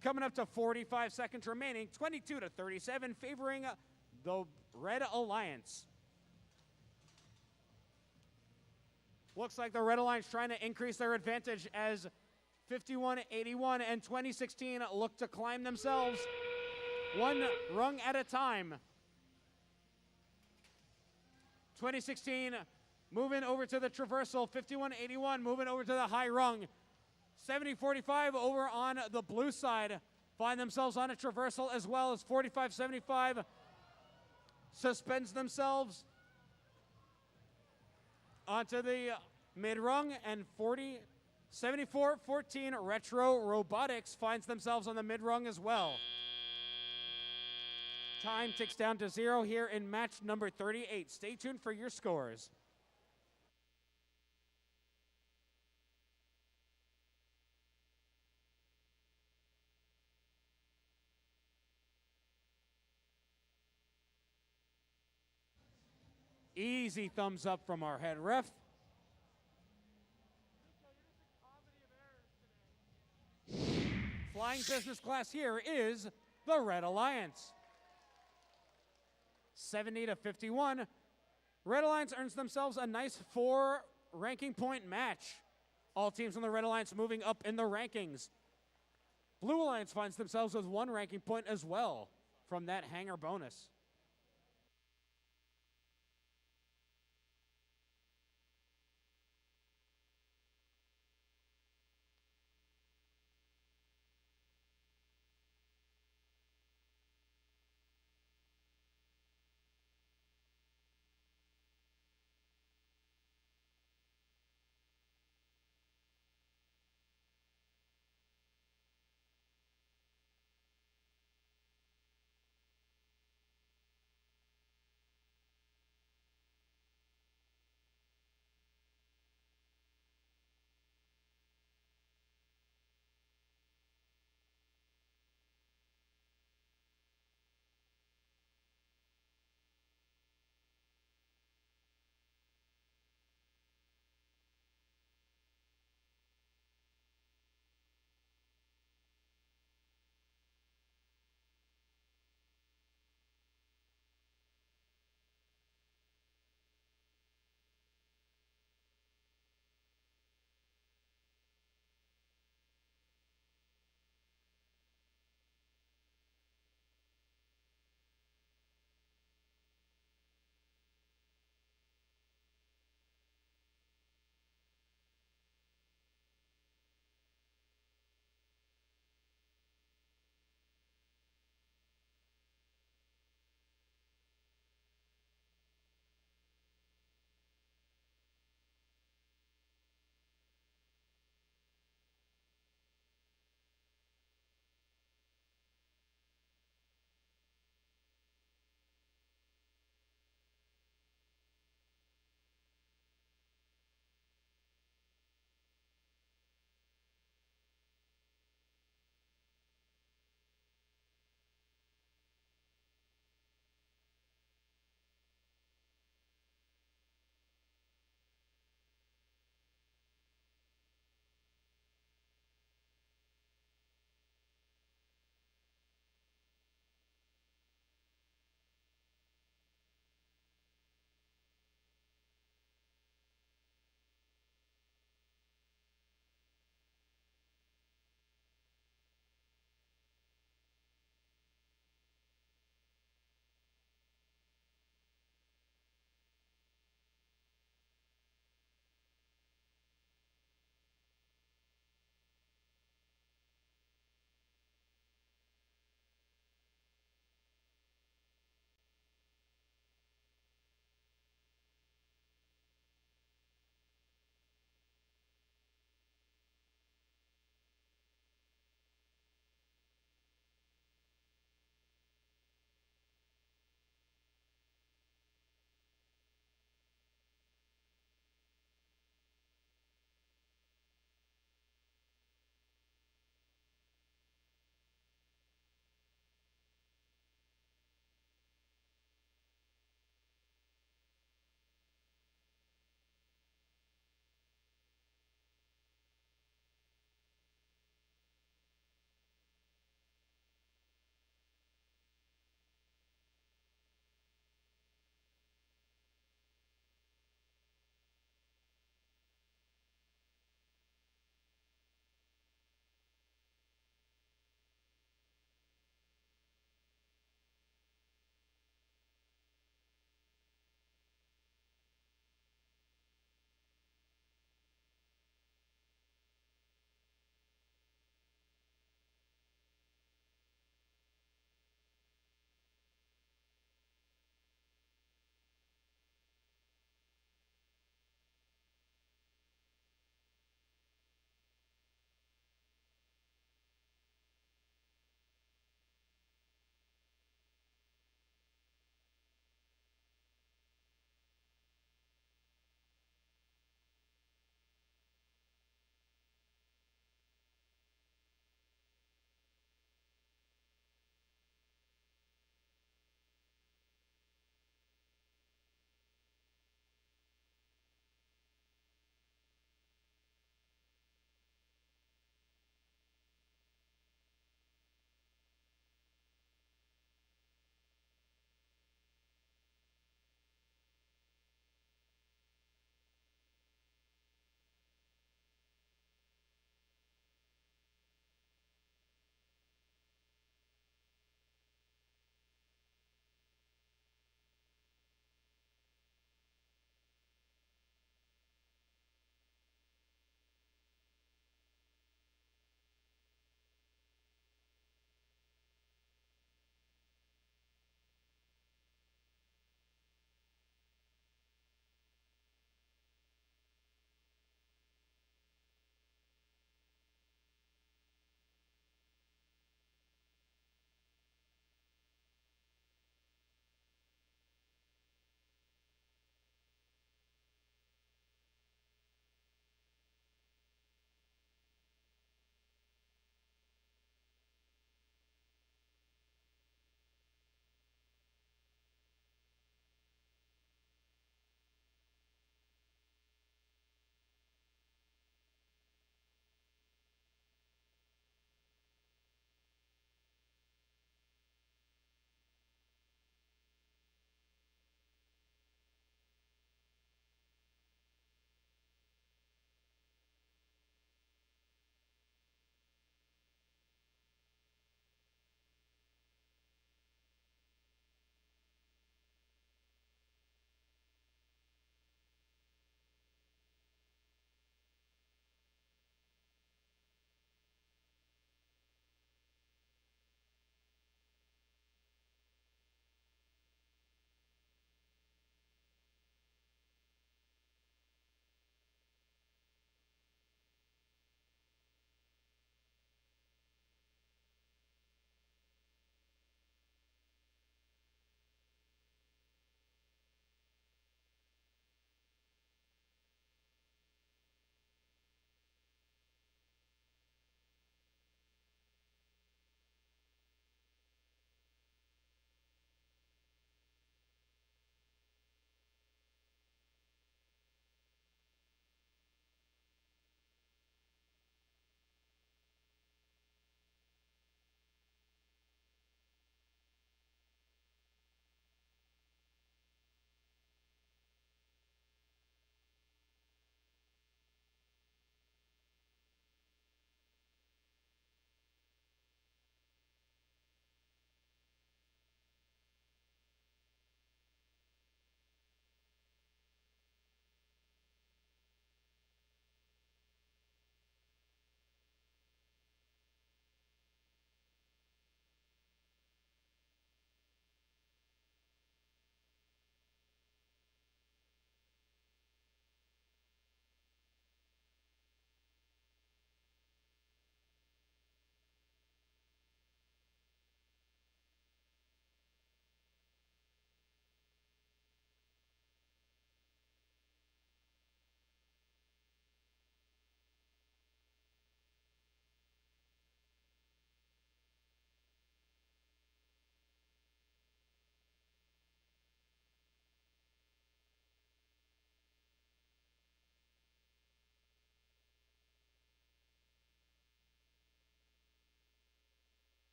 Speaker 1: Coming up to 45 seconds remaining, 22-37, favoring the Red Alliance. Looks like the Red Alliance trying to increase their advantage as 5181 and 2016 look to climb themselves one rung at a time. 2016 moving over to the traversal, 5181 moving over to the high rung. 7045 over on the blue side find themselves on a traversal as well as 4575 suspends themselves onto the mid rung, and 7414 Retro Robotics finds themselves on the mid rung as well. Time ticks down to 0 here in match number 38. Stay tuned for your scores. Easy thumbs up from our head ref. Flying business class here is the Red Alliance. 70-51. Red Alliance earns themselves a nice 4 ranking point match. All teams on the Red Alliance moving up in the rankings. Blue Alliance finds themselves with 1 ranking point as well from that hangar bonus.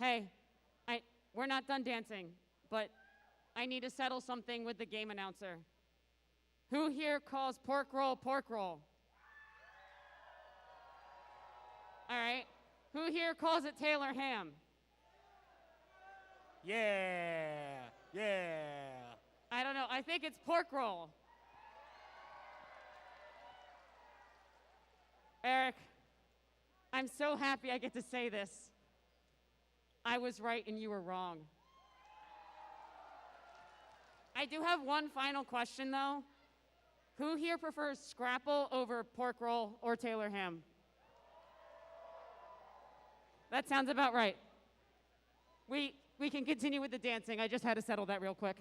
Speaker 2: Hey, we're not done dancing, but I need to settle something with the game announcer. Who here calls pork roll pork roll? All right. Who here calls it Taylor ham?
Speaker 1: Yeah. Yeah.
Speaker 2: I don't know. I think it's pork roll. Eric, I'm so happy I get to say this. I was right and you were wrong. I do have one final question, though. Who here prefers scrapple over pork roll or Taylor ham? That sounds about right. We can continue with the dancing. I just had to settle that real quick.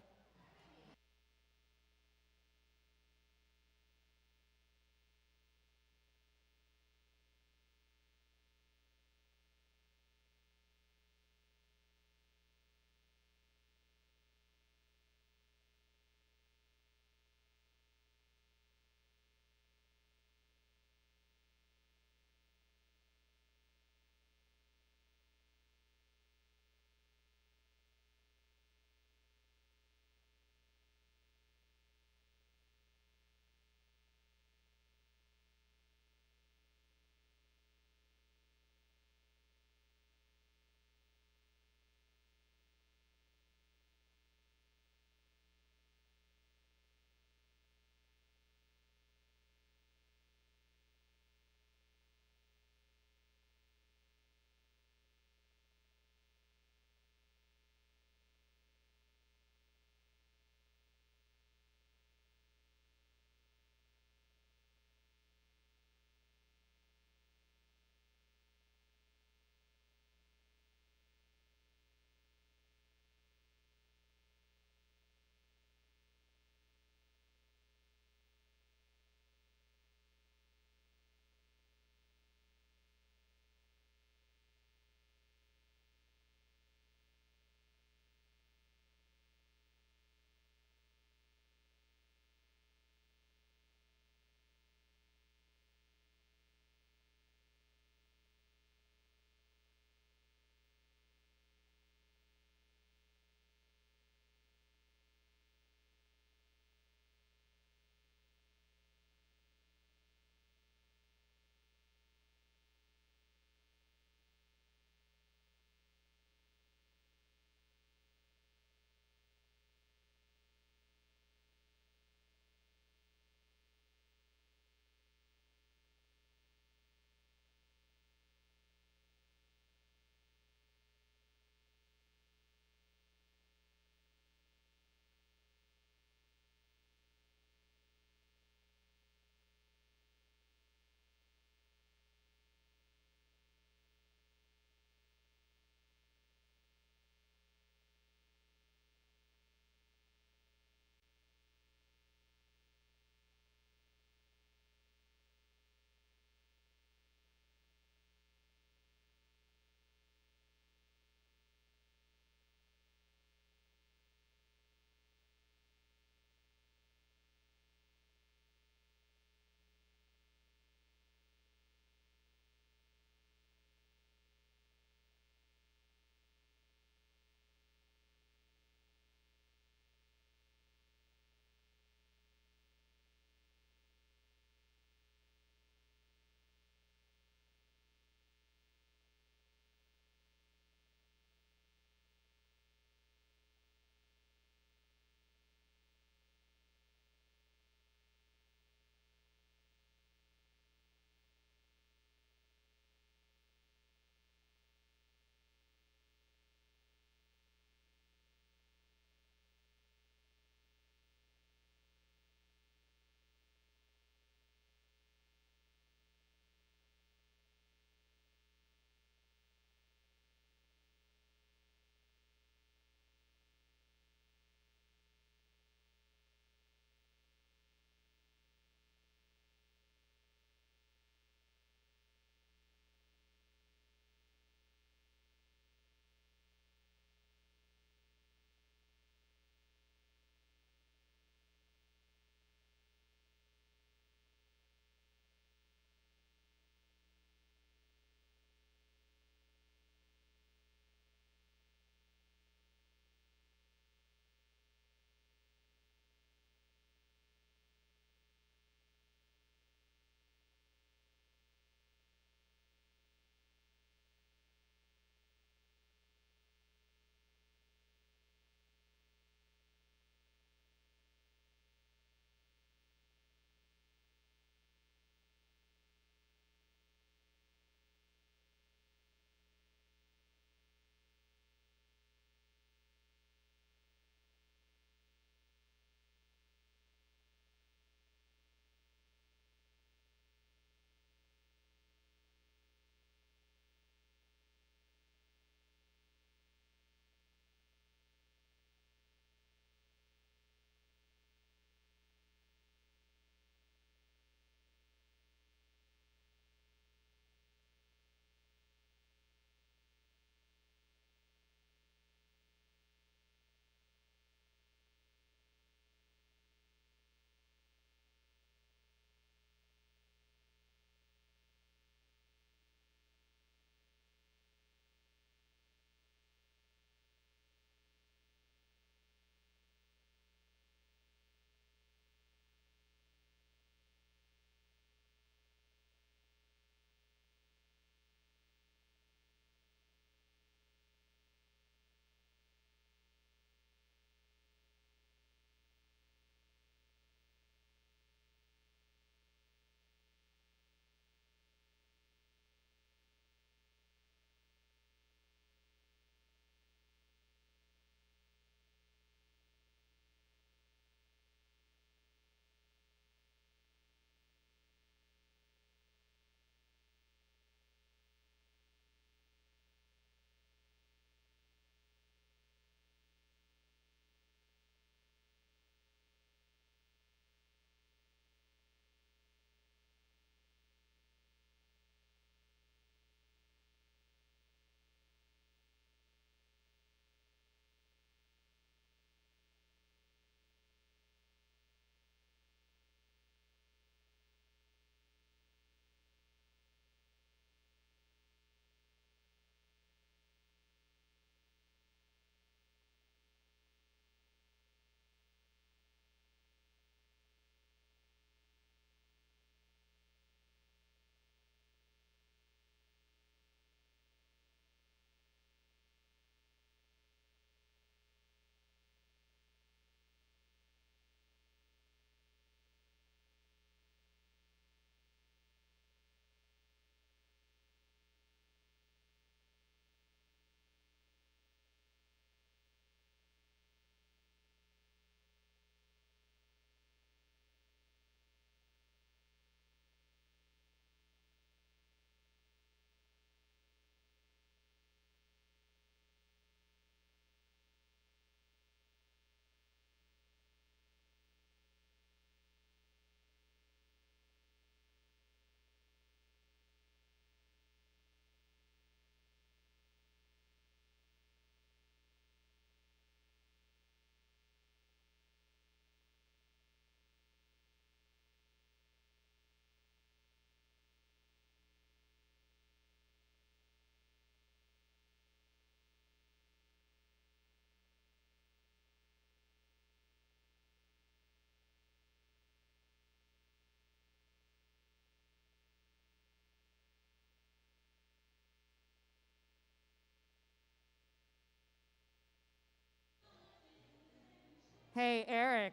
Speaker 2: Hey, Eric,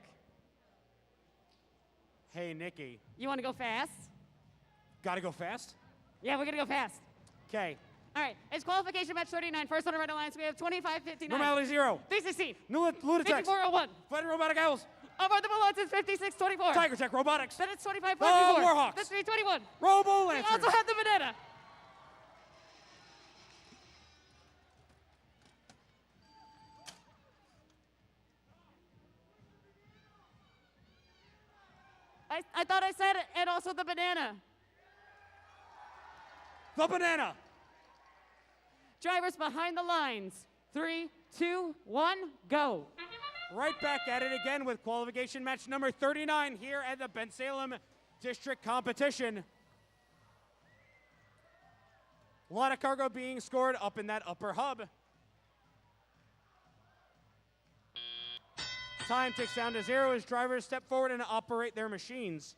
Speaker 1: Hey, Nikki.
Speaker 2: you want to go fast?
Speaker 1: Gotta go fast?
Speaker 2: Yeah, we're going to go fast.
Speaker 1: Okay.
Speaker 2: All right, it's qualification match 39. First on the Red Alliance, we have 25-59.
Speaker 1: Normality 0.
Speaker 2: 316.
Speaker 1: Lunatex.
Speaker 2: 5401.
Speaker 1: Fighting Robotic Owls.
Speaker 2: Over the balloons, it's 5624.
Speaker 1: Tiger Tech Robotics.
Speaker 2: Then it's 25
Speaker 1: Oh, Warhawks.
Speaker 2: That's 321.
Speaker 1: Robo
Speaker 2: We
Speaker 1: Lancers.
Speaker 2: also have the banana. I thought I said it, and also the banana.
Speaker 1: The Banana.
Speaker 2: Drivers behind the lines. 3, 2, 1, go.
Speaker 1: Right back at it again with qualification match number 39 here at the Bensalem District Competition. A lot of cargo being scored up in that upper hub. Time ticks down to 0 as drivers step forward and operate their machines.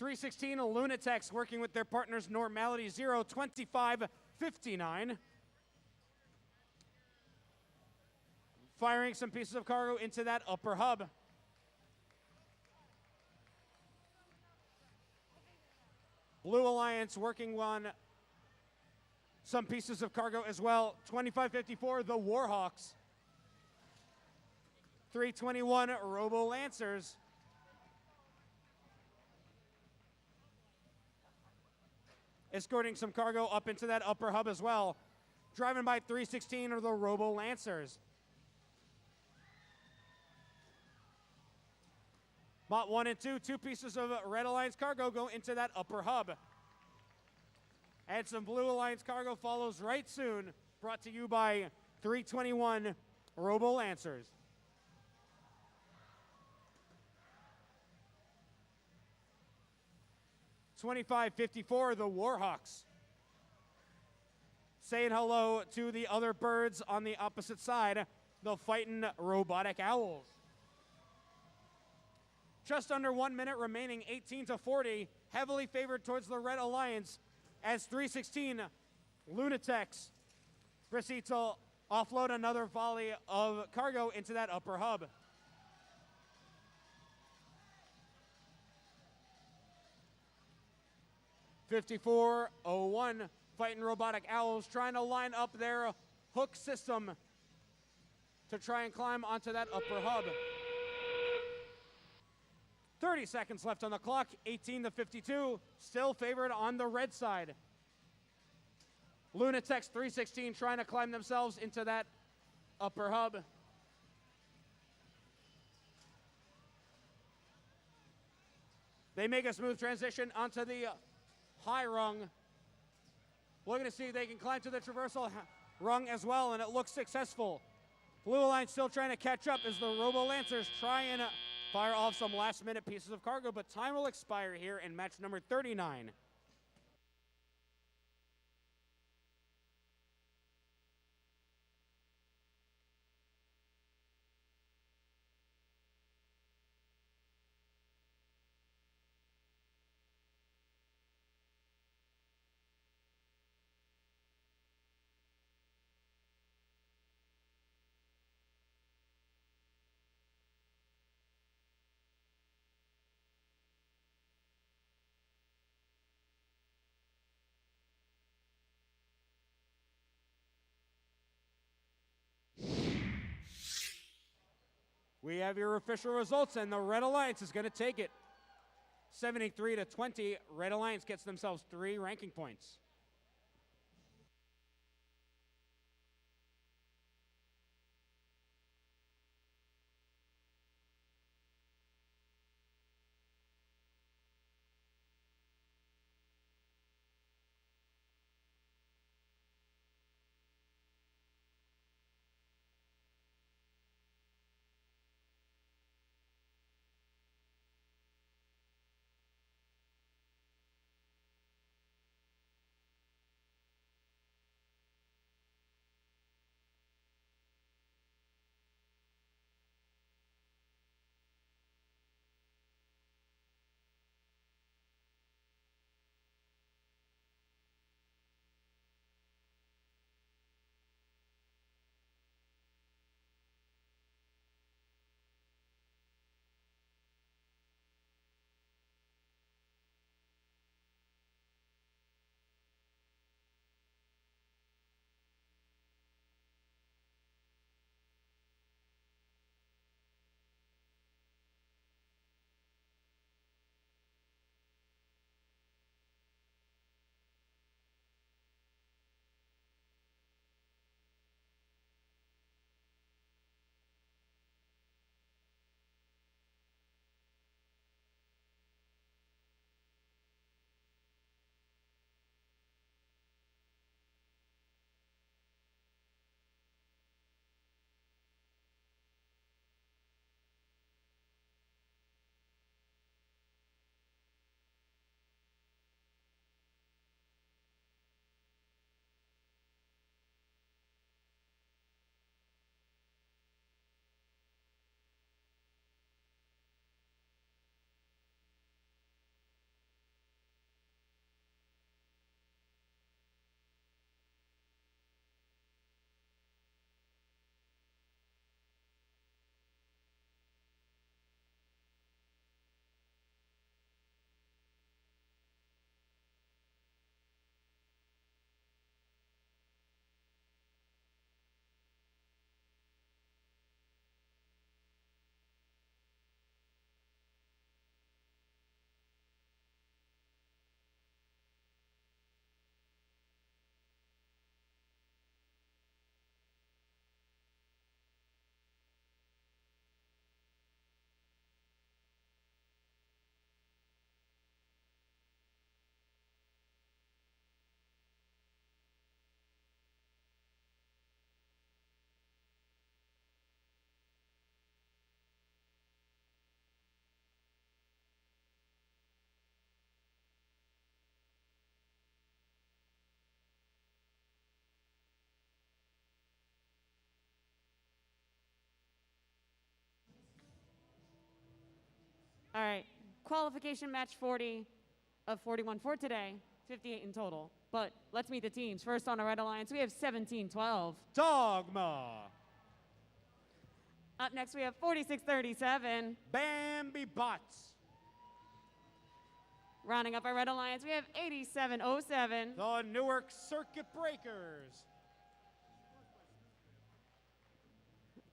Speaker 1: 316 Lunatex working with their partners Normality 0, 25-59. Firing some pieces of cargo into that upper hub. Blue Alliance working on some pieces of cargo as well. 2554, the Warhawks. 321, Robo Lancers. Escorting some cargo up into that upper hub as well. Driving by 316 are the Robo Lancers. Bot 1 and 2, 2 pieces of Red Alliance cargo go into that upper hub. And some Blue Alliance cargo follows right soon, brought to you by 321 Robo Lancers. $25.54, the Warhawks. Saying hello to the other birds on the opposite side, the Fightin' Robotic Owls. Just under 1 minute remaining, 18-40, heavily favored towards the Red Alliance as 316 Lunatex proceed to offload another volley of cargo into that upper hub. $54.01, Fightin' Robotic Owls trying to line up their hook system to try and climb onto that upper hub. 30 seconds left on the clock, 18-52, still favored on the red side. Lunatex 316 trying to climb themselves into that upper hub. They make a smooth transition onto the high rung. Looking to see if they can climb to the traversal rung as well, and it looks successful. Blue Alliance still trying to catch up as the Robo Lancers try and fire off some last minute pieces of cargo, but time will expire here in match number 39. We have your official results, and the Red Alliance is going to take it. 73-20, Red Alliance gets themselves 3 ranking points.
Speaker 2: All right, qualification match 40 of 41 for today, 58 in total. But let's meet the teams. First on the Red Alliance, we have 17-12.
Speaker 1: Dogma.
Speaker 2: Up next, we have 46-37.
Speaker 1: Bambi Bots.
Speaker 2: Rounding up our Red Alliance, we have 87-07.
Speaker 1: The Newark Circuit Breakers.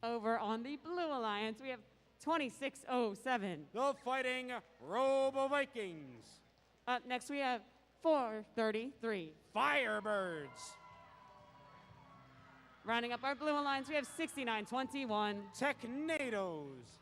Speaker 2: Over on the Blue Alliance, we have 26-07.
Speaker 1: The Fighting Robo Vikings.
Speaker 2: Up next, we have 433.
Speaker 1: Firebirds.
Speaker 2: Rounding up our Blue Alliance, we have 69-21.
Speaker 1: Technados.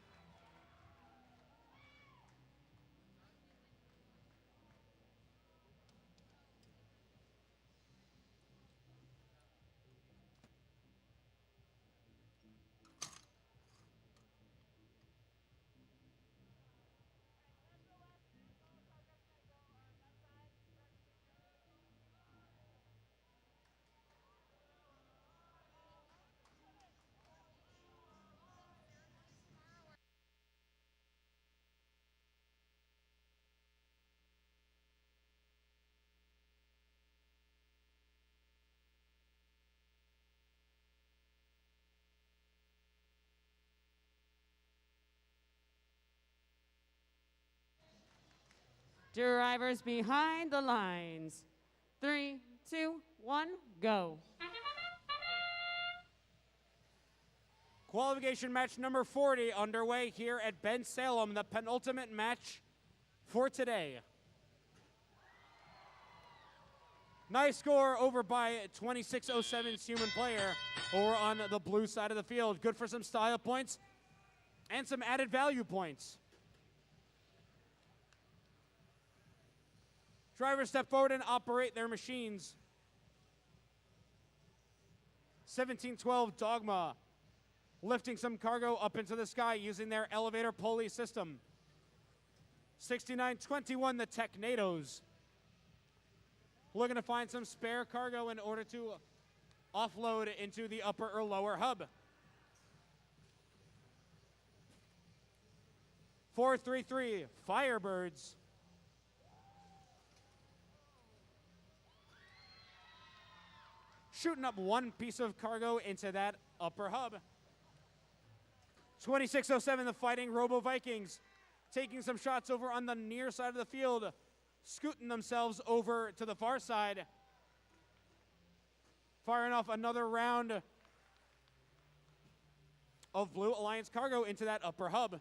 Speaker 2: Drivers behind the lines. 3, 2, 1, go.
Speaker 1: Qualification match number 40 underway here at Bensalem, the penultimate match for today. Nice score over by 26-07's human player over on the blue side of the field. Good for some style points and some added value points. Drivers step forward and operate their machines. 17-12 Dogma lifting some cargo up into the sky using their elevator pulley system. 69-21 the Technados looking to find some spare cargo in order to offload into the upper or lower hub. 433 Firebirds shooting up one piece of cargo into that upper hub. 26-07 the Fighting Robo Vikings taking some shots over on the near side of the field, scooting themselves over to the far side, firing off another round of Blue Alliance cargo into that upper hub.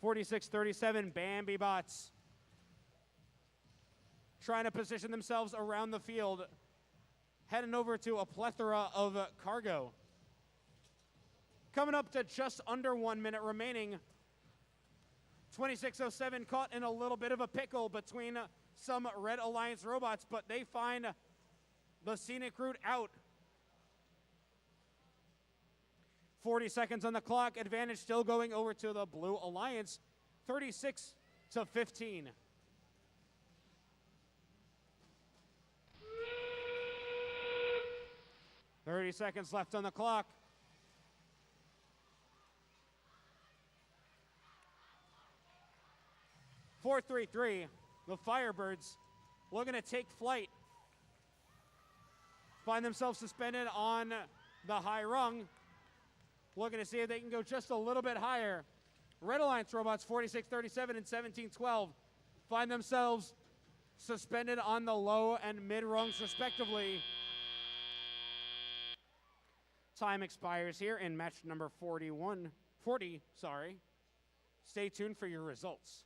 Speaker 1: 46-37 Bambi Bots trying to position themselves around the field, heading over to a plethora of cargo. Coming up to just under 1 minute remaining. 26-07 caught in a little bit of a pickle between some Red Alliance robots, but they find the scenic route out. 40 seconds on the clock, advantage still going over to the Blue Alliance, 36-15. Thirty seconds left on the clock. .433, the Firebirds looking to take flight. Find themselves suspended on the high rung. Looking to see if they can go just a little bit higher. Red Alliance robots 46-37 and 17-12 find themselves suspended on the low and mid rungs respectively. Time expires here in match number 40. Stay tuned for your results.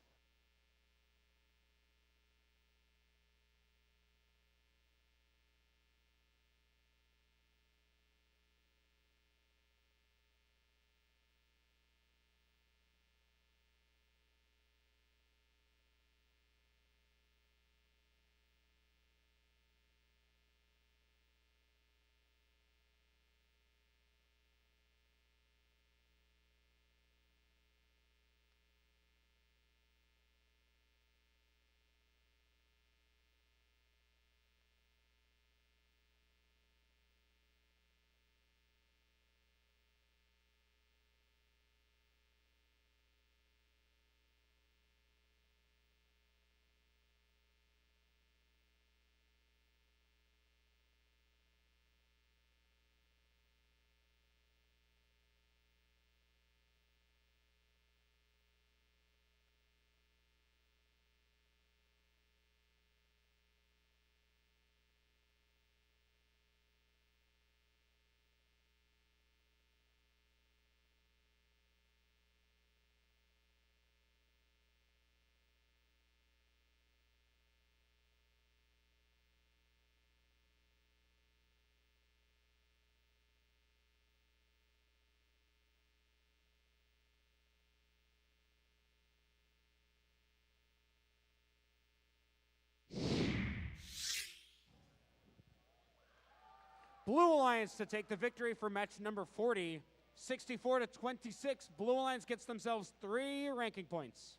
Speaker 1: Blue Alliance to take the victory for match number 40, 64-26. Blue Alliance gets themselves 3 ranking points.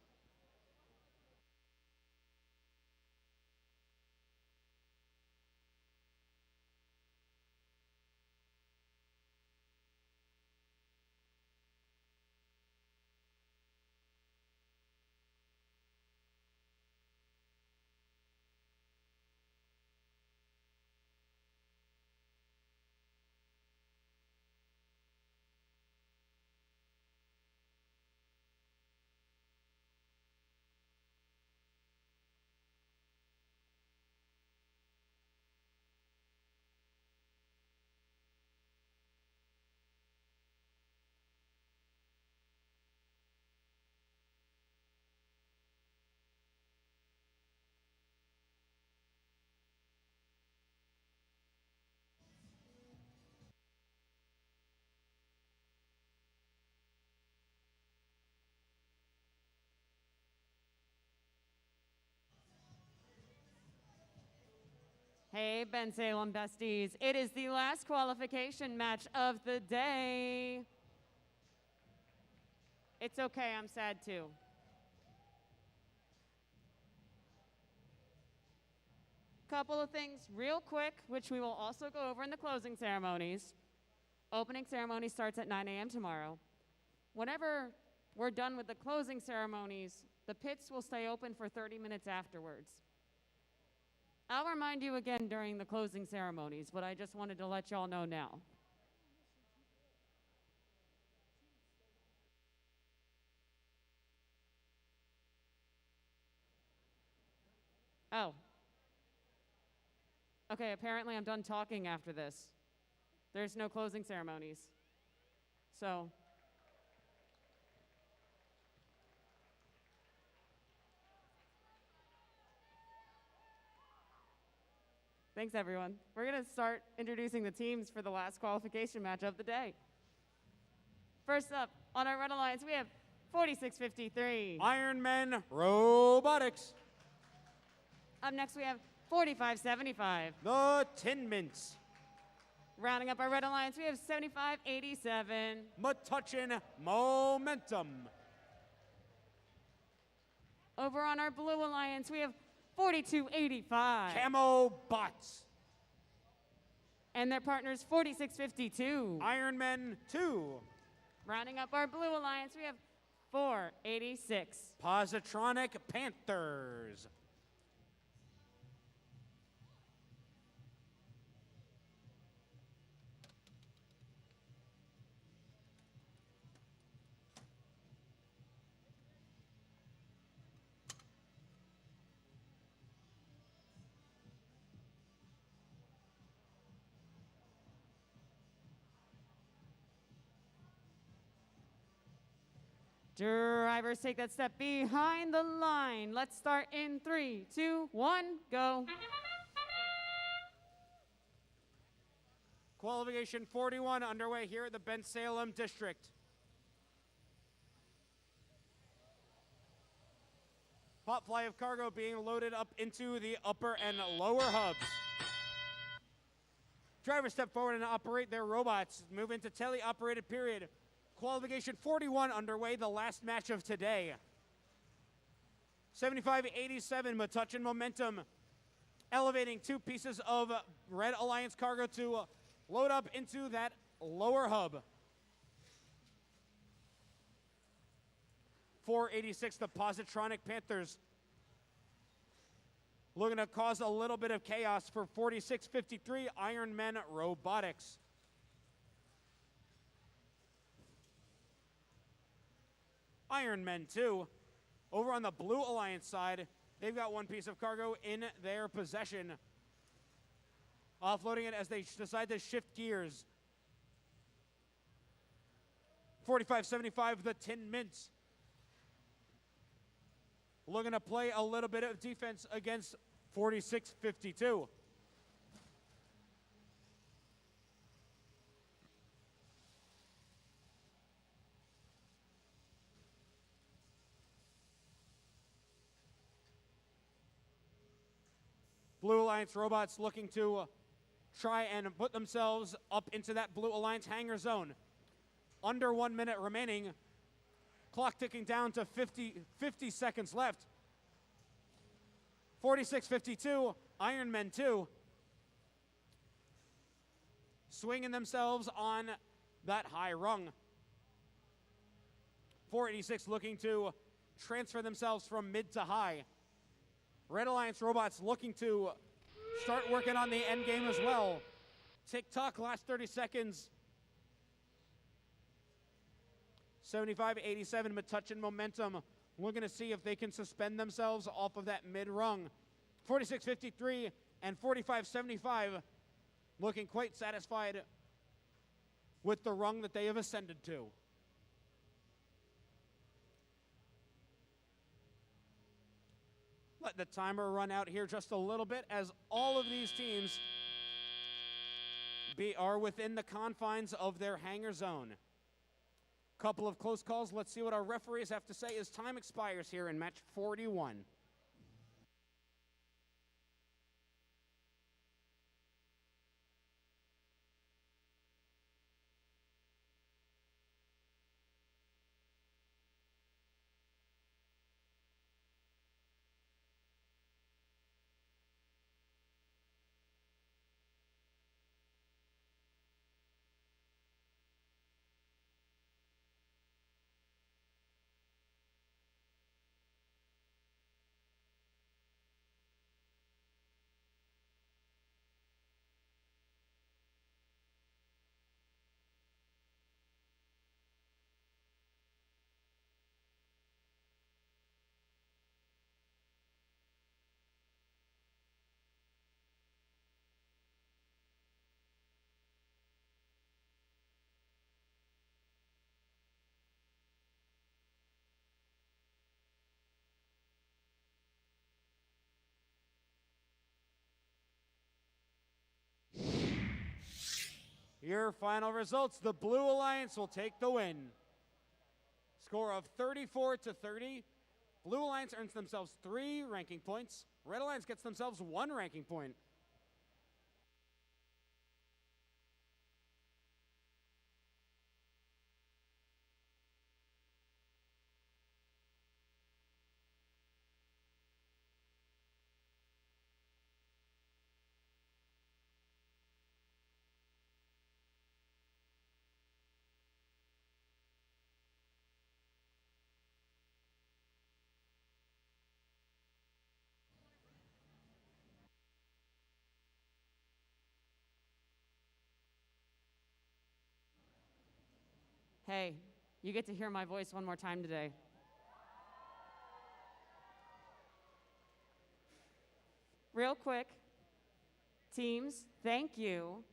Speaker 2: Hey, Bensalem besties. It is the last qualification match of the day. It's okay, I'm sad too. Couple of things real quick, which we will also go over in the closing ceremonies. Opening ceremony starts at 9 a.m. tomorrow. Whenever we're done with the closing ceremonies, the pits will stay open for 30 minutes afterwards. I'll remind you again during the closing ceremonies, but I just wanted to let y'all know now. Oh. Okay, apparently I'm done talking after this. There's no closing ceremonies. So. Thanks, everyone. We're going to start introducing the teams for the last qualification match of the day. First up, on our Red Alliance, we have 4653.
Speaker 1: Ironmen Robotics.
Speaker 2: Up next, we have 4575.
Speaker 1: The Tin Mints.
Speaker 2: Rounding up our Red Alliance, we have 7587.
Speaker 1: Metuchen Momentum.
Speaker 2: Over on our Blue Alliance, we have 4285.
Speaker 1: Camo Bots.
Speaker 2: And their partners, 4652.
Speaker 1: Ironmen 2.
Speaker 2: Rounding up our Blue Alliance, we have 486.
Speaker 1: Positronic Panthers.
Speaker 2: Drivers, take that step behind the line. Let's start in 3, 2, 1, go.
Speaker 1: Qualification 41 underway here at the Bensalem District. Pot fly of cargo being loaded up into the upper and lower hubs. Drivers step forward and operate their robots. Move into tele-operated period. Qualification 41 underway, the last match of today. 7587, Metuchen Momentum, elevating 2 pieces of Red Alliance cargo to load up into that lower hub. 486, the Positronic Panthers, looking to cause a little bit of chaos for 4653, Ironmen Robotics. Ironmen 2. Over on the Blue Alliance side, they've got 1 piece of cargo in their possession. Offloading it as they decide to shift gears. 4575, the Tin Mints, looking to play a little bit of defense against 4652. Blue Alliance robots looking to try and put themselves up into that Blue Alliance hangar zone. Under 1 minute remaining. Clock ticking down to 50 seconds left. 46:52, Ironmen 2. Swinging themselves on that high rung. 486 looking to transfer themselves from mid to high. Red Alliance robots looking to start working on the end game as well. Tick-tock, last 30 seconds. 75-87, Metuchen momentum. Looking to see if they can suspend themselves off of that mid-rung. 46-53 and 45-75 looking quite satisfied with the rung that they have ascended to. Let the timer run out here just a little bit as all of these teams are within the confines of their hangar zone. Couple of close calls. Let's see what our referees have to say as time expires here in match 41. Your final results, the Blue Alliance will take the win. Score of 34-30. Blue Alliance earns themselves 3 ranking points. Red Alliance gets themselves 1 ranking point.
Speaker 2: Hey, you get to hear my voice one more time today. Real quick, teams, thank you.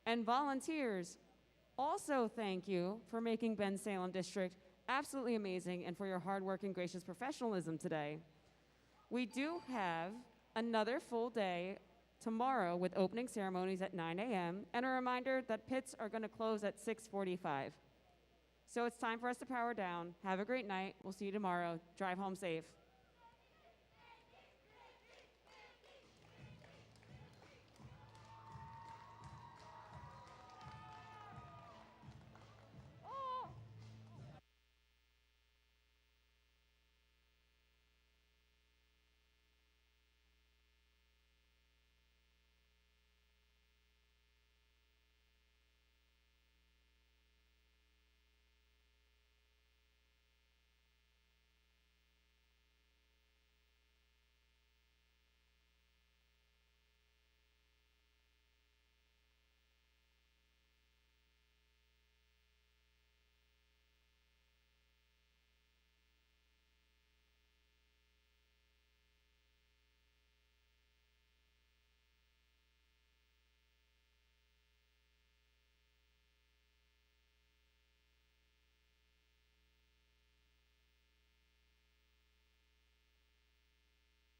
Speaker 2: And volunteers, also thank you for making Bensalem District absolutely amazing and for your hard work and gracious professionalism today. We do have another full day tomorrow with opening ceremonies at 9 a.m. and a reminder that pits are going to close at 6:45. So it's time for us to power down. Have a great night. We'll see you tomorrow. Drive home safe.